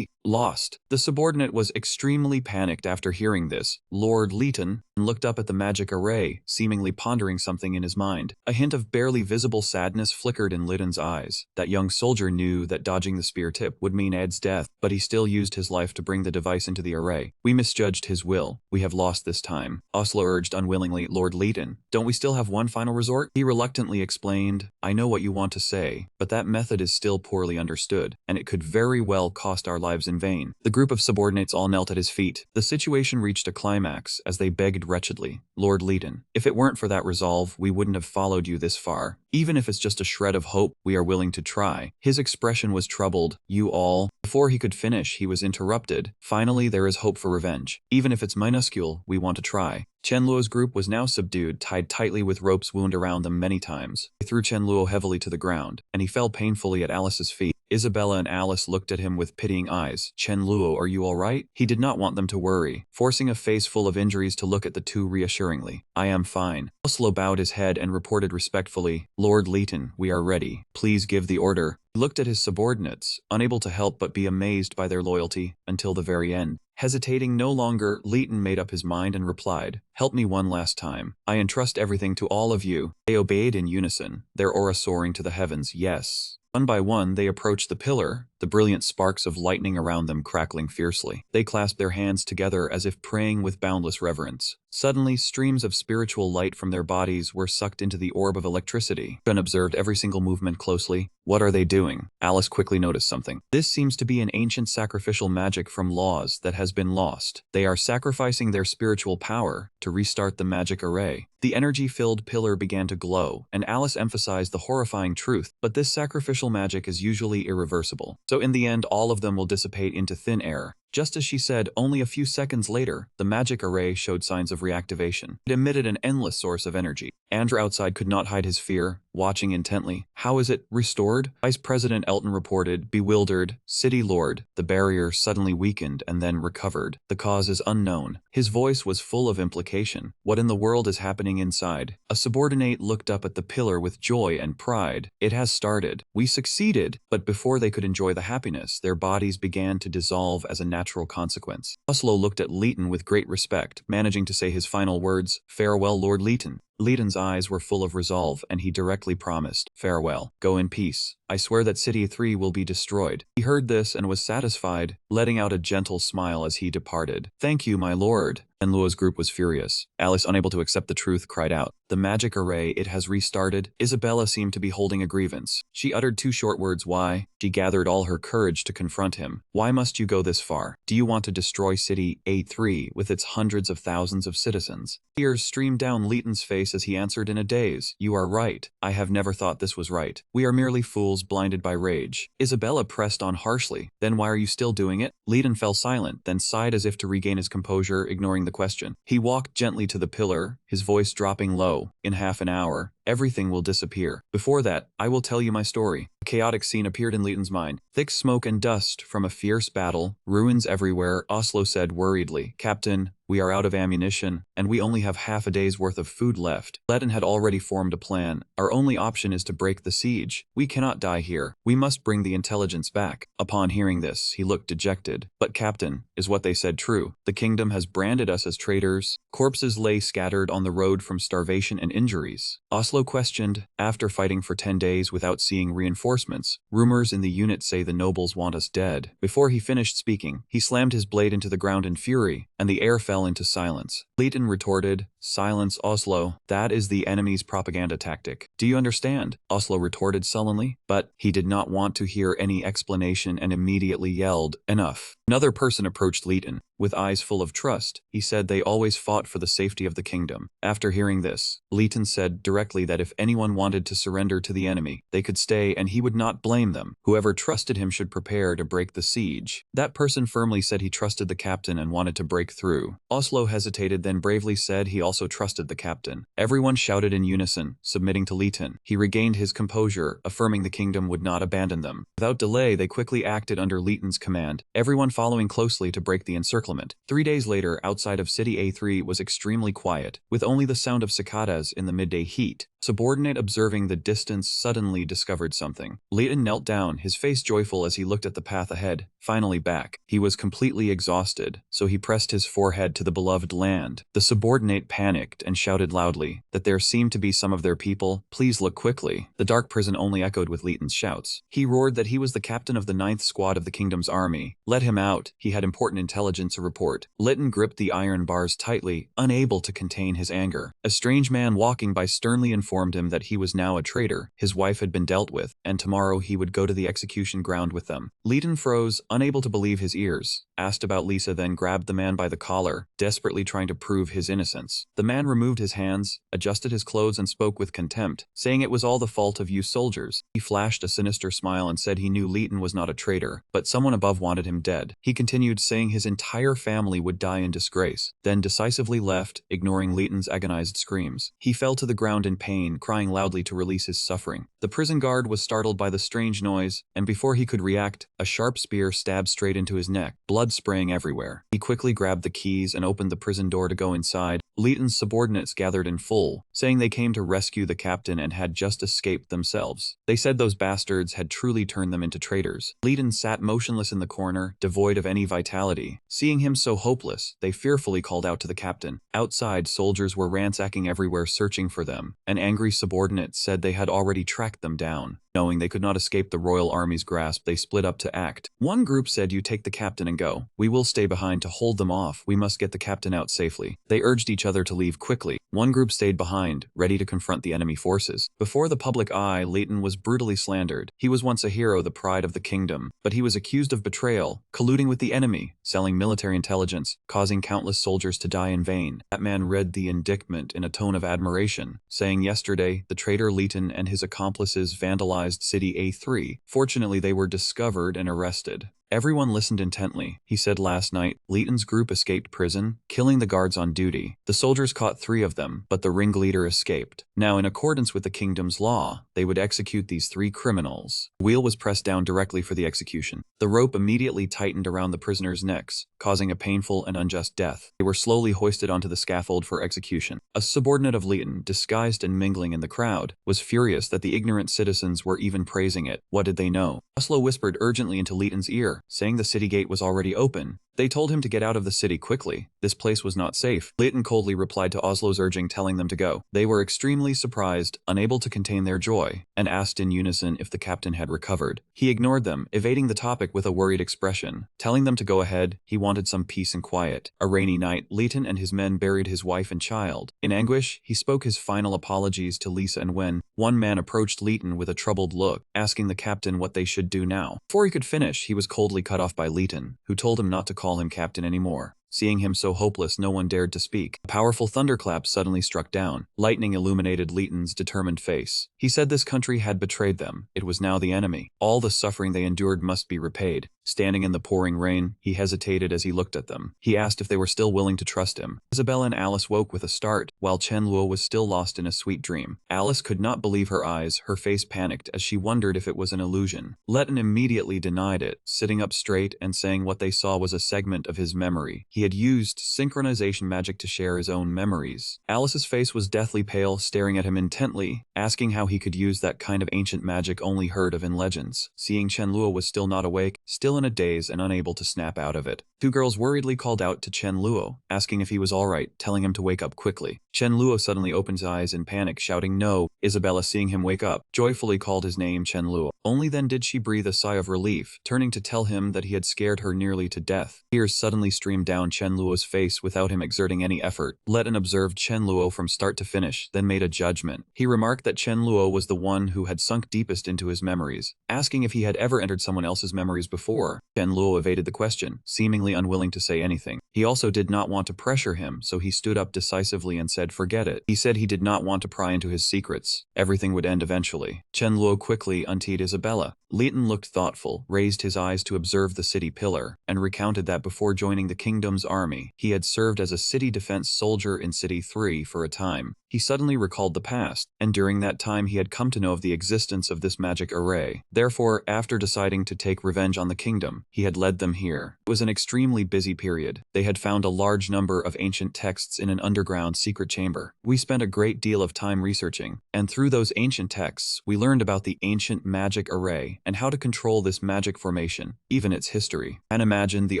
Lost. The subordinate was extremely panicked after hearing this. Lord Leighton looked up at the magic array, seemingly pondering something in his mind. A hint of barely visible sadness flickered in Leighton's eyes. That young soldier knew that dodging the spear tip would mean Ed's death, but he still used his life to bring the device into the array. We misjudged his will. We have lost this time. Oslo urged unwillingly. Lord Leighton, don't we still have one final resort? He reluctantly explained, I know what you want to say, but that method is still poorly understood, and it could very well cost our lives in vain. The group of subordinates all knelt at his feet. The situation reached a climax as they begged wretchedly, Lord Leighton, if it weren't for that resolve, we wouldn't have followed you this far. Even if it's just a shred of hope, we are willing to try. His expression was troubled. You all. Before he could finish, he was interrupted. Finally, there is hope for revenge. Even if it's minuscule, we want to try. Chenluo's group was now subdued, tied tightly with ropes wound around them many times. They threw Chenluo heavily to the ground, and he fell painfully at Alice's feet. Isabella and Alice looked at him with pitying eyes. Chenluo, are you all right? He did not want them to worry, forcing a face full of injuries to look at the two reassuringly. I am fine. Oslo bowed his head and reported respectfully, Lord Leighton, we are ready. Please give the order. He looked at his subordinates, unable to help but be amazed by their loyalty, until the very end. Hesitating no longer, Leighton made up his mind and replied, help me one last time. I entrust everything to all of you. They obeyed in unison, their aura soaring to the heavens. Yes. One by one, they approached the pillar, the brilliant sparks of lightning around them crackling fiercely. They clasped their hands together as if praying with boundless reverence. Suddenly, streams of spiritual light from their bodies were sucked into the orb of electricity. Ben observed every single movement closely. What are they doing? Alice quickly noticed something. This seems to be an ancient sacrificial magic from laws that has been lost. They are sacrificing their spiritual power to restart the magic array. The energy-filled pillar began to glow, and Alice emphasized the horrifying truth, but this sacrificial magic is usually irreversible. So in the end, all of them will dissipate into thin air. Just as she said, only a few seconds later, the magic array showed signs of reactivation. It emitted an endless source of energy. Andrew outside could not hide his fear, watching intently. How is it restored? Vice President Elton reported, bewildered, City Lord. The barrier suddenly weakened and then recovered. The cause is unknown. His voice was full of implication. What in the world is happening inside? A subordinate looked up at the pillar with joy and pride. It has started. We succeeded. But before they could enjoy the happiness, their bodies began to dissolve as a natural consequence. Oslo looked at Leighton with great respect, managing to say his final words, farewell, Lord Leighton. Leighton's eyes were full of resolve, and he directly promised, farewell, go in peace. I swear that City 3 will be destroyed. He heard this and was satisfied, letting out a gentle smile as he departed. Thank you, my lord. Enluo's group was furious. Alice, unable to accept the truth, cried out, the magic array, it has restarted. Isabella seemed to be holding a grievance. She uttered two short words, why? She gathered all her courage to confront him. Why must you go this far? Do you want to destroy City A3 with its hundreds of thousands of citizens? Tears streamed down Leighton's face as he answered in a daze. You are right. I have never thought this was right. We are merely fools blinded by rage. Isabella pressed on harshly. Then why are you still doing it? Leighton fell silent, then sighed as if to regain his composure, ignoring the question. He walked gently to the pillar, his voice dropping low. In half an hour, everything will disappear. Before that, I will tell you my story. A chaotic scene appeared in Leighton's mind. Thick smoke and dust from a fierce battle, ruins everywhere. Oslo said worriedly, Captain, we are out of ammunition, and we only have half a day's worth of food left. Leighton had already formed a plan. Our only option is to break the siege. We cannot die here. We must bring the intelligence back. Upon hearing this, he looked dejected. But Captain, is what they said true? The kingdom has branded us as traitors. Corpses lay scattered on the road from starvation and injuries. Oslo questioned, after fighting for 10 days without seeing reinforcements, rumors in the unit say the nobles want us dead. Before he finished speaking, he slammed his blade into the ground in fury, and the air fell into silence. Leighton retorted, silence, Oslo. That is the enemy's propaganda tactic. Do you understand? Oslo retorted sullenly, but he did not want to hear any explanation and immediately yelled, enough. Another person approached Leighton. With eyes full of trust, he said they always fought for the safety of the kingdom. After hearing this, Leighton said directly that if anyone wanted to surrender to the enemy, they could stay and he would not blame them. Whoever trusted him should prepare to break the siege. That person firmly said he trusted the captain and wanted to break through. Oslo hesitated, then bravely said he also also trusted the captain. Everyone shouted in unison, submitting to Leighton. He regained his composure, affirming the kingdom would not abandon them. Without delay, they quickly acted under Leighton's command, everyone following closely to break the encirclement. 3 days later, outside of City A3 was extremely quiet, with only the sound of cicadas in the midday heat. Subordinate observing the distance suddenly discovered something. Leighton knelt down, his face joyful as he looked at the path ahead, finally back. He was completely exhausted, so he pressed his forehead to the beloved land. The subordinate panicked and shouted loudly that there seemed to be some of their people. Please look quickly. The dark prison only echoed with Leighton's shouts. He roared that he was the captain of the 9th Squad of the kingdom's army. Let him out. He had important intelligence to report. Leighton gripped the iron bars tightly, unable to contain his anger. A strange man walking by sternly informed him that he was now a traitor. His wife had been dealt with, and tomorrow he would go to the execution ground with them. Leighton froze, unable to believe his ears. Asked about Lisa, then grabbed the man by the collar, desperately trying to prove his innocence. The man removed his hands, adjusted his clothes and spoke with contempt, saying it was all the fault of you soldiers. He flashed a sinister smile and said he knew Leighton was not a traitor, but someone above wanted him dead. He continued, saying his entire family would die in disgrace, then decisively left, ignoring Leighton's agonized screams. He fell to the ground in pain, crying loudly to release his suffering. The prison guard was startled by the strange noise, and before he could react, a sharp spear stabbed straight into his neck, blood spraying everywhere. He quickly grabbed the keys and opened the prison door to go inside. Leighton's subordinates gathered in full, saying they came to rescue the captain and had just escaped themselves. They said those bastards had truly turned them into traitors. Leighton sat motionless in the corner, devoid of any vitality. Seeing him so hopeless, they fearfully called out to the captain. Outside, soldiers were ransacking everywhere searching for them. An angry subordinate said they had already tracked them down. Knowing they could not escape the royal army's grasp, they split up to act. One group said, "You take the captain and go. We will stay behind to hold them off. We must get the captain out safely." They urged each other to leave quickly. One group stayed behind, ready to confront the enemy forces. Before the public eye, Leighton was brutally slandered. He was once a hero, the pride of the kingdom, but he was accused of betrayal, colluding with the enemy, selling military intelligence, causing countless soldiers to die in vain. That man read the indictment in a tone of admiration, saying, "Yesterday, the traitor Leighton and his accomplices vandalized City A3. Fortunately, they were discovered and arrested." Everyone listened intently. He said, "Last night, Leighton's group escaped prison, killing the guards on duty. The soldiers caught 3 of them, but the ringleader escaped. Now, in accordance with the kingdom's law, they would execute these 3 criminals." The wheel was pressed down directly for the execution. The rope immediately tightened around the prisoners' necks, causing a painful and unjust death. They were slowly hoisted onto the scaffold for execution. A subordinate of Leighton, disguised and mingling in the crowd, was furious that the ignorant citizens were even praising it. What did they know? Oslo whispered urgently into Leighton's ear, saying the city gate was already open. They told him to get out of the city quickly. This place was not safe. Leighton coldly replied to Oslo's urging, telling them to go. They were extremely surprised, unable to contain their joy, and asked in unison if the captain had recovered. He ignored them, evading the topic with a worried expression, telling them to go ahead. He wanted some peace and quiet. A rainy night, Leighton and his men buried his wife and child. In anguish, he spoke his final apologies to Lisa, and when one man approached Leighton with a troubled look, asking the captain what they should do now. Before he could finish, he was coldly cut off by Leighton, who told him not to call him captain anymore. Seeing him so hopeless, no one dared to speak. A powerful thunderclap suddenly struck down. Lightning illuminated Leighton's determined face. He said this country had betrayed them. It was now the enemy. All the suffering they endured must be repaid. Standing in the pouring rain, he hesitated as he looked at them. He asked if they were still willing to trust him. Isabella and Alice woke with a start, while Chen Luo was still lost in a sweet dream. Alice could not believe her eyes, her face panicked as she wondered if it was an illusion. Leighton immediately denied it, sitting up straight and saying what they saw was a segment of his memory. He had used synchronization magic to share his own memories. Alice's face was deathly pale, staring at him intently, asking how he could use that kind of ancient magic only heard of in legends. Seeing Chen Luo was still not awake, still in a daze and unable to snap out of it. 2 girls worriedly called out to Chen Luo, asking if he was alright, telling him to wake up quickly. Chen Luo suddenly opened his eyes in panic, shouting no. Isabella, seeing him wake up, joyfully called his name, Chen Luo. Only then did she breathe a sigh of relief, turning to tell him that he had scared her nearly to death. Tears suddenly streamed down Chen Luo's face without him exerting any effort. Leighton observed Chen Luo from start to finish, then made a judgment. He remarked that Chen Luo was the one who had sunk deepest into his memories, asking if he had ever entered someone else's memories before. Chen Luo evaded the question, seemingly unwilling to say anything. He also did not want to pressure him, so he stood up decisively and said forget it. He said he did not want to pry into his secrets. Everything would end eventually. Chen Luo quickly unteed Isabella. Leighton looked thoughtful, raised his eyes to observe the city pillar, and recounted that before joining the kingdom's army, he had served as a city defense soldier in City 3 for a time. He suddenly recalled the past, and during that time he had come to know of the existence of this magic array. Therefore, after deciding to take revenge on the kingdom, he had led them here. It was an extremely busy period. They had found a large number of ancient texts in an underground secret chamber. We spent a great deal of time researching, and through those ancient texts, we learned about the ancient magic array and how to control this magic formation, even its history. And imagine the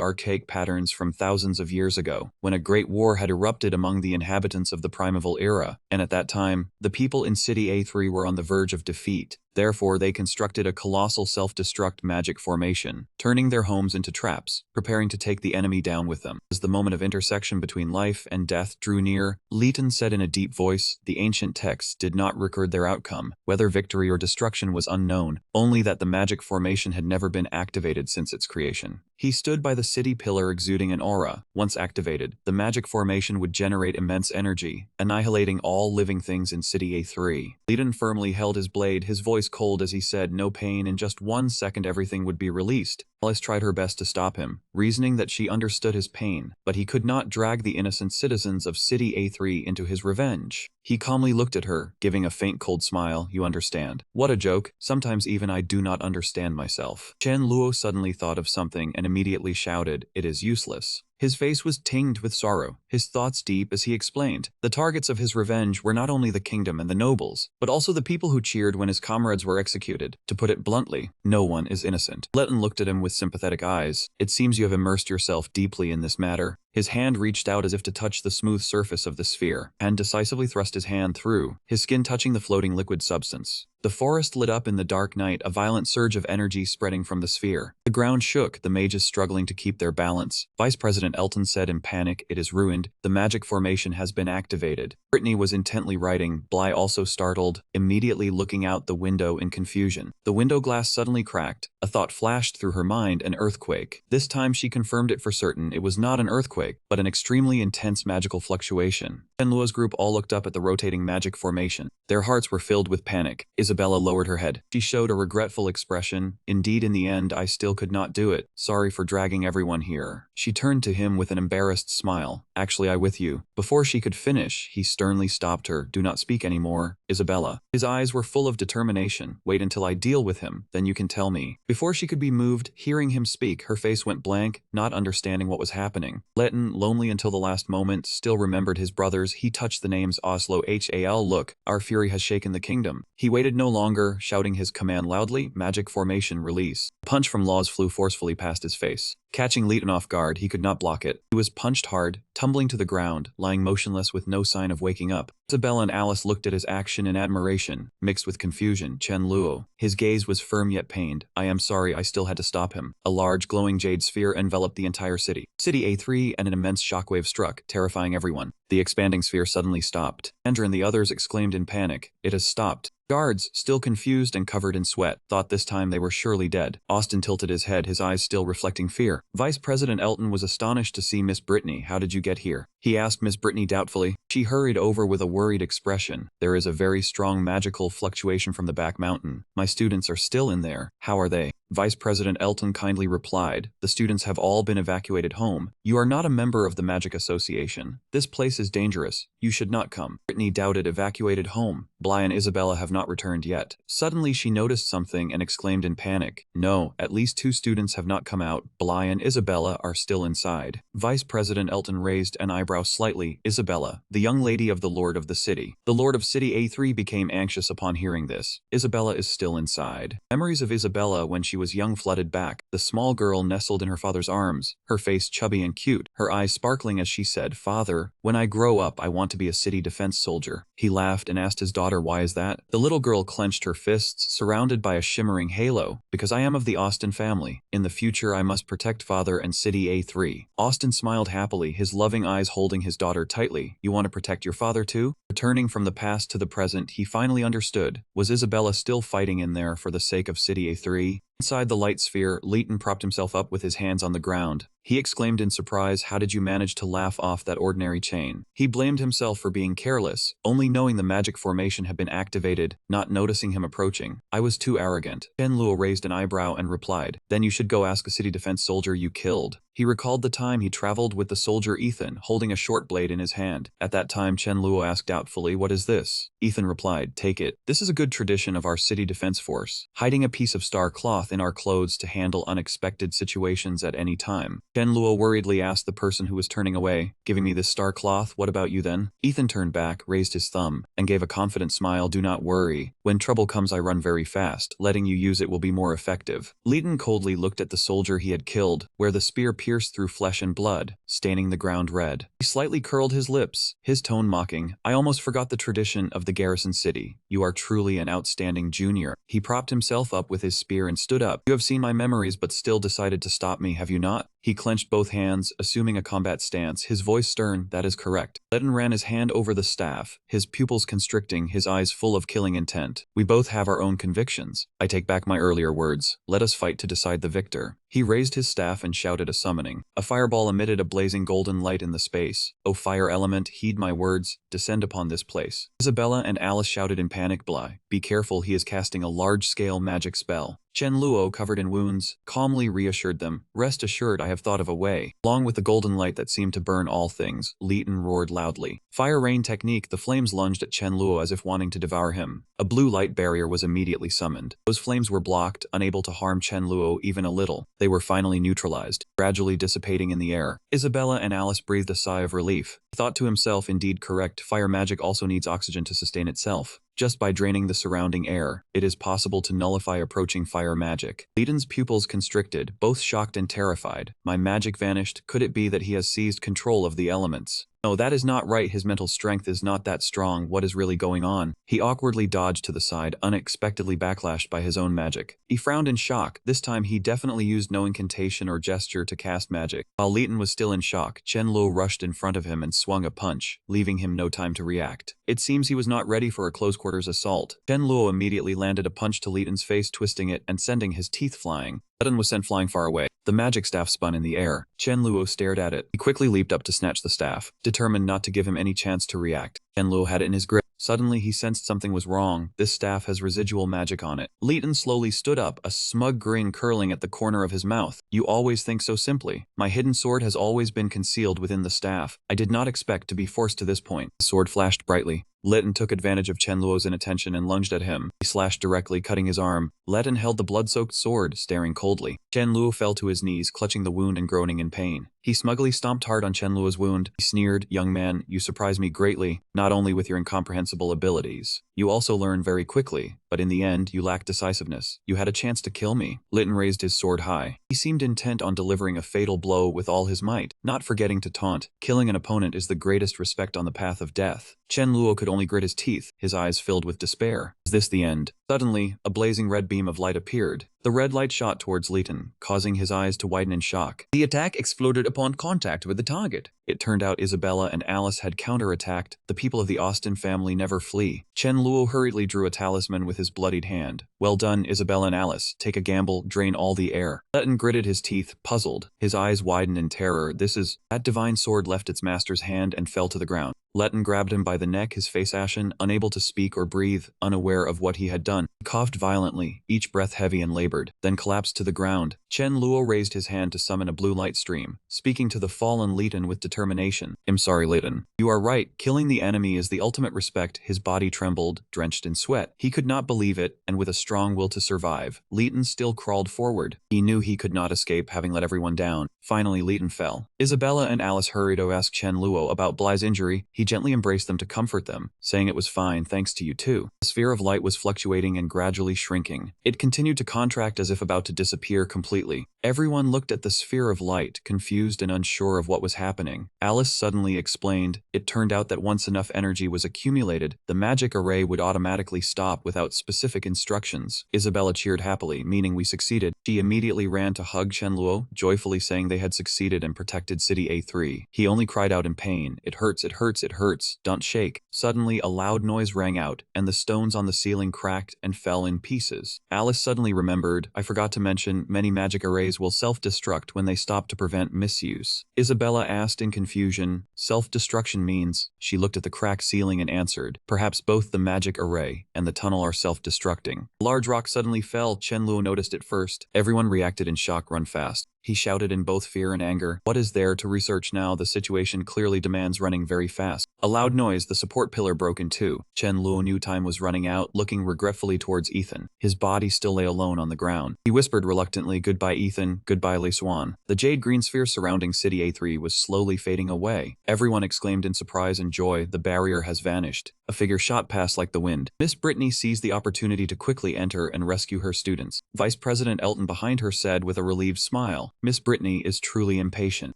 archaic patterns from thousands of years ago, when a great war had erupted among the inhabitants of the primeval era, and at that time, the people in City A3 were on the verge of defeat. Therefore, they constructed a colossal self-destruct magic formation, turning their homes into traps, preparing to take the enemy down with them. As the moment of intersection between life and death drew near, Leighton said in a deep voice, the ancient texts did not record their outcome. Whether victory or destruction was unknown, only that the magic formation had never been activated since its creation. He stood by the city pillar exuding an aura. Once activated, the magic formation would generate immense energy, annihilating all living things in City A3. Leighton firmly held his blade, his voice cold as he said, no pain, in just 1 second everything would be released. Alice tried her best to stop him, reasoning that she understood his pain, but he could not drag the innocent citizens of City A3 into his revenge. He calmly looked at her, giving a faint cold smile. You understand. What a joke. Sometimes even I do not understand myself. Chen Luo suddenly thought of something and immediately shouted, it is useless. His face was tinged with sorrow, his thoughts deep as he explained. The targets of his revenge were not only the kingdom and the nobles, but also the people who cheered when his comrades were executed. To put it bluntly, no one is innocent. Leighton looked at him with sympathetic eyes. It seems you have immersed yourself deeply in this matter. His hand reached out as if to touch the smooth surface of the sphere, and decisively thrust his hand through, his skin touching the floating liquid substance. The forest lit up in the dark night, a violent surge of energy spreading from the sphere. The ground shook, the mages struggling to keep their balance. Vice President Elton said in panic, it is ruined. The magic formation has been activated. Brittany was intently writing, Bly also startled, immediately looking out the window in confusion. The window glass suddenly cracked. A thought flashed through her mind, an earthquake. This time she confirmed it for certain. It was not an earthquake, but an extremely intense magical fluctuation. Chen Luo's group all looked up at the rotating magic formation. Their hearts were filled with panic. Isabella lowered her head. She showed a regretful expression. Indeed, in the end, I still could not do it. Sorry for dragging everyone here. She turned to him with an embarrassed smile. Actually, I with you. Before she could finish, he sternly stopped her. Do not speak anymore, Isabella. His eyes were full of determination. Wait until I deal with him, then you can tell me. Before she could be moved, hearing him speak, her face went blank, not understanding what was happening. Leighton, lonely until the last moment, still remembered his brothers. He touched the names Oslo Hal. Look, our fury has shaken the kingdom. He waited no longer, shouting his command loudly, magic formation release. A punch from Laws flew forcefully past his face. Catching Leighton off guard, he could not block it. He was punched hard, tumbling to the ground, lying motionless with no sign of waking up. Isabella and Alice looked at his action in admiration, mixed with confusion. Chen Luo. His gaze was firm yet pained. I am sorry, I still had to stop him. A large glowing jade sphere enveloped the entire city. City A3, and an immense shockwave struck, terrifying everyone. The expanding sphere suddenly stopped. Andrew and the others exclaimed in panic. It has stopped. Guards, still confused and covered in sweat, thought this time they were surely dead. Austin tilted his head, his eyes still reflecting fear. Vice President Elton was astonished to see Miss Brittany. How did you get here? He asked Miss Brittany doubtfully. She hurried over with a worried expression. There is a very strong magical fluctuation from the back mountain. My students are still in there. How are they? Vice President Elton kindly replied, the students have all been evacuated home. You are not a member of the Magic Association. This place is dangerous. You should not come. Brittany doubted. Evacuated home. Bly and Isabella have not returned yet. Suddenly she noticed something and exclaimed in panic. No, at least 2 students have not come out. Bly and Isabella are still inside. Vice President Elton raised an eyebrow slightly. Isabella, the young lady of the Lord of the City. The Lord of City A3 became anxious upon hearing this. Isabella is still inside. Memories of Isabella when she was young flooded back. The small girl nestled in her father's arms, her face chubby and cute, her eyes sparkling as she said, Father, when I grow up I want to be a city defense soldier. He laughed and asked his daughter, why is that? The little girl clenched her fists, surrounded by a shimmering halo. Because I am of the Austin family. In the future I must protect Father and City A3. Austin smiled happily, his loving eyes holding his daughter tightly. You want to protect your father too? Returning from the past to the present, he finally understood. Was Isabella still fighting in there for the sake of City A3? Inside the light sphere, Leighton propped himself up with his hands on the ground. He exclaimed in surprise, "How did you manage to laugh off that ordinary chain?" He blamed himself for being careless, only knowing the magic formation had been activated, not noticing him approaching. "I was too arrogant." Luo raised an eyebrow and replied, "Then you should go ask a city defense soldier you killed." He recalled the time he traveled with the soldier Ethan, holding a short blade in his hand. At that time, Luo asked doubtfully, "What is this?" Ethan replied, "Take it. This is a good tradition of our city defense force, hiding a piece of star cloth in our clothes to handle unexpected situations at any time." Luo worriedly asked the person who was turning away, "Giving me this star cloth, what about you then?" Ethan turned back, raised his thumb, and gave a confident smile. "Do not worry. When trouble comes I run very fast. Letting you use it will be more effective." Leighton coldly looked at the soldier he had killed, where the spear pierced through flesh and blood, staining the ground red. He slightly curled his lips, his tone mocking. "I almost forgot the tradition of the garrison city. You are truly an outstanding junior." He propped himself up with his spear and stood up. "You have seen my memories but still decided to stop me, have you not?" He clenched both hands, assuming a combat stance, his voice stern. "That is correct." Leighton ran his hand over the staff, his pupils constricting, his eyes full of killing intent. "We both have our own convictions. I take back my earlier words. Let us fight to decide the victor." He raised his staff and shouted a summoning. A fireball emitted a blazing golden light in the space. "O fire element, heed my words. Descend upon this place." Isabella and Alice shouted in panic. "Bly, be careful, he is casting a large-scale magic spell." Luo, covered in wounds, calmly reassured them. "Rest assured, I have thought of a way." Along with the golden light that seemed to burn all things, Leighton roared loudly. Fire rain technique. The flames lunged at Luo as if wanting to devour him. A blue light barrier was immediately summoned. Those flames were blocked, unable to harm Luo even a little. They were finally neutralized, gradually dissipating in the air. Isabella and Alice breathed a sigh of relief. He thought to himself, indeed correct, fire magic also needs oxygen to sustain itself. Just by draining the surrounding air, it is possible to nullify approaching fire magic. Leighton's pupils constricted, both shocked and terrified. "My magic vanished. Could it be that he has seized control of the elements?" "No, that is not right. His mental strength is not that strong. What is really going on?" He awkwardly dodged to the side, unexpectedly backlashed by his own magic. He frowned in shock. This time he definitely used no incantation or gesture to cast magic. While Leighton was still in shock, Luo rushed in front of him and swung a punch, leaving him no time to react. It seems he was not ready for a close-quarters assault. Luo immediately landed a punch to Leighton's face, twisting it and sending his teeth flying. Leighton was sent flying far away. The magic staff spun in the air. Luo stared at it. He quickly leaped up to snatch the staff, determined not to give him any chance to react. Luo had it in his grip. Suddenly he sensed something was wrong. This staff has residual magic on it. Leighton slowly stood up, a smug grin curling at the corner of his mouth. "You always think so simply. My hidden sword has always been concealed within the staff. I did not expect to be forced to this point." The sword flashed brightly. Leighton took advantage of Luo's inattention and lunged at him. He slashed directly, cutting his arm. Leighton held the blood-soaked sword, staring coldly. Luo fell to his knees, clutching the wound and groaning in pain. He smugly stomped hard on Luo's wound. He sneered, "Young man, you surprise me greatly, not only with your incomprehensible abilities. You also learn very quickly, but in the end, you lack decisiveness. You had a chance to kill me." Leighton raised his sword high. He seemed intent on delivering a fatal blow with all his might, not forgetting to taunt. Killing an opponent is the greatest respect on the path of death. Luo could only grit his teeth, his eyes filled with despair. Is this the end? Suddenly, a blazing red beam of light appeared. The red light shot towards Leighton, causing his eyes to widen in shock. The attack exploded upon contact with the target. It turned out Isabella and Alice had counterattacked. The people of the Austin family never flee. Luo hurriedly drew a talisman with his bloodied hand. "Well done, Isabella and Alice. Take a gamble, drain all the air." Leighton gritted his teeth, puzzled. His eyes widened in terror. That divine sword left its master's hand and fell to the ground. Leighton grabbed him by the neck, his face ashen, unable to speak or breathe, unaware of what he had done. He coughed violently, each breath heavy and labored, then collapsed to the ground. Luo raised his hand to summon a blue light stream, speaking to the fallen Leighton with determination. "I'm sorry, Leighton. You are right. Killing the enemy is the ultimate respect." His body trembled, drenched in sweat. He could not believe it, and with a strong will to survive, Leighton still crawled forward. He knew he could not escape, having let everyone down. Finally, Leighton fell. Isabella and Alice hurried to ask Luo about Bly's injury. He gently embraced them to comfort them, saying it was fine thanks to you too. The sphere of light was fluctuating and gradually shrinking. It continued to contract as if about to disappear completely. Everyone looked at the sphere of light, confused and unsure of what was happening. Alice suddenly explained, it turned out that once enough energy was accumulated, the magic array would automatically stop without specific instructions. Isabella cheered happily, meaning we succeeded. She immediately ran to hug Chenluo, joyfully saying they had succeeded and protected City A3. He only cried out in pain, it hurts, it hurts, it hurts, don't shake. Suddenly a loud noise rang out, and the stones on the ceiling cracked and fell in pieces. Alice suddenly remembered, I forgot to mention, many magic arrays will self-destruct when they stop to prevent misuse. Isabella asked in confusion, self-destruction means? She looked at the cracked ceiling and answered, perhaps both the magic array and the tunnel are self-destructing. A large rock suddenly fell. Chenluo noticed it first. Everyone reacted in shock. Run fast. He shouted in both fear and anger. What is there to research now? The situation clearly demands running very fast. A loud noise, the support pillar broke in two. Chenluo knew time was running out, looking regretfully towards Ethan. His body still lay alone on the ground. He whispered reluctantly, goodbye Ethan, goodbye Li Swan. The jade green sphere surrounding City A3 was slowly fading away. Everyone exclaimed in surprise and joy, the barrier has vanished. A figure shot past like the wind. Miss Brittany seized the opportunity to quickly enter and rescue her students. Vice President Elton behind her said with a relieved smile, Miss Brittany is truly impatient.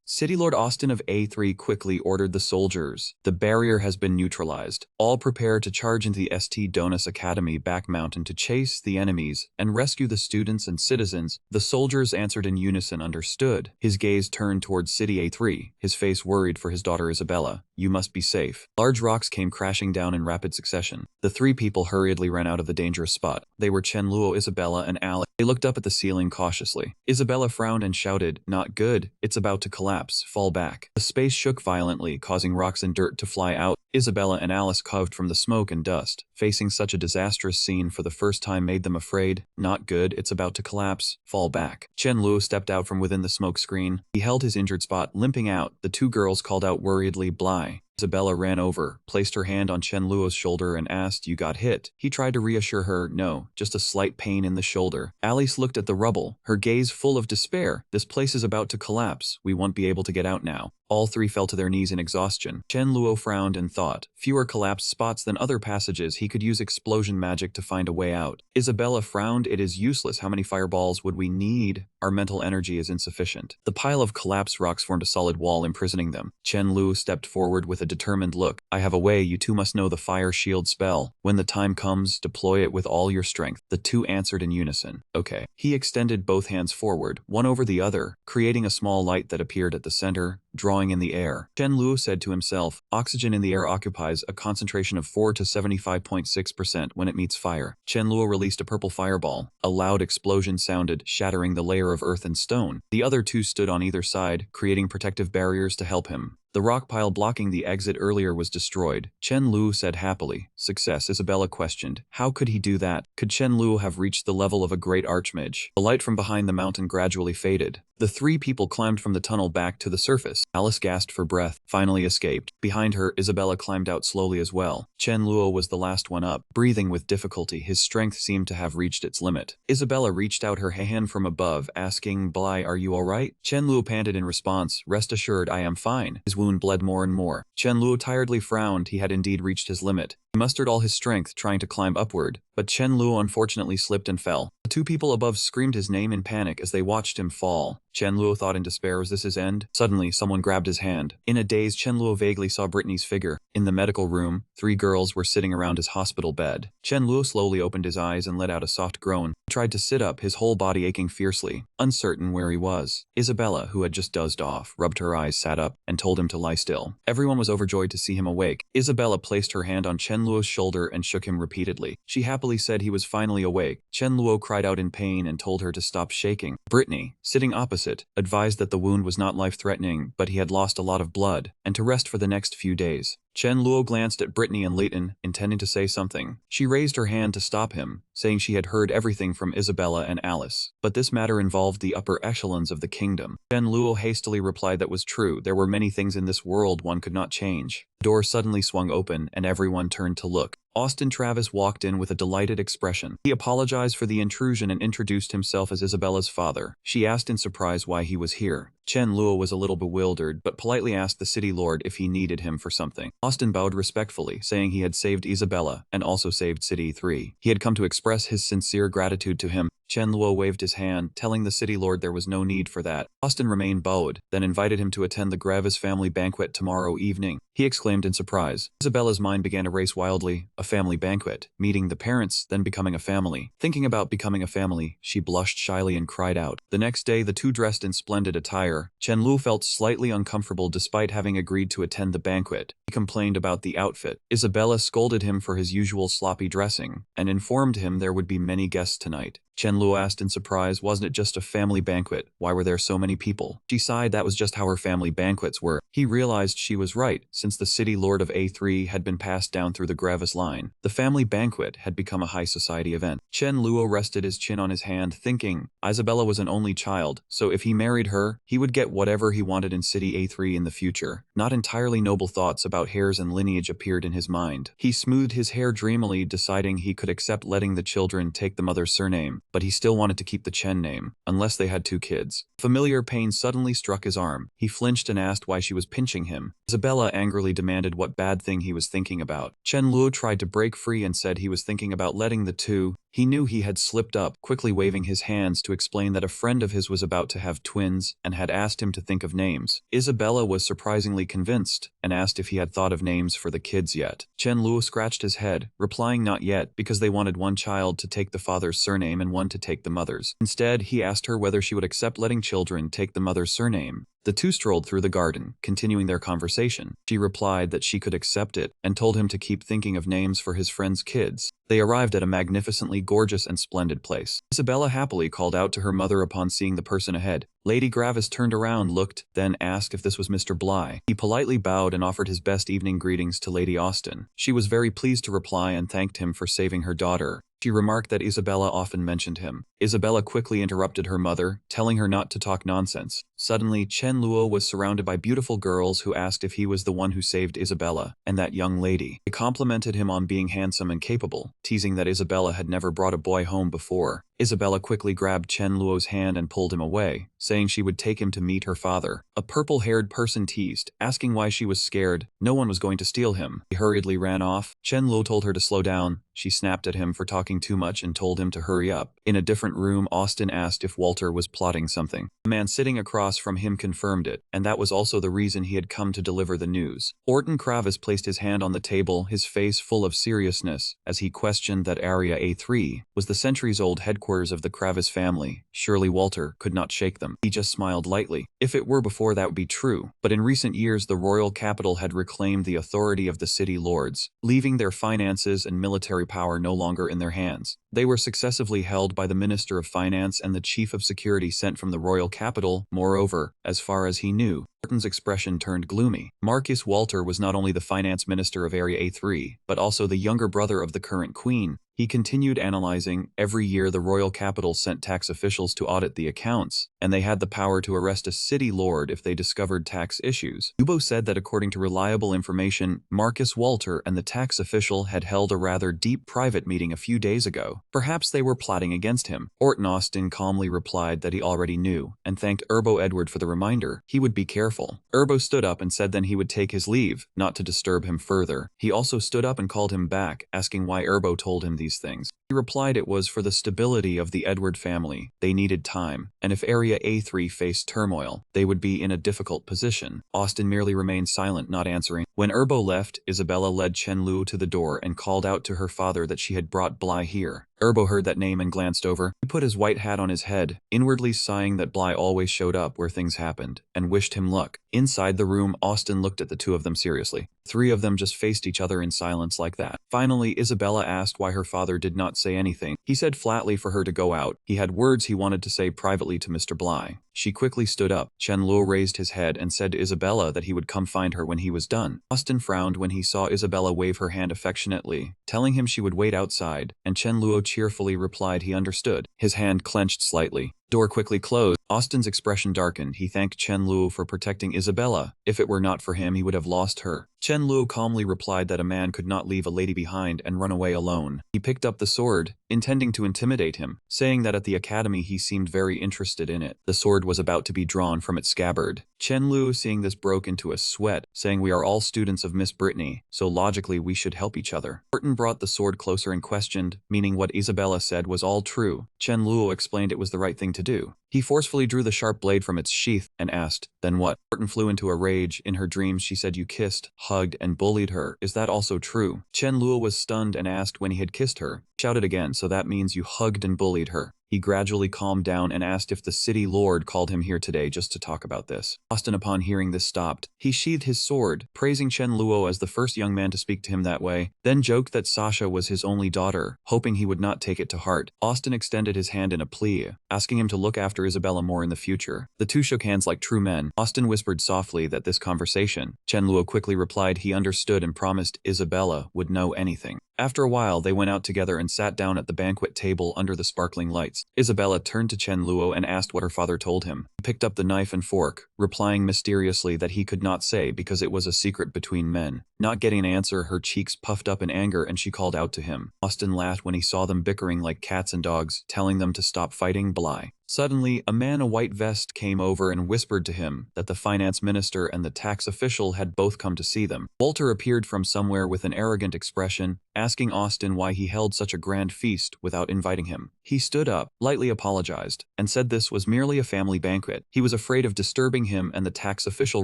City Lord Austin of A3 quickly ordered the soldiers. The barrier has been neutralized. All prepare to charge into the St. Donis Academy back mountain to chase the enemies and rescue the students and citizens. The soldiers answered in unison, understood. His gaze turned towards City A3, his face worried for his daughter Isabella. You must be safe. Large rocks came crashing down in rapid succession. The three people hurriedly ran out of the dangerous spot. They were Chenluo, Isabella, and Alice. They looked up at the ceiling cautiously. Isabella frowned and shouted, not good, it's about to collapse, fall back. The space shook violently, causing rocks and dirt to fly out. Isabella and Alice coughed from the smoke and dust. Facing such a disastrous scene for the first time made them afraid. Not good, it's about to collapse, fall back. Chenluo stepped out from within the smoke screen. He held his injured spot, limping out. The two girls called out worriedly, Bly. Isabella ran over, placed her hand on Chenluo's shoulder and asked, you got hit? He tried to reassure her, no, just a slight pain in the shoulder. Alice looked at the rubble, her gaze full of despair. This place is about to collapse. We won't be able to get out now. All three fell to their knees in exhaustion. Chenluo frowned and thought, fewer collapsed spots than other passages. He could use explosion magic to find a way out. Isabella frowned, it is useless. How many fireballs would we need? Our mental energy is insufficient. The pile of collapsed rocks formed a solid wall imprisoning them. Chenluo stepped forward with a determined look. I have a way, you two must know the fire shield spell. When the time comes, deploy it with all your strength. The two answered in unison. Okay. He extended both hands forward, one over the other, creating a small light that appeared at the center, drawing in the air. Chenluo said to himself, oxygen in the air occupies a concentration of 4 to 75.6% when it meets fire. Chenluo released a purple fireball. A loud explosion sounded, shattering the layer of earth and stone. The other two stood on either side, creating protective barriers to help him. The rock pile blocking the exit earlier was destroyed. Chenluo said happily. Success, Isabella questioned. How could he do that? Could Chenluo have reached the level of a great archmage? The light from behind the mountain gradually faded. The three people climbed from the tunnel back to the surface. Alice gasped for breath, finally escaped. Behind her, Isabella climbed out slowly as well. Chenluo was the last one up, breathing with difficulty. His strength seemed to have reached its limit. Isabella reached out her hand from above, asking, Bly, are you alright? Chenluo panted in response, rest assured I am fine. His wound bled more and more. Chenluo tiredly frowned. He had indeed reached his limit. He mustered all his strength trying to climb upward, but Chenluo unfortunately slipped and fell. The two people above screamed his name in panic as they watched him fall. Chenluo thought in despair, was this his end? Suddenly, someone grabbed his hand. In a daze, Chenluo vaguely saw Brittany's figure. In the medical room, three girls were sitting around his hospital bed. Chenluo slowly opened his eyes and let out a soft groan. He tried to sit up, his whole body aching fiercely, uncertain where he was. Isabella, who had just dozed off, rubbed her eyes, sat up, and told him to lie still. Everyone was overjoyed to see him awake. Isabella placed her hand on Chenluo's shoulder and shook him repeatedly. She happily said he was finally awake. Chenluo cried out in pain and told her to stop shaking. Brittany, sitting opposite, advised that the wound was not life-threatening, but he had lost a lot of blood, and to rest for the next few days. Chenluo glanced at Brittany and Leighton, intending to say something. She raised her hand to stop him, saying she had heard everything from Isabella and Alice. But this matter involved the upper echelons of the kingdom. Chenluo hastily replied that was true. There were many things in this world one could not change. The door suddenly swung open, and everyone turned to look. Austin Travis walked in with a delighted expression. He apologized for the intrusion and introduced himself as Isabella's father. She asked in surprise why he was here. Chenluo was a little bewildered, but politely asked the city lord if he needed him for something. Austin bowed respectfully, saying he had saved Isabella and also saved City 3. He had come to express his sincere gratitude to him. Chen Luo waved his hand, telling the city lord there was no need for that. Austin remained bowed, then invited him to attend the Gravis family banquet tomorrow evening. He exclaimed in surprise. Isabella's mind began to race wildly. A family banquet, meeting the parents, then becoming a family. Thinking about becoming a family, she blushed shyly and cried out. The next day, the two dressed in splendid attire. Chen Lu felt slightly uncomfortable despite having agreed to attend the banquet. He complained about the outfit. Isabella scolded him for his usual sloppy dressing, and informed him there would be many guests tonight. Chen Lu asked in surprise, wasn't it just a family banquet? Why were there so many people? She sighed that was just how her family banquets were. He realized she was right, since the city lord of A3 had been passed down through the Gravis line. The family banquet had become a high society event. Chen Luo rested his chin on his hand, thinking, Isabella was an only child, so if he married her, he would get whatever he wanted in city A3 in the future. Not entirely noble thoughts about heirs and lineage appeared in his mind. He smoothed his hair dreamily, deciding he could accept letting the children take the mother's surname, but he still wanted to keep the Chen name, unless they had two kids. Familiar pain suddenly struck his arm. He flinched and asked why she was pinching him. Isabella angrily demanded what bad thing he was thinking about. Chen Luo tried to break free and said he was thinking about letting the two. He knew he had slipped up, quickly waving his hands to explain that a friend of his was about to have twins and had asked him to think of names. Isabella was surprisingly convinced and asked if he had thought of names for the kids yet. Chen Luo scratched his head, replying not yet because they wanted one child to take the father's surname and one to take the mother's. Instead, he asked her whether she would accept letting children take the mother's surname. The two strolled through the garden, continuing their conversation. She replied that she could accept it and told him to keep thinking of names for his friend's kids. They arrived at a magnificently gorgeous and splendid place. Isabella happily called out to her mother upon seeing the person ahead. Lady Gravis turned around, looked, then asked if this was Mr. Bly. He politely bowed and offered his best evening greetings to Lady Austin. She was very pleased to reply and thanked him for saving her daughter. She remarked that Isabella often mentioned him. Isabella quickly interrupted her mother, telling her not to talk nonsense. Suddenly, Chen Luo was surrounded by beautiful girls who asked if he was the one who saved Isabella and that young lady. They complimented him on being handsome and capable, teasing that Isabella had never brought a boy home before. Isabella quickly grabbed Chen Luo's hand and pulled him away, saying she would take him to meet her father. A purple-haired person teased, asking why she was scared. No one was going to steal him. He hurriedly ran off. Chen Luo told her to slow down. She snapped at him for talking too much and told him to hurry up. In a different room, Austin asked if Walter was plotting something. The man sitting across from him confirmed it, and that was also the reason he had come to deliver the news. Orton Kravis placed his hand on the table, his face full of seriousness, as he questioned that Area A3 was the centuries-old headquarters of the Kravis family. Surely Walter could not shake them. He just smiled lightly. If it were before, that would be true, but in recent years the royal capital had reclaimed the authority of the city lords, leaving their finances and military power no longer in their hands. They were successively held by the Minister of Finance and the Chief of Security sent from the royal capital. Moreover, as far as he knew, Orton's expression turned gloomy. Marcus Walter was not only the finance minister of Area A3, but also the younger brother of the current queen. He continued analyzing. Every year the royal capital sent tax officials to audit the accounts, and they had the power to arrest a city lord if they discovered tax issues. Ubo said that according to reliable information, Marcus Walter and the tax official had held a rather deep private meeting a few days ago. Perhaps they were plotting against him. Orton Austin calmly replied that he already knew, and thanked Urbo Edward for the reminder. He would be careful. Urbo stood up and said then he would take his leave, not to disturb him further. He also stood up and called him back, asking why Urbo told him these things. He replied it was for the stability of the Edward family. They needed time, and if Area A3 faced turmoil, they would be in a difficult position. Austin merely remained silent, not answering. When Urbo left, Isabella led Chen Lu to the door and called out to her father that she had brought Bly here. Urbo heard that name and glanced over. He put his white hat on his head, inwardly sighing that Bly always showed up where things happened, and wished him luck. Inside the room, Austin looked at the two of them seriously. Three of them just faced each other in silence like that. Finally, Isabella asked why her father did not say anything. He said flatly for her to go out. He had words he wanted to say privately to Mr. Bly. She quickly stood up. Chen Luo raised his head and said to Isabella that he would come find her when he was done. Austin frowned when he saw Isabella wave her hand affectionately, telling him she would wait outside, and Chen Luo cheerfully replied he understood. His hand clenched slightly. Door quickly closed. Austin's expression darkened. He thanked Chen Luo for protecting Isabella. If it were not for him, he would have lost her. Chen Luo calmly replied that a man could not leave a lady behind and run away alone. He picked up the sword, intending to intimidate him, saying that at the academy he seemed very interested in it. The sword was about to be drawn from its scabbard. Chen Luo, seeing this, broke into a sweat, saying, "We are all students of Miss Brittany, so logically we should help each other." Burton brought the sword closer and questioned, meaning what Isabella said was all true. Chen Luo explained it was the right thing to do. He forcefully drew the sharp blade from its sheath and asked, "Then what?" Burton flew into a rage. In her dreams she said you kissed, hugged, and bullied her. Is that also true? Chen Luo was stunned and asked when he had kissed her. Shouted again, so that means you hugged and bullied her. He gradually calmed down and asked if the city lord called him here today just to talk about this. Austin, upon hearing this, stopped. He sheathed his sword, praising Chen Luo as the first young man to speak to him that way, then joked that Sasha was his only daughter, hoping he would not take it to heart. Austin extended his hand in a plea, asking him to look after Isabella more in the future. The two shook hands like true men. Austin whispered softly that this conversation. Chen Luo quickly replied he understood and promised Isabella would know anything. After a while, they went out together and sat down at the banquet table under the sparkling lights. Isabella turned to Chen Luo and asked what her father told him. He picked up the knife and fork, replying mysteriously that he could not say because it was a secret between men. Not getting an answer, her cheeks puffed up in anger and she called out to him. Austin laughed when he saw them bickering like cats and dogs, telling them to stop fighting. Blah. Suddenly, a man in a white vest came over and whispered to him that the finance minister and the tax official had both come to see them. Walter appeared from somewhere with an arrogant expression, asking Austin why he held such a grand feast without inviting him. He stood up, lightly apologized, and said this was merely a family banquet. He was afraid of disturbing him and the tax official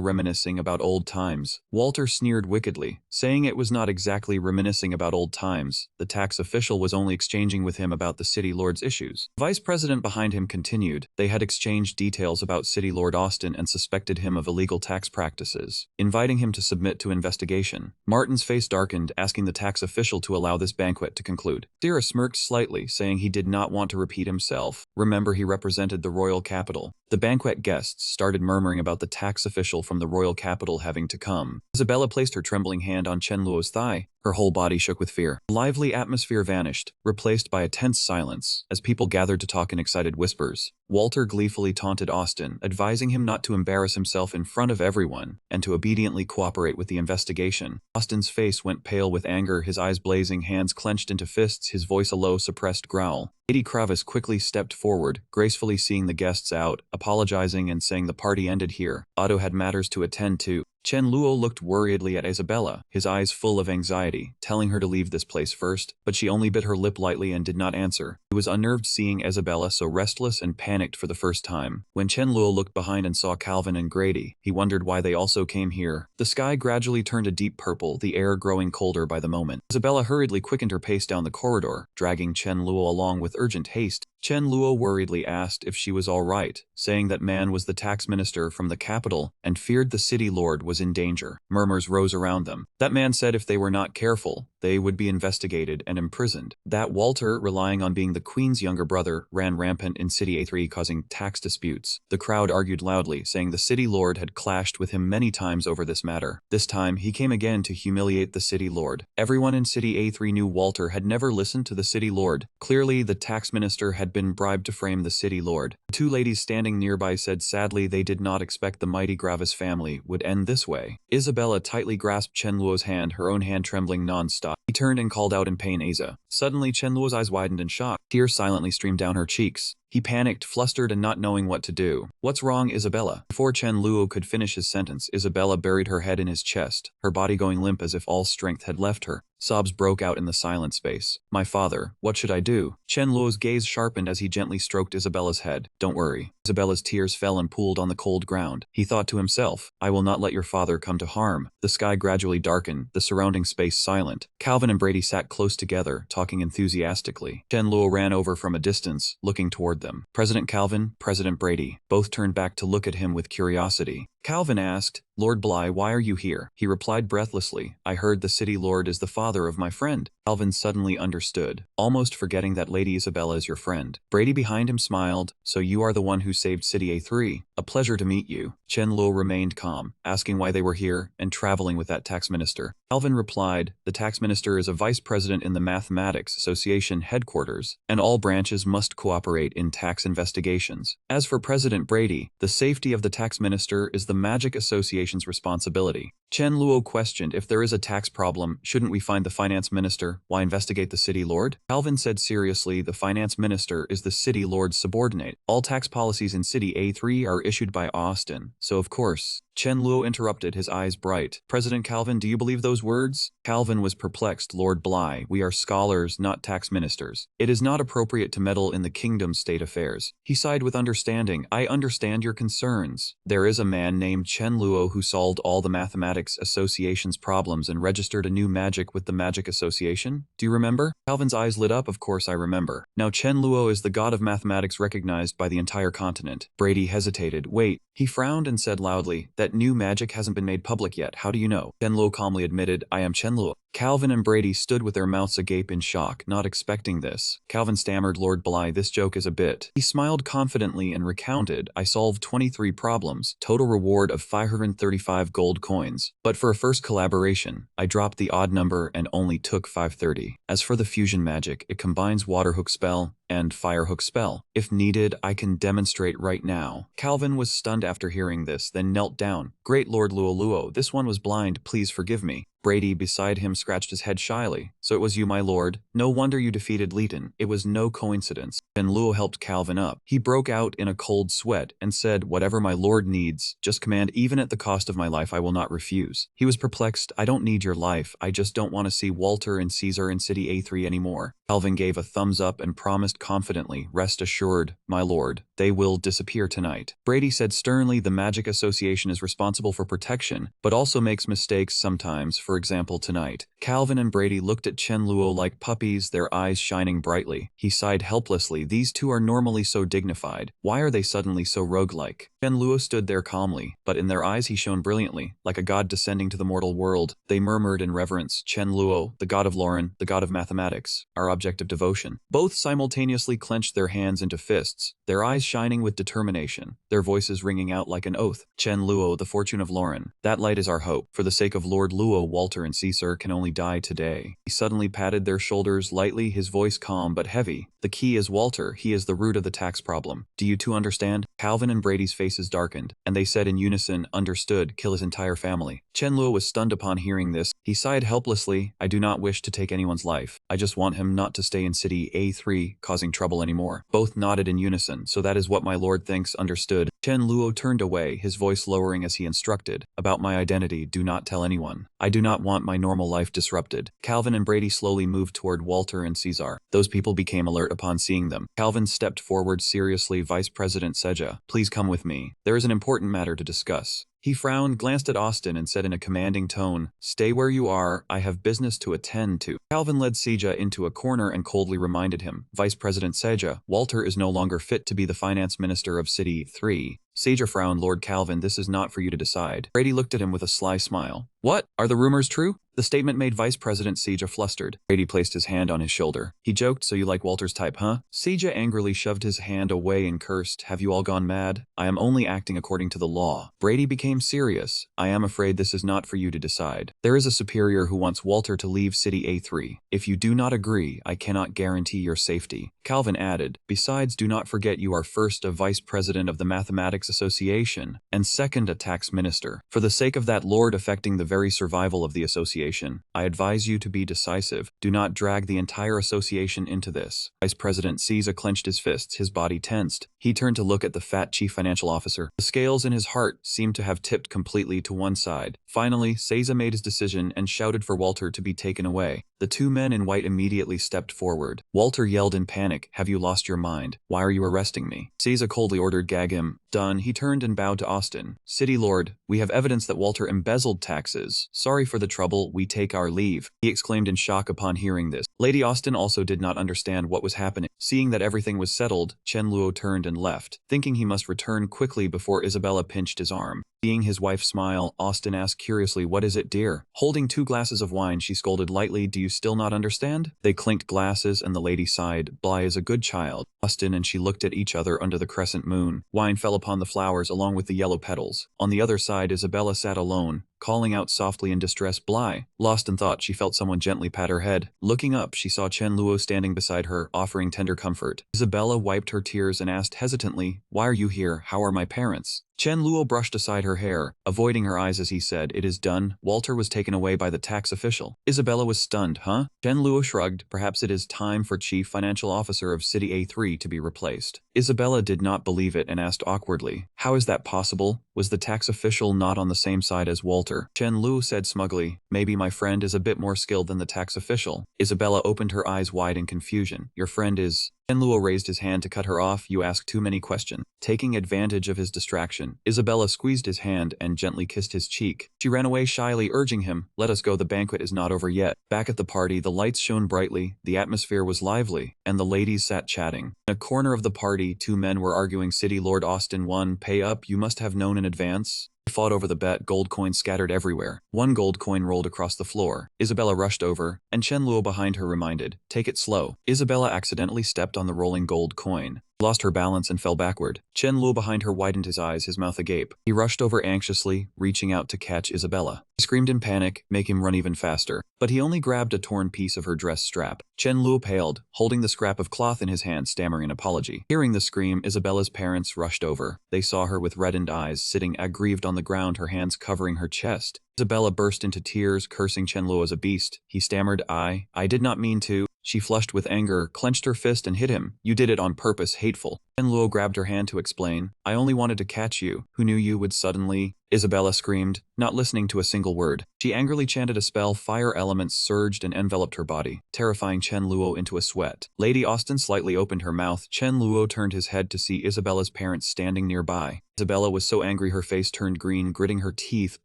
reminiscing about old times. Walter sneered wickedly, saying it was not exactly reminiscing about old times. The tax official was only exchanging with him about the city lord's issues. The vice president behind him continued. They had exchanged details about City Lord Austin and suspected him of illegal tax practices, inviting him to submit to investigation. Martin's face darkened, asking the tax official to allow this banquet to conclude. Dira smirked slightly, saying he did not want to repeat himself. Remember, he represented the royal capital. The banquet guests started murmuring about the tax official from the royal capital having to come. Isabella placed her trembling hand on Chen Luo's thigh. Her whole body shook with fear. The lively atmosphere vanished, replaced by a tense silence, as people gathered to talk in excited whispers. Walter gleefully taunted Austin, advising him not to embarrass himself in front of everyone, and to obediently cooperate with the investigation. Austin's face went pale with anger, his eyes blazing, hands clenched into fists, his voice a low, suppressed growl. Lady Kravis quickly stepped forward, gracefully seeing the guests out, apologizing and saying the party ended here. Otto had matters to attend to. Chen Luo looked worriedly at Isabella, his eyes full of anxiety, telling her to leave this place first, but she only bit her lip lightly and did not answer. He was unnerved seeing Isabella so restless and panicked for the first time. When Chen Luo looked behind and saw Calvin and Grady, he wondered why they also came here. The sky gradually turned a deep purple, the air growing colder by the moment. Isabella hurriedly quickened her pace down the corridor, dragging Chen Luo along with urgent haste. Chen Luo worriedly asked if she was all right, saying that man was the tax minister from the capital and feared the city lord was in danger. Murmurs rose around them. That man said if they were not careful, they would be investigated and imprisoned. That Walter, relying on being the queen's younger brother, ran rampant in City A3 causing tax disputes. The crowd argued loudly, saying the city lord had clashed with him many times over this matter. This time, he came again to humiliate the city lord. Everyone in City A3 knew Walter had never listened to the city lord. Clearly, the tax minister had been bribed to frame the city lord. The two ladies standing nearby said sadly they did not expect the mighty Gravis family would end this way. Isabella tightly grasped Chen Luo's hand, her own hand trembling non-stop. He turned and called out in pain, "Asa." Suddenly, Chen Luo's eyes widened in shock. Tears silently streamed down her cheeks. He panicked, flustered and not knowing what to do. "What's wrong, Isabella?" Before Chen Luo could finish his sentence, Isabella buried her head in his chest, her body going limp as if all strength had left her. Sobs broke out in the silent space. "My father, what should I do?" Chen Luo's gaze sharpened as he gently stroked Isabella's head. "Don't worry." Isabella's tears fell and pooled on the cold ground. He thought to himself, "I will not let your father come to harm." The sky gradually darkened, the surrounding space silent. Calvin and Brady sat close together, talking enthusiastically. Chen Luo ran over from a distance, looking toward them. President Calvin, President Brady, both turned back to look at him with curiosity. Calvin asked, Lord Bly, why are you here? He replied breathlessly, I heard the city lord is the father of my friend. Calvin suddenly understood, almost forgetting that Lady Isabella is your friend. Brady behind him smiled, so you are the one who saved City A3. A pleasure to meet you. Chen Luo remained calm, asking why they were here and traveling with that tax minister. Calvin replied, the tax minister is a vice president in the Mathematics Association headquarters, and all branches must cooperate in tax investigations. As for President Brady, the safety of the tax minister is the Magic Association's responsibility. Chen Luo questioned, if there is a tax problem, shouldn't we find the finance minister? Why investigate the city lord? Calvin said seriously, the finance minister is the city lord's subordinate. All tax policies in City A3 are issued by Austin, so of course. Chen Luo interrupted, his eyes bright. President Calvin, do you believe those words? Calvin was perplexed. Lord Bly, we are scholars, not tax ministers. It is not appropriate to meddle in the kingdom's state affairs. He sighed with understanding. I understand your concerns. There is a man named Chen Luo who solved all the Mathematics Association's problems and registered a new magic with the Magic Association. Do you remember? Calvin's eyes lit up. Of course I remember. Now Chen Luo is the god of mathematics recognized by the entire continent. Brady hesitated. Wait. He frowned and said loudly, that new magic hasn't been made public yet. How do you know? Chen Luo calmly admitted, I am Chen Luo. Calvin and Brady stood with their mouths agape in shock, not expecting this. Calvin stammered, Lord Bly, this joke is a bit. He smiled confidently and recounted, I solved 23 problems, total reward of 535 gold coins. But for a first collaboration, I dropped the odd number and only took 530. As for the fusion magic, it combines water hook spell and fire hook spell. If needed, I can demonstrate right now. Calvin was stunned after hearing this, then knelt down. Great Lord Luo Luo, this one was blind, please forgive me. Brady beside him scratched his head shyly. So it was you, my lord. No wonder you defeated Leighton. It was no coincidence. And Luo helped Calvin up. He broke out in a cold sweat and said, whatever my lord needs, just command, even at the cost of my life, I will not refuse. He was perplexed. I don't need your life. I just don't want to see Walter and Caesar in City A3 anymore. Calvin gave a thumbs up and promised confidently, rest assured, my lord, they will disappear tonight. Brady said sternly, the Magic Association is responsible for protection, but also makes mistakes sometimes, for example tonight. Calvin and Brady looked at Chen Luo like puppies, their eyes shining brightly. He sighed helplessly, these two are normally so dignified. Why are they suddenly so roguelike? Chen Luo stood there calmly, but in their eyes he shone brilliantly, like a god descending to the mortal world. They murmured in reverence, Chen Luo, the god of Lauren, the god of mathematics, our object of devotion. Both simultaneously clenched their hands into fists, their eyes shining with determination, their voices ringing out like an oath. Chen Luo, the fortune of Lauren. That light is our hope. For the sake of Lord Luo, Walter and Caesar can only die today. He suddenly patted their shoulders lightly, his voice calm but heavy. The key is Walter, he is the root of the tax problem. Do you two understand? Calvin and Brady's faces darkened, and they said in unison, understood, kill his entire family. Chen Luo was stunned upon hearing this. He sighed helplessly, I do not wish to take anyone's life. I just want him not to stay in City A3, causing trouble anymore. Both nodded in unison, so that is what my lord thinks, understood. Chen Luo turned away, his voice lowering as he instructed, about my identity, do not tell anyone. I do not want my normal life disrupted. Calvin and Brady slowly moved toward Walter and Caesar. Those people became alert upon seeing them. Calvin stepped forward seriously, Vice President Seja, please come with me. There is an important matter to discuss. He frowned, glanced at Austin, and said in a commanding tone, stay where you are, I have business to attend to. Calvin led Seja into a corner and coldly reminded him, Vice President Seja, Walter is no longer fit to be the finance minister of City 3. Seja frowned, Lord Calvin, this is not for you to decide. Brady looked at him with a sly smile. What? Are the rumors true? The statement made Vice President Seja flustered. Brady placed his hand on his shoulder. He joked, so you like Walter's type, huh? Seja angrily shoved his hand away and cursed, have you all gone mad? I am only acting according to the law. Brady became serious. I am afraid this is not for you to decide. There is a superior who wants Walter to leave City A3. If you do not agree, I cannot guarantee your safety. Calvin added, besides, do not forget you are first a vice president of the Mathematics Association, and second a tax minister. For the sake of that lord affecting the very survival of the association, I advise you to be decisive. Do not drag the entire association into this. Vice President Caesar clenched his fists, his body tensed. He turned to look at the fat chief financial officer. The scales in his heart seemed to have tipped completely to one side. Finally, Caesar made his decision and shouted for Walter to be taken away. The two men in white immediately stepped forward. Walter yelled in panic, "Have you lost your mind? Why are you arresting me?" Caesar coldly ordered, "Gag him." Done, he turned and bowed to Austin. "City Lord, we have evidence that Walter embezzled taxes. Sorry for the trouble, we take our leave," he exclaimed in shock upon hearing this. Lady Austin also did not understand what was happening. Seeing that everything was settled, Chen Luo turned and left, thinking he must return quickly before Isabella pinched his arm. Seeing his wife smile, Austin asked curiously, "What is it, dear?" Holding 2 glasses of wine, she scolded lightly, "Do you still not understand?" They clinked glasses and the lady sighed, "Bly is a good child." Austin and she looked at each other under the crescent moon. Wine fell upon the flowers along with the yellow petals. On the other side, Isabella sat alone, calling out softly in distress, "Bly." Lost in thought, she felt someone gently pat her head. Looking up, she saw Chen Luo standing beside her, offering tender comfort. Isabella wiped her tears and asked hesitantly, "Why are you here? How are my parents?" Chen Luo brushed aside her hair, avoiding her eyes as he said, "It is done. Walter was taken away by the tax official." Isabella was stunned. "Huh?" Chen Luo shrugged. "Perhaps it is time for Chief Financial Officer of City A3 to be replaced." Isabella did not believe it and asked awkwardly, "How is that possible? Was the tax official not on the same side as Walter?" Chen Luo said smugly, "Maybe my friend is a bit more skilled than the tax official." Isabella opened her eyes wide in confusion. "Your friend is—" Chen Luo raised his hand to cut her off. "You ask too many questions." Taking advantage of his distraction, Isabella squeezed his hand and gently kissed his cheek. She ran away shyly, urging him, "Let us go, the banquet is not over yet." Back at the party, the lights shone brightly, the atmosphere was lively, and the ladies sat chatting. In a corner of the party, 2 men were arguing. City Lord Austin 1, "Pay up, you must have known in advance." They fought over the bet, gold coins scattered everywhere. 1 gold coin rolled across the floor. Isabella rushed over, and Chen Luo behind her reminded, "Take it slow." Isabella accidentally stepped on the rolling gold coin, lost her balance and fell backward. Chen Luo behind her widened his eyes, his mouth agape. He rushed over anxiously, reaching out to catch Isabella. He screamed in panic, make him run even faster, but he only grabbed a torn piece of her dress strap. Chen Luo paled, holding the scrap of cloth in his hand, stammering an apology. Hearing the scream, Isabella's parents rushed over. They saw her with reddened eyes, sitting aggrieved on the ground, her hands covering her chest. Isabella burst into tears, cursing Chen Luo as a beast. He stammered, I did not mean to." She flushed with anger, clenched her fist and hit him. "You did it on purpose, hateful." Chen Luo grabbed her hand to explain, "I only wanted to catch you. Who knew you would suddenly—" Isabella screamed, not listening to a single word. She angrily chanted a spell. Fire elements surged and enveloped her body, terrifying Chen Luo into a sweat. Lady Austin slightly opened her mouth. Chen Luo turned his head to see Isabella's parents standing nearby. Isabella was so angry her face turned green, gritting her teeth.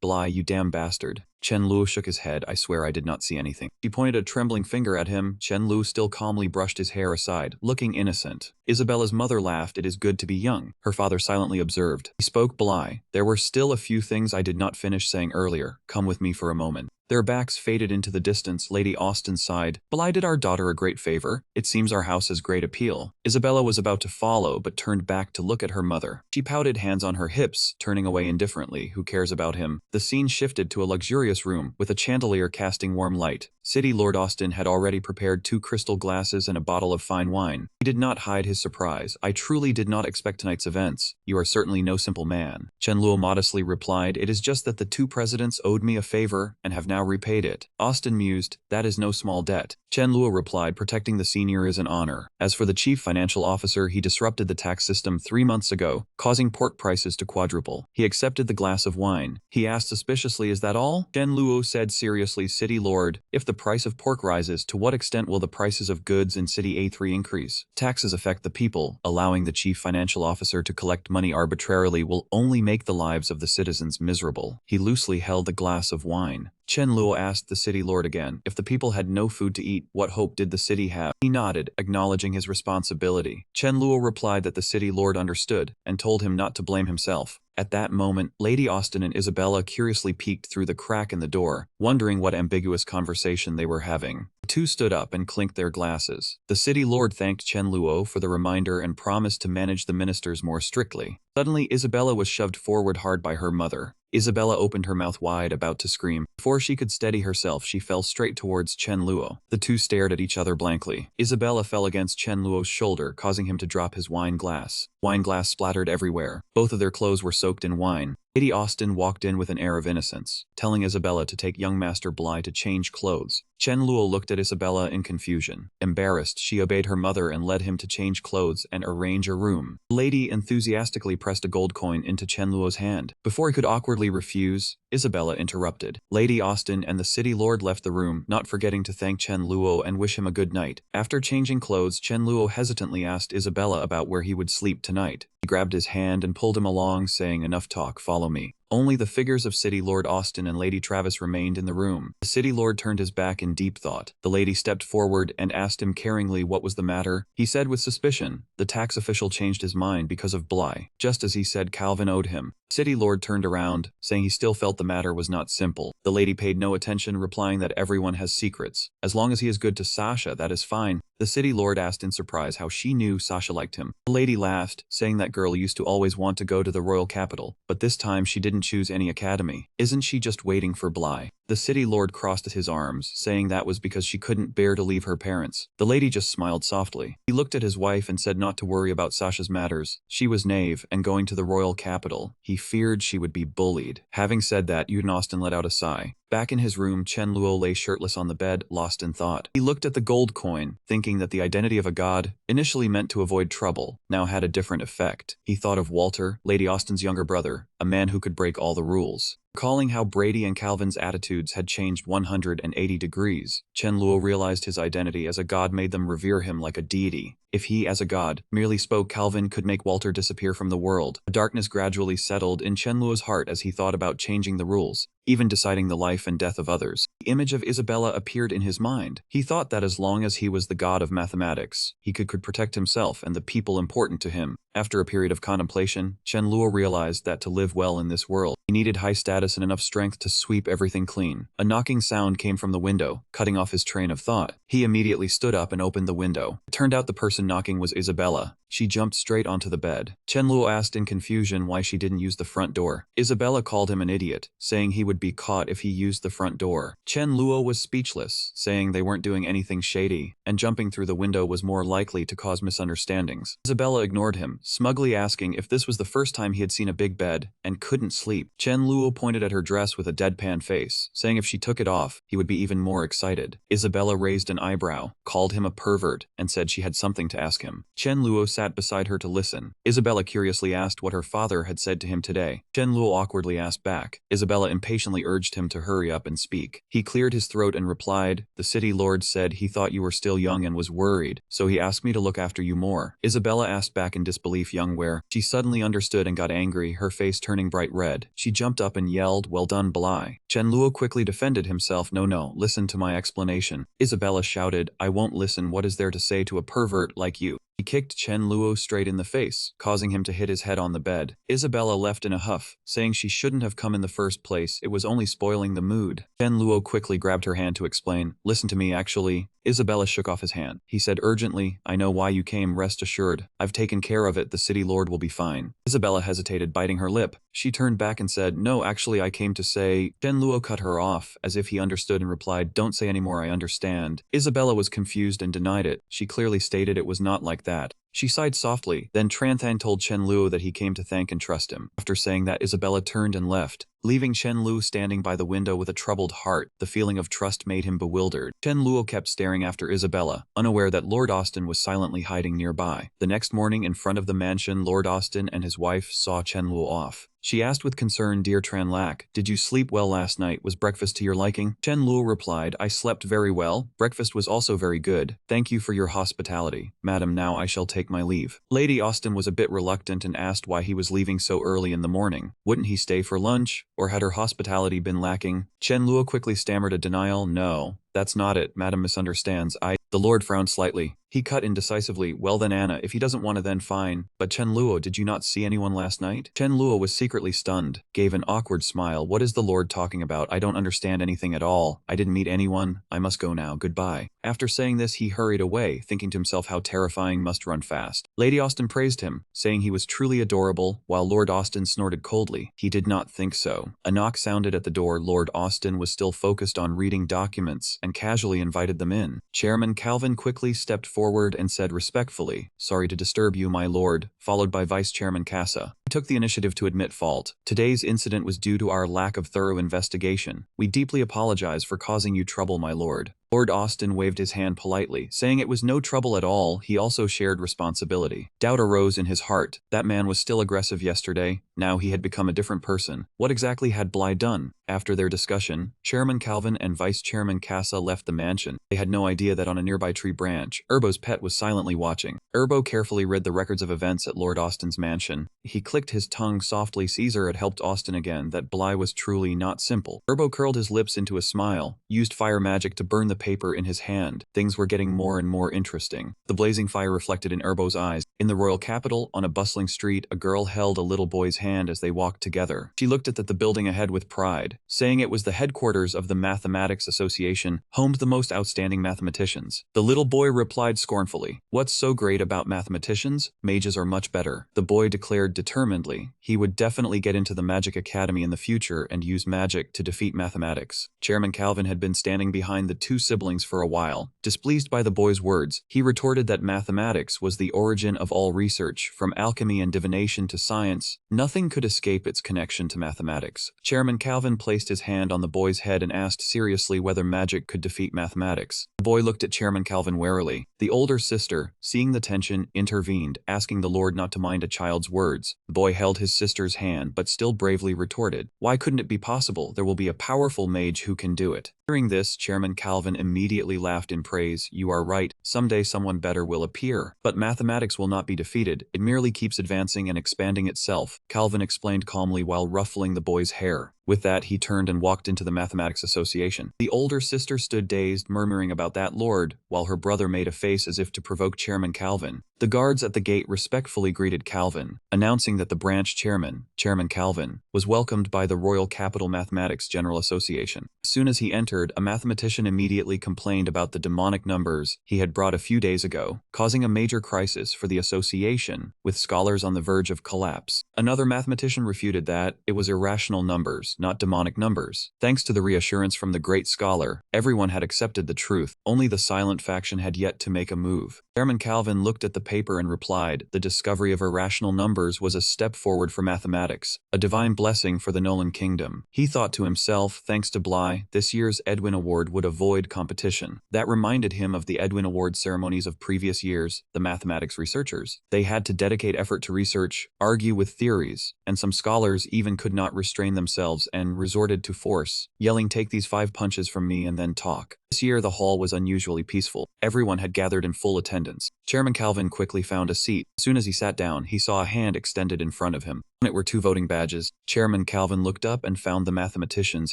"Bly, you damn bastard." Chen Luo shook his head. "I swear I did not see anything." She pointed a trembling finger at him. Chen Luo still calmly brushed his hair aside, looking innocent. Isabella's mother laughed. "It is good to be young," her father silently observed. He spoke, "Bly, there were still a few things I did not finish saying earlier. Come with me for a moment." Their backs faded into the distance. Lady Austin sighed. "Bly did our daughter a great favor. It seems our house has great appeal." Isabella was about to follow, but turned back to look at her mother. She pouted, hands on her hips, turning away indifferently. Who cares about him? The scene shifted to a luxurious room, with a chandelier casting warm light. City Lord Austin had already prepared 2 crystal glasses and a bottle of fine wine. He did not hide his surprise. "I truly did not expect tonight's events. You are certainly no simple man." Chen Luo modestly replied, "It is just that the 2 presidents owed me a favor, and have now repaid it." Austin mused, "That is no small debt." Chen Luo replied, "Protecting the senior is an honor. As for the chief financial officer, he disrupted the tax system 3 months ago, causing pork prices to quadruple." He accepted the glass of wine. He asked suspiciously, "Is that all?" Chen Luo said seriously, "City Lord, if the price of pork rises, to what extent will the prices of goods in City A3 increase? Taxes affect the people. Allowing the chief financial officer to collect money arbitrarily will only make the lives of the citizens miserable." He loosely held the glass of wine. Chen Luo asked the city lord again, "If the people had no food to eat, what hope did the city have?" He nodded, acknowledging his responsibility. Chen Luo replied that the city lord understood, and told him not to blame himself. At that moment, Lady Austin and Isabella curiously peeked through the crack in the door, wondering what ambiguous conversation they were having. The 2 stood up and clinked their glasses. The city lord thanked Chen Luo for the reminder and promised to manage the ministers more strictly. Suddenly, Isabella was shoved forward hard by her mother. Isabella opened her mouth wide, about to scream. Before she could steady herself, she fell straight towards Chen Luo. The 2 stared at each other blankly. Isabella fell against Chen Luo's shoulder, causing him to drop his wine glass. Wine glass splattered everywhere. Both of their clothes were soaked in wine. Lady Austen walked in with an air of innocence, telling Isabella to take young Master Bligh to change clothes. Chen Luo looked at Isabella in confusion. Embarrassed, she obeyed her mother and led him to change clothes and arrange a room. The lady enthusiastically pressed a gold coin into Chen Luo's hand. Before he could awkwardly refuse, Isabella interrupted. Lady Austen and the city lord left the room, not forgetting to thank Chen Luo and wish him a good night. After changing clothes, Chen Luo hesitantly asked Isabella about where he would sleep tonight. He grabbed his hand and pulled him along, saying, "Enough talk, follow me." Only the figures of City Lord Austen and Lady Travis remained in the room. The City Lord turned his back in deep thought. The lady stepped forward and asked him caringly what was the matter. He said with suspicion, the tax official changed his mind because of Bligh. Just as he said, Calvin owed him. City Lord turned around, saying he still felt the matter was not simple. The lady paid no attention, replying that everyone has secrets. As long as he is good to Sasha, that is fine. The City Lord asked in surprise how she knew Sasha liked him. The lady laughed, saying that girl used to always want to go to the royal capital, but this time she didn't choose any academy. Isn't she just waiting for Bligh? The City Lord crossed his arms, saying that was because she couldn't bear to leave her parents. The lady just smiled softly. He looked at his wife and said not to worry about Sasha's matters. She was naive, and going to the royal capital, he feared she would be bullied. Having said that, Austen let out a sigh. Back in his room, Chen Luo lay shirtless on the bed, lost in thought. He looked at the gold coin, thinking that the identity of a god, initially meant to avoid trouble, now had a different effect. He thought of Walter, Lady Austen's younger brother, a man who could break all the rules. Recalling how Brady and Calvin's attitudes had changed 180 degrees, Chen Luo realized his identity as a god made them revere him like a deity. If he, as a god, merely spoke, Calvin could make Walter disappear from the world. A darkness gradually settled in Chen Luo's heart as he thought about changing the rules, even deciding the life and death of others. The image of Isabella appeared in his mind. He thought that as long as he was the god of mathematics, he could protect himself and the people important to him. After a period of contemplation, Chen Luo realized that to live well in this world, he needed high status and enough strength to sweep everything clean. A knocking sound came from the window, cutting off his train of thought. He immediately stood up and opened the window. It turned out the person knocking was Isabella. She jumped straight onto the bed. Chen Luo asked in confusion why she didn't use the front door. Isabella called him an idiot, saying he would be caught if he used the front door. Chen Luo was speechless, saying they weren't doing anything shady, and jumping through the window was more likely to cause misunderstandings. Isabella ignored him, smugly asking if this was the first time he had seen a big bed and couldn't sleep. Chen Luo pointed at her dress with a deadpan face, saying if she took it off, he would be even more excited. Isabella raised an eyebrow, called him a pervert, and said she had something to ask him. Chen Luo sat beside her to listen. Isabella curiously asked what her father had said to him today. Chen Luo awkwardly asked back. Isabella impatiently urged him to hurry up and speak. He cleared his throat and replied, "The city lord said he thought you were still young and was worried, so he asked me to look after you more." Isabella asked back in disbelief, "Young where?" She suddenly understood and got angry, her face turning bright red. She jumped up and yelled, "Well done, Bligh." Chen Luo quickly defended himself. No, listen to my explanation." Isabella shouted, "I won't listen. What is there to say to a pervert like you?" He kicked Chen Luo straight in the face, causing him to hit his head on the bed. Isabella left in a huff, saying she shouldn't have come in the first place, it was only spoiling the mood. Chen Luo quickly grabbed her hand to explain, "Listen to me actually." Isabella shook off his hand. He said urgently, "I know why you came, rest assured. I've taken care of it, the city lord will be fine." Isabella hesitated, biting her lip. She turned back and said, "No, actually I came to say..." Chen Luo cut her off, as if he understood and replied, "Don't say anymore, I understand." Isabella was confused and denied it. She clearly stated it was not like that. She sighed softly, then Tranthan told Chen Luo that he came to thank and trust him. After saying that, Isabella turned and left, leaving Chen Luo standing by the window with a troubled heart. The feeling of trust made him bewildered. Chen Luo kept staring after Isabella, unaware that Lord Austen was silently hiding nearby. The next morning, in front of the mansion, Lord Austen and his wife saw Chen Luo off. She asked with concern, "Dear Tranlac, did you sleep well last night? Was breakfast to your liking?" Chen Luo replied, "I slept very well. Breakfast was also very good. Thank you for your hospitality. Madam, now I shall take my leave." Lady Austen was a bit reluctant and asked why he was leaving so early in the morning. Wouldn't he stay for lunch? Or had her hospitality been lacking? Chen Luo quickly stammered a denial, "No, that's not it. Madam misunderstands. The Lord frowned slightly. He cut in decisively, "Well then Anna, if he doesn't want to then fine. But Chen Luo, did you not see anyone last night?" Chen Luo was secretly stunned, gave an awkward smile. "What is the Lord talking about? I don't understand anything at all. I didn't meet anyone. I must go now. Goodbye." After saying this, he hurried away, thinking to himself how terrifying must run fast. Lady Austen praised him, saying he was truly adorable, while Lord Austen snorted coldly. He did not think so. A knock sounded at the door. Lord Austen was still focused on reading documents and casually invited them in. Chairman Calvin quickly stepped forward and said respectfully, "Sorry to disturb you, my lord," followed by Vice Chairman Casa. took the initiative to admit fault. Today's incident was due to our lack of thorough investigation. We deeply apologize for causing you trouble, my lord. Lord Austin waved his hand politely, saying it was no trouble at all. He also shared responsibility. Doubt arose in his heart. That man was still aggressive yesterday. Now he had become a different person. What exactly had Bly done? After their discussion, Chairman Calvin and Vice Chairman Casa left the mansion. They had no idea that on a nearby tree branch, Urbo's pet was silently watching. Urbo carefully read the records of events at Lord Austin's mansion. He clicked his tongue softly. Caesar had helped Austin again. That Bly was truly not simple. Urbo curled his lips into a smile, used fire magic to burn the paper in his hand. Things were getting more and more interesting. The blazing fire reflected in Urbo's eyes. In the royal capital, on a bustling street, a girl held a little boy's hand as they walked together. She looked at the building ahead with pride, saying it was the headquarters of the Mathematics Association, home to the most outstanding mathematicians. The little boy replied scornfully, "What's so great about mathematicians? Mages are much better." The boy declared determinedly he would definitely get into the Magic Academy in the future and use magic to defeat mathematics. Chairman Calvin had been standing behind the two siblings for a while. Displeased by the boy's words, he retorted that mathematics was the origin of all research, from alchemy and divination to science. Nothing could escape its connection to mathematics. Chairman Calvin placed his hand on the boy's head and asked seriously whether magic could defeat mathematics. The boy looked at Chairman Calvin warily. The older sister, seeing the tension, intervened, asking the Lord not to mind a child's words. The boy held his sister's hand but still bravely retorted, "Why couldn't it be possible? There will be a powerful mage who can do it." Hearing this, Chairman Calvin immediately laughed in praise. "You are right. Someday someone better will appear. But mathematics will not be defeated. It merely keeps advancing and expanding itself," Calvin explained calmly while ruffling the boy's hair. With that, he turned and walked into the Mathematics Association. The older sister stood dazed, murmuring about that lord, while her brother made a face as if to provoke Chairman Calvin. The guards at the gate respectfully greeted Calvin, announcing that the branch chairman, Chairman Calvin, was welcomed by the Royal Capital Mathematics General Association. As soon as he entered, a mathematician immediately complained about the demonic numbers he had brought a few days ago, causing a major crisis for the association, with scholars on the verge of collapse. Another mathematician refuted that it was irrational numbers, not demonic numbers. Thanks to the reassurance from the great scholar, everyone had accepted the truth. Only the silent faction had yet to make a move. Chairman Calvin looked at the paper and replied, "The discovery of irrational numbers was a step forward for mathematics, a divine blessing for the Nolan Kingdom." He thought to himself, thanks to Bly, this year's Edwin Award would avoid competition. That reminded him of the Edwin Award ceremonies of previous years. The mathematics researchers, they had to dedicate effort to research, argue with theories, and some scholars even could not restrain themselves and resorted to force, yelling, "Take these 5 punches from me and then talk." This year the hall was unusually peaceful. Everyone had gathered in full attendance. Chairman Calvin quickly found a seat. As soon as he sat down, he saw a hand extended in front of him. On it were 2 voting badges. Chairman Calvin looked up and found the mathematicians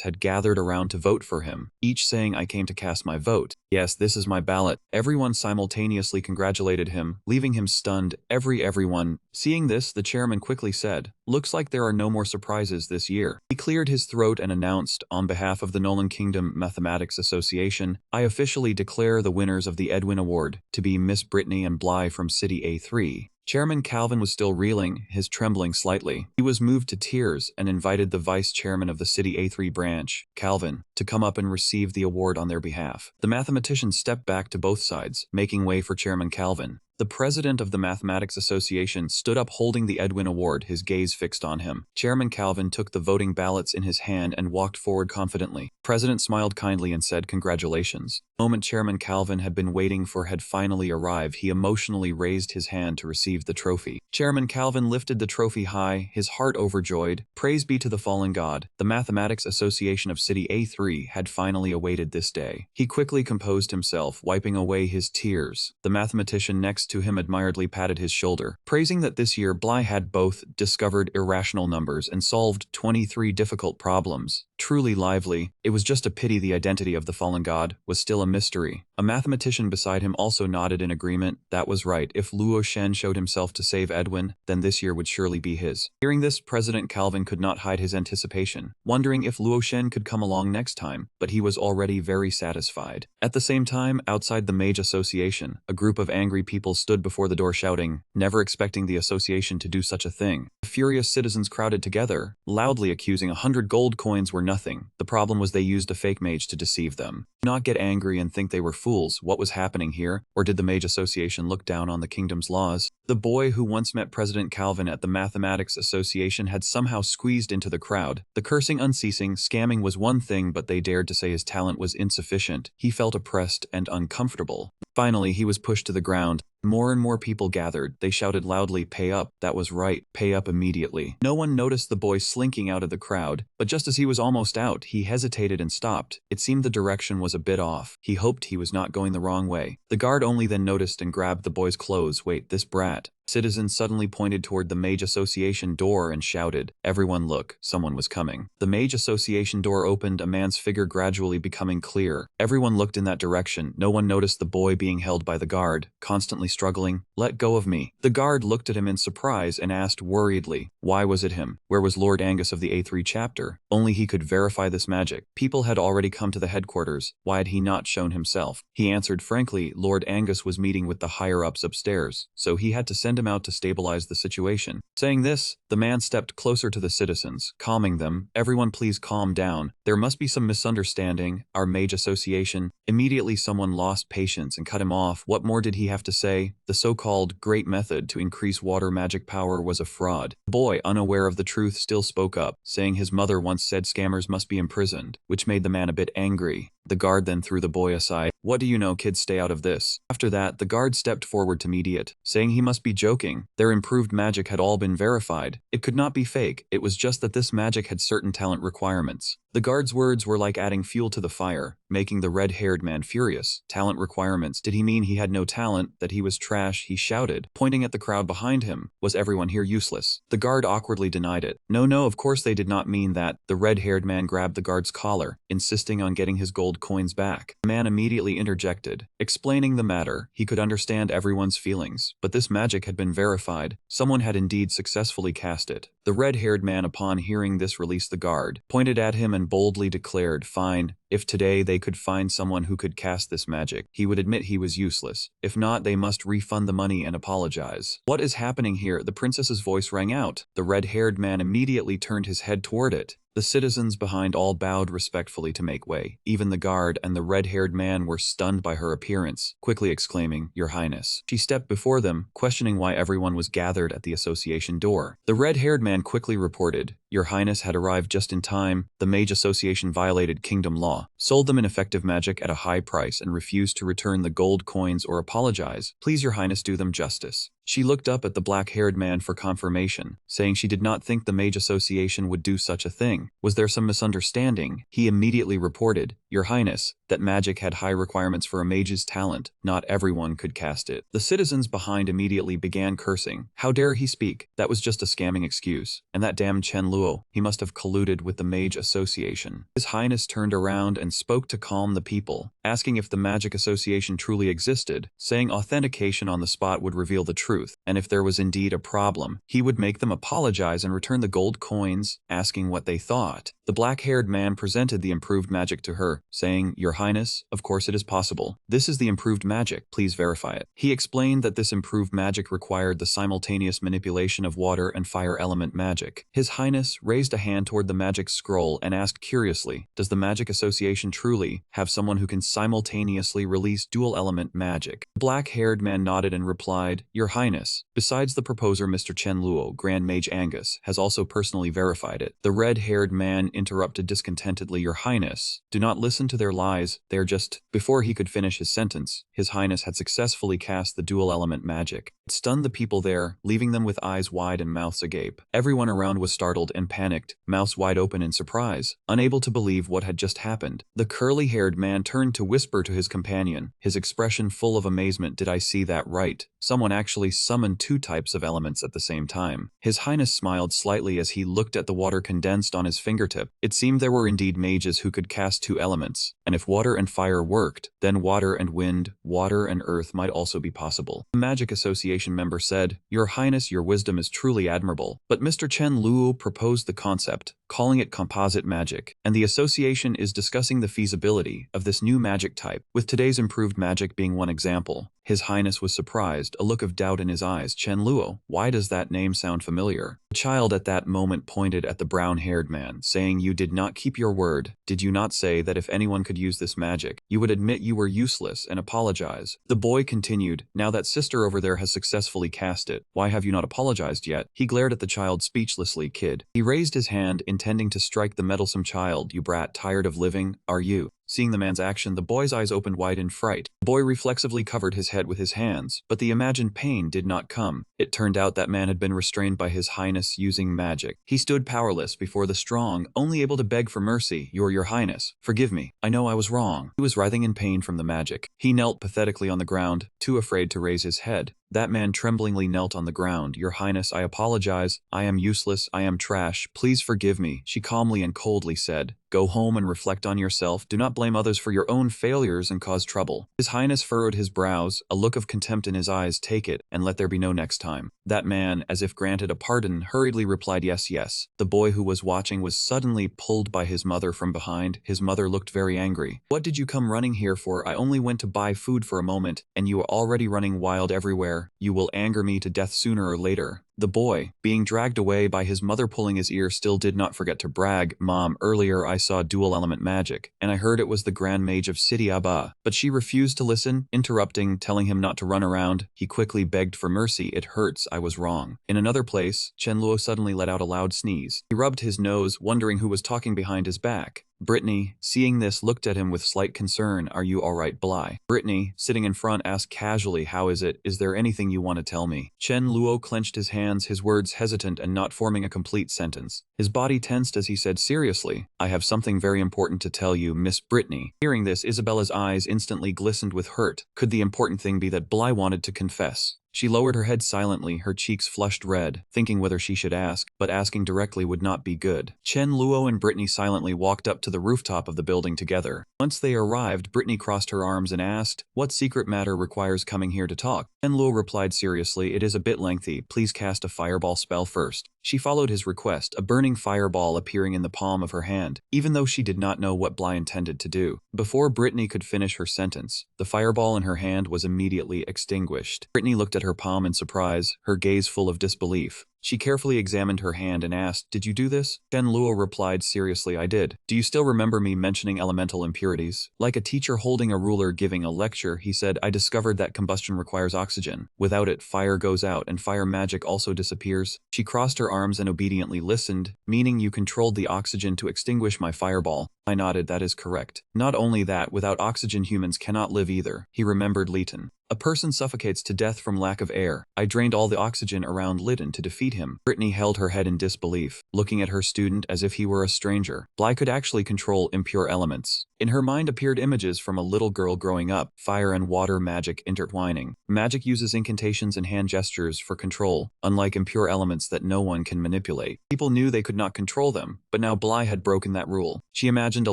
had gathered around to vote for him, each saying, "I came to cast my vote. Yes, this is my ballot." Everyone simultaneously congratulated him, leaving him stunned. Everyone. Seeing this, the chairman quickly said, "Looks like there are no more surprises this year." He cleared his throat and announced, "On behalf of the Nolan Kingdom Mathematics Association, I officially declare the winners of the Edwin Award to be Miss Brittany and Bly from City A3. Chairman Calvin was still reeling, his trembling slightly. He was moved to tears and invited the vice chairman of the City A3 branch, Calvin, to come up and receive the award on their behalf. The mathematicians stepped back to both sides, making way for Chairman Calvin. The president of the Mathematics Association stood up holding the Edwin Award, his gaze fixed on him. Chairman Calvin took the voting ballots in his hand and walked forward confidently. The president smiled kindly and said, "Congratulations." The moment Chairman Calvin had been waiting for had finally arrived. He emotionally raised his hand to receive the trophy. Chairman Calvin lifted the trophy high, his heart overjoyed. Praise be to the fallen god. The Mathematics Association of City A3 had finally awaited this day. He quickly composed himself, wiping away his tears. The mathematician next to him admiredly patted his shoulder, praising that this year Bly had both discovered irrational numbers and solved 23 difficult problems. Truly lively. It was just a pity the identity of the fallen god was still a mystery. A mathematician beside him also nodded in agreement. That was right. If Luo Shen showed himself to save Edwin, then this year would surely be his. Hearing this, President Calvin could not hide his anticipation, wondering if Luo Shen could come along next time, but he was already very satisfied. At the same time, outside the Mage Association, a group of angry people stood before the door shouting, never expecting the association to do such a thing. The furious citizens crowded together, loudly accusing 100 gold coins were nothing. The problem was they used a fake mage to deceive them. Do not get angry and think they were foolish. fools, what was happening here? Or did the Mage Association look down on the kingdom's laws? The boy who once met President Calvin at the Mathematics Association had somehow squeezed into the crowd. The cursing unceasing, scamming was one thing, but they dared to say his talent was insufficient. He felt oppressed and uncomfortable. Finally, he was pushed to the ground. More and more people gathered. They shouted loudly, "Pay up." That was right, pay up immediately. No one noticed the boy slinking out of the crowd, but just as he was almost out, he hesitated and stopped. It seemed the direction was a bit off. He hoped he was not going the wrong way. The guard only then noticed and grabbed the boy's clothes. "Wait, this brat." Citizens suddenly pointed toward the Mage Association door and shouted, "Everyone look, someone was coming." The Mage Association door opened, a man's figure gradually becoming clear. Everyone looked in that direction. No one noticed the boy being held by the guard, constantly struggling. "Let go of me." The guard looked at him in surprise and asked worriedly, why was it him? Where was Lord Angus of the A3 chapter? Only he could verify this magic. People had already come to the headquarters. Why had he not shown himself? He answered frankly, Lord Angus was meeting with the higher-ups upstairs, so he had to send him out to stabilize the situation. Saying this, the man stepped closer to the citizens, calming them. "Everyone please calm down. There must be some misunderstanding. Our Mage Association." Immediately someone lost patience and cut him off. What more did he have to say? The so-called great method to increase water magic power was a fraud. The boy, unaware of the truth, still spoke up, saying his mother once said scammers must be imprisoned, which made the man a bit angry. The guard then threw the boy aside. "What do you know, kids, stay out of this." After that, the guard stepped forward to mediate, saying he must be joking. Their improved magic had all been verified. It could not be fake. It was just that this magic had certain talent requirements. The guard's words were like adding fuel to the fire, making the red-haired man furious. Talent requirements. Did he mean he had no talent, that he was trash? He shouted, pointing at the crowd behind him. Was everyone here useless? The guard awkwardly denied it. No, of course they did not mean that. The red-haired man grabbed the guard's collar, insisting on getting his gold coins back. The man immediately interjected, explaining the matter. He could understand everyone's feelings, but this magic had been verified. Someone had indeed successfully cast it. The red-haired man, upon hearing this, released the guard, pointed at him and boldly declared, "Fine. If today they could find someone who could cast this magic, he would admit he was useless. If not, they must refund the money and apologize." "What is happening here?" The princess's voice rang out. The red-haired man immediately turned his head toward it. The citizens behind all bowed respectfully to make way. Even the guard and the red-haired man were stunned by her appearance, quickly exclaiming, "Your Highness." She stepped before them, questioning why everyone was gathered at the association door. The red-haired man quickly reported, "Your Highness had arrived just in time. The Mage Association violated kingdom law, sold them ineffective magic at a high price, and refused to return the gold coins or apologize. Please, Your Highness, do them justice." She looked up at the black-haired man for confirmation, saying she did not think the Mage Association would do such a thing. Was there some misunderstanding? He immediately reported, "Your Highness, that magic had high requirements for a mage's talent. Not everyone could cast it." The citizens behind immediately began cursing. How dare he speak? That was just a scamming excuse. And that damn Chen Luo, he must have colluded with the Mage Association. His Highness turned around and spoke to calm the people, asking if the Magic Association truly existed, saying authentication on the spot would reveal the truth, and if there was indeed a problem, he would make them apologize and return the gold coins, asking what they thought. The black-haired man presented the improved magic to her, saying, "Your Highness, of course it is possible. This is the improved magic, please verify it." He explained that this improved magic required the simultaneous manipulation of water and fire element magic. His Highness raised a hand toward the magic scroll and asked curiously, "Does the Magic Association truly have someone who can simultaneously release dual-element magic?" The black-haired man nodded and replied, "Your Highness, besides the proposer Mr. Chen Luo, Grand Mage Angus, has also personally verified it." The red-haired man interrupted discontentedly, "Your Highness, do not listen to their lies, they are just..." Before he could finish his sentence, His Highness had successfully cast the dual-element magic. It stunned the people there, leaving them with eyes wide and mouths agape. Everyone around was startled and panicked, mouths wide open in surprise, unable to believe what had just happened. The curly-haired man turned to whisper to his companion, his expression full of amazement, "Did I see that right? Someone actually summoned two types of elements at the same time." His Highness smiled slightly as he looked at the water condensed on his fingertip. It seemed there were indeed mages who could cast two elements, and if water and fire worked, then water and wind, water and earth might also be possible. The Magic Association member said, "Your Highness, your wisdom is truly admirable." But Mr. Chen Luo proposed the concept, calling it composite magic, and the association is discussing the feasibility of this new magic type, with today's improved magic being one example. His Highness was surprised, a look of doubt in his eyes. Chen Luo, why does that name sound familiar? The child at that moment pointed at the brown-haired man, saying, you did not keep your word. Did you not say that if anyone could use this magic, you would admit you were useless and apologize? The boy continued, now that sister over there has successfully cast it, why have you not apologized yet? He glared at the child speechlessly. Kid. He raised his hand, intending to strike the meddlesome child. You brat, tired of living, are you? Seeing the man's action, the boy's eyes opened wide in fright. The boy reflexively covered his head with his hands, but the imagined pain did not come. It turned out that man had been restrained by his highness using magic. He stood powerless before the strong, only able to beg for mercy. Your highness, forgive me. I know I was wrong. He was writhing in pain from the magic. He knelt pathetically on the ground, too afraid to raise his head. That man tremblingly knelt on the ground. Your highness, I apologize. I am useless. I am trash. Please forgive me. She calmly and coldly said, go home and reflect on yourself. Do not blame others for your own failures and cause trouble. His highness furrowed his brows, a look of contempt in his eyes. Take it, and let there be no next time. That man, as if granted a pardon, hurriedly replied yes, yes. The boy who was watching was suddenly pulled by his mother from behind. His mother looked very angry. What did you come running here for? I only went to buy food for a moment, and you are already running wild everywhere. You will anger me to death sooner or later. The boy, being dragged away by his mother pulling his ear, still did not forget to brag. Mom, earlier I saw dual element magic, and I heard it was the Grand Mage of City Abba. But she refused to listen, interrupting, telling him not to run around. He quickly begged for mercy. It hurts, I was wrong. In another place, Chen Luo suddenly let out a loud sneeze. He rubbed his nose, wondering who was talking behind his back. Brittany, seeing this, looked at him with slight concern. Are you alright, Bly? Brittany, sitting in front, asked casually, how is it? Is there anything you want to tell me? Chen Luo clenched his hands, his words hesitant and not forming a complete sentence. His body tensed as he said, seriously, I have something very important to tell you, Miss Brittany. Hearing this, Isabella's eyes instantly glistened with hurt. Could the important thing be that Bly wanted to confess? She lowered her head silently, her cheeks flushed red, thinking whether she should ask, but asking directly would not be good. Chen Luo and Brittany silently walked up to the rooftop of the building together. Once they arrived, Brittany crossed her arms and asked, what secret matter requires coming here to talk? Chen Luo replied seriously, it is a bit lengthy, please cast a fireball spell first. She followed his request, a burning fireball appearing in the palm of her hand, even though she did not know what Bly intended to do. Before Brittany could finish her sentence, the fireball in her hand was immediately extinguished. Brittany looked at her palm in surprise, her gaze full of disbelief. She carefully examined her hand and asked, did you do this? Chen Luo replied seriously, I did. Do you still remember me mentioning elemental impurities? Like a teacher holding a ruler giving a lecture, he said, I discovered that combustion requires oxygen. Without it, fire goes out and fire magic also disappears. She crossed her arms and obediently listened, meaning you controlled the oxygen to extinguish my fireball. I nodded, that is correct. Not only that, without oxygen humans cannot live either. He remembered Leighton. A person suffocates to death from lack of air. I drained all the oxygen around Leighton to defeat him. Brittany held her head in disbelief, looking at her student as if he were a stranger. Bly could actually control impure elements. In her mind appeared images from a little girl growing up, fire and water magic intertwining. Magic uses incantations and hand gestures for control, unlike impure elements that no one can manipulate. People knew they could not control them, but now Bly had broken that rule. She imagined a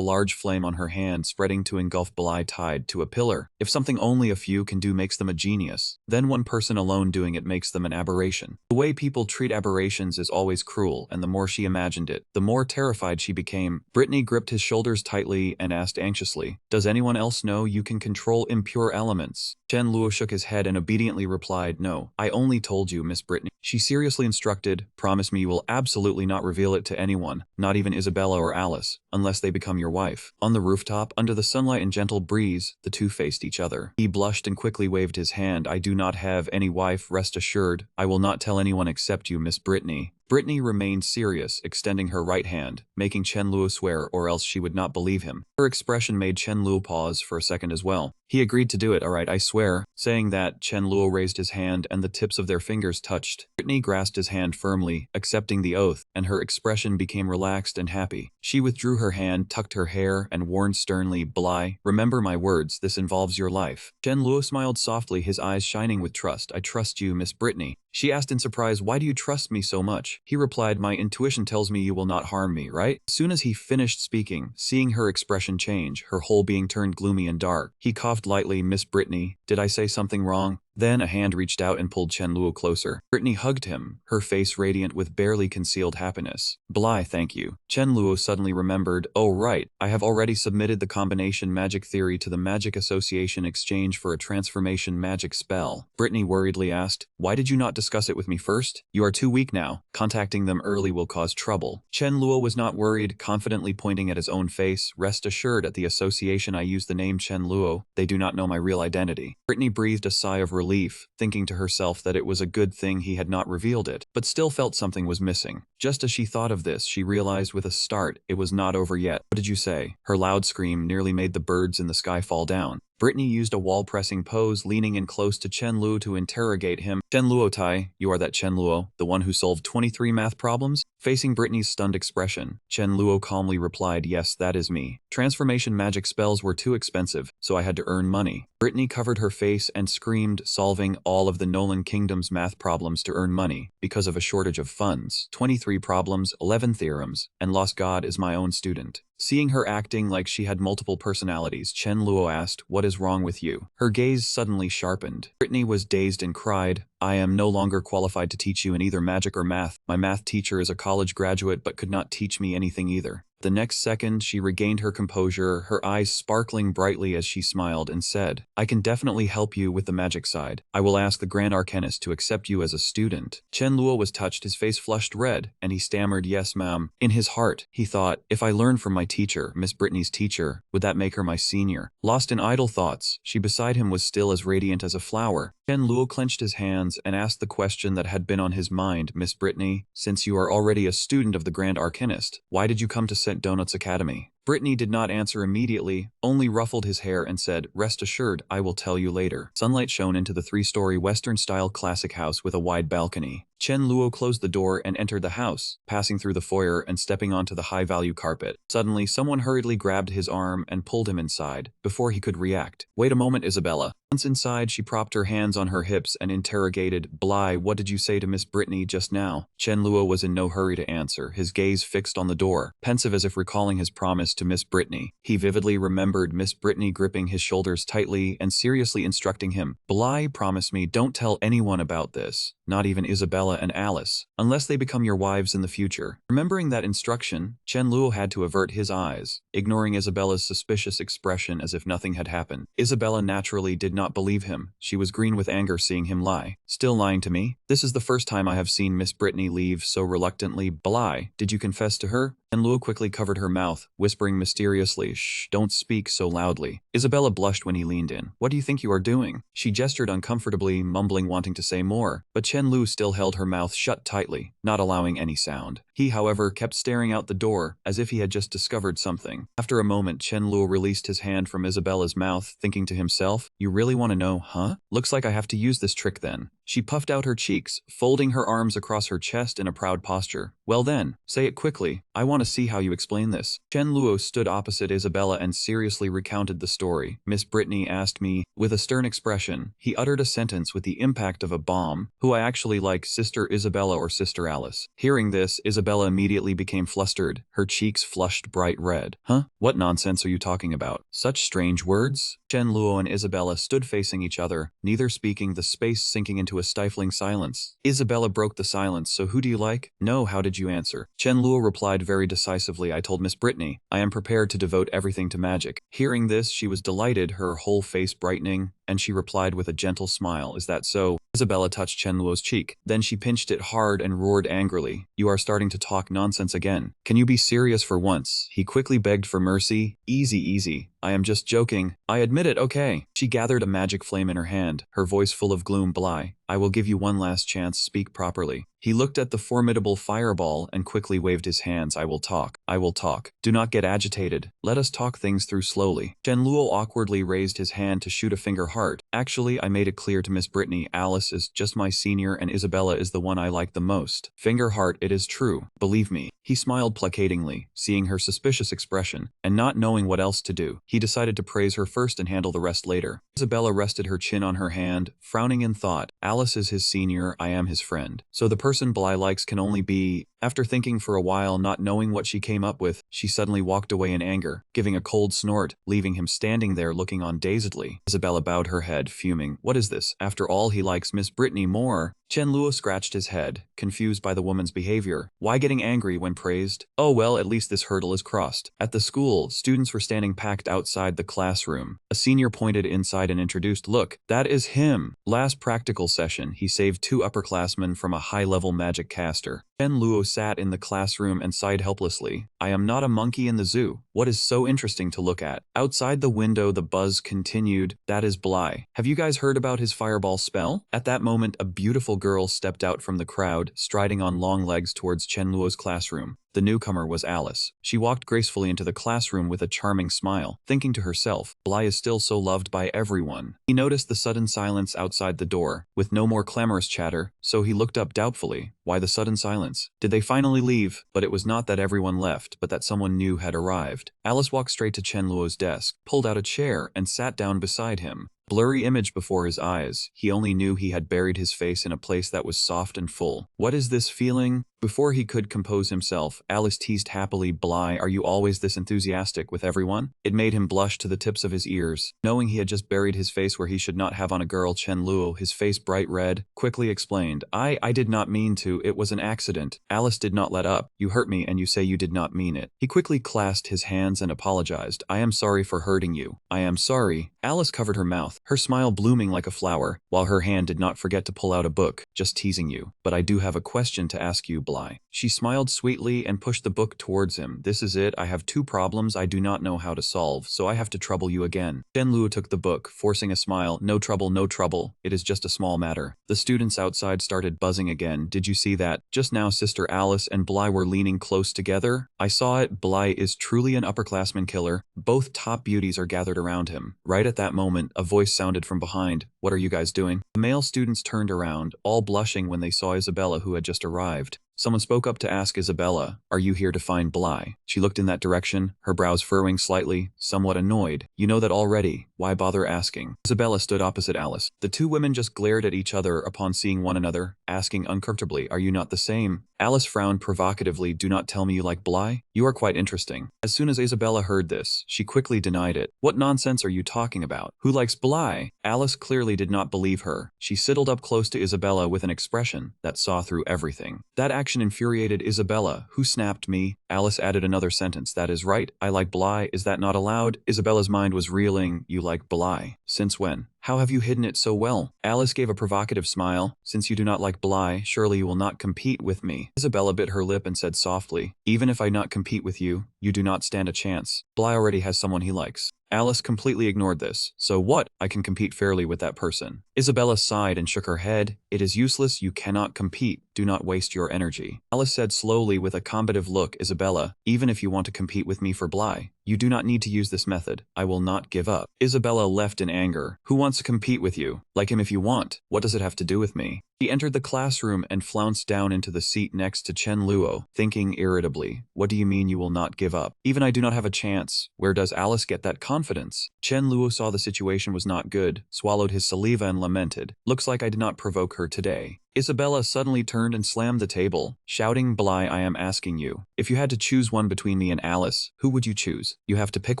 large flame on her hand spreading to engulf Bly tied to a pillar. If something only a few can do makes them a genius, then one person alone doing it makes them an aberration. The way people treat aberrations is always cruel, and the more she imagined it, the more terrified she became. Brittany gripped his shoulders tightly and asked anxiously, does anyone else know you can control impure elements? Chen Luo shook his head and obediently replied, no, I only told you, Miss Brittany. She seriously instructed, promise me you will absolutely not reveal it to anyone, not even Isabella or Alice, unless they become your wife. On the rooftop, under the sunlight and gentle breeze, the two faced each other. He blushed and quickly waved his hand. I do not have any wife, rest assured. I will not tell anyone except you, Miss Brittany. Brittany remained serious, extending her right hand, making Chen Luo swear or else she would not believe him. Her expression made Chen Luo pause for a second as well. He agreed to do it. All right, I swear. Saying that, Chen Luo raised his hand and the tips of their fingers touched. Brittany grasped his hand firmly, accepting the oath, and her expression became relaxed and happy. She withdrew her hand, tucked her hair, and warned sternly, Bly, remember my words, this involves your life. Chen Luo smiled softly, his eyes shining with trust. I trust you, Miss Brittany. She asked in surprise, why do you trust me so much? He replied, my intuition tells me you will not harm me, right? As soon as he finished speaking, seeing her expression change, her whole being turned gloomy and dark, he coughed lightly, Miss Brittany, did I say something wrong? Then a hand reached out and pulled Chen Luo closer. Brittany hugged him, her face radiant with barely concealed happiness. Bly, thank you. Chen Luo suddenly remembered, oh right, I have already submitted the combination magic theory to the Magic Association exchange for a transformation magic spell. Brittany worriedly asked, why did you not discuss it with me first? You are too weak now. Contacting them early will cause trouble. Chen Luo was not worried, confidently pointing at his own face. Rest assured, at the association I use the name Chen Luo. They do not know my real identity. Brittany breathed a sigh of relief, thinking to herself that it was a good thing he had not revealed it, but still felt something was missing. Just as she thought of this, she realized with a start it was not over yet. What did you say? Her loud scream nearly made the birds in the sky fall down. Brittany used a wall-pressing pose, leaning in close to Chen Luo to interrogate him. Chen Luo Tai, you are that Chen Luo, the one who solved 23 math problems? Facing Brittany's stunned expression, Chen Luo calmly replied, yes, that is me. Transformation magic spells were too expensive, so I had to earn money. Brittany covered her face and screamed, solving all of the Nolan Kingdom's math problems to earn money, because of a shortage of funds. 23 problems, 11 theorems, and lost God is my own student. Seeing her acting like she had multiple personalities, Chen Luo asked, what is wrong with you? Her gaze suddenly sharpened. Brittany was dazed and cried, I am no longer qualified to teach you in either magic or math. My math teacher is a college graduate but could not teach me anything either. The next second, she regained her composure, her eyes sparkling brightly as she smiled and said, I can definitely help you with the magic side. I will ask the Grand Arcanist to accept you as a student. Chen Luo was touched, his face flushed red, and he stammered, yes, ma'am. In his heart, he thought, if I learn from my teacher, Miss Brittany's teacher, would that make her my senior? Lost in idle thoughts, she beside him was still as radiant as a flower. Chen Luo clenched his hands and asked the question that had been on his mind, Miss Brittany, since you are already a student of the Grand Arcanist, why did you come to St. Donut's Academy? Brittany did not answer immediately, only ruffled his hair and said, rest assured, I will tell you later. Sunlight shone into the three-story Western-style classic house with a wide balcony. Chen Luo closed the door and entered the house, passing through the foyer and stepping onto the high-value carpet. Suddenly, someone hurriedly grabbed his arm and pulled him inside, before he could react. Wait a moment, Isabella. Once inside, she propped her hands on her hips and interrogated, Bly, what did you say to Miss Brittany just now? Chen Luo was in no hurry to answer, his gaze fixed on the door, pensive as if recalling his promise to Miss Brittany. He vividly remembered Miss Brittany gripping his shoulders tightly and seriously instructing him, Bly, promise me, don't tell anyone about this, not even Isabella and Alice, unless they become your wives in the future. Remembering that instruction, Chen Luo had to avert his eyes, ignoring Isabella's suspicious expression as if nothing had happened. Isabella naturally did not believe him. She was green with anger seeing him lie. Still lying to me? This is the first time I have seen Miss Brittany leave so reluctantly. Bly, did you confess to her? And Luo quickly covered her mouth, whispering mysteriously, shh, don't speak so loudly. Isabella blushed when he leaned in. What do you think you are doing? She gestured uncomfortably, mumbling wanting to say more, but Chen Lu still held her mouth shut tightly, not allowing any sound. He, however, kept staring out the door, as if he had just discovered something. After a moment, Chen Lu released his hand from Isabella's mouth, thinking to himself, you really want to know, huh? Looks like I have to use this trick then. She puffed out her cheeks, folding her arms across her chest in a proud posture. Well then, say it quickly. I want to see how you explain this. Chen Luo stood opposite Isabella and seriously recounted the story. Miss Brittany asked me, with a stern expression. He uttered a sentence with the impact of a bomb. Who I actually like, Sister Isabella or Sister Alice? Hearing this, Isabella immediately became flustered. Her cheeks flushed bright red. Huh? What nonsense are you talking about? Such strange words? Chen Luo and Isabella stood facing each other, neither speaking, the space sinking into a stifling silence. Isabella broke the silence. So who do you like? No, how did you answer? Chen Luo replied very decisively, I told Miss Brittany, I am prepared to devote everything to magic. Hearing this, she was delighted, her whole face brightening, and she replied with a gentle smile, is that so? Isabella touched Chen Luo's cheek. Then she pinched it hard and roared angrily, you are starting to talk nonsense again. Can you be serious for once? He quickly begged for mercy. Easy, easy. I am just joking. I admit it, okay. She gathered a magic flame in her hand, her voice full of gloom. Bly, I will give you one last chance, speak properly. He looked at the formidable fireball and quickly waved his hands. I will talk. I will talk. Do not get agitated. Let us talk things through slowly. Chen Luo awkwardly raised his hand to shoot a finger heart. Actually, I made it clear to Miss Brittany, Alice is just my senior and Isabella is the one I like the most. Finger heart, it is true. Believe me. He smiled placatingly, seeing her suspicious expression, and not knowing what else to do. He decided to praise her first and handle the rest later. Isabella rested her chin on her hand, frowning in thought. Alice is his senior, I am his friend. So the person person Bly likes can only be. After thinking for a while, not knowing what she came up with, she suddenly walked away in anger, giving a cold snort, leaving him standing there looking on dazedly. Isabella bowed her head, fuming. What is this? After all, he likes Miss Brittany more. Chen Luo scratched his head, confused by the woman's behavior. Why getting angry when praised? Oh well, at least this hurdle is crossed. At the school, students were standing packed outside the classroom. A senior pointed inside and introduced, "Look, that is him." Last practical session, he saved 2 upperclassmen from a high-level magic caster. Chen Luo sat in the classroom and sighed helplessly. I am not a monkey in the zoo. What is so interesting to look at? Outside the window, the buzz continued. That is Bly. Have you guys heard about his fireball spell? At that moment, a beautiful girl stepped out from the crowd, striding on long legs towards Chen Luo's classroom. The newcomer was Alice. She walked gracefully into the classroom with a charming smile, thinking to herself, Bly is still so loved by everyone. He noticed the sudden silence outside the door, with no more clamorous chatter, so he looked up doubtfully. Why the sudden silence? Did they finally leave? But it was not that everyone left, but that someone new had arrived. Alice walked straight to Chen Luo's desk, pulled out a chair, and sat down beside him. Blurry image before his eyes. He only knew he had buried his face in a place that was soft and full. What is this feeling? Before he could compose himself, Alice teased happily, Bly, are you always this enthusiastic with everyone? It made him blush to the tips of his ears. Knowing he had just buried his face where he should not have on a girl, Chen Luo, his face bright red, quickly explained, I did not mean to, it was an accident. Alice did not let up. You hurt me and you say you did not mean it. He quickly clasped his hands and apologized. I am sorry for hurting you. I am sorry. Alice covered her mouth, her smile blooming like a flower, while her hand did not forget to pull out a book. Just teasing you. But I do have a question to ask you, Bly. She smiled sweetly and pushed the book towards him. This is it. I have 2 problems I do not know how to solve, so I have to trouble you again. Chen Luo took the book, forcing a smile. No trouble, no trouble. It is just a small matter. The students outside started buzzing again. Did you see that? Just now Sister Alice and Bly were leaning close together. I saw it. Bly is truly an upperclassman killer. Both top beauties are gathered around him. Right at that moment, a voice sounded from behind. What are you guys doing? The male students turned around, all blushing when they saw Isabella, who had just arrived. Someone spoke up to ask Isabella, are you here to find Bly? She looked in that direction, her brows furrowing slightly, somewhat annoyed. You know that already. Why bother asking? Isabella stood opposite Alice. The 2 women just glared at each other upon seeing one another, asking uncomfortably, are you not the same? Alice frowned provocatively. Do not tell me you like Bly? You are quite interesting. As soon as Isabella heard this, she quickly denied it. What nonsense are you talking about? Who likes Bly? Alice clearly did not believe her. She sidled up close to Isabella with an expression that saw through everything. That action infuriated Isabella. Who snapped me? Alice added another sentence. That is right. I like Bly. Is that not allowed? Isabella's mind was reeling. You like Bly? Since when? How have you hidden it so well? Alice gave a provocative smile. Since you do not like Bly, surely you will not compete with me. Isabella bit her lip and said softly, even if I not compete with you, you do not stand a chance. Bly already has someone he likes. Alice completely ignored this. So what? I can compete fairly with that person. Isabella sighed and shook her head. It is useless. You cannot compete. Do not waste your energy. Alice said slowly with a combative look, Isabella, even if you want to compete with me for Bly, you do not need to use this method. I will not give up. Isabella left in anger. Who wants to compete with you? Like him if you want. What does it have to do with me? He entered the classroom and flounced down into the seat next to Chen Luo, thinking irritably, what do you mean you will not give up? Even I do not have a chance. Where does Alice get that confidence? Chen Luo saw the situation was not good, swallowed his saliva and lamented. Looks like I did not provoke her today. Isabella suddenly turned and slammed the table, shouting, Bly, I am asking you. If you had to choose one between me and Alice, who would you choose? You have to pick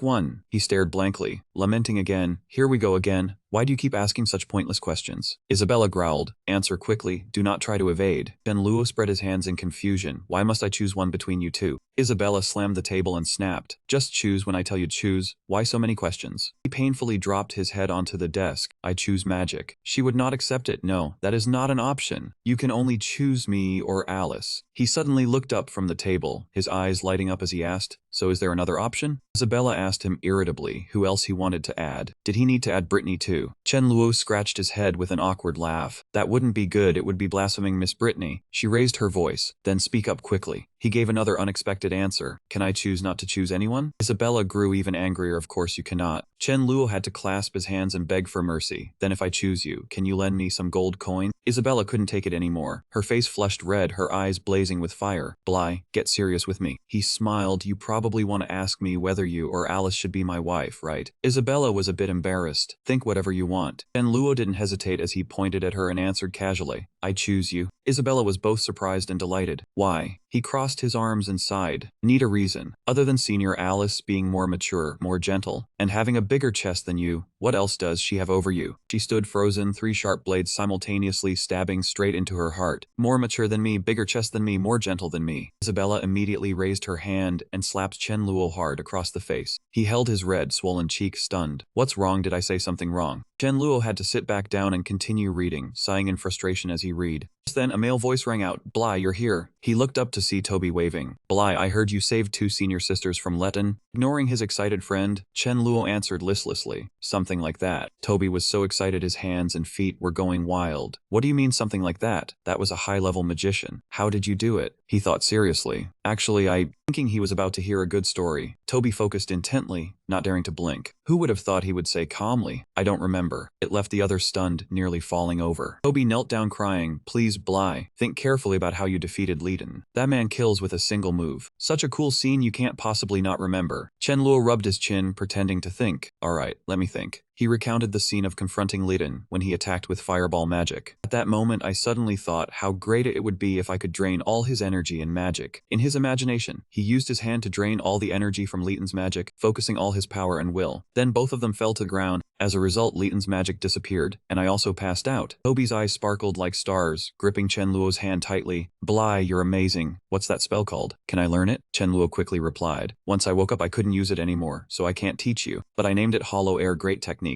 one. He stared blankly, lamenting again. Here we go again. Why do you keep asking such pointless questions? Isabella growled. Answer quickly. Do not try to evade. Chen Luo spread his hands in confusion. Why must I choose one between you 2? Isabella slammed the table and snapped. Just choose when I tell you to choose. Why so many questions? He painfully dropped his head onto the desk. I choose magic. She would not accept it. No, that is not an option. You can only choose me or Alice. He suddenly looked up from the table, his eyes lighting up as he asked, so is there another option? Isabella asked him irritably who else he wanted to add. Did he need to add Brittany too? Chen Luo scratched his head with an awkward laugh. That wouldn't be good. It would be blaspheming Miss Brittany. She raised her voice. Then speak up quickly. He gave another unexpected answer. Can I choose not to choose anyone? Isabella grew even angrier. Of course you cannot. Chen Luo had to clasp his hands and beg for mercy. Then if I choose you, can you lend me some gold coin? Isabella couldn't take it anymore. Her face flushed red, her eyes blazing with fire. Bly, get serious with me. He smiled. You probably want to ask me whether you or Alice should be my wife, right? Isabella was a bit embarrassed. Think whatever you want. Chen Luo didn't hesitate as he pointed at her and answered casually, I choose you. Isabella was both surprised and delighted. Why? He crossed his arms and sighed. Need a reason. Other than Senior Alice being more mature, more gentle, and having a bigger chest than you, what else does she have over you? She stood frozen, 3 sharp blades simultaneously stabbing straight into her heart. More mature than me, bigger chest than me, more gentle than me. Isabella immediately raised her hand and slapped Chen Luo hard across the face. He held his red, swollen cheek, stunned. What's wrong? Did I say something wrong? Chen Luo had to sit back down and continue reading, sighing in frustration as he read. Just then, a male voice rang out, Bly, you're here. He looked up to see Toby waving. Bly, I heard you saved 2 senior sisters from Leton. Ignoring his excited friend, Chen Luo answered listlessly. Something like that. Toby was so excited his hands and feet were going wild. What do you mean something like that? That was a high-level magician. How did you do it? He thought seriously. Actually, thinking he was about to hear a good story. Toby focused intently, not daring to blink. Who would have thought he would say calmly, I don't remember. It left the other stunned, nearly falling over. Toby knelt down crying, please Bly, think carefully about how you defeated Leeton. That man kills with a single move. Such a cool scene you can't possibly not remember. Chen Luo rubbed his chin, pretending to think. Alright, let me think. He recounted the scene of confronting Leeton when he attacked with fireball magic. At that moment I suddenly thought how great it would be if I could drain all his energy and magic. In his imagination, he used his hand to drain all the energy from Leeton's magic, focusing all his power and will. Then both of them fell to the ground. As a result, Leeton's magic disappeared, and I also passed out. Toby's eyes sparkled like stars, gripping Chen Luo's hand tightly. Bly, you're amazing. What's that spell called? Can I learn it? Chen Luo quickly replied. Once I woke up I couldn't use it anymore, so I can't teach you. But I named it Hollow Air Great Technique.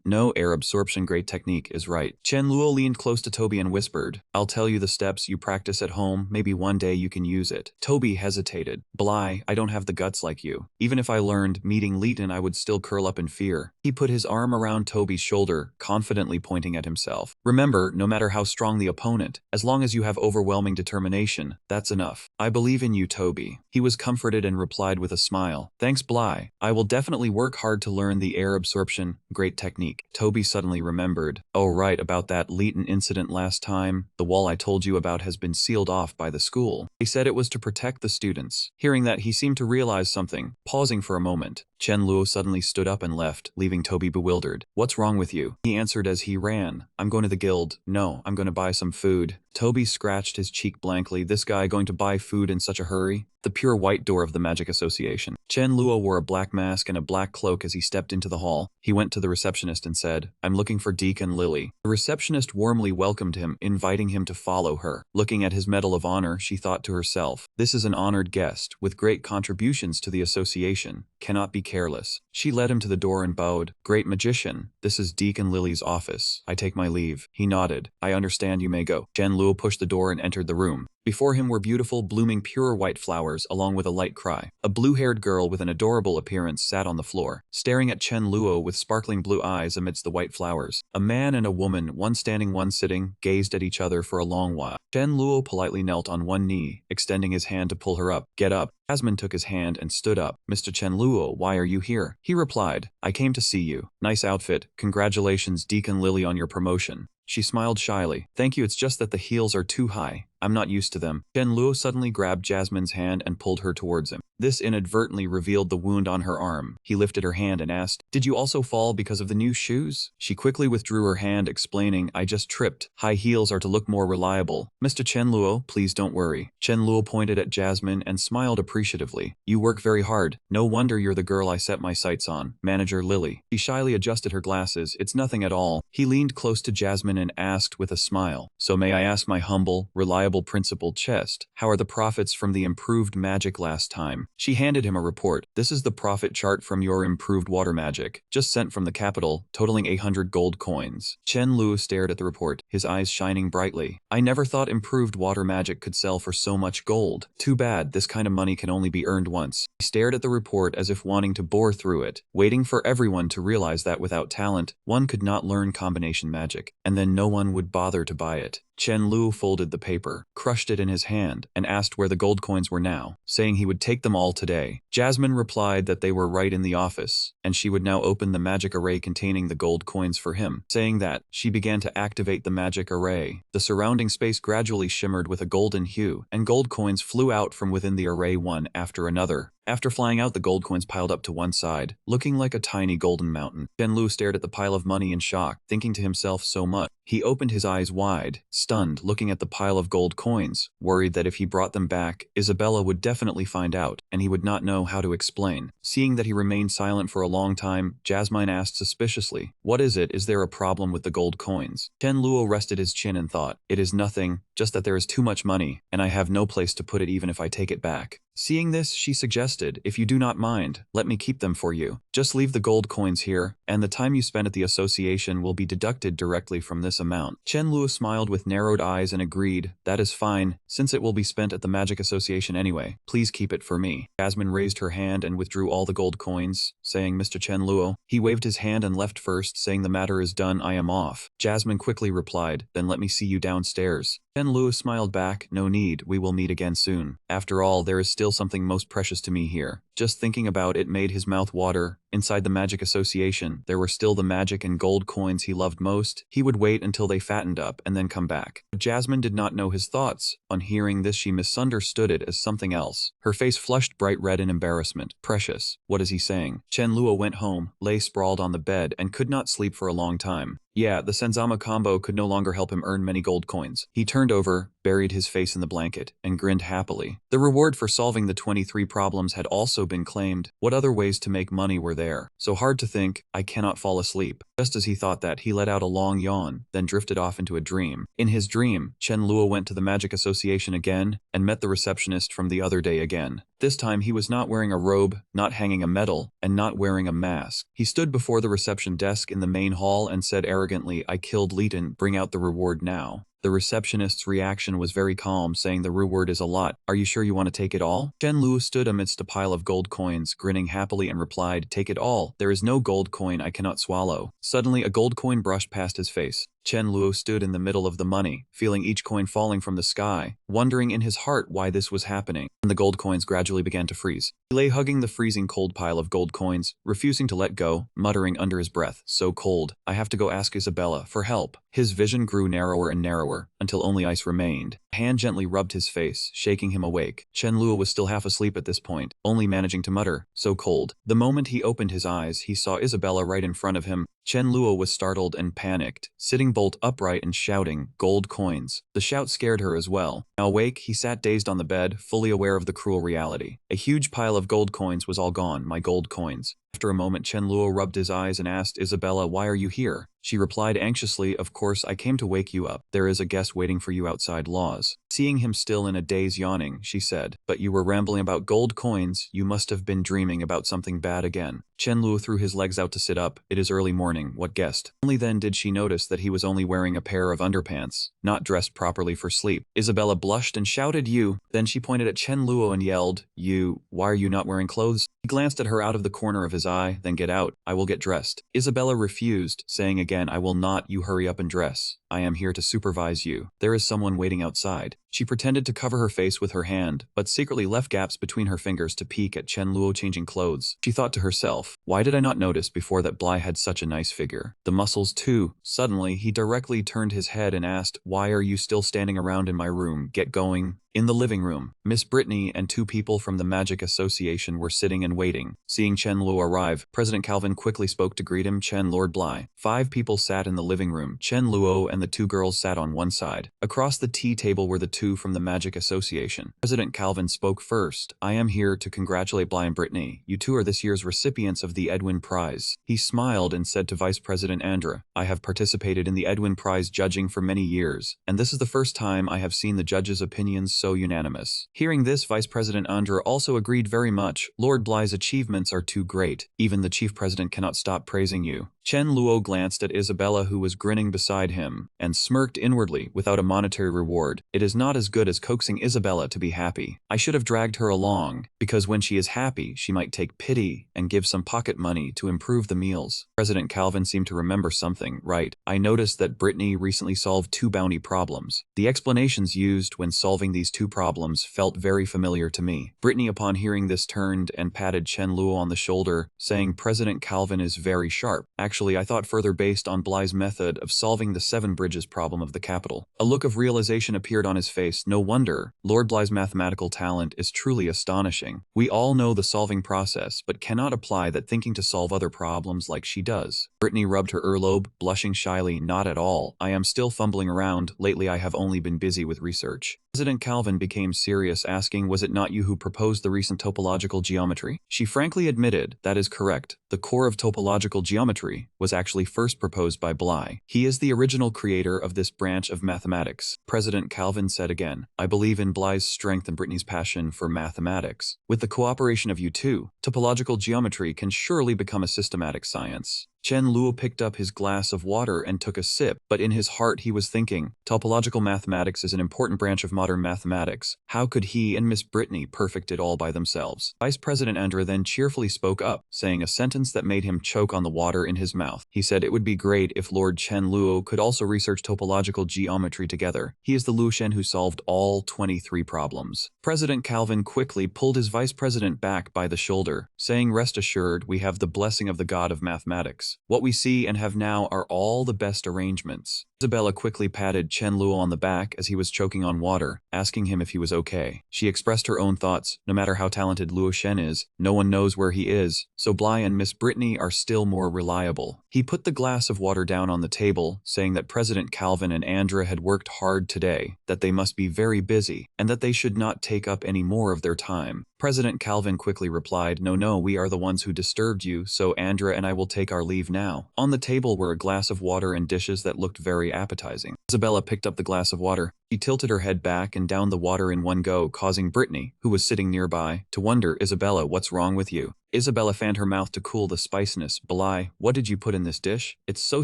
No, air absorption great technique is right. Chen Luo leaned close to Toby and whispered, I'll tell you the steps you practice at home, maybe one day you can use it. Toby hesitated. Bly, I don't have the guts like you. Even if I learned, meeting Leeton I would still curl up in fear. He put his arm around Toby's shoulder, confidently pointing at himself. Remember, no matter how strong the opponent, as long as you have overwhelming determination, that's enough. I believe in you, Toby. He was comforted and replied with a smile. Thanks, Bly. I will definitely work hard to learn the air absorption great technique. Toby suddenly remembered. Oh right, about that Leeton incident last time. The wall I told you about has been sealed off by the school. They said it was to protect the students. Hearing that, he seemed to realize something. Pausing for a moment, Chen Luo suddenly stood up and left, leaving Toby bewildered. What's wrong with you? He answered as he ran. I'm going to the guild. No, I'm going to buy some food. Toby scratched his cheek blankly. This guy going to buy food in such a hurry? The pure white door of the Magic Association. Chen Luo wore a black mask and a black cloak as he stepped into the hall. He went to the receptionist and said, I'm looking for Deacon Lily. The receptionist warmly welcomed him, inviting him to follow her. Looking at his Medal of Honor, she thought to herself, this is an honored guest, with great contributions to the association. Cannot be careless. She led him to the door and bowed. Great magician, this is Deacon Lily's office. I take my leave. He nodded. I understand, you may go. Chen Luo pushed the door and entered the room. Before him were beautiful, blooming, pure white flowers, along with a light cry. A blue-haired girl with an adorable appearance sat on the floor, staring at Chen Luo with sparkling blue eyes amidst the white flowers. A man and a woman, one standing, one sitting, gazed at each other for a long while. Chen Luo politely knelt on one knee, extending his hand to pull her up. Get up. Jasmine took his hand and stood up. Mr. Chen Luo, why are you here? He replied, I came to see you. Nice outfit. Congratulations, Deacon Lily, on your promotion. She smiled shyly. Thank you, it's just that the heels are too high. I'm not used to them. Chen Luo suddenly grabbed Jasmine's hand and pulled her towards him. This inadvertently revealed the wound on her arm. He lifted her hand and asked, Did you also fall because of the new shoes? She quickly withdrew her hand, explaining, I just tripped. High heels are to look more reliable. Mr. Chen Luo, please don't worry. Chen Luo pointed at Jasmine and smiled appreciatively. You work very hard. No wonder you're the girl I set my sights on. Manager Lily. She shyly adjusted her glasses. It's nothing at all. He leaned close to Jasmine and asked with a smile, So may I ask, my humble, reliable principal chest, how are the profits from the improved magic last time? She handed him a report. This is the profit chart from your improved water magic, just sent from the capital, totaling 800 gold coins. Chen Lu stared at the report, his eyes shining brightly. I never thought improved water magic could sell for so much gold. Too bad, this kind of money can only be earned once. He stared at the report as if wanting to bore through it, waiting for everyone to realize that without talent, one could not learn combination magic, and then no one would bother to buy it. Chen Lu folded the paper, crushed it in his hand, and asked where the gold coins were now, saying he would take them all today. Jasmine replied that they were right in the office, and she would now open the magic array containing the gold coins for him. Saying that, she began to activate the magic array. The surrounding space gradually shimmered with a golden hue, and gold coins flew out from within the array one after another. After flying out, the gold coins piled up to one side, looking like a tiny golden mountain. Chen Lu stared at the pile of money in shock, thinking to himself so much. He opened his eyes wide, stunned, looking at the pile of gold coins, worried that if he brought them back, Isabella would definitely find out, and he would not know how to explain. Seeing that he remained silent for a long time, Jasmine asked suspiciously, "What is it? Is there a problem with the gold coins?" Chen Luo rested his chin and thought, "It is nothing, just that there is too much money, and I have no place to put it even if I take it back." Seeing this, she suggested, "If you do not mind, let me keep them for you. Just leave the gold coins here, and the time you spend at the association will be deducted directly from this amount." Chen Luo smiled with narrowed eyes and agreed, "That is fine, since it will be spent at the Magic Association anyway. Please keep it for me." Jasmine raised her hand and withdrew all the gold coins, saying, "Mr. Chen Luo." He waved his hand and left first, saying, "The matter is done, I am off." Jasmine quickly replied, "Then let me see you downstairs." Chen Luo smiled back, "No need, we will meet again soon. After all, there is still something most precious to me here." Just thinking about it made his mouth water. Inside the Magic Association, there were still the magic and gold coins he loved most. He would wait until they fattened up and then come back. But Jasmine did not know his thoughts. On hearing this, she misunderstood it as something else. Her face flushed bright red in embarrassment. "Precious, what is he saying?" Chen Luo went home, lay sprawled on the bed, and could not sleep for a long time. Yeah, the Senzama combo could no longer help him earn many gold coins. He turned over, buried his face in the blanket, and grinned happily. The reward for solving the 23 problems had also been claimed. What other ways to make money were there? So hard to think, I cannot fall asleep. Just as he thought that, he let out a long yawn, then drifted off into a dream. In his dream, Chen Luo went to the Magic Association again, and met the receptionist from the other day again. This time he was not wearing a robe, not hanging a medal, and not wearing a mask. He stood before the reception desk in the main hall and said arrogantly, "I killed Leighton, bring out the reward now." The receptionist's reaction was very calm, saying, "The reward is a lot. Are you sure you want to take it all?" Chen Lu stood amidst a pile of gold coins, grinning happily and replied, "Take it all. There is no gold coin I cannot swallow." Suddenly, a gold coin brushed past his face. Chen Luo stood in the middle of the money, feeling each coin falling from the sky, wondering in his heart why this was happening. And the gold coins gradually began to freeze. He lay hugging the freezing cold pile of gold coins, refusing to let go, muttering under his breath, "So cold, I have to go ask Isabella for help." His vision grew narrower and narrower, until only ice remained. A hand gently rubbed his face, shaking him awake. Chen Luo was still half asleep at this point, only managing to mutter, "So cold." The moment he opened his eyes, he saw Isabella right in front of him. Chen Luo was startled and panicked, sitting bolt upright and shouting, "Gold coins." The shout scared her as well. Now awake, he sat dazed on the bed, fully aware of the cruel reality. A huge pile of gold coins was all gone, my gold coins. After a moment, Chen Luo rubbed his eyes and asked, "Isabella, why are you here?" She replied anxiously, "Of course, I came to wake you up. There is a guest waiting for you outside Laws." Seeing him still in a daze yawning, she said, "But you were rambling about gold coins. You must have been dreaming about something bad again." Chen Luo threw his legs out to sit up. "It is early morning. What guest?" Only then did she notice that he was only wearing a pair of underpants, not dressed properly for sleep. Isabella blushed and shouted, "You." Then she pointed at Chen Luo and yelled, "You, why are you not wearing clothes?" He glanced at her out of the corner of his eye, "Then get out. I will get dressed." Isabella refused, saying again, "I will not. You hurry up and dress. I am here to supervise you. There is someone waiting outside." She pretended to cover her face with her hand, but secretly left gaps between her fingers to peek at Chen Luo changing clothes. She thought to herself, "Why did I not notice before that Bly had such a nice figure? The muscles too." Suddenly, he directly turned his head and asked, "Why are you still standing around in my room? Get going." In the living room, Miss Brittany and two people from the Magic Association were sitting and waiting. Seeing Chen Luo arrive, President Calvin quickly spoke to greet him, "Chen, Lord Bly." 5 people sat in the living room. Chen Luo and the 2 girls sat on one side. Across the tea table were the 2 from the Magic Association. President Calvin spoke first. "I am here to congratulate Bly and Brittany. You 2 are this year's recipients of the Edwin Prize." He smiled and said to Vice President Andra, "I have participated in the Edwin Prize judging for many years, and this is the first time I have seen the judges' opinions so unanimous." Hearing this, Vice President Andra also agreed very much. "Lord Bly's achievements are too great. Even the Chief President cannot stop praising you." Chen Luo glanced at Isabella, who was grinning beside him, and smirked inwardly without a monetary reward. It is not as good as coaxing Isabella to be happy. I should have dragged her along, because when she is happy, she might take pity and give some pocket money to improve the meals. President Calvin seemed to remember something. Right, I noticed that Brittany recently solved 2 bounty problems. The explanations used when solving these 2 problems felt very familiar to me. Brittany, upon hearing this, turned and patted Chen Luo on the shoulder, saying, President Calvin is very sharp. Actually, I thought further based on Bly's method of solving the 7 bridges problem of the capital. A look of realization appeared on his face. No wonder, Lord Bly's mathematical talent is truly astonishing. We all know the solving process, but cannot apply that thinking to solve other problems like she does. Brittany rubbed her earlobe, blushing shyly. Not at all. I am still fumbling around. Lately I have only been busy with research. President Calvin became serious, asking, was it not you who proposed the recent topological geometry? She frankly admitted, that is correct. The core of topological geometry was actually first proposed by Bly. He is the original creator of this branch of mathematics. President Calvin said again, I believe in Bly's strength and Brittany's passion for mathematics. With the cooperation of you two, topological geometry can surely become a systematic science. Chen Luo picked up his glass of water and took a sip, but in his heart he was thinking, topological mathematics is an important branch of modern mathematics. How could he and Miss Brittany perfect it all by themselves? Vice President Andra then cheerfully spoke up, saying a sentence that made him choke on the water in his mouth. He said it would be great if Lord Chen Luo could also research topological geometry together. He is the Luo Shen who solved all 23 problems. President Calvin quickly pulled his vice president back by the shoulder, saying, rest assured, we have the blessing of the god of mathematics. What we see and have now are all the best arrangements. Isabella quickly patted Chen Luo on the back as he was choking on water, asking him if he was okay. She expressed her own thoughts. No matter how talented Luo Shen is, no one knows where he is, so Bly and Miss Brittany are still more reliable. He put the glass of water down on the table, saying that President Calvin and Andra had worked hard today, that they must be very busy, and that they should not take up any more of their time. President Calvin quickly replied, no, we are the ones who disturbed you, so Andra and I will take our leave now. On the table were a glass of water and dishes that looked very appetizing. Isabella picked up the glass of water. She tilted her head back and downed the water in one go, causing Brittany, who was sitting nearby, to wonder, Isabella, what's wrong with you? Isabella fanned her mouth to cool the spiciness. Bly, what did you put in this dish? It's so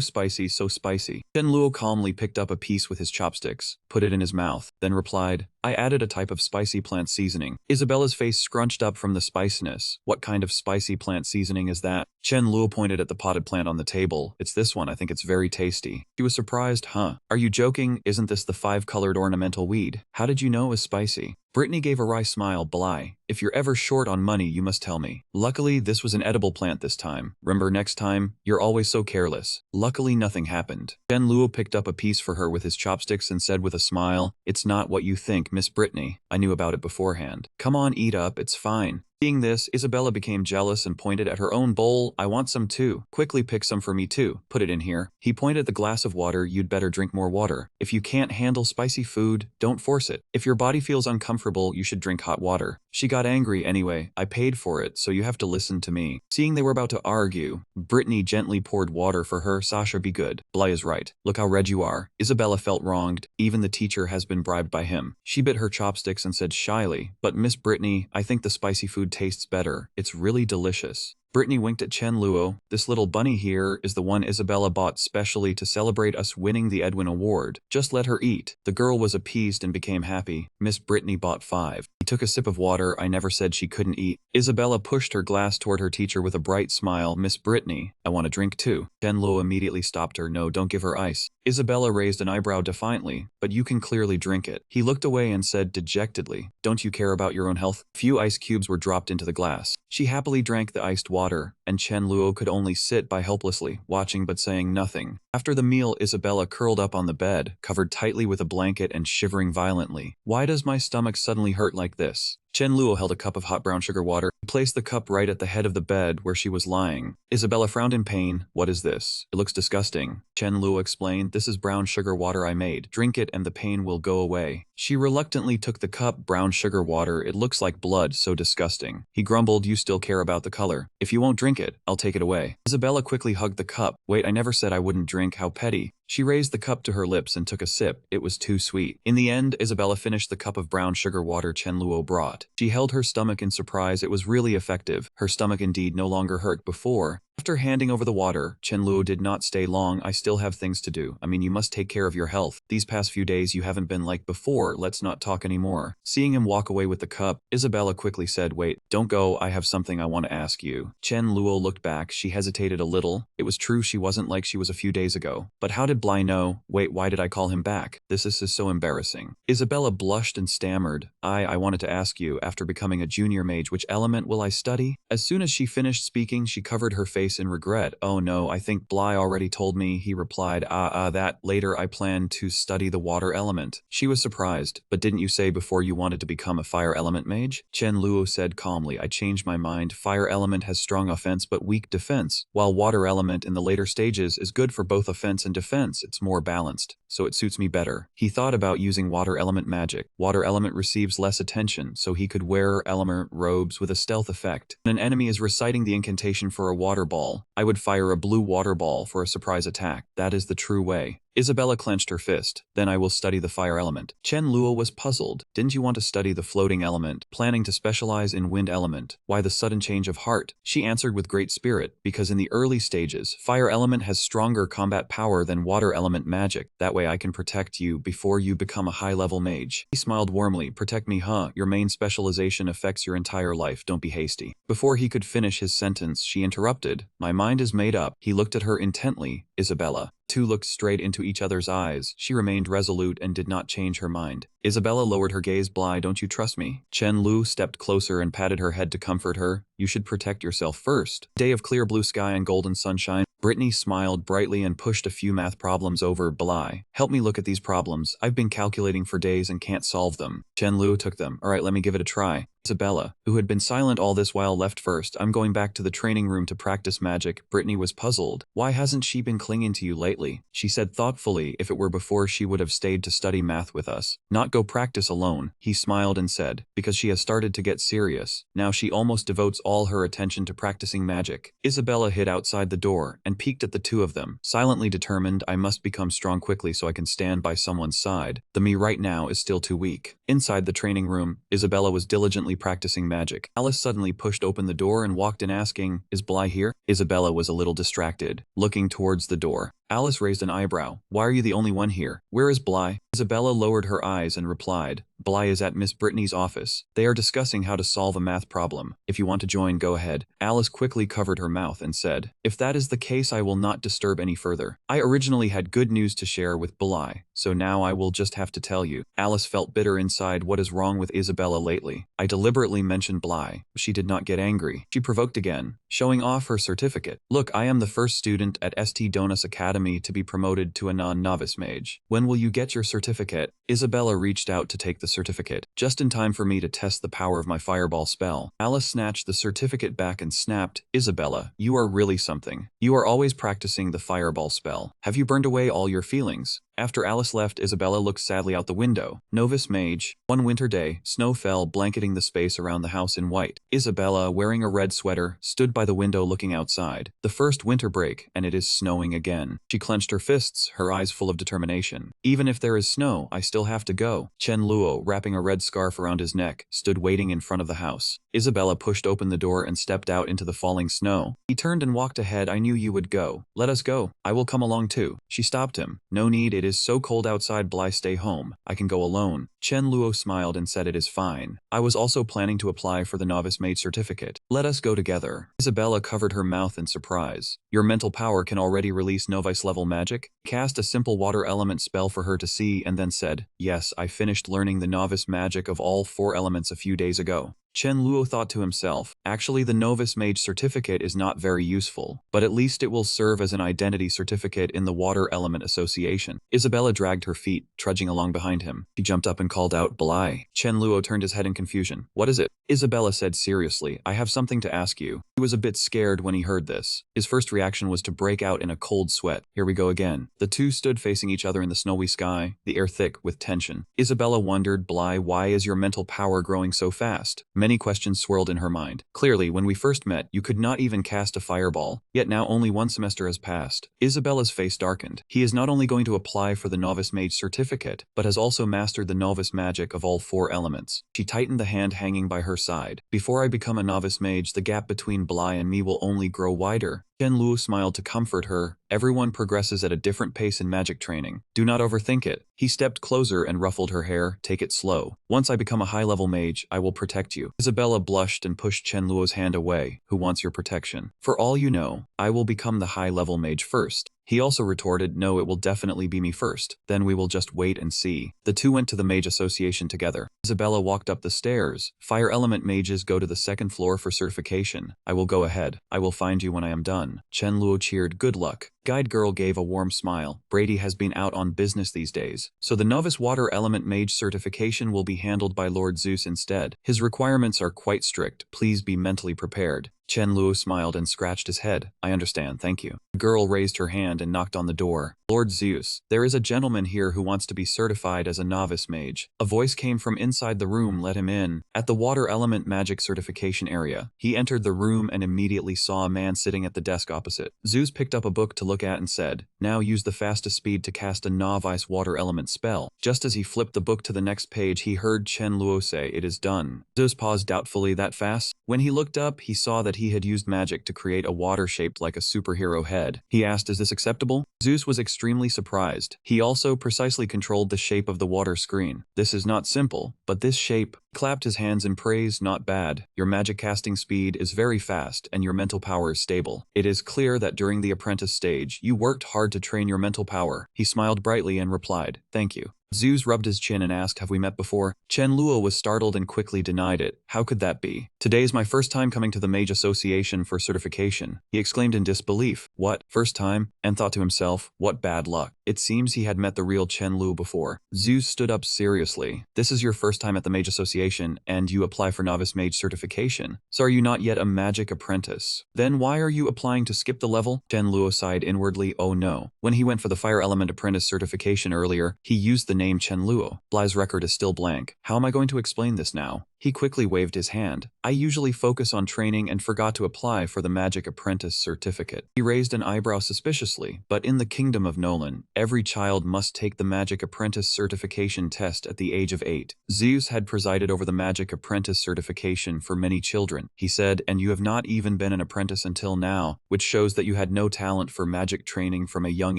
spicy, so spicy. Chen Luo calmly picked up a piece with his chopsticks, put it in his mouth, then replied, I added a type of spicy plant seasoning. Isabella's face scrunched up from the spiciness. What kind of spicy plant seasoning is that? Chen Luo pointed at the potted plant on the table. It's this one, I think it's very tasty. She was surprised, huh? Are you joking? Isn't this the 5-colored ornamental weed? How did you know it was spicy? Brittany gave a wry smile. Bly, if you're ever short on money, you must tell me. Luckily, this was an edible plant this time. Remember, next time, you're always so careless. Luckily, nothing happened. Chen Luo picked up a piece for her with his chopsticks and said with a smile, it's not what you think, Miss Brittany. I knew about it beforehand. Come on, eat up, it's fine. Seeing this, Isabella became jealous and pointed at her own bowl. I want some too. Quickly pick some for me too. Put it in here. He pointed at the glass of water. You'd better drink more water. If you can't handle spicy food, don't force it. If your body feels uncomfortable, you should drink hot water. She got angry anyway. I paid for it, so you have to listen to me. Seeing they were about to argue, Brittany gently poured water for her. Sasha, be good. Bly is right. Look how red you are. Isabella felt wronged. Even the teacher has been bribed by him. She bit her chopsticks and said shyly, but Miss Brittany, I think the spicy food tastes better. It's really delicious. Brittany winked at Chen Luo. This little bunny here is the one Isabella bought specially to celebrate us winning the Edwin Award. Just let her eat. The girl was appeased and became happy. Miss Brittany bought 5. He took a sip of water. I never said she couldn't eat. Isabella pushed her glass toward her teacher with a bright smile. Miss Brittany, I want a drink too. Chen Luo immediately stopped her. No, don't give her ice. Isabella raised an eyebrow defiantly, but you can clearly drink it. He looked away and said dejectedly, don't you care about your own health? A few ice cubes were dropped into the glass. She happily drank the iced water, and Chen Luo could only sit by helplessly, watching but saying nothing. After the meal, Isabella curled up on the bed, covered tightly with a blanket and shivering violently. Why does my stomach suddenly hurt like this? Chen Luo held a cup of hot brown sugar water. He placed the cup right at the head of the bed where she was lying. Isabella frowned in pain. What is this? It looks disgusting. Chen Luo explained, this is brown sugar water I made. Drink it and the pain will go away. She reluctantly took the cup. Brown sugar water, it looks like blood, so disgusting. He grumbled, you still care about the color. If you won't drink it, I'll take it away. Isabella quickly hugged the cup. Wait, I never said I wouldn't drink, how petty. She raised the cup to her lips and took a sip. It was too sweet. In the end, Isabella finished the cup of brown sugar water Chen Luo brought. She held her stomach in surprise. It was really effective. Her stomach indeed no longer hurt before. After handing over the water, Chenluo did not stay long. I still have things to do. I mean, you must take care of your health. These past few days you haven't been like before. Let's not talk anymore. Seeing him walk away with the cup, Isabella quickly said, wait, don't go. I have something I want to ask you. Chenluo looked back. She hesitated a little. It was true she wasn't like she was a few days ago. But how did Bly know? Wait, why did I call him back? This is so embarrassing. Isabella blushed and stammered. I wanted to ask you, after becoming a junior mage, which element will I study? As soon as she finished speaking, she covered her face in regret. Oh no, I think Bly already told me, he replied. That later I plan to study the water element. She was surprised. But didn't you say before you wanted to become a fire element mage? Chenluo said calmly. I changed my mind. Fire element has strong offense but weak defense, while water element in the later stages is good for both offense and defense. It's more balanced, so it suits me better. He thought about using water element magic. Water element receives less attention, so he could wear element robes with a stealth effect. When an enemy is reciting the incantation for a water ball, I would fire a blue water ball for a surprise attack. That is the true way. Isabella clenched her fist. Then I will study the fire element. Chenluo was puzzled. Didn't you want to study the floating element, planning to specialize in wind element? Why the sudden change of heart? She answered with great spirit, because in the early stages, fire element has stronger combat power than water element magic. That way I can protect you before you become a high-level mage. He smiled warmly. Protect me, huh? Your main specialization affects your entire life. Don't be hasty. Before he could finish his sentence, she interrupted. My mind is made up. He looked at her intently. Isabella. Two looked straight into each other's eyes. She remained resolute and did not change her mind. Isabella lowered her gaze. Bly, don't you trust me? Chenlu stepped closer and patted her head to comfort her. You should protect yourself first. Day of clear blue sky and golden sunshine. Brittany smiled brightly and pushed a few math problems over. Bly, help me look at these problems. I've been calculating for days and can't solve them. Chenlu took them. Alright, let me give it a try. Isabella, who had been silent all this while, left first. I'm going back to the training room to practice magic. Brittany was puzzled. Why hasn't she been clinging to you lately? She said thoughtfully. If it were before, she would have stayed to study math with us, not go practice alone. He smiled and said, because she has started to get serious. Now she almost devotes all her attention to practicing magic. Isabella hid outside the door and peeked at the two of them, silently determined. I must become strong quickly so I can stand by someone's side. The me right now is still too weak. Inside the training room, Isabella was diligently practicing magic. Alice suddenly pushed open the door and walked in asking, is Bly here? Isabella was a little distracted, looking towards the door. Alice raised an eyebrow. Why are you the only one here? Where is Bly? Isabella lowered her eyes and replied, Bly is at Miss Brittany's office. They are discussing how to solve a math problem. If you want to join, go ahead. Alice quickly covered her mouth and said, if that is the case, I will not disturb any further. I originally had good news to share with Bly, so now I will just have to tell you. Alice felt bitter inside. What is wrong with Isabella lately? I deliberately mentioned Bly. She did not get angry. She provoked again, showing off her certificate. Look, I am the first student at St. Donis Academy to be promoted to a non-novice mage. When will you get your certificate? Isabella reached out to take the certificate, just in time for me to test the power of my fireball spell. Alice snatched the certificate back and snapped, Isabella, you are really something. You are always practicing the fireball spell. Have you burned away all your feelings? After Alice left, Isabella looked sadly out the window. Novice mage. One winter day, snow fell, blanketing the space around the house in white. Isabella, wearing a red sweater, stood by the window looking outside. The first winter break, and it is snowing again. She clenched her fists, her eyes full of determination. Even if there is snow, I still have to go. Chen Luo, wrapping a red scarf around his neck, stood waiting in front of the house. Isabella pushed open the door and stepped out into the falling snow. He turned and walked ahead. I knew you would go. Let us go. I will come along too. She stopped him. No need, it is so cold outside. Bly, stay home. I can go alone. Chen Luo smiled and said, it is fine. I was also planning to apply for the novice mage certificate. Let us go together. Isabella covered her mouth in surprise. Your mental power can already release novice level magic? Cast a simple water element spell for her to see and then said, yes, I finished learning the novice magic of all 4 elements a few days ago. Chen Luo thought to himself, actually the novice mage certificate is not very useful, but at least it will serve as an identity certificate in the Water Element Association. Isabella dragged her feet, trudging along behind him. He jumped up and called out, Bly. Chen Luo turned his head in confusion. What is it? Isabella said seriously, I have something to ask you. He was a bit scared when he heard this. His first reaction was to break out in a cold sweat. Here we go again. The two stood facing each other in the snowy sky, the air thick with tension. Isabella wondered, Bly, why is your mental power growing so fast? Many questions swirled in her mind. Clearly, when we first met, you could not even cast a fireball, yet now only one semester has passed. Isabella's face darkened. He is not only going to apply for the Novice Mage certificate, but has also mastered the novice magic of all 4 elements. She tightened the hand hanging by her side. Before I become a Novice Mage, the gap between Bly and me will only grow wider. Qianluo smiled to comfort her. Everyone progresses at a different pace in magic training. Do not overthink it. He stepped closer and ruffled her hair. Take it slow. Once I become a high-level mage, I will protect you. Isabella blushed and pushed Qianluo's hand away. Who wants your protection? For all you know, I will become the high-level mage first. He also retorted, no, it will definitely be me first. Then we will just wait and see. The two went to the Mage Association together. Isabella walked up the stairs. Fire element mages go to the 2nd floor for certification. I will go ahead. I will find you when I am done. Qianluo cheered, good luck. Guide girl gave a warm smile. Brady has been out on business these days, so the novice water element mage certification will be handled by Lord Zeus instead. His requirements are quite strict. Please be mentally prepared. Qianluo smiled and scratched his head. I understand, thank you. The girl raised her hand and knocked on the door. Lord Zeus, there is a gentleman here who wants to be certified as a novice mage. A voice came from inside the room. Let him in. At the water element magic certification area, he entered the room and immediately saw a man sitting at the desk opposite. Zeus picked up a book to look at and said, now use the fastest speed to cast a novice water element spell. Just as he flipped the book to the next page, he heard Qianluo say, it is done. Zeus paused doubtfully. That fast? When he looked up, he saw that he had used magic to create a water shaped like a superhero head. He asked, is this acceptable? Zeus was extremely surprised. He also precisely controlled the shape of the water screen. This is not simple, but this shape. Clapped his hands in praise. Not bad. Your magic casting speed is very fast and your mental power is stable. It is clear that during the apprentice stage, you worked hard to train your mental power. He smiled brightly and replied, thank you. Zeus rubbed his chin and asked, have we met before? Qianluo was startled and quickly denied it. How could that be? Today is my first time coming to the Mage Association for certification. He exclaimed in disbelief. What? First time? And thought to himself, what bad luck. It seems he had met the real Qianluo before. Zeus stood up seriously. This is your first time at the Mage Association, and you apply for Novice Mage certification. So are you not yet a magic apprentice? Then why are you applying to skip the level? Qianluo sighed inwardly. Oh no. When he went for the Fire Element Apprentice certification earlier, he used the name Qianluo. Bly's record is still blank. How am I going to explain this now? He quickly waved his hand. I usually focus on training and forgot to apply for the Magic Apprentice certificate. He raised an eyebrow suspiciously, but in the kingdom of Nolan, every child must take the Magic Apprentice certification test at the age of 8. Zeus had presided over the Magic Apprentice certification for many children. He said, and you have not even been an apprentice until now, which shows that you had no talent for magic training from a young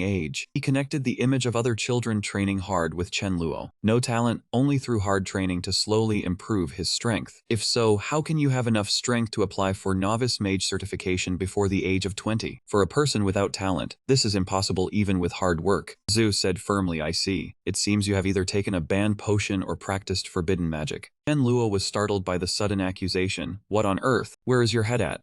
age. He connected the image of other children training hard with Qianluo. No talent, only through hard training to slowly improve his strength. If so, how can you have enough strength to apply for Novice Mage certification before the age of 20? For a person without talent, this is impossible even with hard work. Zeus said firmly, I see. It seems you have either taken a banned potion or practiced forbidden magic. Qianluo was startled by the sudden accusation. What on earth? Where is your head at?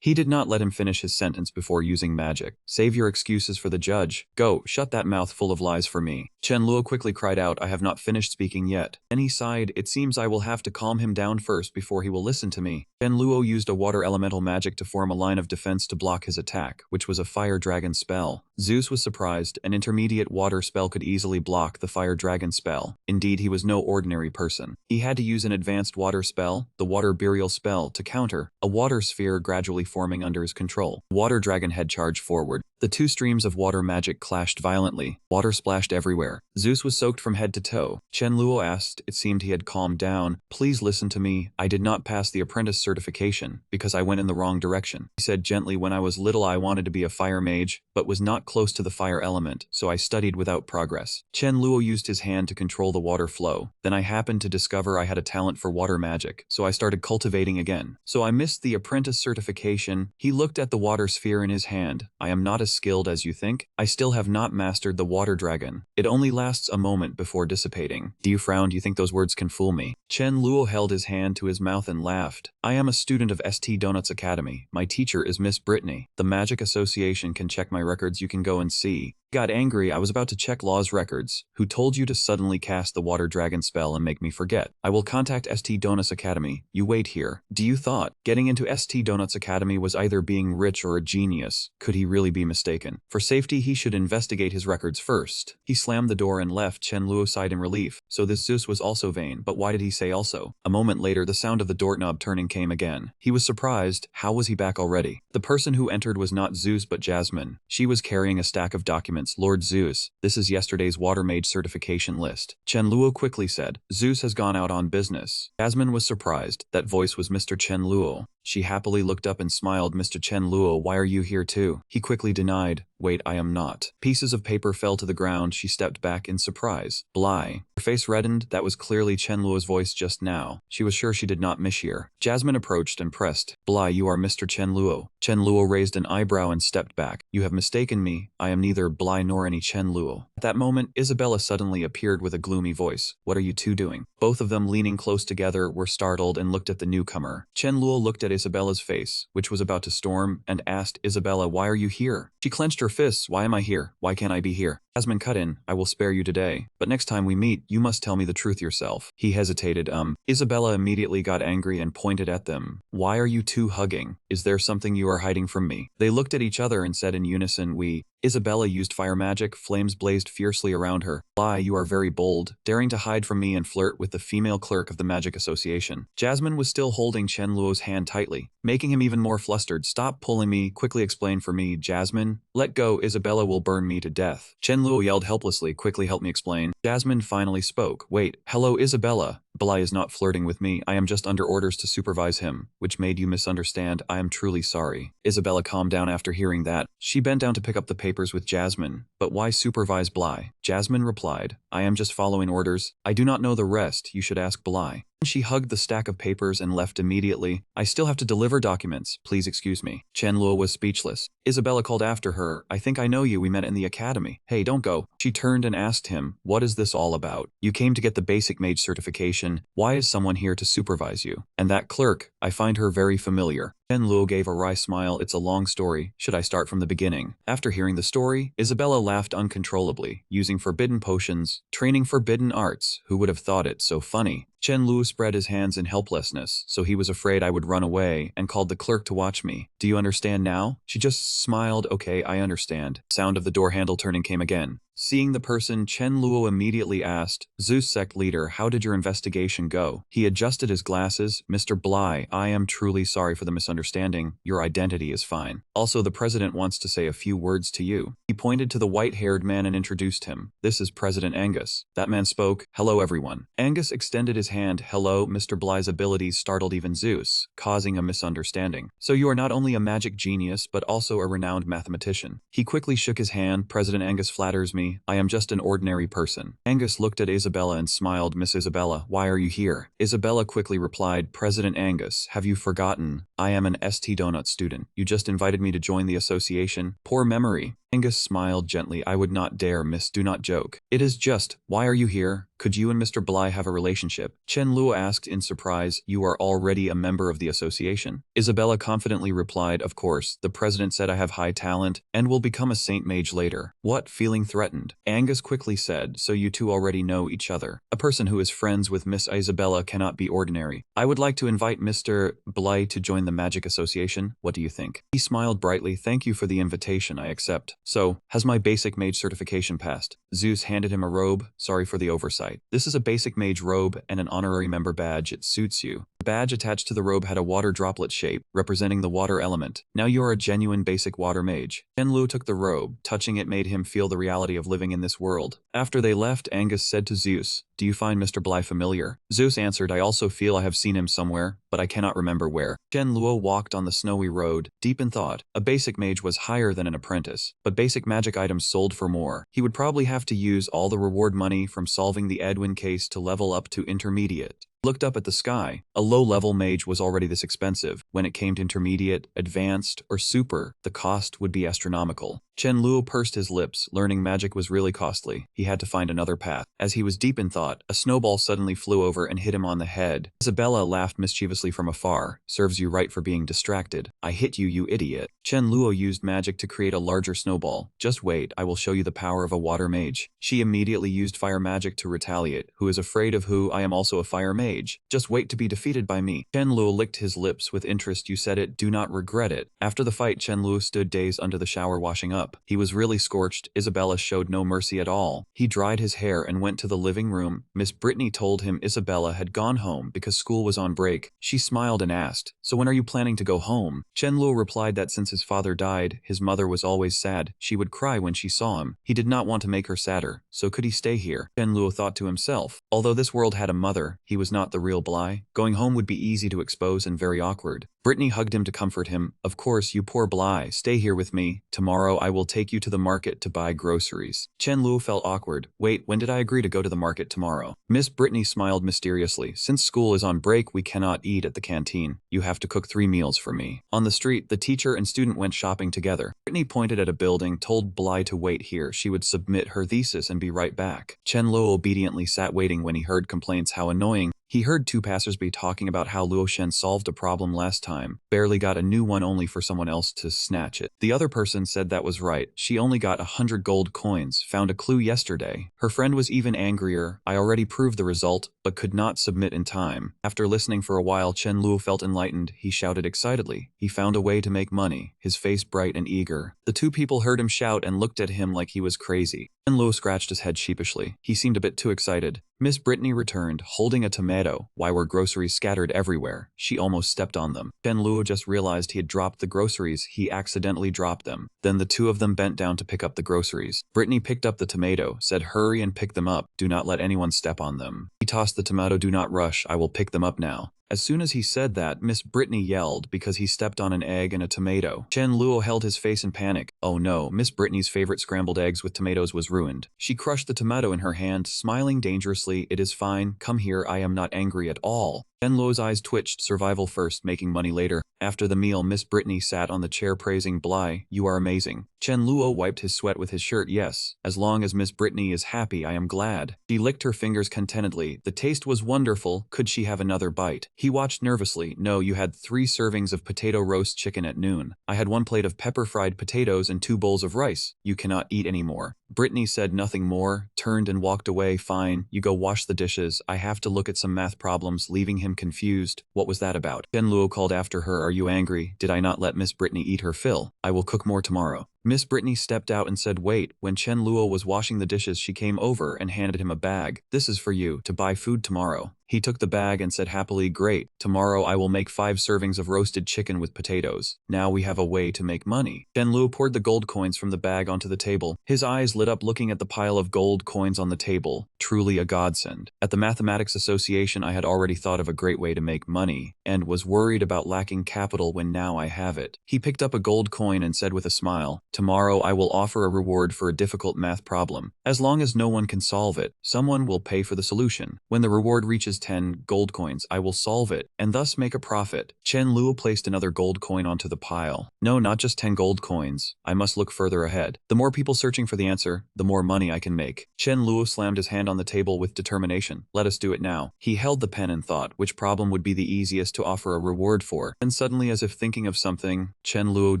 He did not let him finish his sentence before using magic. Save your excuses for the judge. Go, shut that mouth full of lies for me. Qianluo quickly cried out, I have not finished speaking yet. Then he sighed, it seems I will have to calm him down first before he will listen to me. Qianluo used a water elemental magic to form a line of defense to block his attack, which was a fire dragon spell. Zeus was surprised. An intermediate water spell could easily block the fire dragon spell. Indeed, he was no ordinary person. He had to use an advanced water spell, the water burial spell, to counter a water sphere gradually forming under his control. The water dragon had charged forward. The two streams of water magic clashed violently. Water splashed everywhere. Zeus was soaked from head to toe. Qianluo asked, it seemed he had calmed down, please listen to me. I did not pass the apprentice certification because I went in the wrong direction. He said gently, when I was little I wanted to be a fire mage, but was not close to the fire element, so I studied without progress. Qianluo used his hand to control the water flow. Then I happened to discover I had a talent for water magic, so I started cultivating again. So I missed the apprentice certification. He looked at the water sphere in his hand. I am not as skilled as you think. I still have not mastered the water dragon. It only lasts a moment before dissipating. Do you frown? Do you think those words can fool me? Qianluo held his hand to his mouth and laughed. I am a student of St. Donuts Academy. My teacher is Miss Brittany. The Magic Association can check my records. You can go and see. Got angry. I was about to check Law's records. Who told you to suddenly cast the water dragon spell and make me forget? I will contact St. Donuts Academy. You wait here. Do you thought getting into St. Donuts Academy was either being rich or a genius? Could he really be mistaken? For safety, he should investigate his records first. He slammed the door and left. Chen Luo sighed in relief. So this Zeus was also vain, but why did he say also? A moment later, the sound of the doorknob turning came again. He was surprised. How was he back already? The person who entered was not Zeus but Jasmine. She was carrying a stack of documents. Lord Zeus, this is yesterday's water mage certification list. Chen Luo quickly said. Zeus has gone out on business. Jasmine was surprised. That voice was Mr. Chen Luo. She happily looked up and smiled. Mr. Chen Luo, why are you here too? He quickly denied. Wait, I am not. Pieces of paper fell to the ground. She stepped back in surprise. Bly. Her face reddened. That was clearly Chen Luo's voice just now. She was sure she did not mishear. Jasmine approached and pressed. Bly, you are Mr. Chen Luo. Chen Luo raised an eyebrow and stepped back. You have mistaken me. I am neither Bly nor any Chen Luo. At that moment, Isabella suddenly appeared with a gloomy voice. What are you two doing? Both of them, leaning close together, were startled and looked at the newcomer. Chen Luo looked at Isabella's face, which was about to storm, and asked, Isabella, why are you here? She clenched her fists. Why am I here? Why can't I be here? Jasmine cut in. I will spare you today, but next time we meet, you must tell me the truth yourself. He hesitated. Isabella immediately got angry and pointed at them. Why are you two hugging? Is there something you are hiding from me? They looked at each other and said in unison, we. Isabella used fire magic. Flames blazed fiercely around her. Bly, you are very bold, daring to hide from me and flirt with the female clerk of the Magic Association. Jasmine was still holding Chen Luo's hand tightly, making him even more flustered. Stop pulling me. Quickly explain for me, Jasmine. Let go. Isabella will burn me to death. Chen Luo yelled helplessly. Quickly help me explain. Jasmine finally spoke. Wait. Hello, Isabella. Bly is not flirting with me. I am just under orders to supervise him, which made you misunderstand. I am truly sorry. Isabella calmed down after hearing that. She bent down to pick up the papers with Jasmine. But why supervise Bly? Jasmine replied, I am just following orders. I do not know the rest. You should ask Bly. She hugged the stack of papers and left immediately. I still have to deliver documents. Please excuse me. Chen Luo was speechless. Isabella called after her. I think I know you. We met in the academy. Hey, don't go. She turned and asked him, what is this all about? You came to get the basic mage certification. Why is someone here to supervise you? And that clerk, I find her very familiar. Chen Luo gave a wry smile. It's a long story. Should I start from the beginning? After hearing the story, Isabella laughed uncontrollably, using forbidden potions, training forbidden arts. Who would have thought it so funny? Chen Luo spread his hands in helplessness, so he was afraid I would run away, and called the clerk to watch me. Do you understand now? She just smiled. Okay, I understand. Sound of the door handle turning came again. Seeing the person, Chen Luo immediately asked, Zeus sect leader, how did your investigation go? He adjusted his glasses. Mr. Bly, I am truly sorry for the misunderstanding. Your identity is fine. Also, the president wants to say a few words to you. He pointed to the white-haired man and introduced him. This is President Angus. That man spoke. Hello, everyone. Angus extended his hand. Hello, Mr. Bly's abilities startled even Zeus, causing a misunderstanding. So you are not only a magic genius, but also a renowned mathematician. He quickly shook his hand. President Angus flatters me. I am just an ordinary person. Angus looked at Isabella and smiled. Miss Isabella, why are you here? Isabella quickly replied, President Angus, have you forgotten? I am an St. Donut student. You just invited me to join the association. Poor memory. Angus smiled gently. I would not dare, miss. Do not joke. It is just, why are you here? Could you and Mr. Bly have a relationship? Chen Luo asked in surprise. You are already a member of the association. Isabella confidently replied, of course. The president said I have high talent and will become a saint mage later. What? Feeling threatened? Angus quickly said, so you two already know each other. A person who is friends with Miss Isabella cannot be ordinary. I would like to invite Mr. Bly to join the Magic Association. What do you think? He smiled brightly. Thank you for the invitation. I accept. So, has my basic mage certification passed? Zeus handed him a robe. Sorry for the oversight. This is a basic mage robe and an honorary member badge. It suits you. The badge attached to the robe had a water droplet shape, representing the water element. Now you are a genuine basic water mage. Chen Luo took the robe. Touching it made him feel the reality of living in this world. After they left, Angus said to Zeus, do you find Mr. Bly familiar? Zeus answered, I also feel I have seen him somewhere, but I cannot remember where. Chen Luo walked on the snowy road, deep in thought. A basic mage was higher than an apprentice, but basic magic items sold for more. He would probably have to use all the reward money from solving the Edwin case to level up to intermediate. Looked up at the sky. A low-level mage was already this expensive. when it came to intermediate, advanced, or super, the cost would be astronomical. Chen Luo pursed his lips, learning magic was really costly. He had to find another path. As he was deep in thought, a snowball suddenly flew over and hit him on the head. Isabella laughed mischievously from afar. Serves you right for being distracted. I hit you, you idiot. Chen Luo used magic to create a larger snowball. Just wait, I will show you the power of a water mage. She immediately used fire magic to retaliate. Who is afraid of who? I am also a fire mage. Just wait to be defeated by me. Chen Luo licked his lips with interest. You said it, do not regret it. After the fight, Chen Luo stood dazed under the shower washing up. He was really scorched. Isabella showed no mercy at all. He dried his hair and went to the living room. Miss Brittany told him Isabella had gone home because school was on break. She smiled and asked, so when are you planning to go home? Chen Luo replied that since his father died, his mother was always sad. She would cry when she saw him. He did not want to make her sadder, so could he stay here? Chen Luo thought to himself, although this world had a mother, he was not the real Bly. Going home would be easy to expose and very awkward. Brittany hugged him to comfort him. Of course, you poor Bly, stay here with me. Tomorrow I will take you to the market to buy groceries. Chen Luo felt awkward. Wait, when did I agree to go to the market tomorrow? Miss Brittany smiled mysteriously. Since school is on break, we cannot eat at the canteen. You have to cook 3 meals for me. On the street, the teacher and student went shopping together. Brittany pointed at a building, told Bly to wait here. She would submit her thesis and be right back. Chen Luo obediently sat waiting when he heard complaints how annoying. He heard 2 passersby talking about how Luo Shen solved a problem last time, barely got a new one only for someone else to snatch it. The other person said that was right. She only got 100 gold coins, found a clue yesterday. Her friend was even angrier. I already proved the result, but could not submit in time. After listening for a while, Chen Luo felt enlightened. He shouted excitedly. He found a way to make money, his face bright and eager. The 2 people heard him shout and looked at him like he was crazy. Chen Luo scratched his head sheepishly. He seemed a bit too excited. Miss Brittany returned, holding a tomato. Why were groceries scattered everywhere? She almost stepped on them. Chen Luo just realized he had dropped the groceries. He accidentally dropped them. Then the 2 of them bent down to pick up the groceries. Brittany picked up the tomato, said hurry and pick them up. Do not let anyone step on them. He tossed the tomato. Do not rush. I will pick them up now. As soon as he said that, Miss Brittany yelled because he stepped on an egg and a tomato. Chen Luo held his face in panic. Oh no, Miss Brittany's favorite scrambled eggs with tomatoes was ruined. She crushed the tomato in her hand, smiling dangerously. It is fine, come here, I am not angry at all. Chen Luo's eyes twitched, survival first, making money later. After the meal, Miss Brittany sat on the chair praising Bly. You are amazing. Chen Luo wiped his sweat with his shirt. Yes, as long as Miss Brittany is happy, I am glad. She licked her fingers contentedly. The taste was wonderful. Could she have another bite? He watched nervously. No, you had 3 servings of potato roast chicken at noon. I had 1 plate of pepper-fried potatoes and 2 bowls of rice. You cannot eat anymore. Brittany said nothing more, turned and walked away. Fine, you go wash the dishes. I have to look at some math problems, leaving him confused. What was that about? Chen Luo called after her. Are you angry? Did I not let Miss Brittany eat her fill? I will cook more tomorrow. Miss Brittany stepped out and said wait. When Chen Luo was washing the dishes, she came over and handed him a bag. This is for you, to buy food tomorrow. He took the bag and said happily, great, tomorrow I will make 5 servings of roasted chicken with potatoes. Now we have a way to make money. Chen Luo poured the gold coins from the bag onto the table. His eyes lit up looking at the pile of gold coins on the table. Truly a godsend. At the Mathematics Association I had already thought of a great way to make money, and was worried about lacking capital when now I have it. He picked up a gold coin and said with a smile, tomorrow I will offer a reward for a difficult math problem. As long as no one can solve it, someone will pay for the solution. When the reward reaches 10 gold coins, I will solve it, and thus make a profit. Chen Luo placed another gold coin onto the pile. No, not just 10 gold coins. I must look further ahead. The more people searching for the answer, the more money I can make. Chen Luo slammed his hand on the table with determination. Let us do it now. He held the pen and thought which problem would be the easiest to offer a reward for. And suddenly, as if thinking of something, Chen Luo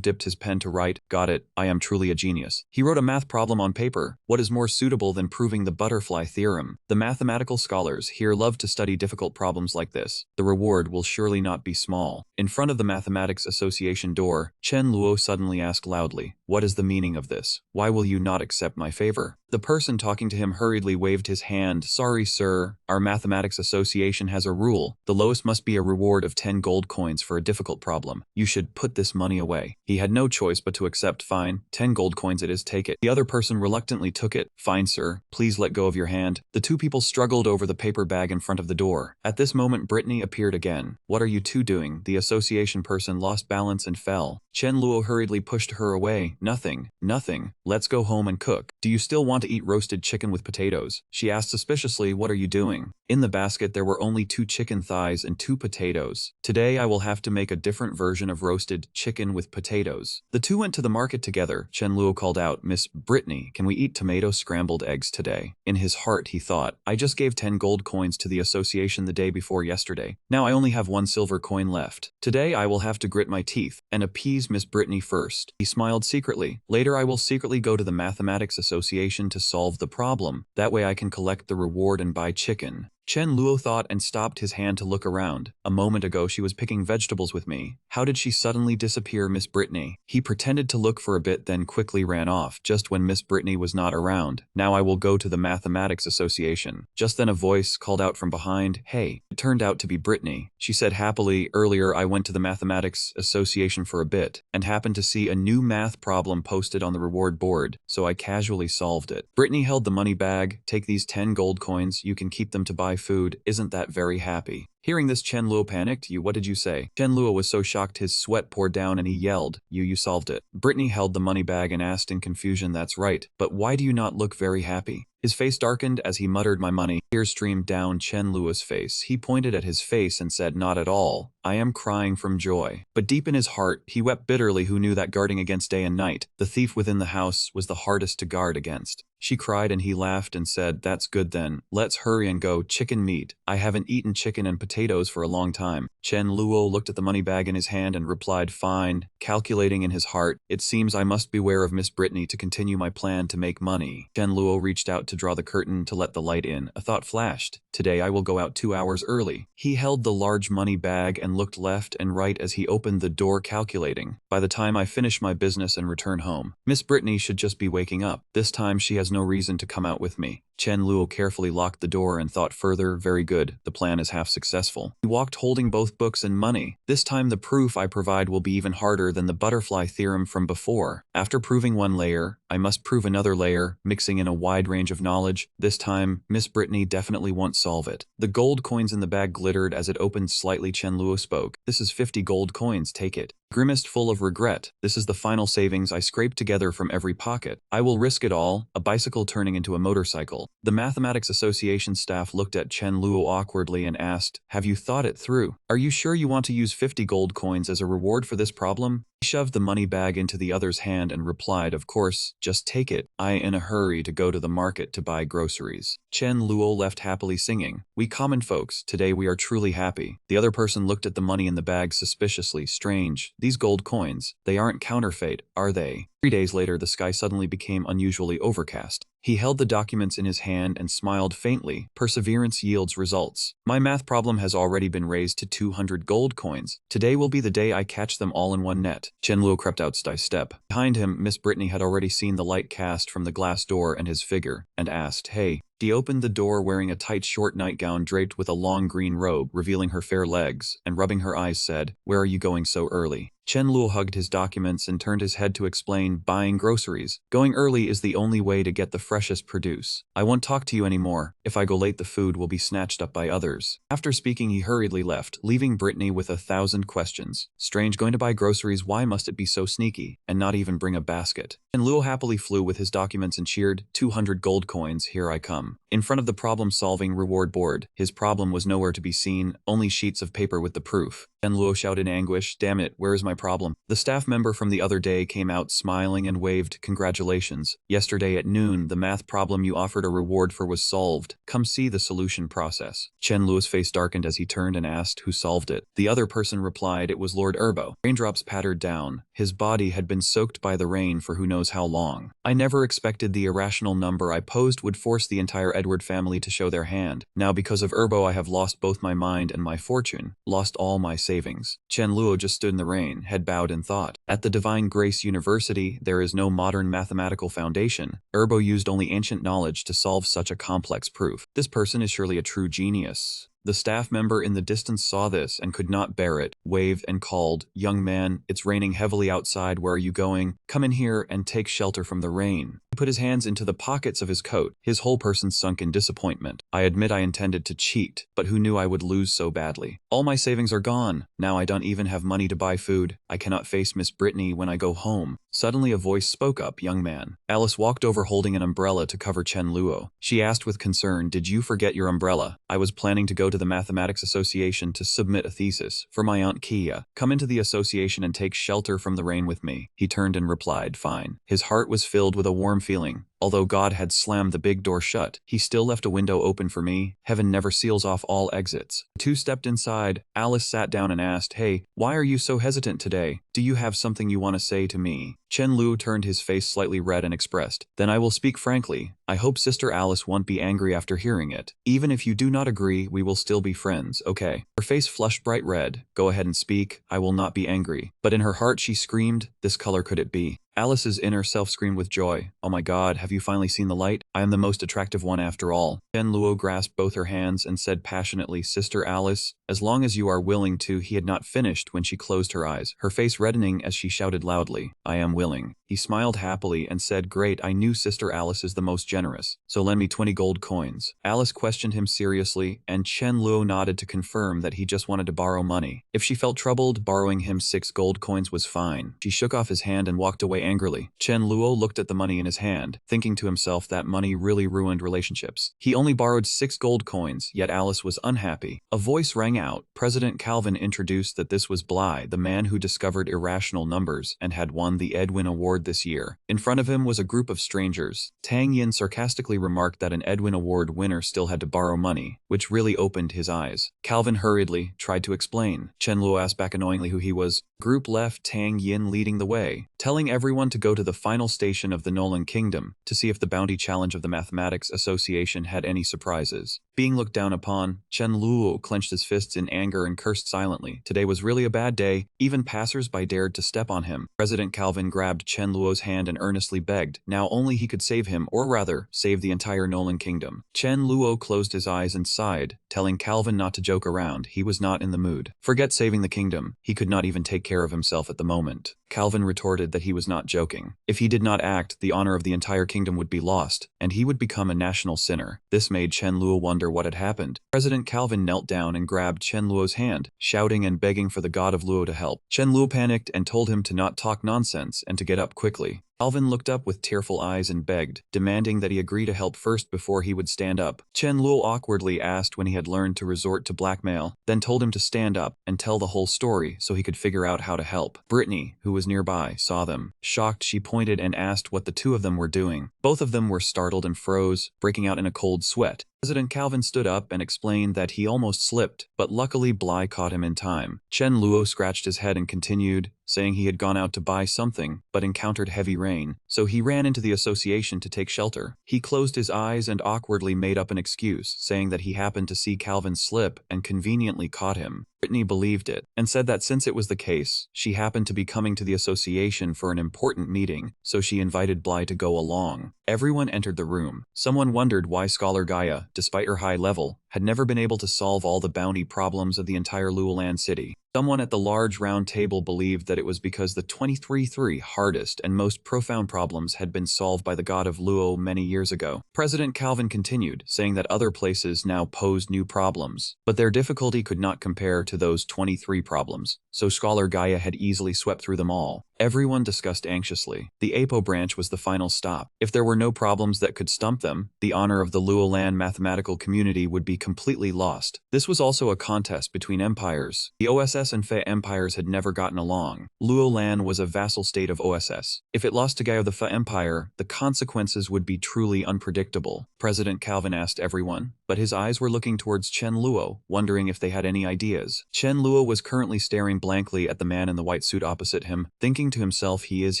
dipped his pen to write, got it, I am truly a genius. He wrote a math problem on paper. What is more suitable than proving the butterfly theorem? The mathematical scholars here love to study difficult problems like this. The reward will surely not be small. In front of the Mathematics Association door, Chen Luo suddenly asked loudly, what is the meaning of this? Why will you not accept my favor? The person talking to him hurriedly waved his hand. Sorry, sir. Our Mathematics Association has a rule. The lowest must be a reward of 10 gold coins for a difficult problem. You should put this money away. He had no choice but to accept. Fine. 10 gold coins it is, take it. The other person reluctantly took it. Fine, sir. Please let go of your hand. The 2 people struggled over the paper bag in front of the door. At this moment, Brittany appeared again. What are you 2 doing? The association person lost balance and fell. Chen Luo hurriedly pushed her away. Nothing. Nothing. Let's go home and cook. Do you still want want to eat roasted chicken with potatoes. She asked suspiciously, what are you doing? In the basket there were only 2 chicken thighs and 2 potatoes. Today I will have to make a different version of roasted chicken with potatoes. The two went to the market together. Chen Luo called out, Miss Brittany, can we eat tomato scrambled eggs today? In his heart he thought, I just gave 10 gold coins to the association the day before yesterday. Now I only have 1 silver coin left. Today I will have to grit my teeth and appease Miss Brittany first. He smiled secretly. Later I will secretly go to the Mathematics Association to solve the problem. That way I can collect the reward and buy chicken. Chen Luo thought and stopped his hand to look around. A moment ago she was picking vegetables with me. How did she suddenly disappear, Miss Brittany? He pretended to look for a bit then quickly ran off just when Miss Brittany was not around. Now I will go to the Mathematics Association. Just then a voice called out from behind, hey. It turned out to be Brittany. She said happily, earlier I went to the Mathematics Association for a bit and happened to see a new math problem posted on the reward board, so I casually solved it. Brittany held the money bag. Take these 10 gold coins, you can keep them to buy food. Isn't that very happy? Hearing this, Chen Luo panicked. What did you say? Chen Luo was so shocked his sweat poured down and he yelled, You solved it. Brittany held the money bag and asked in confusion, that's right, but why do you not look very happy? His face darkened as he muttered, my money. Tears streamed down Chen Luo's face. He pointed at his face and said, not at all. I am crying from joy. But deep in his heart, he wept bitterly. Who knew that guarding against day and night, the thief within the house was the hardest to guard against. She cried and he laughed and said, that's good then. Let's hurry and go. Chicken meat. I haven't eaten chicken and potatoes for a long time. Chen Luo looked at the money bag in his hand and replied, fine. Calculating in his heart, it seems I must beware of Miss Brittany to continue my plan to make money. Chen Luo reached out to draw the curtain to let the light in. A thought flashed. Today I will go out 2 hours early. He held the large money bag and looked left and right as he opened the door, calculating. By the time I finish my business and return home, Miss Brittany should just be waking up. This time she has no reason to come out with me. Chen Luo carefully locked the door and thought further, very good, the plan is half successful. He walked holding both books and money. This time the proof I provide will be even harder than the butterfly theorem from before. After proving one layer, I must prove another layer, mixing in a wide range of knowledge. This time, Miss Brittany definitely won't solve it. The gold coins in the bag glittered as it opened slightly. Chen Luo spoke. This is 50 gold coins, take it. Grimaced full of regret. This is the final savings I scraped together from every pocket. I will risk it all, a bicycle turning into a motorcycle. The Mathematics Association staff looked at Chen Luo awkwardly and asked, have you thought it through? Are you sure you want to use 50 gold coins as a reward for this problem? He shoved the money bag into the other's hand and replied, of course, just take it. I am in a hurry to go to the market to buy groceries. Chen Luo left happily singing, we common folks, today we are truly happy. The other person looked at the money in the bag suspiciously. Strange, these gold coins, they aren't counterfeit, are they? 3 days later, the sky suddenly became unusually overcast. He held the documents in his hand and smiled faintly. Perseverance yields results. My math problem has already been raised to 200 gold coins. Today will be the day I catch them all in one net. Chen Luo crept out step. Behind him, Miss Brittany had already seen the light cast from the glass door and his figure, and asked, hey. She opened the door wearing a tight short nightgown draped with a long green robe, revealing her fair legs, and rubbing her eyes said, where are you going so early? Chen Luo hugged his documents and turned his head to explain, buying groceries. Going early is the only way to get the freshest produce. I won't talk to you anymore. If I go late the food will be snatched up by others. After speaking he hurriedly left, leaving Brittany with 1,000 questions. Strange, going to buy groceries, why must it be so sneaky, and not even bring a basket? Chen Luo happily flew with his documents and cheered, 200 gold coins, here I come. In front of the problem-solving reward board, his problem was nowhere to be seen, only sheets of paper with the proof. Chen Luo shouted in anguish, damn it, where is my problem? The staff member from the other day came out smiling and waved, congratulations. Yesterday at noon, the math problem you offered a reward for was solved. Come see the solution process. Chen Luo's face darkened as he turned and asked who solved it. The other person replied it was Lord Erbo. Raindrops pattered down. His body had been soaked by the rain for who knows how long. I never expected the irrational number I posed would force the entire Edward family to show their hand. Now because of Erbo I have lost both my mind and my fortune, lost all my savings. Chen Luo just stood in the rain, head bowed in thought. At the Divine Grace University, there is no modern mathematical foundation. Erbo used only ancient knowledge to solve such a complex proof. This person is surely a true genius. The staff member in the distance saw this and could not bear it, waved and called, young man, it's raining heavily outside, where are you going? Come in here and take shelter from the rain. He He put his hands into the pockets of his coat, his whole person sunk in disappointment. I admit I intended to cheat, but who knew I would lose so badly? All my savings are gone. Now I don't even have money to buy food. I cannot face Miss Brittany when I go home. Suddenly a voice spoke up, young man. Alice walked over holding an umbrella to cover Chen Luo. She asked with concern, did you forget your umbrella? I was planning to go to the Mathematics Association to submit a thesis for my Aunt Kia. Come into the association and take shelter from the rain with me. He turned and replied, fine. His heart was filled with a warm feeling. Although God had slammed the big door shut, he still left a window open for me. Heaven never seals off all exits. The two stepped inside. Alice sat down and asked, hey, why are you so hesitant today? Do you have something you want to say to me? Chen Lu turned his face slightly red and expressed, then I will speak frankly. I hope Sister Alice won't be angry after hearing it. Even if you do not agree, we will still be friends, okay? Her face flushed bright red. Go ahead and speak. I will not be angry. But in her heart she screamed, this color could it be? Alice's inner self screamed with joy. Oh my God, have you finally seen the light? I am the most attractive one after all. Chen Luo grasped both her hands and said passionately, Sister Alice, as long as you are willing to. He had not finished when she closed her eyes, her face reddening as she shouted loudly, I am willing. He smiled happily and said, great, I knew Sister Alice is the most generous, so lend me 20 gold coins. Alice questioned him seriously, and Chen Luo nodded to confirm that he just wanted to borrow money. If she felt troubled, borrowing him 6 gold coins was fine. She shook off his hand and walked away angrily. Chen Luo looked at the money in his hand, thinking to himself that money really ruined relationships. He only borrowed 6 gold coins, yet Alice was unhappy. A voice rang out. President Calvin introduced that this was Bly, the man who discovered irrational numbers and had won the Edwin Award this year. In front of him was a group of strangers. Tang Yin sarcastically remarked that an Edwin Award winner still had to borrow money, which really opened his eyes. Calvin hurriedly tried to explain. Chen Luo asked back annoyingly who he was. Group left Tang Yin leading the way, telling everyone to go to the final station of the Nolan Kingdom to see if the bounty challenge of the Mathematics Association had any surprises. Being looked down upon, Chen Luo clenched his fists in anger and cursed silently. Today was really a bad day. Even passers-by dared to step on him. President Calvin grabbed Chen Luo's hand and earnestly begged. Now only he could save him, or rather, save the entire Nolan Kingdom. Chen Luo closed his eyes and sighed, telling Calvin not to joke around. He was not in the mood. Forget saving the kingdom. He could not even take care of himself at the moment. Calvin retorted that he was not joking. If he did not act, the honor of the entire kingdom would be lost, and he would become a national sinner. This made Chen Luo wonder what had happened. President Calvin knelt down and grabbed Chen Luo's hand, shouting and begging for the god of Luo to help. Chen Luo panicked and told him to not talk nonsense and to get up quickly. Calvin looked up with tearful eyes and begged, demanding that he agree to help first before he would stand up. Chen Luo awkwardly asked when he had learned to resort to blackmail, then told him to stand up and tell the whole story so he could figure out how to help. Brittany, who was nearby, saw them. Shocked, she pointed and asked what the two of them were doing. Both of them were startled and froze, breaking out in a cold sweat. President Calvin stood up and explained that he almost slipped, but luckily Bly caught him in time. Chen Luo scratched his head and continued, saying he had gone out to buy something, but encountered heavy rain, so he ran into the association to take shelter. He closed his eyes and awkwardly made up an excuse, saying that he happened to see Calvin slip and conveniently caught him. Brittany believed it, and said that since it was the case, she happened to be coming to the association for an important meeting, so she invited Bly to go along. Everyone entered the room. Someone wondered why Scholar Gaia, despite her high level, had never been able to solve all the bounty problems of the entire Luolan city. Someone at the large round table believed that it was because the 23 hardest and most profound problems had been solved by the god of Luo many years ago. President Calvin continued, saying that other places now posed new problems, but their difficulty could not compare to those 23 problems, so Scholar Gaia had easily swept through them all. Everyone discussed anxiously. The Apo branch was the final stop. If there were no problems that could stump them, the honor of the Luolan mathematical community would be completely lost. This was also a contest between empires. The OSS and Fe empires had never gotten along. Luolan was a vassal state of OSS. If it lost to Gaia of the Fe empire, the consequences would be truly unpredictable. President Calvin asked everyone, but his eyes were looking towards Chen Luo, wondering if they had any ideas. Chen Luo was currently staring blankly at the man in the white suit opposite him, thinking to himself, he is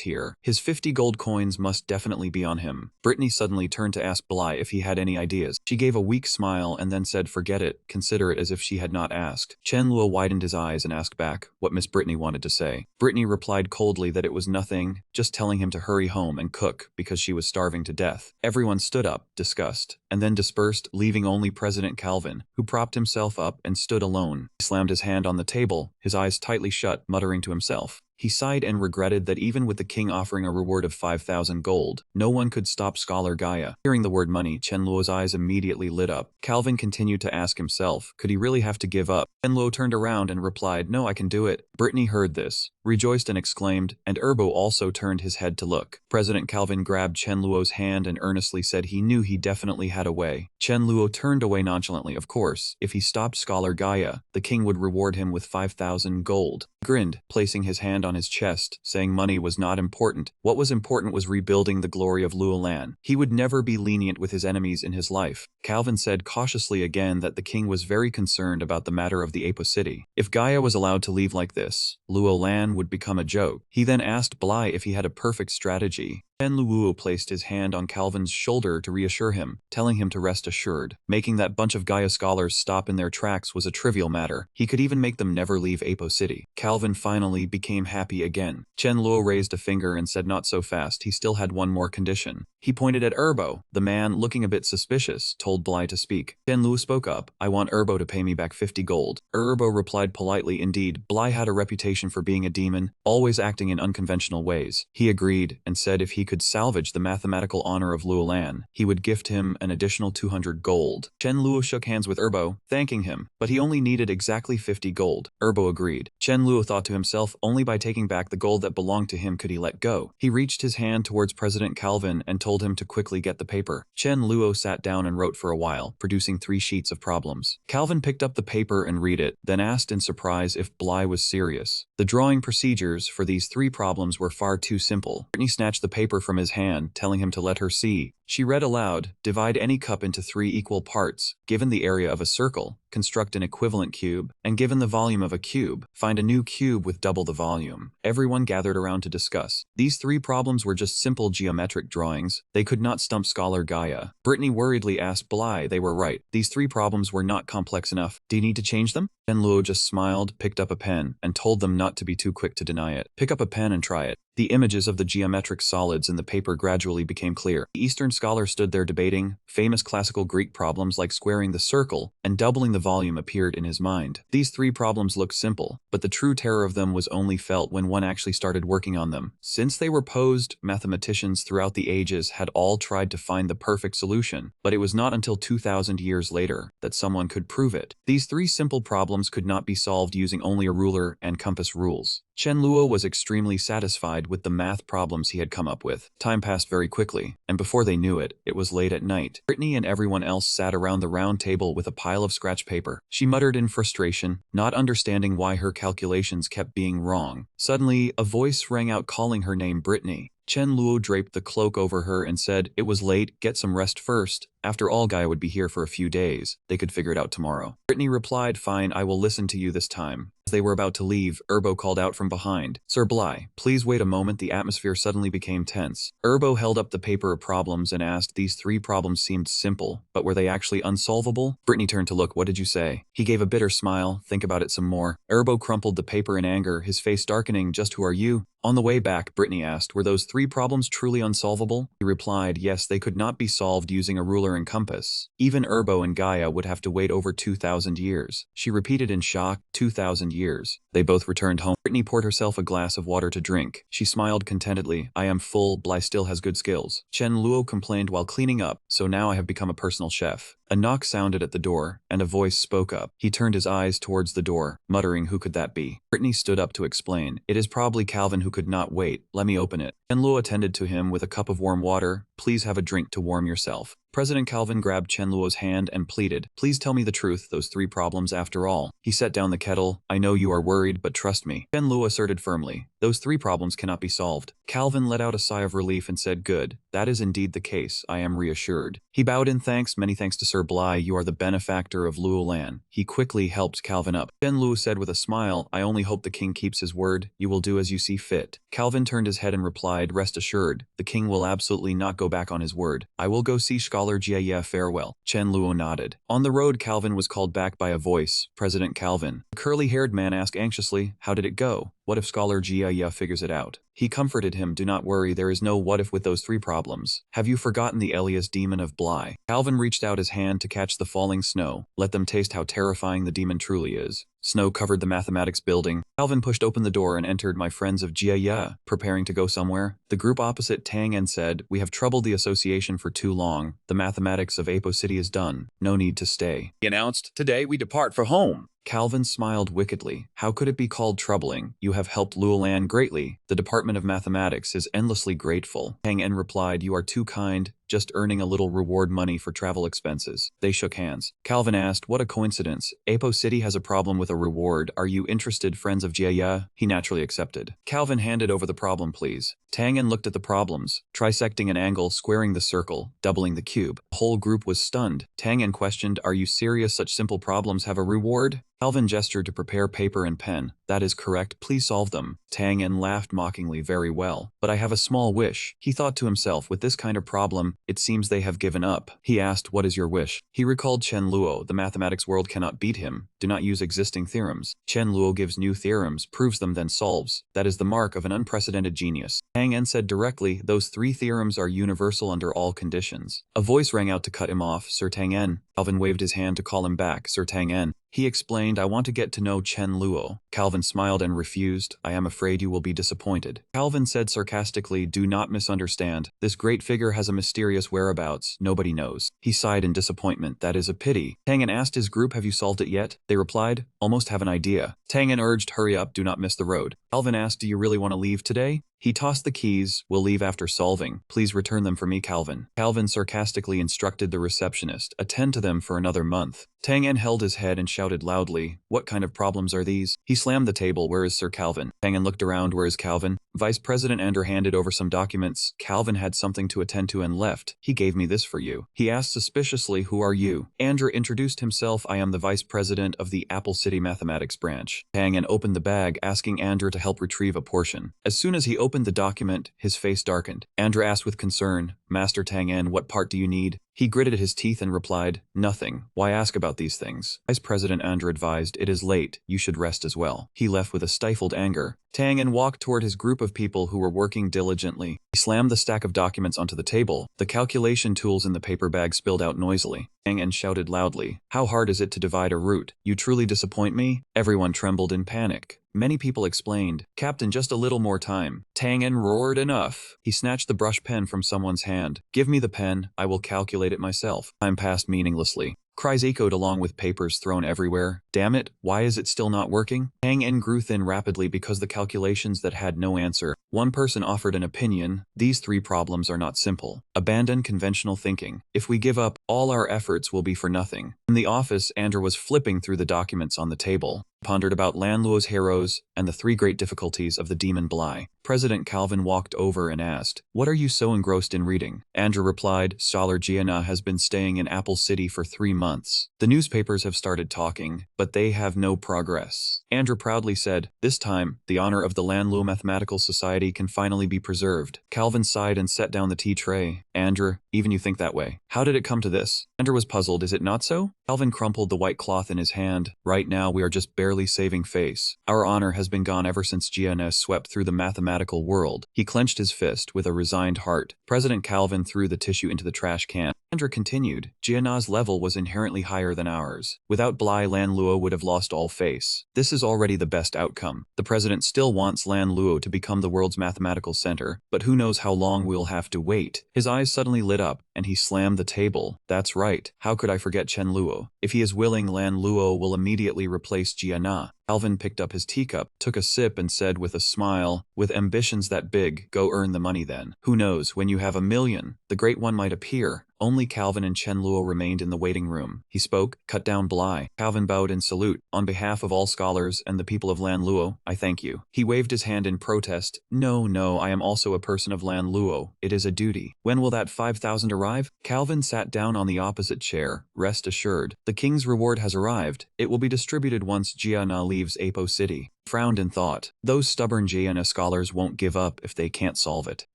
here. His 50 gold coins must definitely be on him. Brittany suddenly turned to ask Bly if he had any ideas. She gave a weak smile and then said, forget it, consider it as if she had not asked. Chen Luo widened his eyes and asked back what Miss Brittany wanted to say. Brittany replied coldly that it was nothing, just telling him to hurry home and cook because she was starving to death. Everyone stood up, disgusted, and then dispersed, leaving only President Calvin, who propped himself up and stood alone. He slammed his hand on the table, his eyes tightly shut, muttering to himself. He sighed and regretted that even with the king offering a reward of 5,000 gold, no one could stop Scholar Gaia. Hearing the word money, Chenluo's eyes immediately lit up. Calvin continued to ask himself, could he really have to give up? Chenluo turned around and replied, no, I can do it. Brittany heard this, rejoiced and exclaimed, and Erbo also turned his head to look. President Calvin grabbed Chenluo's hand and earnestly said he knew he definitely had a way. Chenluo turned away nonchalantly. Of course, if he stopped Scholar Gaia, the king would reward him with 5,000 gold. He grinned, placing his hand on his chest, saying money was not important. What was important was rebuilding the glory of Luolan. He would never be lenient with his enemies in his life. Calvin said cautiously again that the king was very concerned about the matter of the Apo City. If Gaia was allowed to leave like this, Luolan would become a joke. He then asked Bly if he had a perfect strategy. Chen Luo placed his hand on Calvin's shoulder to reassure him, telling him to rest assured. Making that bunch of Gaia scholars stop in their tracks was a trivial matter. He could even make them never leave Apo City. Calvin finally became happy again. Chen Luo raised a finger and said not so fast, he still had one more condition. He pointed at Erbo. The man, looking a bit suspicious, told Bly to speak. Chen Luo spoke up, I want Erbo to pay me back 50 gold. Erbo replied politely, indeed, Bly had a reputation for being a demon, always acting in unconventional ways. He agreed, and said if he could salvage the mathematical honor of Luolan, he would gift him an additional 200 gold. Chen Luo shook hands with Erbo, thanking him, but he only needed exactly 50 gold. Erbo agreed. Chen Luo thought to himself, only by taking back the gold that belonged to him could he let go. He reached his hand towards President Calvin and told him to quickly get the paper. Chen Luo sat down and wrote for a while, producing 3 sheets of problems. Calvin picked up the paper and read it, then asked in surprise if Bly was serious. The drawing procedures for these 3 problems were far too simple. Brittany snatched the paper from his hand, telling him to let her see. She read aloud, divide any cup into 3 equal parts. Given the area of a circle, construct an equivalent cube, and given the volume of a cube, find a new cube with double the volume. Everyone gathered around to discuss. These 3 problems were just simple geometric drawings. They could not stump Scholar Gaia. Brittany worriedly asked Bly they were right. These 3 problems were not complex enough. Do you need to change them? Chen Luo just smiled, picked up a pen, and told them not to be too quick to deny it. Pick up a pen and try it. The images of the geometric solids in the paper gradually became clear. The Eastern scholar stood there debating. Famous classical Greek problems like squaring the circle and doubling the volume appeared in his mind. These 3 problems looked simple, but the true terror of them was only felt when one actually started working on them. Since they were posed, mathematicians throughout the ages had all tried to find the perfect solution, but it was not until 2,000 years later that someone could prove it. These 3 simple problems could not be solved using only a ruler and compass rules. Chen Luo was extremely satisfied with the math problems he had come up with. Time passed very quickly, and before they knew it, it was late at night. Brittany and everyone else sat around the round table with a pile of scratch paper. She muttered in frustration, not understanding why her calculations kept being wrong. Suddenly, a voice rang out calling her name Brittany. Chen Luo draped the cloak over her and said, it was late, get some rest first. After all, Gaia would be here for a few days. They could figure it out tomorrow. Brittany replied, fine, I will listen to you this time. As they were about to leave, Erbo called out from behind, Sir Bly, please wait a moment. The atmosphere suddenly became tense. Erbo held up the paper of problems and asked, these 3 problems seemed simple, but were they actually unsolvable? Brittany turned to look, what did you say? He gave a bitter smile, think about it some more. Erbo crumpled the paper in anger, his face darkening, just who are you? On the way back, Brittany asked, were those 3 problems truly unsolvable? He replied, yes, they could not be solved using a ruler and compass. Even Erbo and Gaia would have to wait over 2,000 years. She repeated in shock, 2,000 years. They both returned home. Brittany poured herself a glass of water to drink. She smiled contentedly, I am full, Bly still has good skills. Chen Luo complained while cleaning up, so now I have become a personal chef. A knock sounded at the door, and a voice spoke up. He turned his eyes towards the door, muttering, who could that be? Brittany stood up to explain, it is probably Calvin who could not wait. Let me open it. Chen Luo attended to him with a cup of warm water. Please have a drink to warm yourself. President Calvin grabbed Chen Luo's hand and pleaded, please tell me the truth, those 3 problems after all. He set down the kettle. I know you are worried, but trust me. Chen Luo asserted firmly, those 3 problems cannot be solved. Calvin let out a sigh of relief and said, good, that is indeed the case, I am reassured. He bowed in thanks, many thanks to Sir Bly, you are the benefactor of Luolan. He quickly helped Calvin up. Chen Luo said with a smile, I only hope the king keeps his word, you will do as you see fit. Calvin turned his head and replied, rest assured, the king will absolutely not go back on his word. I will go see Scholar Jia, farewell. Chen Luo nodded. On the road, Calvin was called back by a voice, President Calvin. The curly-haired man asked anxiously, how did it go? What if Scholar Jia figures it out? He comforted him, do not worry, there is no what if with those 3 problems. Have you forgotten the Elias demon of Bly? Calvin reached out his hand to catch the falling snow. Let them taste how terrifying the demon truly is. Snow covered the mathematics building. Calvin pushed open the door and entered. My friends of Jia, preparing to go somewhere. The group opposite Tang En said, we have troubled the association for too long. The mathematics of Apo City is done. No need to stay. He announced, today we depart for home. Calvin smiled wickedly. How could it be called troubling? You have helped Luolan greatly. The Department of Mathematics is endlessly grateful. Tang En replied, you are too kind. Just earning a little reward money for travel expenses. They shook hands. Calvin asked, what a coincidence. Apo City has a problem with a reward. Are you interested, friends of Jia? He naturally accepted. Calvin handed over the problem, please. Tang En looked at the problems, trisecting an angle, squaring the circle, doubling the cube. The whole group was stunned. Tang En questioned, are you serious? Such simple problems have a reward? Calvin gestured to prepare paper and pen. That is correct, please solve them. Tang En laughed mockingly, very well. But I have a small wish. He thought to himself, with this kind of problem, it seems they have given up. He asked, what is your wish? He recalled Chen Luo, the mathematics world cannot beat him. Do not use existing theorems. Chen Luo gives new theorems, proves them, then solves. That is the mark of an unprecedented genius. Tang En said directly, those 3 theorems are universal under all conditions. A voice rang out to cut him off, Sir Tang En. Calvin waved his hand to call him back, Sir Tang En. He explained, I want to get to know Chen Luo. Calvin smiled and refused. I am afraid you will be disappointed. Calvin said sarcastically, do not misunderstand. This great figure has a mysterious whereabouts. Nobody knows. He sighed in disappointment. That is a pity. Tang En asked his group, have you solved it yet? They replied, almost have an idea. Tang En urged, hurry up, do not miss the road. Calvin asked, do you really want to leave today? He tossed the keys. We'll leave after solving. Please return them for me, Calvin. Calvin sarcastically instructed the receptionist, attend to them for another month. Tang En held his head and shouted loudly, what kind of problems are these? He slammed the table, where is Sir Calvin? Tang En looked around, where is Calvin? Vice President Andrew handed over some documents. Calvin had something to attend to and left. He gave me this for you. He asked suspiciously, who are you? Andrew introduced himself. I am the Vice President of the Apple City Mathematics Branch. Tang En opened the bag, asking Andrew to help retrieve a portion. As soon as he opened the document, his face darkened. Andrew asked with concern, Master Tang En, what part do you need? He gritted his teeth and replied, nothing. Why ask about these things? Vice President Andrew advised, it is late. You should rest as well. He left with a stifled anger. Tang En walked toward his group of people who were working diligently. He slammed the stack of documents onto the table. The calculation tools in the paper bag spilled out noisily. Tang En shouted loudly, how hard is it to divide a root? You truly disappoint me? Everyone trembled in panic. Many people explained, Captain, just a little more time. Tang En roared, enough. He snatched the brush pen from someone's hand. Give me the pen, I will calculate it myself. Time passed meaninglessly. Cries echoed along with papers thrown everywhere. Damn it, why is it still not working? Tang En grew thin rapidly because the calculations that had no answer. One person offered an opinion. These 3 problems are not simple. Abandon conventional thinking. If we give up, all our efforts will be for nothing. In the office, Andrew was flipping through the documents on the table. Pondered about Lan Luo's heroes and the 3 great difficulties of the demon Bly. President Calvin walked over and asked, what are you so engrossed in reading? Andrew replied, Scholar Gianna has been staying in Apple City for 3 months. The newspapers have started talking, but they have no progress. Andrew proudly said, this time, the honor of the Lan Luo Mathematical Society can finally be preserved. Calvin sighed and set down the tea tray. Andrew, even you think that way. How did it come to this? Andrew was puzzled, is it not so? Calvin crumpled the white cloth in his hand. Right now we are just barely saving face. Our honor has been gone ever since GNS swept through the mathematical world. He clenched his fist with a resigned heart. President Calvin threw the tissue into the trash can. Andrew continued, GNA's level was inherently higher than ours. Without Bly, Lan Luo would have lost all face. This is already the best outcome. The president still wants Lan Luo to become the world's mathematical center, but who knows how long we'll have to wait. His eyes suddenly lit up, and he slammed the table. That's right. How could I forget Chen Luo? If he is willing, Lan Luo will immediately replace GNA. Calvin picked up his teacup, took a sip and said with a smile, with ambitions that big, go earn the money then. Who knows, when you have 1,000,000, the great one might appear. Only Calvin and Chen Luo remained in the waiting room. He spoke, cut down Bly. Calvin bowed in salute. On behalf of all scholars and the people of Lan Luo, I thank you. He waved his hand in protest. No, I am also a person of Lan Luo. It is a duty. When will that 5,000 arrive? Calvin sat down on the opposite chair. Rest assured. The king's reward has arrived. It will be distributed once Gianna leaves Apo City. Frowned and thought, those stubborn Gianna scholars won't give up if they can't solve it.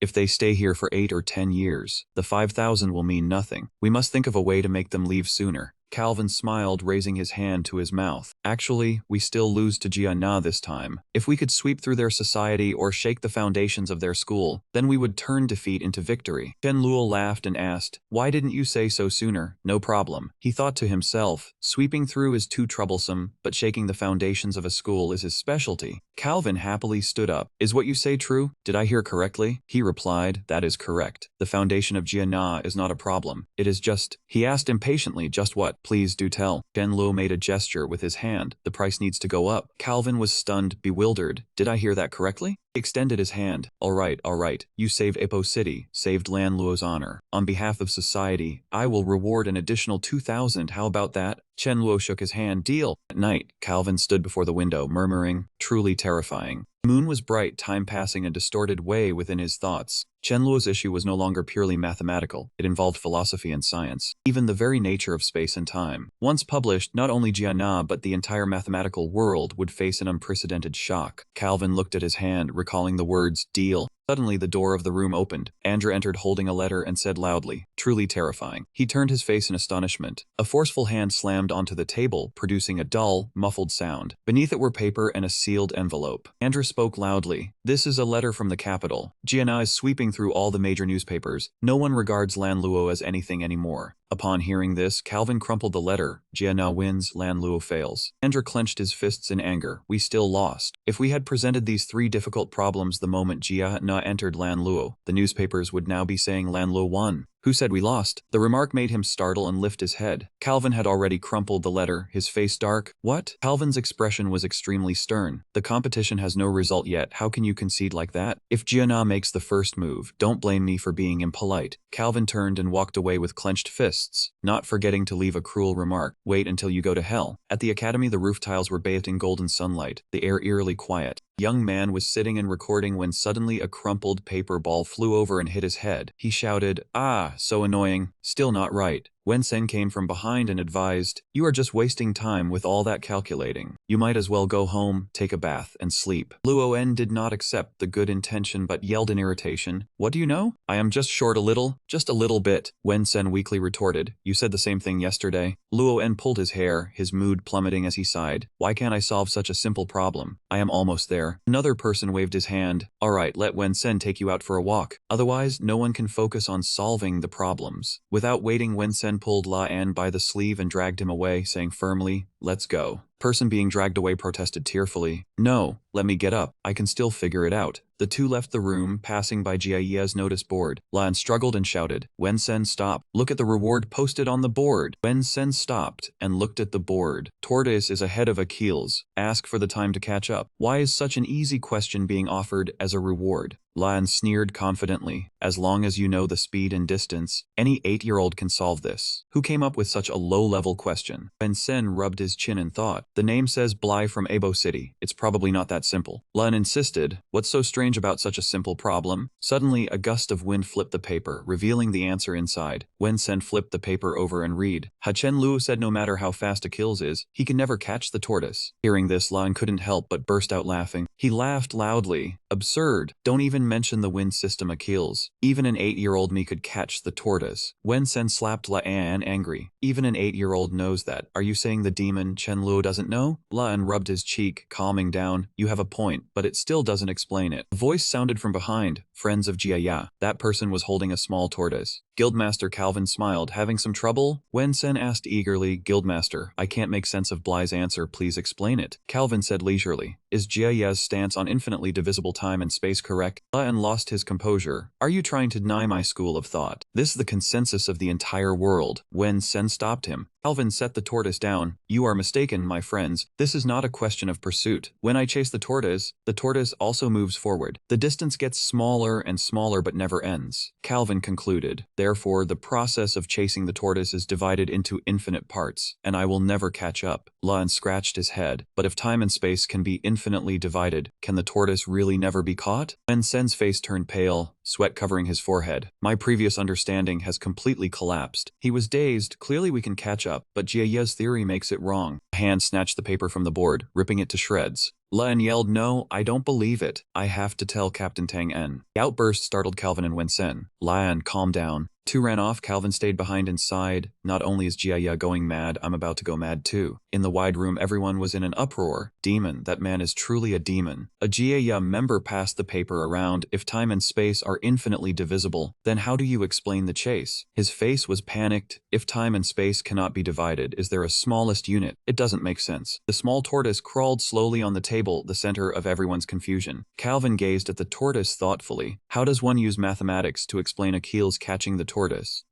If they stay here for 8 or 10 years, the 5,000 will mean nothing. We must think of a way to make them leave sooner. Calvin smiled, raising his hand to his mouth. Actually, we still lose to Jia this time. If we could sweep through their society or shake the foundations of their school, then we would turn defeat into victory. Chen Luo laughed and asked, why didn't you say so sooner? No problem. He thought to himself, sweeping through is too troublesome, but shaking the foundations of a school is his specialty. Calvin happily stood up. Is what you say true? Did I hear correctly? He replied, that is correct. The foundation of Jia is not a problem. It is just... He asked impatiently, just what? Please do tell. Chen Luo made a gesture with his hand. The price needs to go up. Calvin was stunned, bewildered. Did I hear that correctly? He extended his hand. All right. You saved Epo City, saved Lan Luo's honor. On behalf of society, I will reward an additional 2,000. How about that? Chen Luo shook his hand. Deal. At night, Calvin stood before the window, murmuring, truly terrifying. The moon was bright, time passing a distorted way within his thoughts. Chen Luo's issue was no longer purely mathematical. It involved philosophy and science, even the very nature of space and time. Once published, not only Jia but the entire mathematical world would face an unprecedented shock. Calvin looked at his hand, recalling the words, deal. Suddenly, the door of the room opened. Andrew entered holding a letter and said loudly, truly terrifying. He turned his face in astonishment. A forceful hand slammed onto the table, producing a dull, muffled sound. Beneath it were paper and a sealed envelope. Andrew spoke loudly. This is a letter from the capital. Jia is sweeping through all the major newspapers. No one regards Lan Luo as anything anymore. Upon hearing this, Calvin crumpled the letter. Jia wins, Lan Luo fails. Andrew clenched his fists in anger. We still lost. If we had presented these three difficult problems the moment Jia entered Lan Luo, the newspapers would now be saying Lan Luo won. Who said we lost? The remark made him startle and lift his head. Calvin had already crumpled the letter, his face dark. What? Calvin's expression was extremely stern. The competition has no result yet. How can you concede like that? If Jia makes the first move, don't blame me for being impolite. Calvin turned and walked away with clenched fists, not forgetting to leave a cruel remark. Wait until you go to hell. At the academy, the roof tiles were bathed in golden sunlight, the air eerily quiet. The young man was sitting and recording when suddenly a crumpled paper ball flew over and hit his head. He shouted, ah, so annoying. Still not right. Wen Sen came from behind and advised, you are just wasting time with all that calculating. You might as well go home, take a bath, and sleep. Luo En did not accept the good intention but yelled in irritation, what do you know? I am just short a little, just a little bit. Wen Sen weakly retorted, you said the same thing yesterday. Luo En pulled his hair, his mood plummeting as he sighed. Why can't I solve such a simple problem? I am almost there. Another person waved his hand. Alright, let Wen Sen take you out for a walk. Otherwise, no one can focus on solving the problems. Without waiting, Wen Sen pulled La An by the sleeve and dragged him away, saying firmly, let's go. Person being dragged away protested tearfully, no, let me get up, I can still figure it out. The two left the room, passing by Jiaye's notice board. Lan struggled and shouted, Wen Sen, stop. Look at the reward posted on the board. Wen Sen stopped and looked at the board. Tortoise is ahead of Achilles. Ask for the time to catch up. Why is such an easy question being offered as a reward? Lan sneered confidently. As long as you know the speed and distance, any 8-year-old can solve this. Who came up with such a low-level question? Wen Sen rubbed his chin and thought. The name says Bly from Abo City. It's probably not that simple. Lan insisted. What's so strange about such a simple problem? Suddenly, a gust of wind flipped the paper, revealing the answer inside. Wen Sen flipped the paper over and read. Chen Luo said no matter how fast Achilles is, he can never catch the tortoise. Hearing this, Lan couldn't help but burst out laughing. He laughed loudly. Absurd. Don't even mention the wind system Achilles. Even an 8-year-old me could catch the tortoise. Wen Sen slapped La An angry. Even an 8-year-old knows that. Are you saying the demon Chen Luo doesn't know? La An rubbed his cheek, calming down. You have a point, but it still doesn't explain it. A voice sounded from behind. Friends of Jia. That person was holding a small tortoise. Guildmaster Calvin smiled. Having some trouble? Wen Sen asked eagerly. Guildmaster, I can't make sense of Bly's answer. Please explain it. Calvin said leisurely. Is Jia's stance on infinitely divisible time and space correct? La An lost his composure. Are you trying to deny my school of thought? This is the consensus of the entire world. Wen Sen stopped him. Calvin set the tortoise down. You are mistaken, my friends. This is not a question of pursuit. When I chase the tortoise also moves forward. The distance gets smaller and smaller but never ends. Calvin concluded. Therefore, the process of chasing the tortoise is divided into infinite parts, and I will never catch up. Lan scratched his head. But if time and space can be infinitely divided, can the tortoise really never be caught? Wen Sen's face turned pale, sweat covering his forehead. My previous understanding has completely collapsed. He was dazed. Clearly we can catch up, but Jiaye's theory makes it wrong. A hand snatched the paper from the board, ripping it to shreds. Lan yelled, "No, I don't believe it. I have to tell Captain Tang En." The outburst startled Calvin and Wensen. "Lan, calm down." Two ran off. Calvin stayed behind and sighed. "Not only is Jia going mad, I'm about to go mad too." In the wide room, everyone was in an uproar. "Demon, that man is truly a demon." A Jia member passed the paper around. "If time and space are infinitely divisible, then how do you explain the chase?" His face was panicked. "If time and space cannot be divided, is there a smallest unit? It doesn't make sense." The small tortoise crawled slowly on the table, the center of everyone's confusion. Calvin gazed at the tortoise thoughtfully. "How does one use mathematics to explain Achilles catching the tortoise?"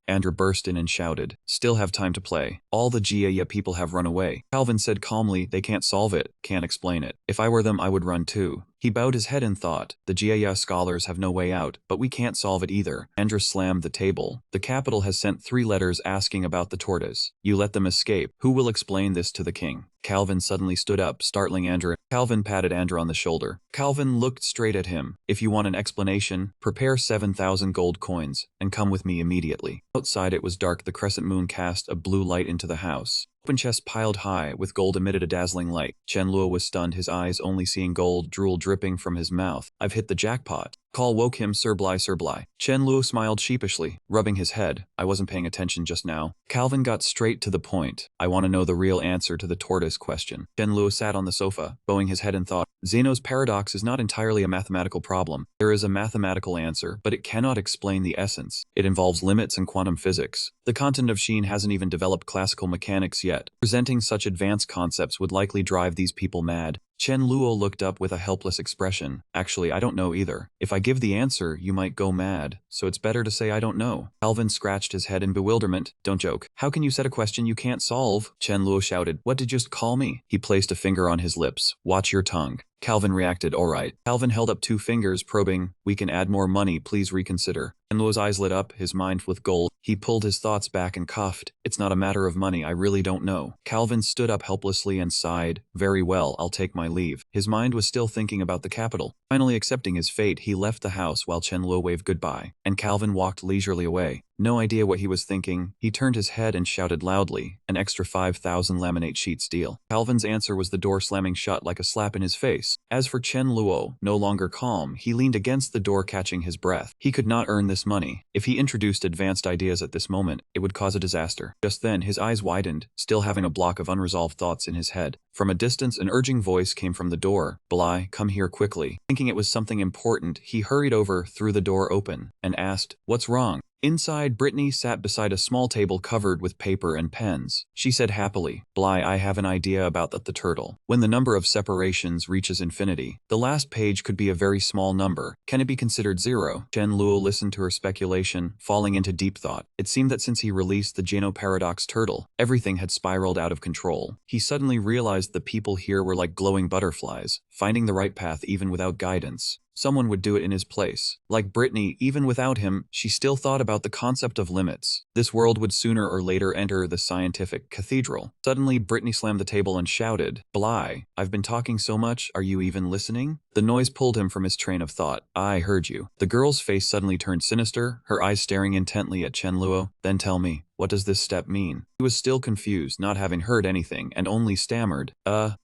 Andrew burst in and shouted, "Still have time to play. All the Jia people have run away." Calvin said calmly, "They can't solve it, can't explain it. If I were them, I would run too." He bowed his head in thought. "The Jia scholars have no way out, but we can't solve it either." Andrew slammed the table. "The capital has sent 3 letters asking about the tortoise. You let them escape. Who will explain this to the king?" Calvin suddenly stood up, startling Andrew. Calvin patted Andrew on the shoulder. Calvin looked straight at him. "If you want an explanation, prepare 7,000 gold coins, and come with me immediately." Outside it was dark. The crescent moon cast a blue light into the house. Open chest piled high, with gold emitted a dazzling light. Chen Luo was stunned, his eyes only seeing gold, drool dripping from his mouth. "I've hit the jackpot." Call woke him. Sir Bly, Sir Bly." Chen Luo smiled sheepishly, rubbing his head. "I wasn't paying attention just now." Calvin got straight to the point. "I want to know the real answer to the tortoise question." Chen Luo sat on the sofa, bowing his head in thought. "Zeno's paradox is not entirely a mathematical problem. There is a mathematical answer, but it cannot explain the essence. It involves limits and quantum physics. The continent of Sheen hasn't even developed classical mechanics yet. Presenting such advanced concepts would likely drive these people mad." Chen Luo looked up with a helpless expression. "Actually, I don't know either. If I give the answer, you might go mad, so it's better to say I don't know." Calvin scratched his head in bewilderment. "Don't joke. How can you set a question you can't solve?" Chen Luo shouted. "What did you just call me?" He placed a finger on his lips. "Watch your tongue." Calvin reacted, "All right." Calvin held up 2 fingers, probing. "We can add more money, please reconsider." Chen Luo's eyes lit up, his mind with gold. He pulled his thoughts back and coughed. "It's not a matter of money, I really don't know." Calvin stood up helplessly and sighed. "Very well, I'll take my leave." His mind was still thinking about the capital. Finally accepting his fate, he left the house while Chen Luo waved goodbye, and Calvin walked leisurely away. No idea what he was thinking. He turned his head and shouted loudly, "An extra 5,000 laminate sheets deal." Calvin's answer was the door slamming shut like a slap in his face. As for Chen Luo, no longer calm, he leaned against the door, catching his breath. He could not earn this money. If he introduced advanced ideas at this moment, it would cause a disaster. Just then, his eyes widened, still having a block of unresolved thoughts in his head. From a distance, an urging voice came from the door. "Bly, come here quickly." Thinking it was something important, he hurried over, threw the door open, and asked, "What's wrong?" Inside, Brittany sat beside a small table covered with paper and pens. She said happily, "Bly, I have an idea about the turtle. When the number of separations reaches infinity, the last page could be a very small number. Can it be considered 0? Chen Luo listened to her speculation, falling into deep thought. It seemed that since he released the Geno Paradox turtle, everything had spiraled out of control. He suddenly realized the people here were like glowing butterflies, finding the right path even without guidance. Someone would do it in his place. Like Brittany, even without him, she still thought about the concept of limits. This world would sooner or later enter the scientific cathedral. Suddenly, Brittany slammed the table and shouted, "Bly, I've been talking so much, are you even listening?" The noise pulled him from his train of thought. "I heard you." The girl's face suddenly turned sinister, her eyes staring intently at Chen Luo. "Then tell me, what does this step mean?" He was still confused, not having heard anything, and only stammered,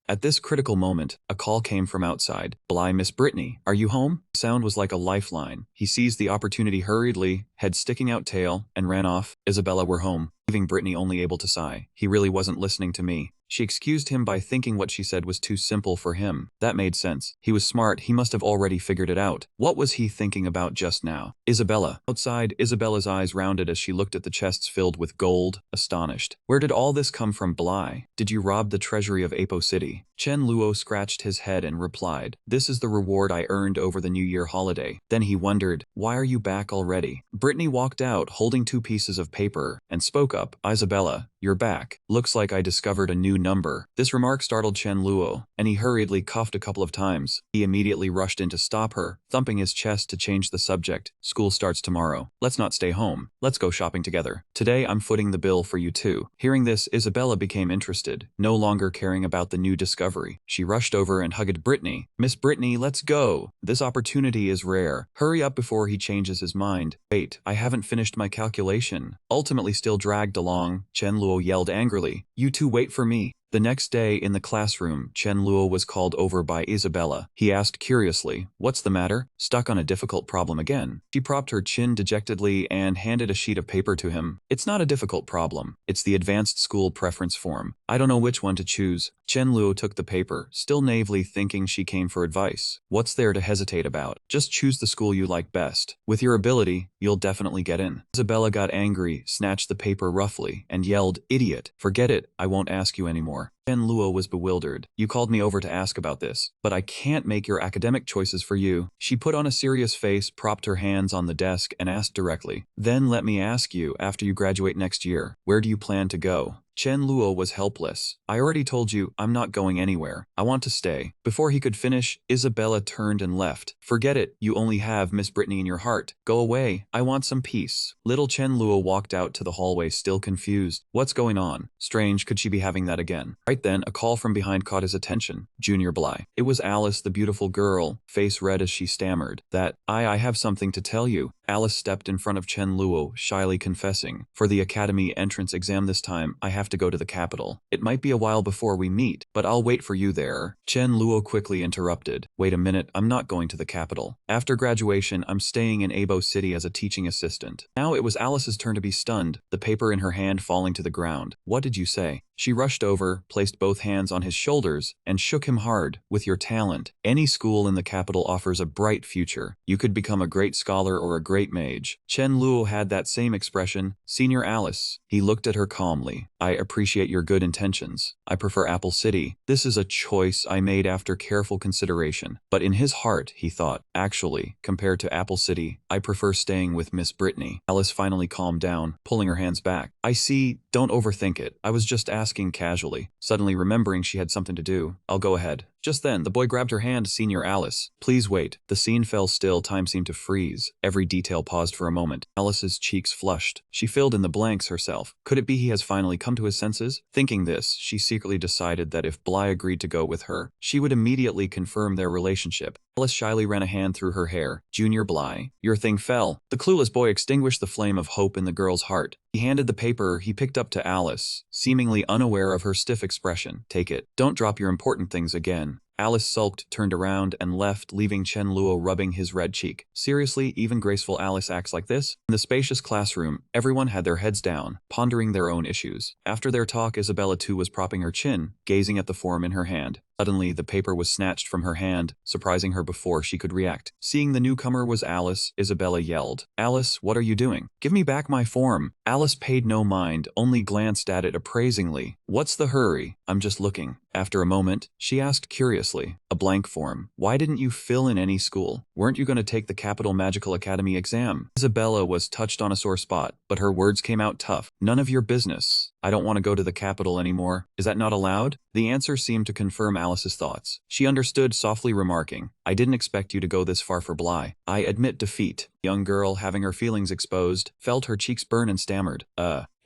At this critical moment, a call came from outside. "Bly, Miss Brittany, are you home?" The sound was like a lifeline. He seized the opportunity hurriedly, head sticking out tail, and ran off. "Isabella, we're home," leaving Brittany only able to sigh. He really wasn't listening to me. She excused him by thinking what she said was too simple for him. That made sense. He was smart, he must have already figured it out. What was he thinking about just now? Isabella. Outside, Isabella's eyes rounded as she looked at the chests filled with gold, astonished. "Where did all this come from, Bly? Did you rob the treasury of Apo City?" Chen Luo scratched his head and replied, "This is the reward I earned over the New Year holiday." Then he wondered, "Why are you back already?" Brittany walked out, holding 2 pieces of paper, and spoke up, "Isabella, you're back. Looks like I discovered a new number." This remark startled Chen Luo, and he hurriedly coughed a couple of times. He immediately rushed in to stop her, thumping his chest to change the subject. "School starts tomorrow. Let's not stay home. Let's go shopping together. Today I'm footing the bill for you too." Hearing this, Isabella became interested, no longer caring about the new discovery. She rushed over and hugged Brittany. "Miss Brittany, let's go. This opportunity is rare. Hurry up before he changes his mind." "Wait, I haven't finished my calculation." Ultimately still dragged along, Chen Luo yelled angrily, "You two wait for me." The next day in the classroom, Chen Luo was called over by Isabella. He asked curiously, "What's the matter? Stuck on a difficult problem again?" She propped her chin dejectedly and handed a sheet of paper to him. "It's not a difficult problem. It's the advanced school preference form. I don't know which one to choose." Chen Luo took the paper, still naively thinking she came for advice. "What's there to hesitate about? Just choose the school you like best. With your ability, you'll definitely get in." Isabella got angry, snatched the paper roughly, and yelled, "Idiot! Forget it, I won't ask you anymore." Chen Luo was bewildered. "You called me over to ask about this, but I can't make your academic choices for you." She put on a serious face, propped her hands on the desk, and asked directly, "Then let me ask you, after you graduate next year, where do you plan to go?" Chen Luo was helpless. "I already told you, I'm not going anywhere. I want to stay." Before he could finish, Isabella turned and left. "Forget it, you only have Miss Brittany in your heart. Go away, I want some peace." Little Chen Luo walked out to the hallway still confused. What's going on? Strange, could she be having that again? Right then, a call from behind caught his attention. Junior Bly. It was Alice, the beautiful girl, face red as she stammered. I have something to tell you." Alice stepped in front of Chen Luo, shyly confessing, "For the academy entrance exam this time, I have to go to the capital. It might be a while before we meet, but I'll wait for you there." Chen Luo quickly interrupted. "Wait a minute, I'm not going to the capital. After graduation, I'm staying in Abo City as a teaching assistant." Now it was Alice's turn to be stunned, the paper in her hand falling to the ground. "What did you say?" She rushed over, placed both hands on his shoulders, and shook him hard. "With your talent, any school in the capital offers a bright future. You could become a great scholar or a great mage." Chen Luo had that same expression. "Senior Alice." He looked at her calmly. "I appreciate your good intentions. I prefer Apple City. This is a choice I made after careful consideration." But in his heart, he thought, "Actually, compared to Apple City, I prefer staying with Miss Brittany." Alice finally calmed down, pulling her hands back. "I see, don't overthink it. I was just asking casually." Suddenly remembering she had something to do, "I'll go ahead." Just then, the boy grabbed her hand. "Senior Alice, please wait." The scene fell still, time seemed to freeze. Every detail paused for a moment. Alice's cheeks flushed. She filled in the blanks herself. Could it be he has finally come to his senses? Thinking this, she secretly decided that if Bly agreed to go with her, she would immediately confirm their relationship. Alice shyly ran a hand through her hair. "Junior Bly, your thing fell." The clueless boy extinguished the flame of hope in the girl's heart. He handed the paper he picked up to Alice, seemingly unaware of her stiff expression. "Take it. Don't drop your important things again." Alice sulked, turned around, and left, leaving Chen Luo rubbing his red cheek. Seriously, even graceful Alice acts like this? In the spacious classroom, everyone had their heads down, pondering their own issues. After their talk, Isabella too was propping her chin, gazing at the form in her hand. Suddenly, the paper was snatched from her hand, surprising her before she could react. Seeing the newcomer was Alice, Isabella yelled, "Alice, what are you doing? Give me back my form." Alice paid no mind, only glanced at it appraisingly. "What's the hurry? I'm just looking." After a moment, she asked curiously, "A blank form. Why didn't you fill in any school? Weren't you going to take the Capital Magical Academy exam?" Isabella was touched on a sore spot, but her words came out tough. "None of your business. I don't want to go to the capital anymore." "Is that not allowed?" The answer seemed to confirm Alice's thoughts. She understood, softly remarking, "I didn't expect you to go this far for Bly. I admit defeat." The young girl, having her feelings exposed, felt her cheeks burn and stammered,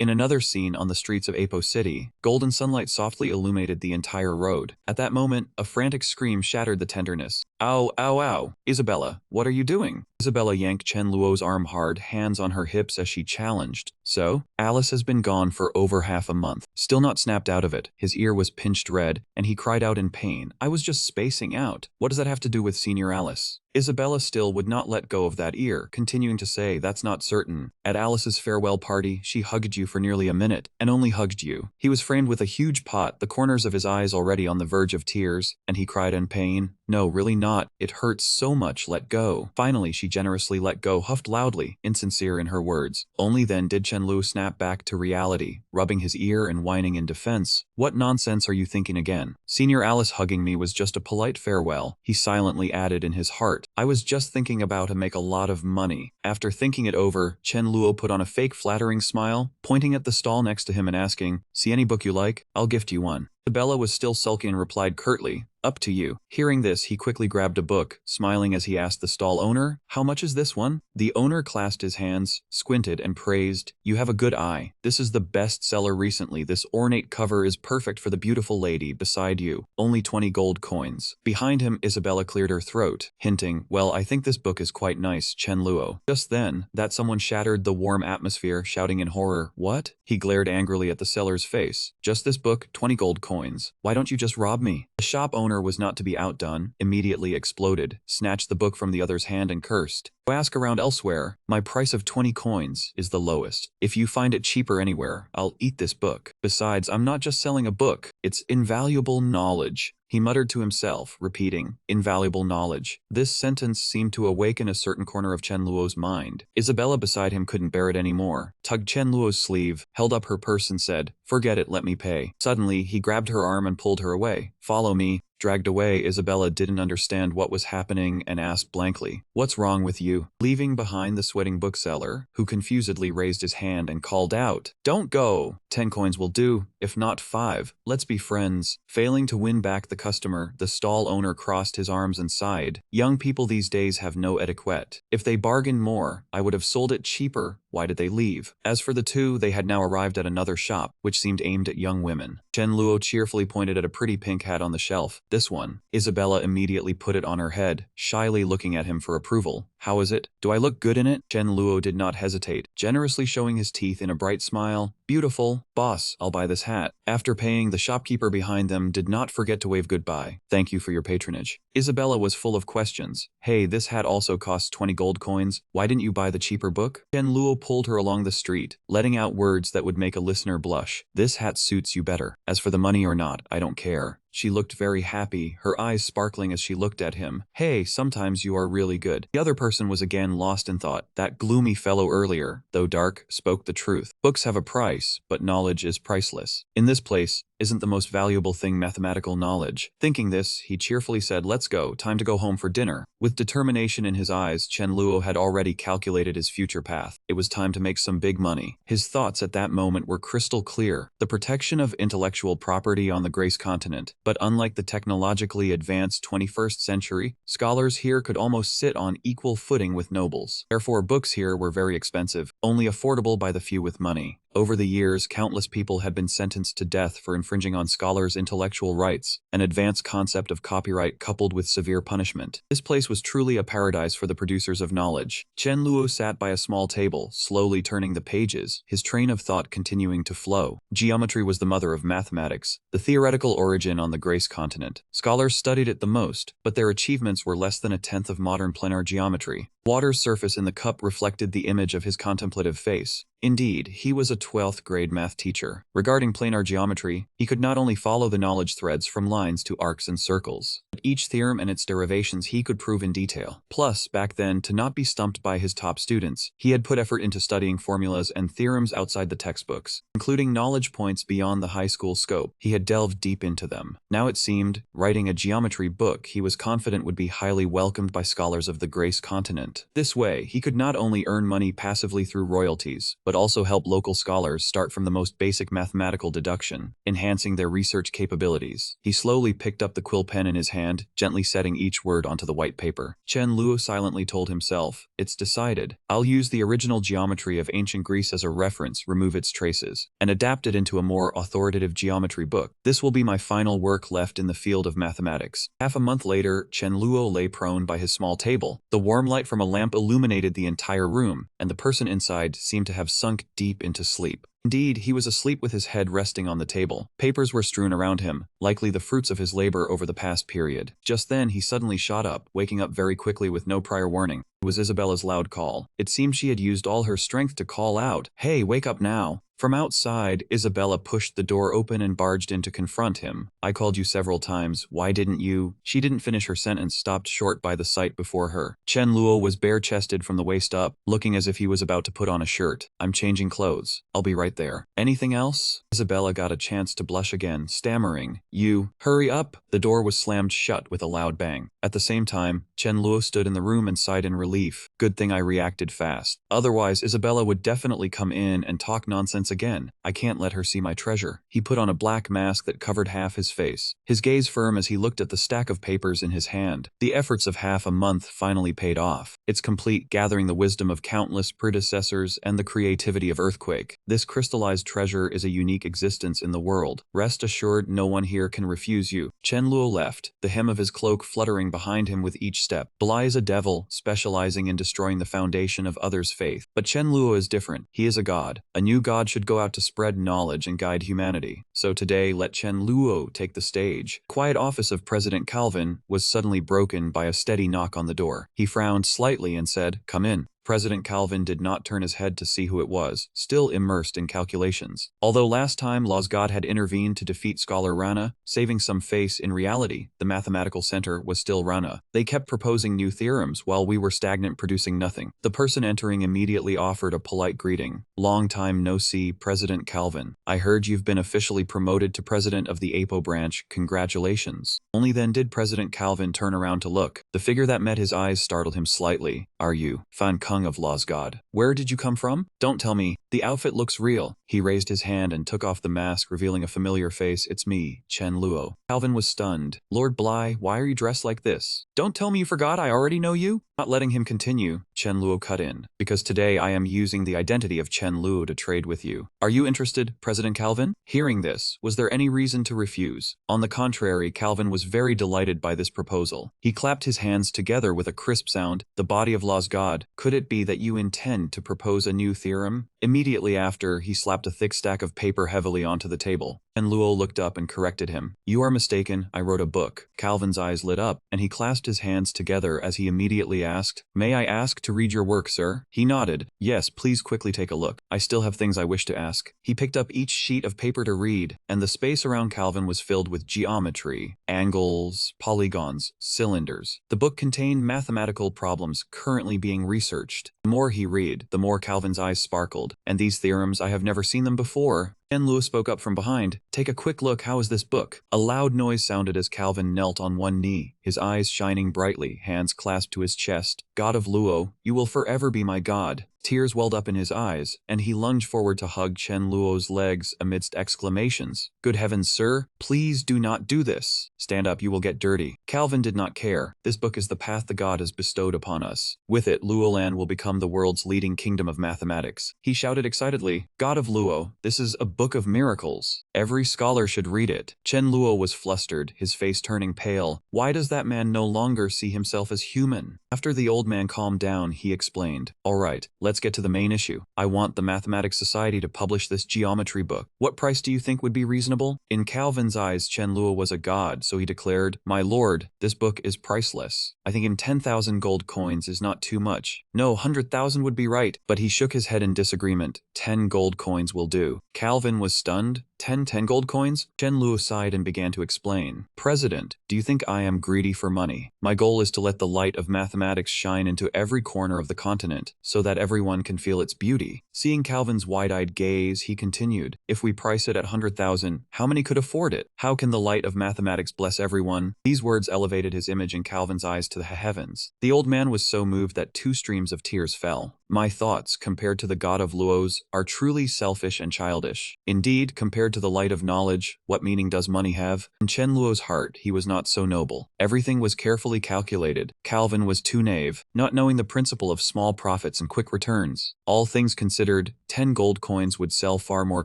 In another scene on the streets of Apo City, golden sunlight softly illuminated the entire road. At that moment, a frantic scream shattered the tenderness. "Ow, ow, ow. Isabella, what are you doing?" Isabella yanked Chen Luo's arm hard, hands on her hips as she challenged. "So, Alice has been gone for over half a month. Still not snapped out of it." His ear was pinched red, and he cried out in pain. "I was just spacing out. What does that have to do with Senior Alice?" Isabella still would not let go of that ear, continuing to say, "That's not certain. At Alice's farewell party, she hugged you for nearly a minute, and only hugged you." He was framed with a huge pot, the corners of his eyes already on the verge of tears, and he cried in pain, "No, really not. It hurts so much, let go." Finally, she generously let go, huffed loudly, insincere in her words. Only then did Chen Lu snap back to reality, rubbing his ear and whining in defense. "What nonsense are you thinking again? Senior Alice hugging me was just a polite farewell," he silently added in his heart. "I was just thinking about to make a lot of money." After thinking it over, Chen Luo put on a fake flattering smile, pointing at the stall next to him and asking, "See any book you like? I'll gift you one." Isabella was still sulky and replied curtly, "Up to you." Hearing this, he quickly grabbed a book, smiling as he asked the stall owner, "How much is this one?" The owner clasped his hands, squinted, and praised, "You have a good eye. This is the best seller recently. This ornate cover is perfect for the beautiful lady beside you. Only 20 gold coins." Behind him, Isabella cleared her throat, hinting, "Well, I think this book is quite nice, Chen Luo." Just then, that someone shattered the warm atmosphere, shouting in horror, "What?" He glared angrily at the seller's face. "Just this book, 20 gold coins. coins. Why don't you just rob me? The shop owner was not to be outdone, immediately exploded, snatched the book from the other's hand and cursed. Go ask around elsewhere. My price of 20 coins is the lowest. If you find it cheaper anywhere, I'll eat this book. Besides, I'm not just selling a book. It's invaluable knowledge. He muttered to himself, repeating, invaluable knowledge. This sentence seemed to awaken a certain corner of Chen Luo's mind. Isabella beside him couldn't bear it anymore, tugged Chen Luo's sleeve, held up her purse and said, forget it, let me pay. Suddenly, he grabbed her arm and pulled her away. Follow me. Dragged away, Isabella didn't understand what was happening and asked blankly, what's wrong with you? Leaving behind the sweating bookseller, who confusedly raised his hand and called out, don't go! 10 coins will do, if not 5. Let's be friends. Failing to win back the customer, the stall owner crossed his arms and sighed. Young people these days have no etiquette. If they bargained more, I would have sold it cheaper. Why did they leave? As for the two, they had now arrived at another shop, which seemed aimed at young women. Chen Luo cheerfully pointed at a pretty pink hat on the shelf. This one. Isabella immediately put it on her head, shyly looking at him for approval. How is it? Do I look good in it? Chen Luo did not hesitate, generously showing his teeth in a bright smile. Beautiful. Boss, I'll buy this hat. After paying, the shopkeeper behind them did not forget to wave goodbye. Thank you for your patronage. Isabella was full of questions. Hey, this hat also costs 20 gold coins. Why didn't you buy the cheaper book? Chen Luo pulled her along the street, letting out words that would make a listener blush. This hat suits you better. As for the money or not, I don't care. She looked very happy, her eyes sparkling as she looked at him. Hey, sometimes you are really good. The other person was again lost in thought. That gloomy fellow earlier, though dark, spoke the truth. Books have a price, but knowledge is priceless. In this place, isn't the most valuable thing mathematical knowledge? Thinking this, he cheerfully said, let's go, time to go home for dinner. With determination in his eyes, Chen Luo had already calculated his future path. It was time to make some big money. His thoughts at that moment were crystal clear. The protection of intellectual property on the Grace continent. But unlike the technologically advanced 21st century, scholars here could almost sit on equal footing with nobles. Therefore, books here were very expensive, only affordable by the few with money. Over the years, countless people had been sentenced to death for infringing on scholars' intellectual rights, an advanced concept of copyright coupled with severe punishment. This place was truly a paradise for the producers of knowledge. Chen Luo sat by a small table, slowly turning the pages, his train of thought continuing to flow. Geometry was the mother of mathematics, the theoretical origin on the Grace continent. Scholars studied it the most, but their achievements were less than a tenth of modern planar geometry. Water's surface in the cup reflected the image of his contemplative face. Indeed, he was a 12th grade math teacher. Regarding planar geometry, he could not only follow the knowledge threads from lines to arcs and circles, but each theorem and its derivations he could prove in detail. Plus, back then, to not be stumped by his top students, he had put effort into studying formulas and theorems outside the textbooks, including knowledge points beyond the high school scope. He had delved deep into them. Now it seemed, writing a geometry book he was confident would be highly welcomed by scholars of the Grace continent. This way, he could not only earn money passively through royalties, but also help local scholars start from the most basic mathematical deduction, enhancing their research capabilities. He slowly picked up the quill pen in his hand, gently setting each word onto the white paper. Chen Luo silently told himself, it's decided. I'll use the original geometry of ancient Greece as a reference, remove its traces, and adapt it into a more authoritative geometry book. This will be my final work left in the field of mathematics. Half a month later, Chen Luo lay prone by his small table. The warm light from a lamp illuminated the entire room, and the person inside seemed to have sunk deep into sleep. Indeed, he was asleep with his head resting on the table. Papers were strewn around him, likely the fruits of his labor over the past period. Just then, he suddenly shot up, waking up very quickly with no prior warning. It was Isabella's loud call. It seemed she had used all her strength to call out, "Hey, wake up now!" From outside, Isabella pushed the door open and barged in to confront him. I called you several times. Why didn't you? She didn't finish her sentence, stopped short by the sight before her. Chen Luo was bare-chested from the waist up, looking as if he was about to put on a shirt. I'm changing clothes. I'll be right there. Anything else? Isabella got a chance to blush again, stammering. You. Hurry up! The door was slammed shut with a loud bang. At the same time, Chen Luo stood in the room and sighed in relief. Good thing I reacted fast. Otherwise, Isabella would definitely come in and talk nonsense again. I can't let her see my treasure. He put on a black mask that covered half his face, his gaze firm as he looked at the stack of papers in his hand. The efforts of half a month finally paid off. It's complete, gathering the wisdom of countless predecessors and the creativity of Earthquake. This crystallized treasure is a unique existence in the world. Rest assured, no one here can refuse you. Chen Luo left, the hem of his cloak fluttering behind him with each step. Bly is a devil, specializing in destroying the foundation of others' faith. But Chen Luo is different. He is a god. A new god should should go out to spread knowledge and guide humanity. So today, let Chen Luo take the stage. Quiet office of President Calvin was suddenly broken by a steady knock on the door. He frowned slightly and said, "Come in." President Calvin did not turn his head to see who it was, still immersed in calculations. Although last time God had intervened to defeat Scholar Rana, saving some face, in reality, the mathematical center was still Rana. They kept proposing new theorems while we were stagnant, producing nothing. The person entering immediately offered a polite greeting. "Long time no see, President Calvin. I heard you've been officially promoted to president of the APO branch. Congratulations." Only then did President Calvin turn around to look. The figure that met his eyes startled him slightly. "Are you Fan Kung of Law's God? Where did you come from? Don't tell me. The outfit looks real." He raised his hand and took off the mask, revealing a familiar face. "It's me, Chen Luo." Calvin was stunned. "Lord Bly, why are you dressed like this? Don't tell me you forgot I already know you?" Not letting him continue, Chen Luo cut in. "Because today I am using the identity of Chen Luo to trade with you. Are you interested, President Calvin?" Hearing this, was there any reason to refuse? On the contrary, Calvin was very delighted by this proposal. He clapped his hands together with a crisp sound. "The body of Law's God, could it be that you intend to propose a new theorem?" Immediately after, he slapped a thick stack of paper heavily onto the table. And Luo looked up and corrected him. "You are mistaken, I wrote a book." Calvin's eyes lit up, and he clasped his hands together as he immediately asked, "May I ask to read your work, sir?" He nodded. "Yes, please quickly take a look. I still have things I wish to ask." He picked up each sheet of paper to read, and the space around Calvin was filled with geometry, angles, polygons, cylinders. The book contained mathematical problems currently being researched. The more he read, the more Calvin's eyes sparkled. "And these theorems, I have never seen them before." Chen Luo spoke up from behind. "Take a quick look, how is this book?" A loud noise sounded as Calvin knelt on one knee, his eyes shining brightly, hands clasped to his chest. "God of Luo, you will forever be my god." Tears welled up in his eyes, and he lunged forward to hug Chen Luo's legs amidst exclamations. "Good heavens, sir, please do not do this. Stand up, you will get dirty." Calvin did not care. This book is the path the god has bestowed upon us. With it, Luoland will become the world's leading kingdom of mathematics. He shouted excitedly, "God of Luo, this is a book of miracles. Every scholar should read it." Chen Luo was flustered, his face turning pale. Why does that man no longer see himself as human? After the old man calmed down, he explained, "All right, let's get to the main issue. I want the Mathematics Society to publish this geometry book. What price do you think would be reasonable?" In Calvin's eyes, Chen Luo was a god, so he declared, "My lord, this book is priceless. I think 10,000 gold coins is not too much. No, 100,000 would be right." But he shook his head in disagreement. 10 gold coins will do." Calvin was stunned. 10 gold coins? Chen Luo sighed and began to explain. "President, do you think I am greedy for money? My goal is to let the light of mathematics shine into every corner of the continent, so that everyone can feel its beauty." Seeing Calvin's wide-eyed gaze, he continued, "If we price it at 100,000, how many could afford it? How can the light of mathematics bless everyone?" These words elevated his image in Calvin's eyes to the heavens. The old man was so moved that 2 streams of tears fell. "My thoughts, compared to the god of Luo's, are truly selfish and childish. Indeed, compared to the light of knowledge, what meaning does money have?" In Chen Luo's heart, he was not so noble. Everything was carefully calculated. Calvin was too naive, not knowing the principle of small profits and quick returns. All things considered, 10 gold coins would sell far more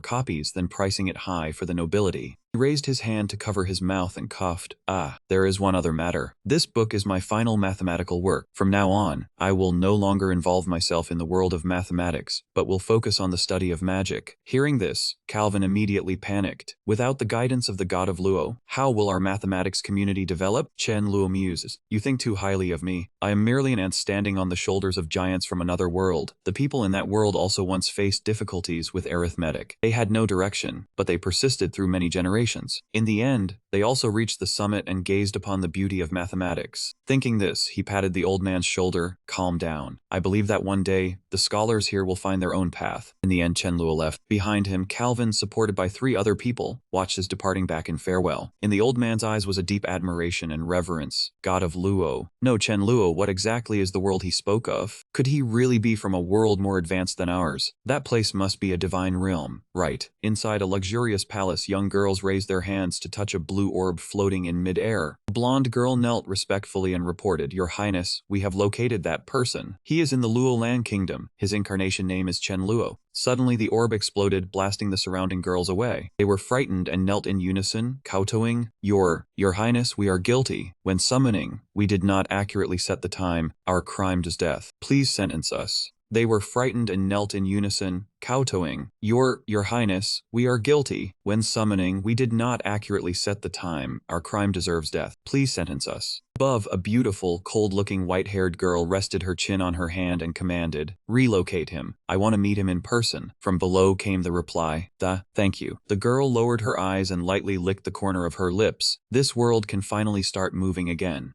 copies than pricing it high for the nobility. He raised his hand to cover his mouth and coughed. "Ah, there is one other matter. This book is my final mathematical work. From now on, I will no longer involve myself in the world of mathematics, but will focus on the study of magic." Hearing this, Calvin immediately panicked. "Without the guidance of the god of Luo, how will our mathematics community develop?" Chen Luo muses. "You think too highly of me. I am merely an ant standing on the shoulders of giants from another world. The people in that world also once faced difficulties with arithmetic. They had no direction, but they persisted through many generations. In the end, they also reached the summit and gazed upon the beauty of mathematics." Thinking this, he patted the old man's shoulder. "Calm down. I believe that one day, the scholars here will find their own path." In the end, Chen Luo left. Behind him, Calvin, supported by 3 other people, watched his departing back in farewell. In the old man's eyes was a deep admiration and reverence. God of Luo. No, Chen Luo, what exactly is the world he spoke of? Could he really be from a world more advanced than ours? That place must be a divine realm. Right. Inside a luxurious palace, young girls raised their hands to touch a blue orb floating in mid-air. A blonde girl knelt respectfully and reported, "Your Highness, we have located that person. He is in the Luo Land Kingdom. His incarnation name is Chen Luo." Suddenly the orb exploded, blasting the surrounding girls away. They were frightened and knelt in unison, kowtowing, Your Highness, we are guilty. When summoning, we did not accurately set the time. Our crime is death. Please sentence us." They were frightened and knelt in unison, kowtowing. Your Highness, we are guilty. When summoning, we did not accurately set the time. Our crime deserves death. Please sentence us. Above, a beautiful, cold-looking white-haired girl rested her chin on her hand and commanded, "Relocate him. I want to meet him in person." From below came the reply, "Thank you." The girl lowered her eyes and lightly licked the corner of her lips. This world can finally start moving again.